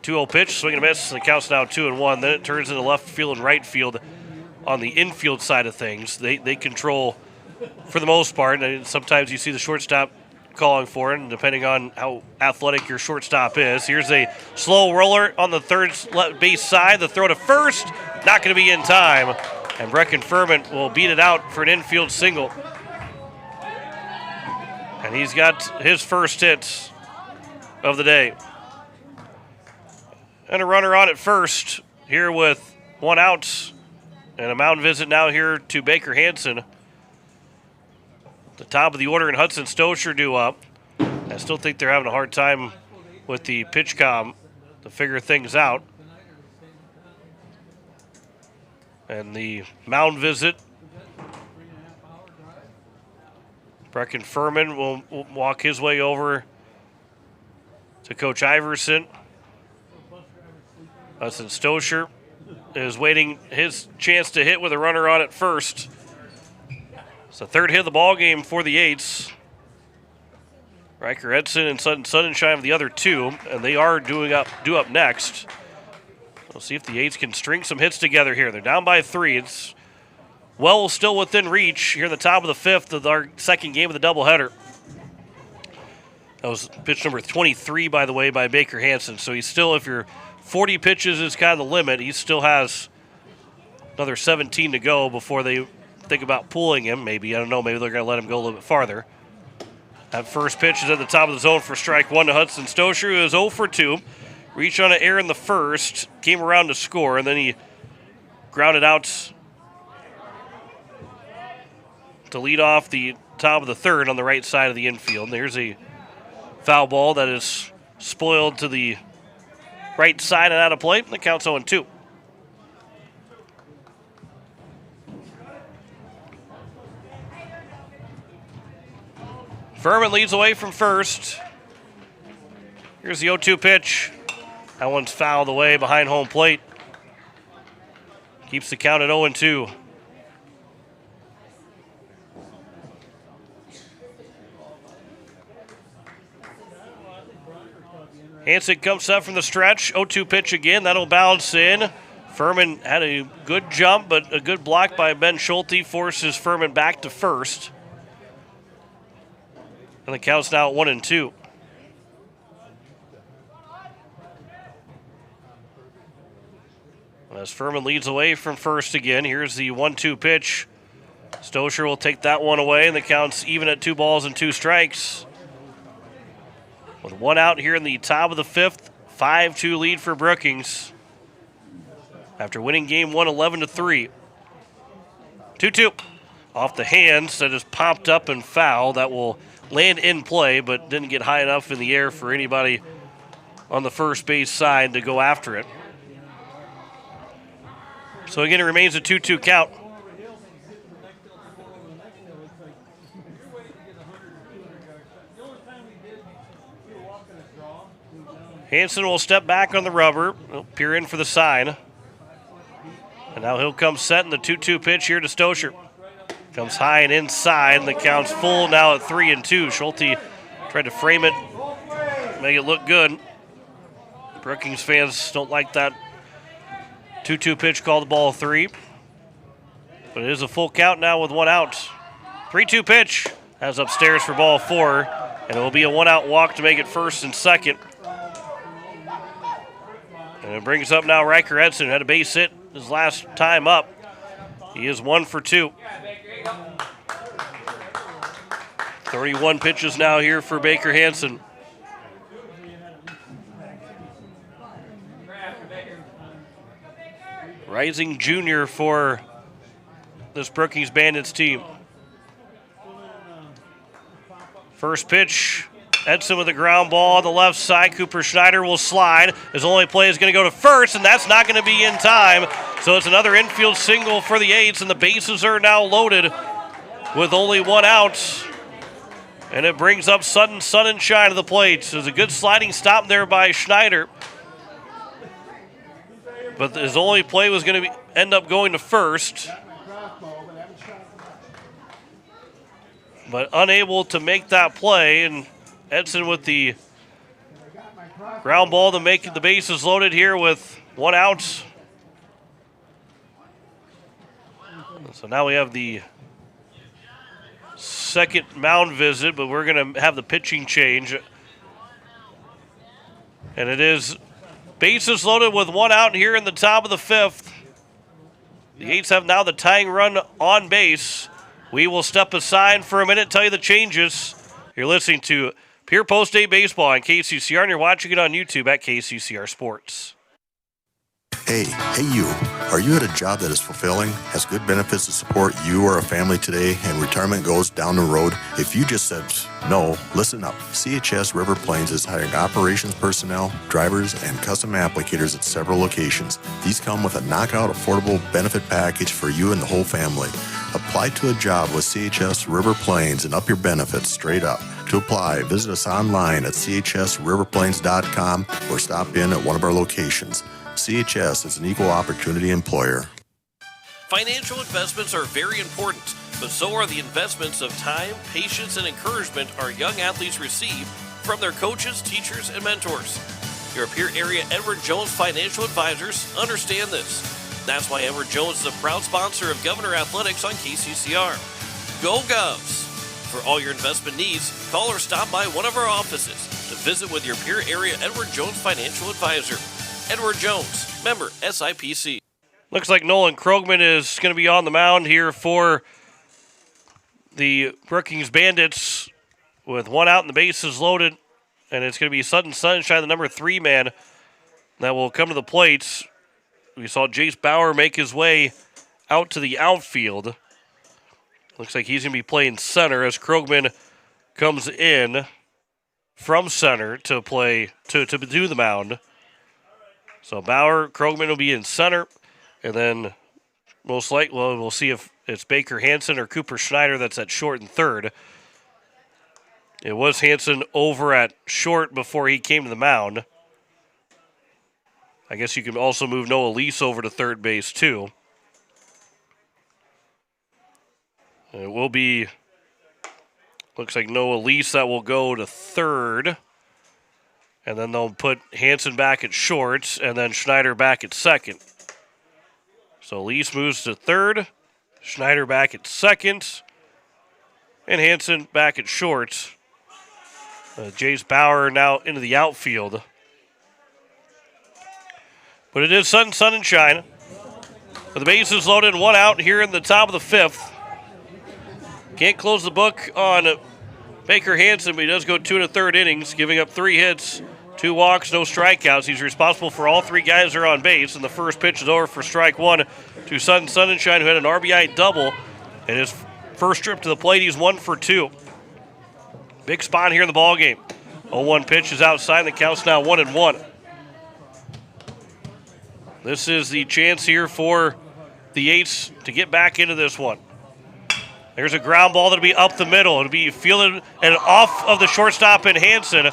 2-0 pitch, swing and a miss. The count's now 2-1. Then it turns into left field and right field. On the infield side of things, they control for the most part. And sometimes you see the shortstop calling for it, and depending on how athletic your shortstop is. Here's a slow roller on the third base side. The throw to first, not going to be in time. And Brecken Furman will beat it out for an infield single. And he's got his first hit of the day. And a runner on at first here with one out. And a mound visit now here to Baker Hanson. The top of the order and Hudson Stocher due up. I still think they're having a hard time with the pitch comm to figure things out. And the mound visit. Brecken Furman will walk his way over to Coach Iverson. Hudson Stocher is waiting his chance to hit with a runner on at first. It's the third hit of the ball game for the Eights. Riker Edson and Sudden Sunshine of the other two, and they are due up next. We'll see if the Eights can string some hits together here. They're down by 3. It's still within reach here in the top of the fifth of our second game of the doubleheader. That was pitch number 23, by the way, by Baker Hanson. So he's still, if you're 40 pitches is kind of the limit. He still has another 17 to go before they think about pulling him. Maybe, I don't know, maybe they're going to let him go a little bit farther. That first pitch is at the top of the zone for strike one to Hudson Stocher, who is 0 for 2. Reached on an error in the first, came around to score, and then he grounded out to lead off the top of the third on the right side of the infield. And there's a foul ball that is spoiled to the right side and out of play. The count's 0-2. Furman leads away from first. Here's the 0-2 pitch. That one's fouled away behind home plate. Keeps the count at 0-2. Hanson comes up from the stretch. 0-2 pitch again. That'll bounce in. Furman had a good jump, but a good block by Ben Schulte forces Furman back to first. And the count's now at 1-2. As Furman leads away from first again, here's the 1-2 pitch. Stocher will take that one away, and the count's even at 2 balls and 2 strikes. With one out here in the top of the fifth, 5-2 lead for Brookings. After winning game 1, 11-3. 2-2. Off the hands, that is popped up and foul. That will land in play, but didn't get high enough in the air for anybody on the first base side to go after it. So again, it remains a 2-2 count. Hansen will step back on the rubber. He'll peer in for the sign. And now he'll come set in the 2-2 pitch here to Stoescher. Comes high and inside, and the count's full now at 3-2. Schulte tried to frame it, make it look good. Brookings fans don't like that 2-2 pitch, call the ball 3. But it is a full count now with 1 out. 3-2 pitch. That's upstairs for ball 4, and it will be a 1-out walk to make it first and second. And it brings up now Riker Edson, who had a base hit his last time up. He is 1 for 2. 31 pitches now here for Baker Hansen. Rising junior for this Brookings Bandits team. First pitch, Edson with a ground ball on the left side. Cooper Schneider will slide. His only play is going to go to first, and that's not going to be in time. So it's another infield single for the Eights, and the bases are now loaded with only 1 out. And it brings up Sun and Shine to the plate. So it's a good sliding stop there by Schneider. But his only play was going to end up going to first. But unable to make that play, and Edson with the ground ball to make the bases loaded here with 1 out. So now we have the second mound visit, but we're going to have the pitching change. And it is bases loaded with 1 out here in the top of the 5th. The Eights have now the tying run on base. We will step aside for a minute, tell you the changes. You're listening to Pierre Post-Day Baseball on KCCR, and you're watching it on YouTube at KCCR Sports. Hey you. Are you at a job that is fulfilling, has good benefits to support you or a family today, and retirement goes down the road? If you just said no, listen up. CHS River Plains is hiring operations personnel, drivers, and custom applicators at several locations. These come with a knockout affordable benefit package for you and the whole family. Apply to a job with CHS River Plains and up your benefits straight up. To apply, visit us online at chsriverplains.com or stop in at one of our locations. CHS is an equal opportunity employer. Financial investments are very important, but so are the investments of time, patience, and encouragement our young athletes receive from their coaches, teachers, and mentors. Your Pierre area Edward Jones Financial Advisors understand this. That's why Edward Jones is a proud sponsor of Governor Athletics on KCCR. Go Govs! For all your investment needs, call or stop by one of our offices to visit with your Pierre area Edward Jones Financial Advisor. Edward Jones, member SIPC. Looks like Nolan Krogman is going to be on the mound here for the Brookings Bandits with 1 out and the bases loaded. And it's going to be Sutton Sunshine, the number 3 man, that will come to the plate. We saw Jace Bauer make his way out to the outfield. Looks like he's going to be playing center as Krogman comes in from center to play to do the mound. So Krogman will be in center, and then most likely we'll see if it's Baker Hansen or Cooper Schneider that's at short and third. It was Hansen over at short before he came to the mound. I guess you can also move Noah Lease over to third base too. And it will be, looks like Noah Lease that will go to third. And then they'll put Hansen back at short and then Schneider back at second. So Lease moves to third, Schneider back at second, and Hansen back at short. Jace Bauer now into the outfield. But it is sun and shine. With the bases loaded and 1 out here in the top of the 5th. Can't close the book on Baker Hansen, but he does go 2 1/3 innings, giving up 3 hits, 2 walks, no strikeouts. He's responsible for all 3 guys that are on base, and the first pitch is over for strike 1 to Sun and Shine, who had an RBI double. And his first trip to the plate, he's 1 for 2. Big spot here in the ballgame. 0-1 pitch is outside, and the count's now 1-1. This is the chance here for the Eights to get back into this one. There's a ground ball that'll be up the middle. It'll be fielded and off of the shortstop in Hansen.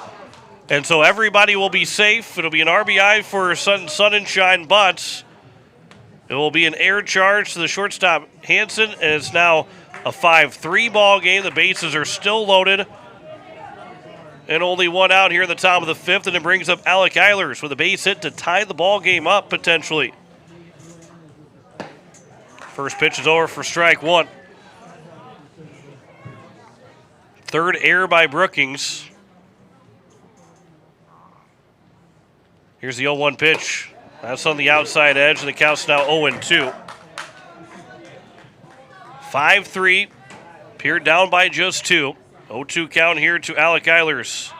And so everybody will be safe. It'll be an RBI for Sun and Shine, but it will be an air charge to the shortstop, Hansen, and it's now a 5-3 ball game. The bases are still loaded. And only one out here in the top of the fifth, and it brings up Alec Eilers with a base hit to tie the ball game up potentially. First pitch is over for strike one. Third error by Brookings. Here's the 0-1 pitch. That's on the outside edge, and the count's now 0-2. 5-3. Pierre down by just 2. 0-2 count here to Alec Eilers.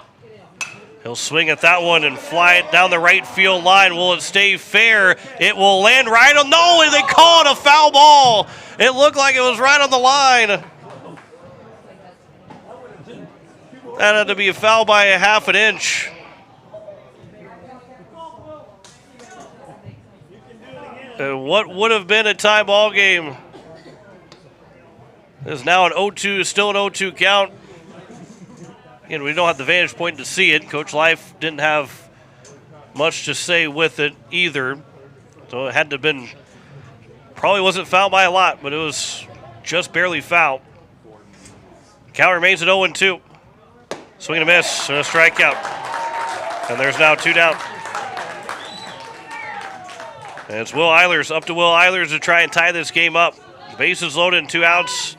He'll swing at that one and fly it down the right field line. Will it stay fair? It will land right on. No, they call it a foul ball. It looked like it was right on the line. That had to be a foul by a half an inch. What would have been a tie ball game is now an 0-2, still an 0-2 count. Again, we don't have the vantage point to see it. Coach Life didn't have much to say with it either. So it had to have been, probably wasn't fouled by a lot, but it was just barely foul. Count remains at 0-2. Swing and a miss and a strikeout. And there's now 2 down. And it's Will Eilers, up to Will Eilers to try and tie this game up. The bases loaded and 2 outs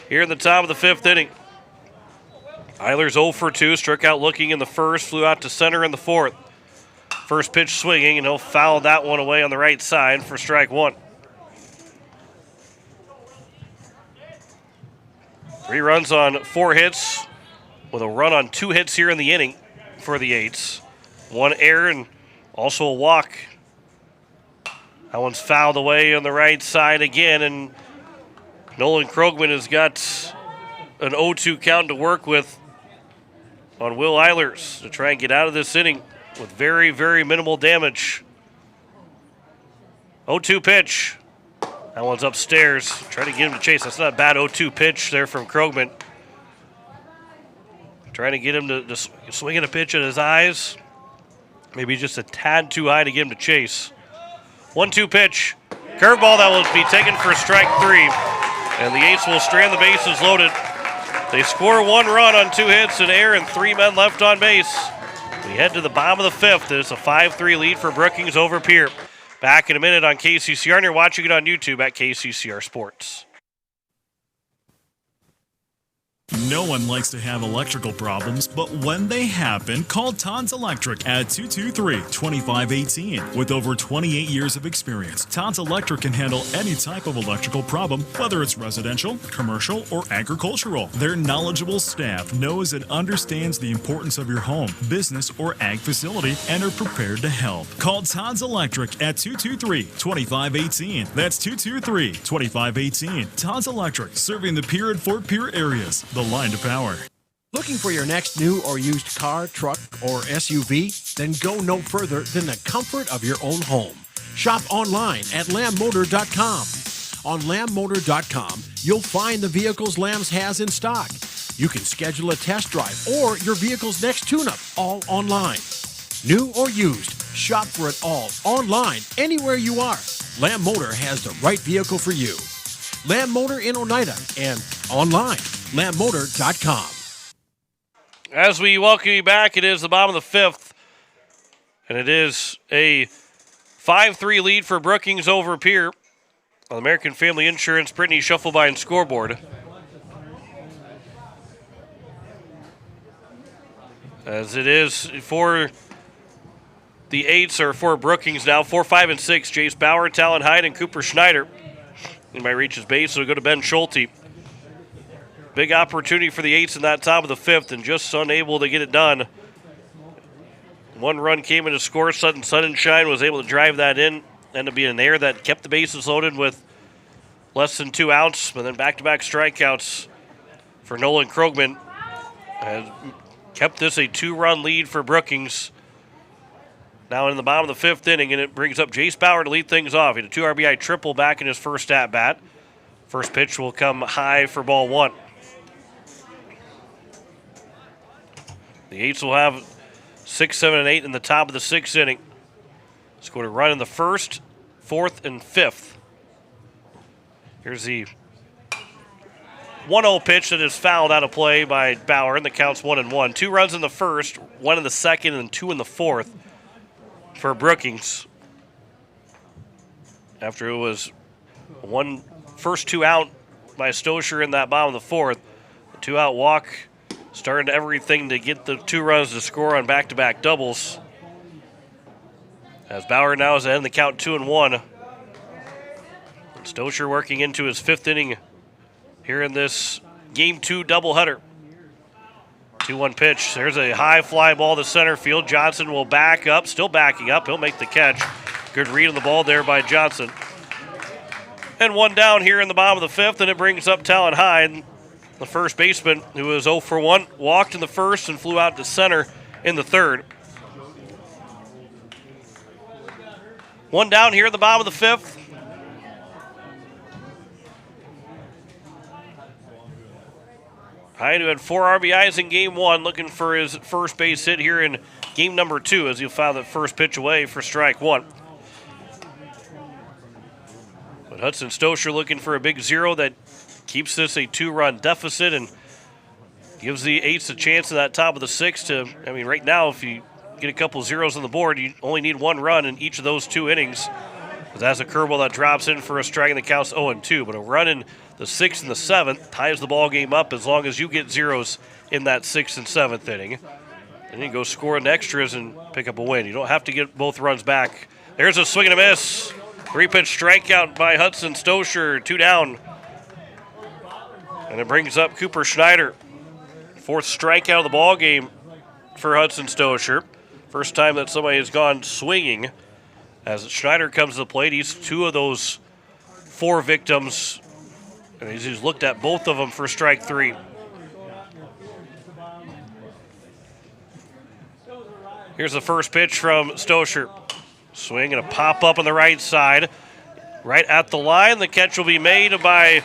here in the top of the fifth inning. Eilers 0 for 2, struck out looking in the first, flew out to center in the fourth. First pitch swinging, and he'll foul that one away on the right side for strike one. 3 runs on 4 hits, with a run on 2 hits here in the inning for the Eights. 1 error and also a walk. That one's fouled away on the right side again, and Nolan Krogman has got an 0-2 count to work with on Will Eilers to try and get out of this inning with very, very minimal damage. 0-2 pitch. That one's upstairs. Trying to get him to chase. That's not a bad 0-2 pitch there from Krogman. Trying to get him to swing at a pitch at his eyes. Maybe just a tad too high to get him to chase. 1-2 pitch. Curveball that will be taken for strike 3. And the Eights will strand the bases loaded. They score 1 run on 2 hits, an error, and 3 men left on base. We head to the bottom of the fifth. It's a 5-3 lead for Brookings over Pierre. Back in a minute on KCCR, and you're watching it on YouTube at KCCR Sports. No one likes to have electrical problems, but when they happen, call Todd's Electric at 223-2518. With over 28 years of experience, Todd's Electric can handle any type of electrical problem, whether it's residential, commercial, or agricultural. Their knowledgeable staff knows and understands the importance of your home, business, or ag facility and are prepared to help. Call Todd's Electric at 223-2518. That's 223-2518. Todd's Electric, serving the Pierre and Fort Pierre areas. The line to power. Looking for your next new or used car, truck, or SUV? Then go no further than the comfort of your own home. Shop online at lambmotor.com. On lambmotor.com, you'll find the vehicles Lambs has in stock. You can schedule a test drive or your vehicle's next tune-up all online. New or used, shop for it all online anywhere you are. Lamb Motor has the right vehicle for you. Lamb Motor in Oneida and online, lambmotor.com. As we welcome you back, it is the bottom of the fifth, and it is a 5-3 lead for Brookings over Pierre on American Family Insurance. Brittany Shufflebein scoreboard. As it is for the Eights, or for Brookings now, 4, 5, and 6, Jace Bauer, Talon Hyde, and Cooper Schneider. He might reach his base, so we'll go to Ben Schulte. Big opportunity for the Eights in that top of the fifth, and just unable to get it done. 1 run came in to score. Sun and Shine was able to drive that in. Ended up being an error that kept the bases loaded with less than 2 outs, but then back-to-back strikeouts for Nolan Krogman. And kept this a 2-run lead for Brookings. Now in the bottom of the fifth inning, and it brings up Jace Bauer to lead things off. He had a 2 RBI triple back in his first at-bat. First pitch will come high for ball 1. The Eights will have 6, 7, and 8 in the top of the 6th inning. Scored a run in the 1st, 4th, and 5th. Here's the 1-0 pitch that is fouled out of play by Bauer, and the count's 1-1. 2 runs in the 1st, 1 in the 2nd, and 2 in the 4th for Brookings. After it was first 2 out by Stosher in that bottom of the 4th. The 2-out walk started everything to get the 2 runs to score on back-to-back doubles. As Bauer now is ahead in the count 2-1. Stosher working into his 5th inning here in this Game 2 doubleheader. 2-1 pitch. There's a high fly ball to center field. Johnson will back up, still backing up. He'll make the catch. Good read on the ball there by Johnson. And 1 down here in the bottom of the 5th, and it brings up Talon Hyde, the first baseman, who was 0 for 1. Walked in the 1st and flew out to center in the 3rd. 1 down here at the bottom of the 5th. Hyde, who had 4 RBIs in Game 1, looking for his first base hit here in Game number 2 as he'll foul that first pitch away for strike 1. But Hudson Stosher looking for a big 0 that keeps this a 2-run deficit and gives the Eights a chance in that top of the 6th to, right now if you get a couple zeros on the board, you only need 1 run in each of those 2 innings. That's a curveball that drops in for a strike and the count's 0-2. But a run in the 6th and the 7th ties the ball game up as long as you get zeros in that 6th and 7th inning. And you go score in extras and pick up a win. You don't have to get both runs back. There's a swing and a miss. 3-pitch strikeout by Hudson Stosher, 2 down. And it brings up Cooper Schneider. 4th strikeout of the ball game for Hudson Stosher. First time that somebody has gone swinging. As Schneider comes to the plate, he's 2 of those 4 victims. And he's looked at both of them for strike 3. Here's the first pitch from Stosher. Swing and a pop-up on the right side. Right at the line. The catch will be made by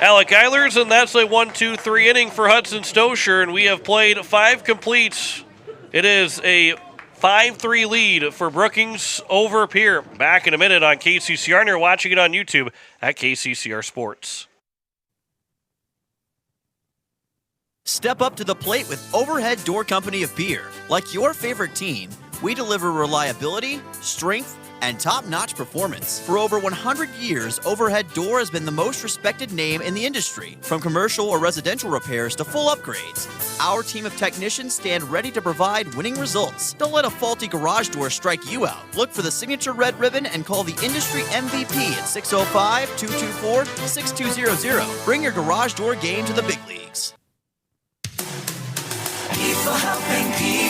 Alec Eilers, and that's a 1-2-3 inning for Hudson Stosher, and we have played 5 completes. It is a 5-3 lead for Brookings over Pierre. Back in a minute on KCCR, and you're watching it on YouTube at KCCR Sports. Step up to the plate with Overhead Door Company of Pierre. Like your favorite team, we deliver reliability, strength, and top-notch performance. For over 100 years, Overhead Door has been the most respected name in the industry. From commercial or residential repairs to full upgrades, our team of technicians stand ready to provide winning results. Don't let a faulty garage door strike you out. Look for the signature red ribbon and call the industry MVP at 605-224-6200. Bring your garage door game to the big leagues. People helping people.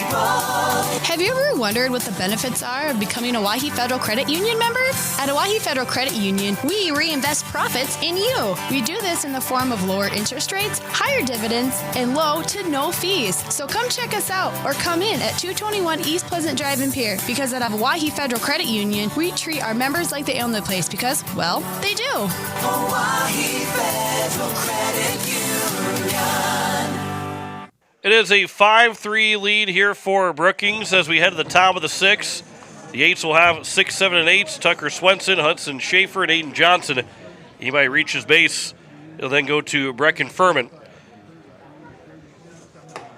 Have you ever wondered what the benefits are of becoming a Owyhee Federal Credit Union member? At Owyhee Federal Credit Union, we reinvest profits in you. We do this in the form of lower interest rates, higher dividends, and low to no fees. So come check us out or come in at 221 East Pleasant Drive in Pierre, because at Owyhee Federal Credit Union, we treat our members like they own the place because, well, they do. Owyhee Federal Credit Union. It is a 5-3 lead here for Brookings as we head to the top of the 6th. The Eights will have 6, 7, and 8. Tucker Swenson, Hudson Schaefer, and Aiden Johnson. Anybody reaches base, it'll then go to Brecken Furman.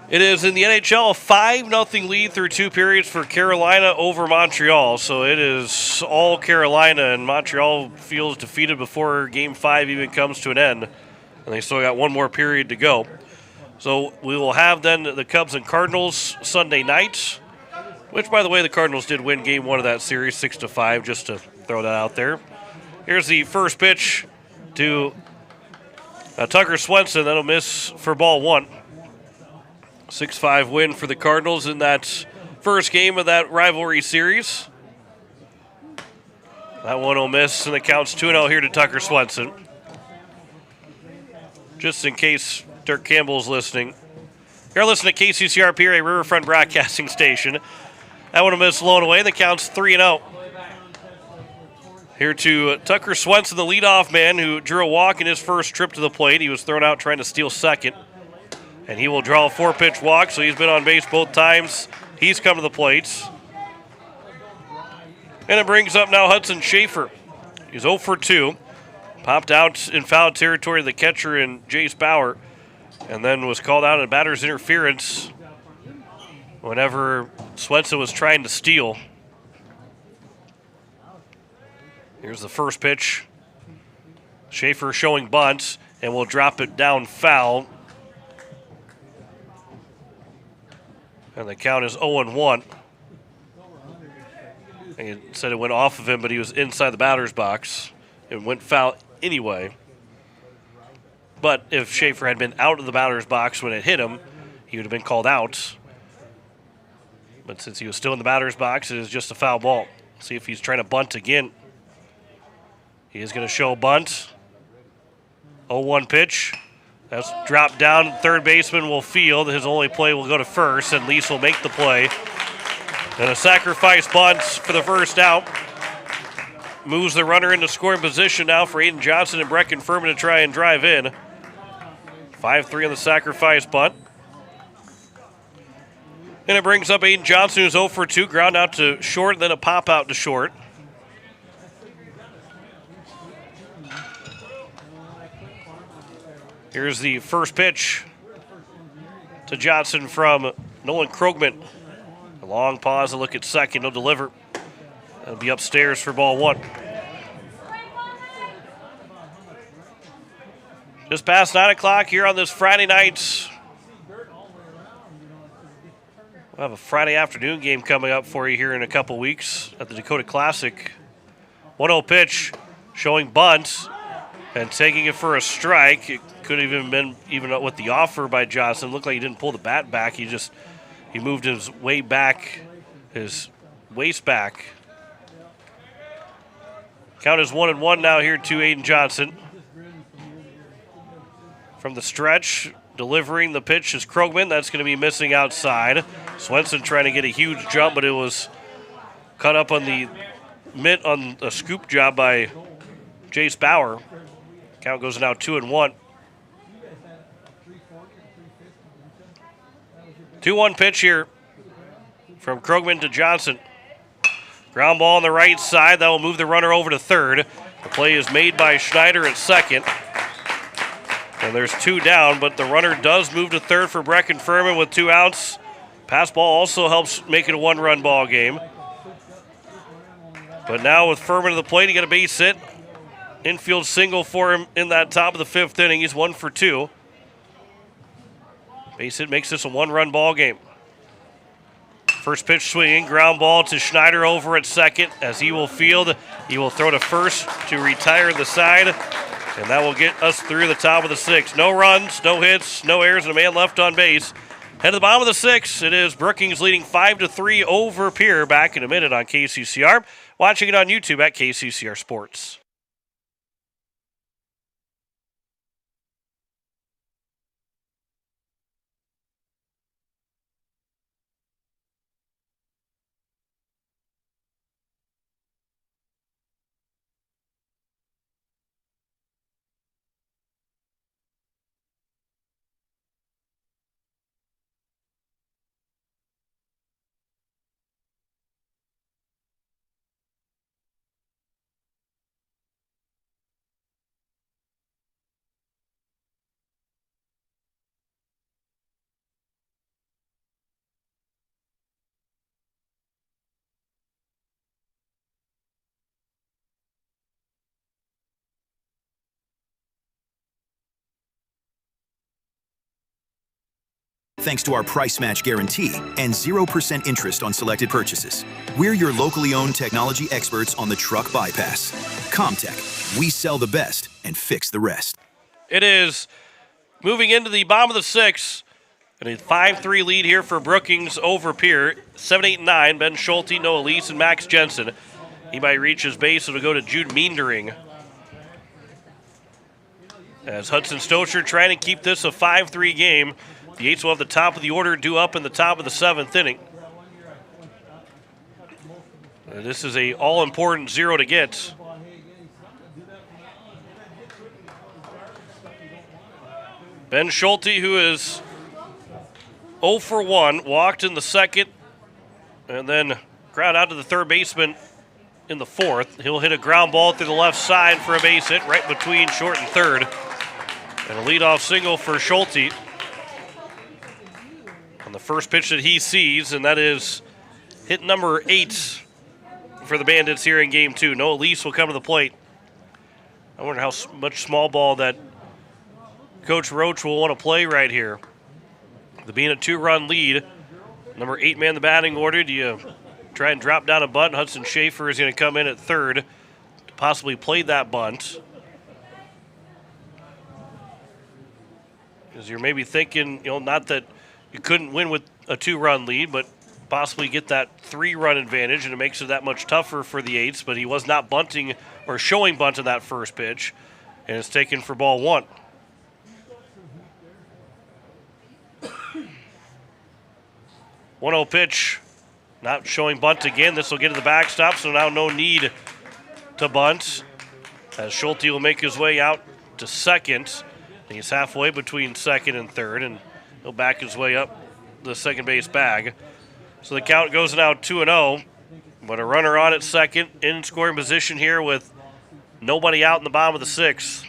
It is in the NHL a 5-0 lead through 2 periods for Carolina over Montreal. So it is all Carolina, and Montreal feels defeated before Game 5 even comes to an end. And they still got 1 more period to go. So we will have then the Cubs and Cardinals Sunday night, which, by the way, the Cardinals did win Game 1 of that series, 6-5, just to throw that out there. Here's the first pitch to Tucker Swenson. That'll miss for ball 1. 6-5 win for the Cardinals in that first game of that rivalry series. That one will miss, and it counts 2-0 here to Tucker Swenson. Just in case Dirk Campbell's listening. You're listening to KCCR Pierre, a Riverfront broadcasting station. That one will miss low and away. The count's 3-0. Here to Tucker Swenson, the leadoff man who drew a walk in his first trip to the plate. He was thrown out trying to steal second. And he will draw a 4-pitch walk, so he's been on base both times He's come to the plate. And it brings up now Hudson Schaefer. He's 0 for 2. Popped out in foul territory to the catcher in Jace Bauer, and then was called out in batter's interference whenever Swenson was trying to steal. Here's the first pitch. Schaefer showing bunt, and will drop it down foul. And the count is 0-1. And he said it went off of him, but he was inside the batter's box. It went foul anyway. But if Schaefer had been out of the batter's box when it hit him, he would have been called out. But since he was still in the batter's box, it is just a foul ball. See if he's trying to bunt again. He is going to show bunt. 0-1 pitch. That's dropped down. Third baseman will field. His only play will go to first, and Lease will make the play. And a sacrifice bunt for the first out. Moves the runner into scoring position now for Aiden Johnson and Brecken Furman to try and drive in. 5-3 on the sacrifice bunt. And it brings up Aiden Johnson, who's 0 for 2. Ground out to short, then a pop out to short. Here's the first pitch to Johnson from Nolan Krogman. A long pause, a look at second. He'll deliver. That'll be upstairs for ball one. Just past 9 o'clock here on this Friday night. We'll have a Friday afternoon game coming up for you here in a couple weeks at the Dakota Classic. 1-0 pitch, showing bunt and taking it for a strike. It could have even been even with the offer by Johnson. Looked like he didn't pull the bat back. He moved his way back, his waist back. Count is 1-1 now here to Aiden Johnson. From the stretch, delivering the pitch is Krogman. That's going to be missing outside. Swenson trying to get a huge jump, but it was cut up on the mitt on a scoop job by Jace Bauer. Count goes now 2-1. 2-1 pitch here from Krogman to Johnson. Ground ball on the right side. That will move the runner over to third. The play is made by Schneider at second. And there's 2 down, but the runner does move to third for Brecken Furman with 2 outs. Pass ball also helps make it a 1-run ball game. But now with Furman to the plate, he got a base hit. Infield single for him in that top of the 5th inning. He's 1 for 2. Base hit makes this a 1-run ball game. First pitch swinging, ground ball to Schneider over at second as he will field. He will throw to first to retire the side, and that will get us through the top of the 6th. No runs, no hits, no errors, and a man left on base. Head to the bottom of the 6th. It is Brookings leading 5-3 over Pierre. Back in a minute on KCCR. Watching it on YouTube at KCCR Sports. Thanks to our price match guarantee and 0% interest on selected purchases. We're your locally owned technology experts on the truck bypass. Comtech, we sell the best and fix the rest. It is moving into the bottom of the 6th. And a 5-3 lead here for Brookings over Pierre. 7, 8, 9. Ben Schulte, Noah Lease, and Max Jensen. He might reach his base. It'll go to Jude Meendering. As Hudson Stocher trying to keep this a 5-3 game. The Eights will have the top of the order due up in the top of the 7th inning. This is a all-important 0 to get. Ben Schulte, who is 0 for 1, walked in the 2nd and then ground out to the third baseman in the fourth. He'll hit a ground ball through the left side for a base hit right between short and third. And a leadoff single for Schulte on the first pitch that he sees, and that is hit number 8 for the Bandits here in game 2. Noah Lease will come to the plate. I wonder how much small ball that Coach Roach will want to play right here. The being a 2-run lead, number 8 man in the batting order. Do you try and drop down a bunt? Hudson Schaefer is going to come in at third to possibly play that bunt. Because you're maybe thinking, not that you couldn't win with a 2-run lead, but possibly get that 3-run advantage, and it makes it that much tougher for the Eights. But he was not bunting or showing bunt in that first pitch, and it's taken for ball 1. 1-0 pitch, not showing bunt again. This will get to the backstop, so now no need to bunt. As Schulte will make his way out to second. He's halfway between second and third, and he'll back his way up the second base bag. So the count goes now 2-0, but a runner on at second in scoring position here with nobody out in the bottom of the 6th.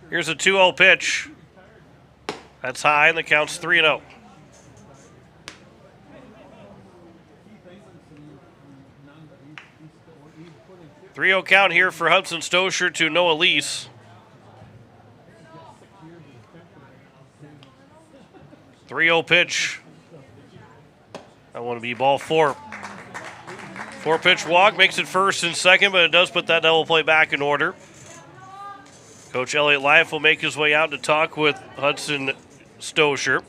Here's a 2-0 pitch. That's high, and the count's 3-0. Three-0 count here for Hudson Stoscher to Noah Lease. 3-0 pitch. That one to be ball 4. 4-pitch walk makes it first and second, but it does put that double play back in order. Coach Elliott Life will make his way out to talk with Hudson Stoscher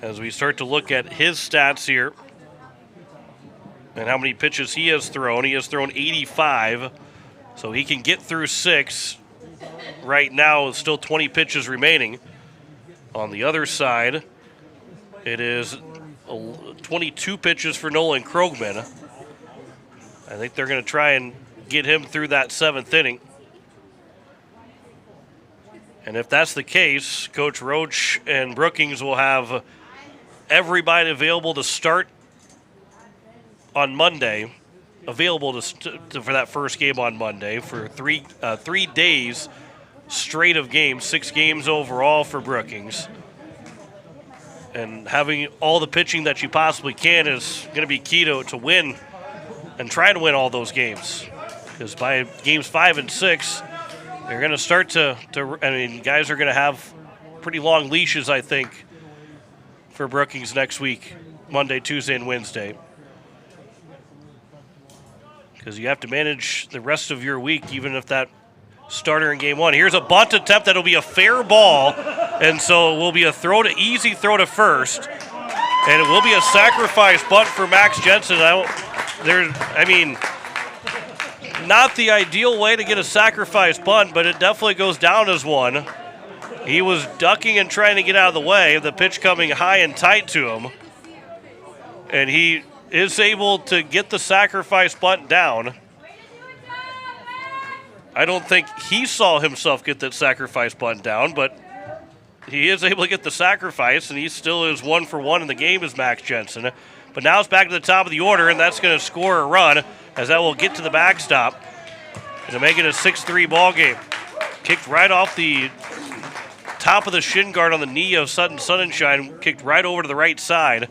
as we start to look at his stats here and how many pitches he has thrown. He has thrown 85, so he can get through 6 right now with still 20 pitches remaining. On the other side, it is 22 pitches for Nolan Krogman. I think they're going to try and get him through that 7th inning. And if that's the case, Coach Roach and Brookings will have everybody available to start on Monday, available for that first game on Monday for 3 days straight of games, 6 games overall for Brookings. And having all the pitching that you possibly can is going to be key to win and try to win all those games. Because by games 5 and 6, they're going to start guys are going to have pretty long leashes, I think, for Brookings next week, Monday, Tuesday, and Wednesday. Because you have to manage the rest of your week, even if that starter in game 1. Here's a bunt attempt that'll be a fair ball, and so it will be a easy throw to first, and it will be a sacrifice bunt for Max Jensen. Not the ideal way to get a sacrifice bunt, but it definitely goes down as one. He was ducking and trying to get out of the way, the pitch coming high and tight to him, and he is able to get the sacrifice bunt down. I don't think he saw himself get that sacrifice bunt down, but he is able to get the sacrifice, and he still is 1 for 1 in the game as Max Jensen. But now it's back to the top of the order, and that's going to score a run, as that will get to the backstop to make it a 6-3 ball game. Kicked right off the top of the shin guard on the knee of Sutton Sunshine, kicked right over to the right side,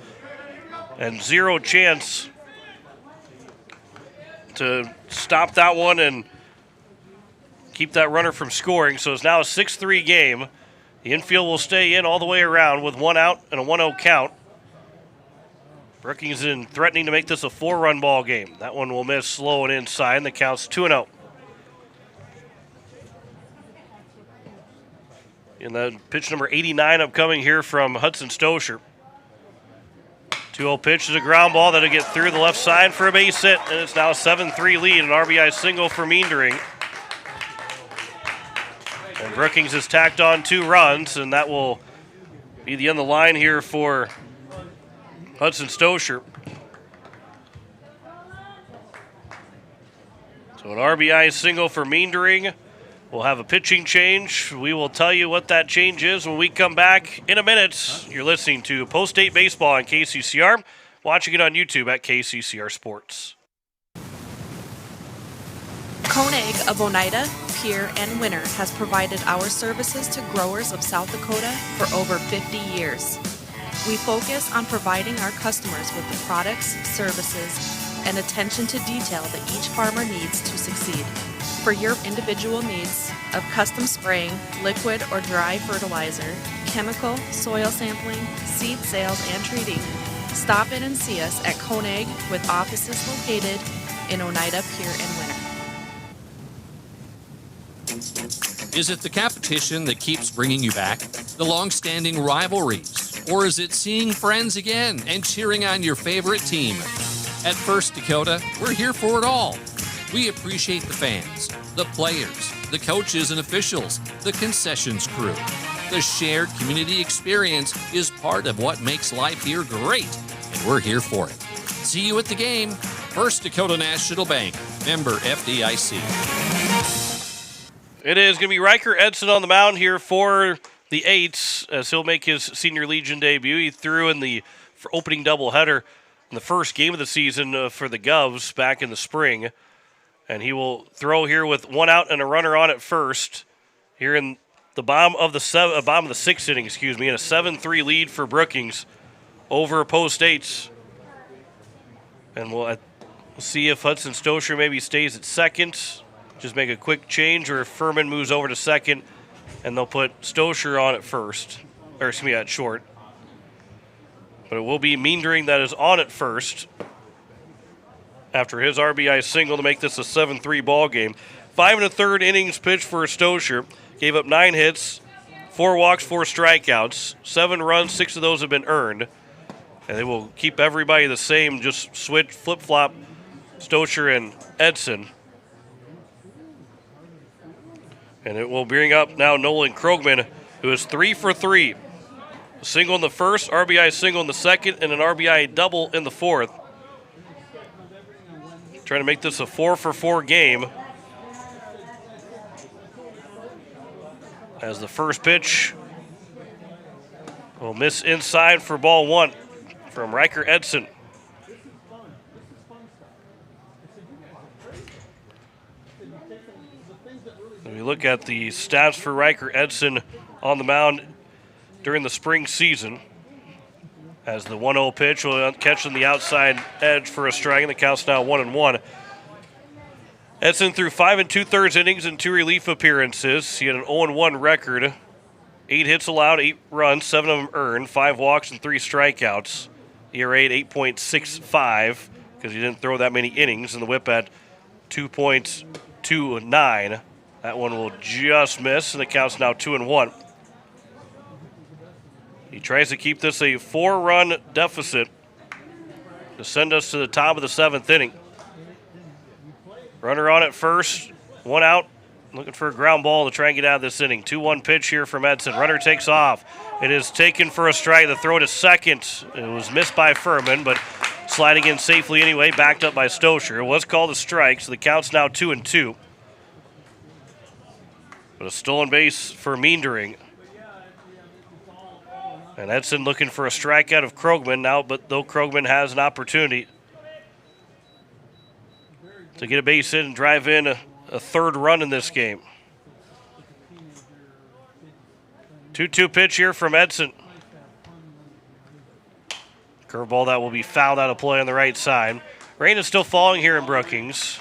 and 0 chance to stop that one and keep that runner from scoring. So it's now a 6-3 game. The infield will stay in all the way around with 1 out and a 1-0 count. Brookings in threatening to make this a 4-run ball game. That one will miss slow and inside, and the count's 2-0. And then pitch number 89 upcoming here from Hudson Stoscher. 2-0 pitch is a ground ball that'll get through the left side for a base hit, and it's now a 7-3 lead, an RBI single for Meendering. And Brookings has tacked on 2 runs, and that will be the end of the line here for Hudson Stoscher. So an RBI single for Meendering, We'll have a pitching change. We will tell you what that change is when we come back in a minute. You're listening to Post-State Baseball on KCCR, watching it on YouTube at KCCR Sports. Koenig of Oneida, Pierre, and Winter has provided our services to growers of South Dakota for over 50 years. We focus on providing our customers with the products, services, and attention to detail that each farmer needs to succeed. For your individual needs of custom spraying, liquid or dry fertilizer, chemical, soil sampling, seed sales, and treating, stop in and see us at Koenig with offices located in Oneida, Pierre, and Winter. Is it the competition that keeps bringing you back? The long-standing rivalries? Or is it seeing friends again and cheering on your favorite team? At First Dakota, we're here for it all. We appreciate the fans, the players, the coaches and officials, the concessions crew. The shared community experience is part of what makes life here great, and we're here for it. See you at the game. First Dakota National Bank, member FDIC. It is going to be Riker Edson on the mound here for the Eights as he'll make his Senior Legion debut. He threw in the opening doubleheader in the first game of the season for the Govs back in the spring. And he will throw here with one out and a runner on at first here in the bottom of the sixth inning, in a 7-3 lead for Brookings over Post Eights. And we'll see if Hudson Stosher maybe stays at second. Just make a quick change, or if Furman moves over to second, and they'll put Stosher on at first, at short. But it will be Meendering that is on at first after his RBI single to make this a 7-3 ball game. 5 1/3 innings pitched for Stosher. Gave up 9 hits, 4 walks, 4 strikeouts, 7 runs, 6 of those have been earned. And they will keep everybody the same, just switch, flip-flop Stosher and Edson. And it will bring up now Nolan Krogman, who is 3 for 3. A single in the first, RBI single in the second, and an RBI double in the fourth. Trying to make this a 4 for 4 game. As the first pitch will miss inside for ball 1 from Riker Edson. When we look at the stats for Riker Edson on the mound during the spring season, as the 1-0 pitch will catch on the outside edge for a strike, and the count's now 1-1. Edson threw 5 2/3 innings and 2 relief appearances. He had an 0-1 record, 8 hits allowed, 8 runs, 7 of them earned, 5 walks and 3 strikeouts. ERA at 8.65 because he didn't throw that many innings, and the whip at 2.29. That one will just miss, and the count's now 2-1. He tries to keep this a 4-run deficit to send us to the top of the 7th inning. Runner on at first, 1 out, looking for a ground ball to try and get out of this inning. 2-1 pitch here from Edson. Runner takes off. It is taken for a strike. The throw to second. It was missed by Furman, but sliding in safely anyway, backed up by Stosher. It was called a strike, so the count's now 2-2. But a stolen base for Meendering. And Edson looking for a strikeout of Krogman now, but though Krogman has an opportunity to get a base hit and drive in a 3rd run in this game. 2-2 pitch here from Edson. Curveball that will be fouled out of play on the right side. Rain is still falling here in Brookings.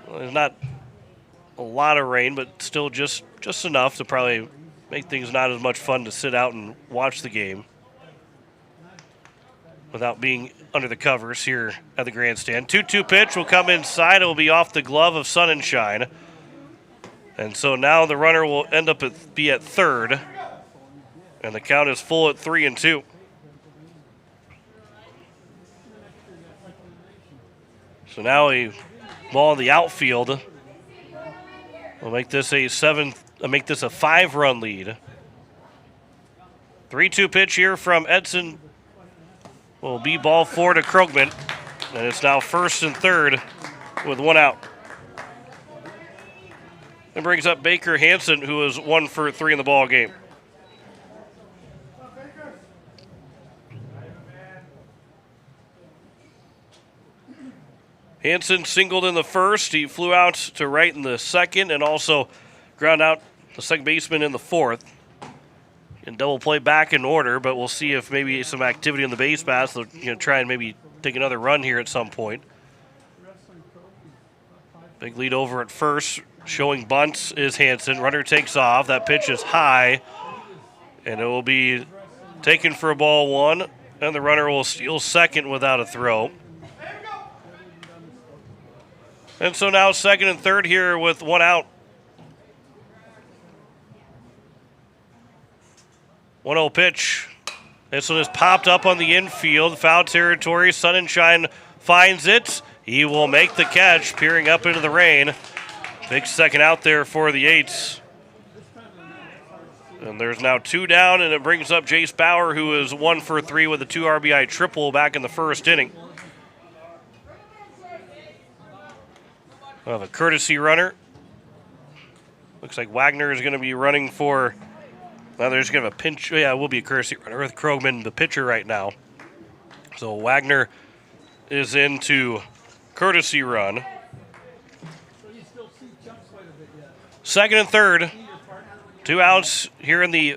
Well, there's not a lot of rain, but still just enough to probably make things not as much fun to sit out and watch the game without being under the covers here at the grandstand. 2-2 pitch will come inside. It will be off the glove of Sun and Shine. And so now the runner will end up be at third. And the count is full at 3-2. So now a ball in the outfield will make this a 5-run lead. 3-2 pitch here from Edson will be ball 4 to Krogman. And it's now 1st and 3rd with 1 out. and brings up Baker Hansen, who is 1 for 3 in the ball game. Hansen singled in the first. He flew out to right in the second and also ground out the second baseman in the fourth. And double play back in order, but we'll see if maybe some activity on the base paths. They'll try and maybe take another run here at some point. Big lead over at first. Showing bunts is Hansen. Runner takes off. That pitch is high. And it will be taken for a ball 1. And the runner will steal second without a throw. And so now second and third here with 1 out. 1-0 pitch. This one is popped up on the infield. Foul territory. Sunshine finds it. He will make the catch, peering up into the rain. Big second out there for the Eights. And there's now 2 down, and it brings up Jace Bauer, who is 1 for 3 with a 2 RBI triple back in the first inning. We'll have a courtesy runner. Looks like Wagner is going to be running for... Now there's going to have a pinch. Yeah, it will be a courtesy runner with Krogman, the pitcher, right now. So Wagner is into courtesy run. Second and third. 2 outs here in the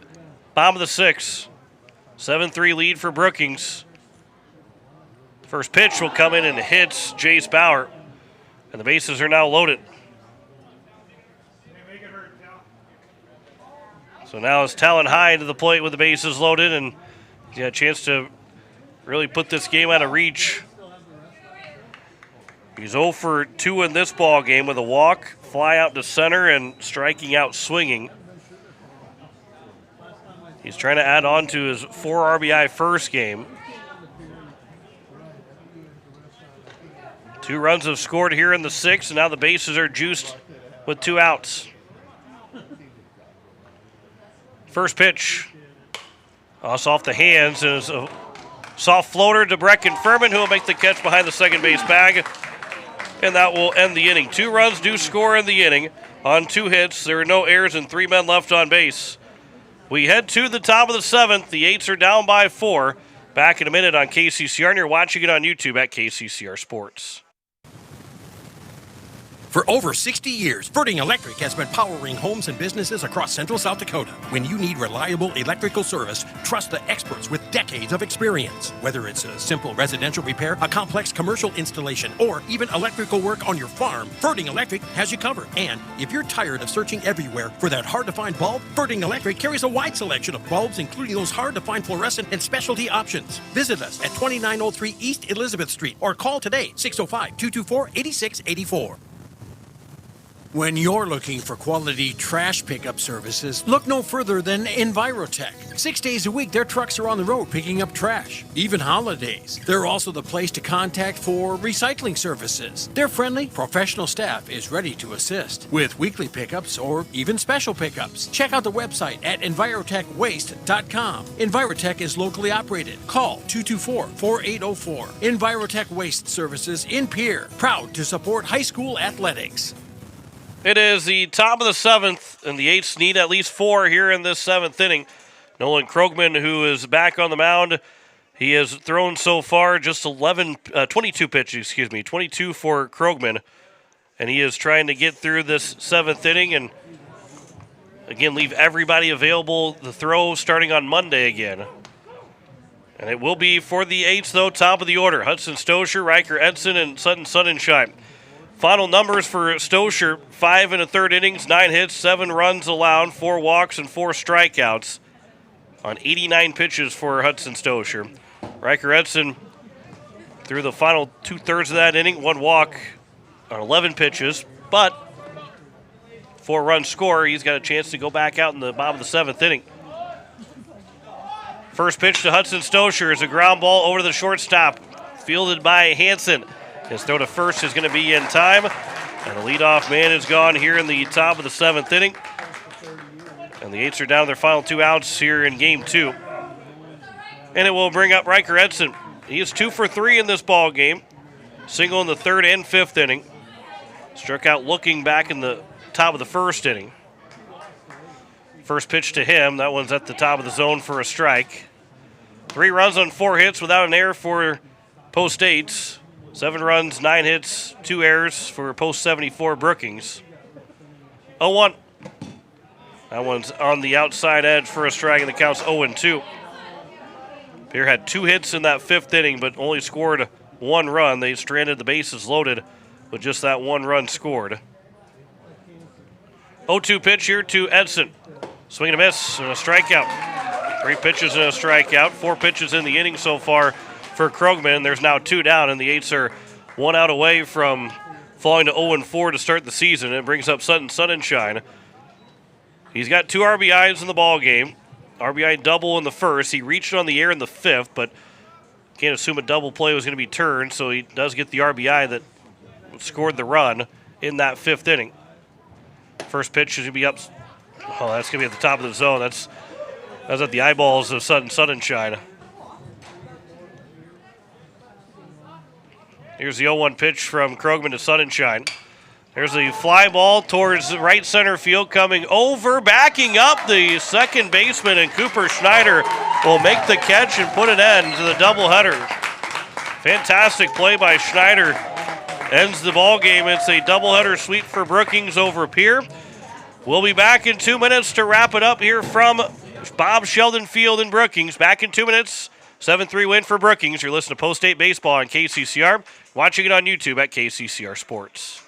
bottom of the 6th. 7-3 lead for Brookings. First pitch will come in and hits Jace Bauer. And the bases are now loaded. So now it's Talon High to the plate with the bases loaded, and he's got a chance to really put this game out of reach. He's 0 for 2 in this ball game with a walk, fly out to center, and striking out swinging. He's trying to add on to his 4 RBI first game. 2 runs have scored here in the 6th, and now the bases are juiced with 2 outs. First pitch. Off the hands, and it's a soft floater to Brecken Furman, who will make the catch behind the second base bag. And that will end the inning. 2 runs do score in the inning on 2 hits. There are no errors and 3 men left on base. We head to the top of the 7th. The Eights are down by 4. Back in a minute on KCCR, and you're watching it on YouTube at KCCR Sports. For over 60 years, Verding Electric has been powering homes and businesses across central South Dakota. When you need reliable electrical service, trust the experts with decades of experience. Whether it's a simple residential repair, a complex commercial installation, or even electrical work on your farm, Verding Electric has you covered. And if you're tired of searching everywhere for that hard-to-find bulb, Verding Electric carries a wide selection of bulbs, including those hard-to-find fluorescent and specialty options. Visit us at 2903 East Elizabeth Street or call today, 605-224-8684. When you're looking for quality trash pickup services, look no further than Envirotech. 6 days a week, their trucks are on the road picking up trash, even holidays. They're also the place to contact for recycling services. Their friendly, professional staff is ready to assist with weekly pickups or even special pickups. Check out the website at EnvirotechWaste.com. Envirotech is locally operated. Call 224-4804. Envirotech Waste Services in Pierre, proud to support high school athletics. It is the top of the 7th, and the Eights need at least 4 here in this 7th inning. Nolan Krogman, who is back on the mound, he has thrown so far just 22 pitches, 22 for Krogman. And he is trying to get through this 7th inning and, again, leave everybody available to throw starting on Monday again. And it will be for the Eights, though, top of the order. Hudson Stosher, Riker Edson, and Sutton Sunshine. Final numbers for Stosher, 5 1/3 innings, 9 hits, 7 runs allowed, 4 walks, and 4 strikeouts on 89 pitches for Hudson Stosher. Riker Edson, through the final 2/3 of that inning, 1 walk on 11 pitches, but 4-run score. He's got a chance to go back out in the bottom of the 7th inning. First pitch to Hudson Stosher is a ground ball over to the shortstop, fielded by Hansen. His throw to first is going to be in time, and the leadoff man is gone here in the top of the 7th inning. And the Eights are down to their final 2 outs here in Game 2. And it will bring up Riker Edson. He is 2 for 3 in this ball game. Single in the 3rd and 5th inning. Struck out looking back in the top of the first inning. First pitch to him. That one's at the top of the zone for a strike. 3 runs on 4 hits without an error for post 8s. 7 runs, 9 hits, 2 errors for post 74 Brookings. 0-1. That one's on the outside edge for a strike, and the count's 0-2. Pierre had 2 hits in that 5th inning, but only scored 1 run. They stranded the bases loaded with just that 1 run scored. 0-2 pitch here to Edson. Swing and a miss and a strikeout. 3 pitches and a strikeout. 4 pitches in the inning so far for Krogman. There's now 2 down, and the 8s are 1 out away from falling to 0-4 to start the season. It brings up Sutton Sunshine. He's got 2 RBIs in the ball game. RBI double in the first. He reached on the air in the 5th, but can't assume a double play was going to be turned, so he does get the RBI that scored the run in that 5th inning. First pitch is going to be up. Oh, that's going to be at the top of the zone. That's at the eyeballs of Sutton Sunshine. Here's the 0-1 pitch from Krogman to Sunshine. There's a fly ball towards right center field coming over, backing up the second baseman, and Cooper Schneider will make the catch and put an end to the doubleheader. Fantastic play by Schneider. Ends the ball game. It's a doubleheader sweep for Brookings over Pierre. We'll be back in 2 minutes to wrap it up here from Bob Sheldon Field in Brookings. Back in 2 minutes. 7-3 win for Brookings. You're listening to Post-State Baseball on KCCR. Watching it on YouTube at KCCR Sports.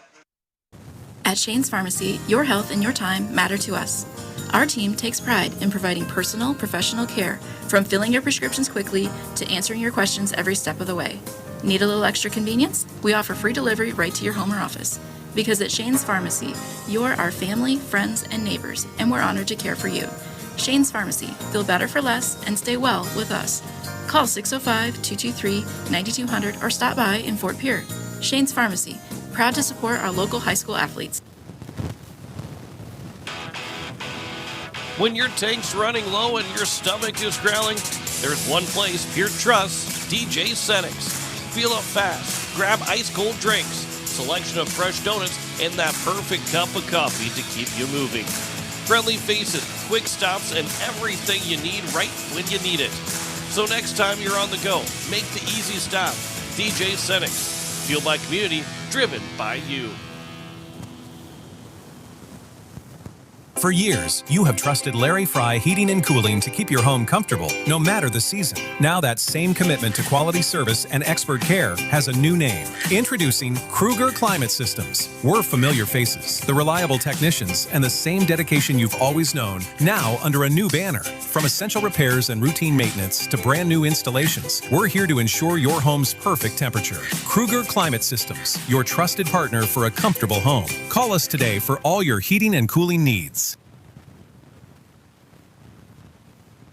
At Shane's Pharmacy, your health and your time matter to us. Our team takes pride in providing personal, professional care, from filling your prescriptions quickly to answering your questions every step of the way. Need a little extra convenience? We offer free delivery right to your home or office. Because at Shane's Pharmacy, you're our family, friends, and neighbors, and we're honored to care for you. Shane's Pharmacy. Feel better for less and stay well with us. Call 605-223-9200 or stop by in Fort Pierre. Shane's Pharmacy. Proud to support our local high school athletes. When your tank's running low and your stomach is growling, there's one place Pierre trusts, DJ Senex. Feel up fast, grab ice-cold drinks, selection of fresh donuts, and that perfect cup of coffee to keep you moving. Friendly faces, quick stops, and everything you need right when you need it. So next time you're on the go, make the easy stop. DJ Senex. Fueled by community, driven by you. For years, you have trusted Larry Fry Heating and Cooling to keep your home comfortable, no matter the season. Now that same commitment to quality service and expert care has a new name. Introducing Kruger Climate Systems. We're familiar faces, the reliable technicians, and the same dedication you've always known, now under a new banner. From essential repairs and routine maintenance to brand new installations, we're here to ensure your home's perfect temperature. Kruger Climate Systems, your trusted partner for a comfortable home. Call us today for all your heating and cooling needs.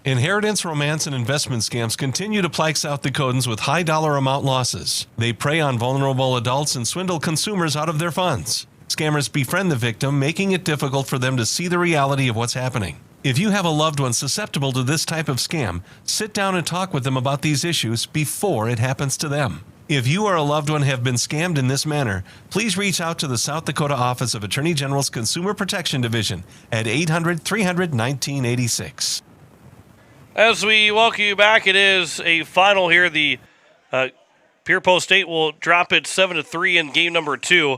Inheritance, romance, and investment scams continue to plague South Dakotans with high dollar amount losses. They prey on vulnerable adults and swindle consumers out of their funds. Scammers befriend the victim, making it difficult for them to see the reality of what's happening. If you have a loved one susceptible to this type of scam, sit down and talk with them about these issues before it happens to them. If you or a loved one have been scammed in this manner, please reach out to the South Dakota Office of Attorney General's Consumer Protection Division at 800-300-1986. As we welcome you back, it is a final here. The Pierre Post State will drop it 7-3 in game number 2,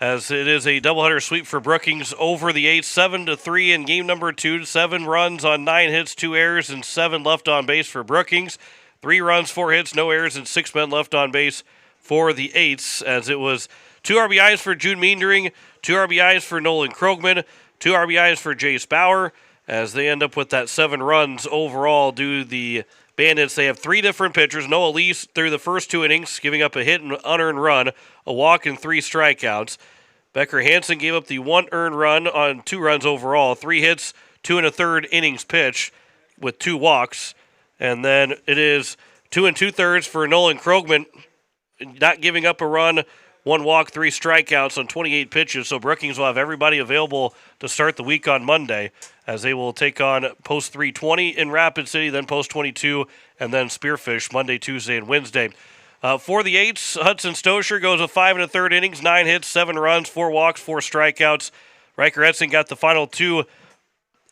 as it is a doubleheader sweep for Brookings over the 8, 7-3 in game number 2. 7 runs on 9 hits, 2 errors, and 7 left on base for Brookings. 3 runs, 4 hits, no errors, and 6 men left on base for the 8s, as it was 2 RBIs for Jude Meendering, 2 RBIs for Nolan Krogman, 2 RBIs for Jace Bauer, as they end up with that 7 runs overall due to the Bandits. They have 3 different pitchers. Noah Lease through the first 2 innings, giving up a hit and unearned run, a walk, and 3 strikeouts. Becker Hansen gave up the 1 earned run on 2 runs overall, 3 hits, 2 1/3 innings pitched with 2 walks. And then it is 2 2/3 for Nolan Krogman, not giving up a run, 1 walk, 3 strikeouts on 28 pitches. So Brookings will have everybody available to start the week on Monday, as they will take on Post 320 in Rapid City, then Post 22, and then Spearfish Monday, Tuesday, and Wednesday. For the 8s, Hudson Stosher goes a 5 1/3 innings, 9 hits, 7 runs, 4 walks, 4 strikeouts. Riker Edson got the final 2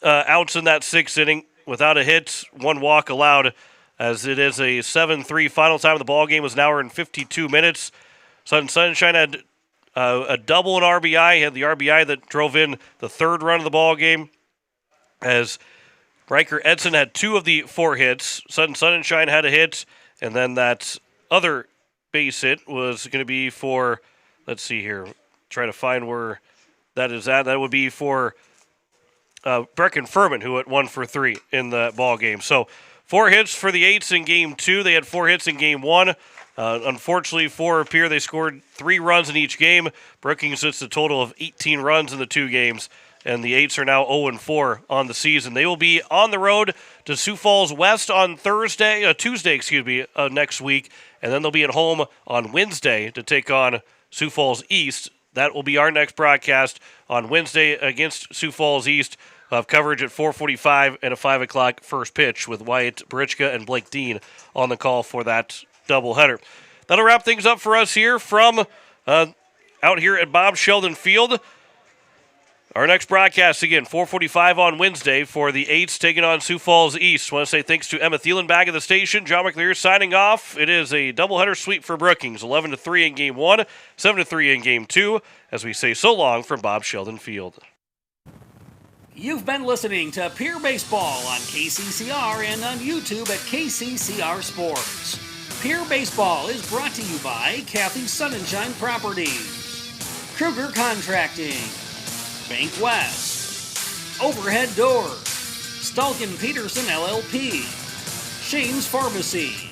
outs in that 6th inning without a hit, 1 walk allowed, as it is a 7-3 final. Time of the ball game was an hour and 52 minutes. Sunshine had a double in RBI. He had the RBI that drove in the 3rd run of the ball game, as Riker Edson had 2 of the 4 hits. Sunshine had a hit, and then that other base hit was going to be for, let's see here, try to find where that is at. That would be for Brecken Furman, who hit 1 for 3 in the ball game. So 4 hits for the Eights in Game 2. They had 4 hits in Game 1. Unfortunately for Pierre, they scored 3 runs in each game. Brookings hits a total of 18 runs in the 2 games, and the Eights are now 0-4 on the season. They will be on the road to Sioux Falls West on Tuesday, next week, and then they'll be at home on Wednesday to take on Sioux Falls East. That will be our next broadcast on Wednesday against Sioux Falls East. We'll have coverage at 4:45 and a 5 o'clock first pitch with Wyatt Barichka and Blake Dean on the call for that doubleheader. That'll wrap things up for us here from out here at Bob Sheldon Field. Our next broadcast, again, 4:45 on Wednesday for the Eights taking on Sioux Falls East. I want to say thanks to Emma Thielen back at the station. John McLear signing off. It is a doubleheader sweep for Brookings, 11-3 in Game 1, 7-3 in Game 2, as we say so long from Bob Sheldon Field. You've been listening to Pierre Baseball on KCCR and on YouTube at KCCR Sports. Pierre Baseball is brought to you by Kathy Sunshine Properties, Kruger Contracting, Bank West, Overhead Doors, Stalkin Peterson LLP, Shane's Pharmacy,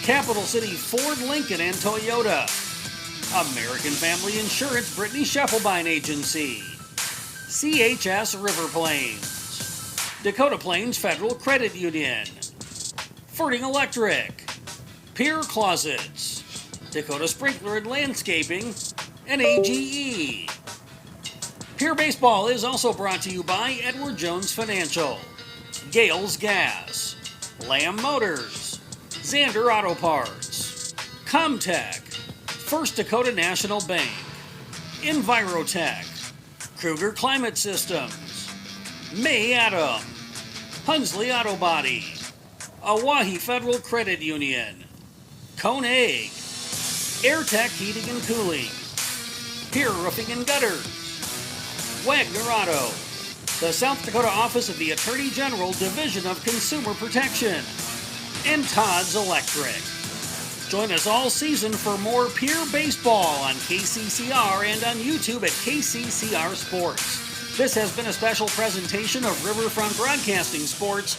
Capital City Ford, Lincoln, and Toyota, American Family Insurance Brittany Scheffelbein Agency, CHS River Plains, Dakota Plains Federal Credit Union, Ferding Electric, Pierre Closets, Dakota Sprinkler and Landscaping, and AGE. Pierre Baseball is also brought to you by Edward Jones Financial, Gales Gas, Lamb Motors, Xander Auto Parts, Comtech, First Dakota National Bank, Envirotech, Kruger Climate Systems, May Adam, Hunsley Auto Body, Oahe Federal Credit Union, Cone Egg, AirTech Heating and Cooling, Pierre Roofing and Gutters, Wagner Auto, the South Dakota Office of the Attorney General Division of Consumer Protection, and Todd's Electric. Join us all season for more Pierre Baseball on KCCR and on YouTube at KCCR Sports. This has been a special presentation of Riverfront Broadcasting Sports.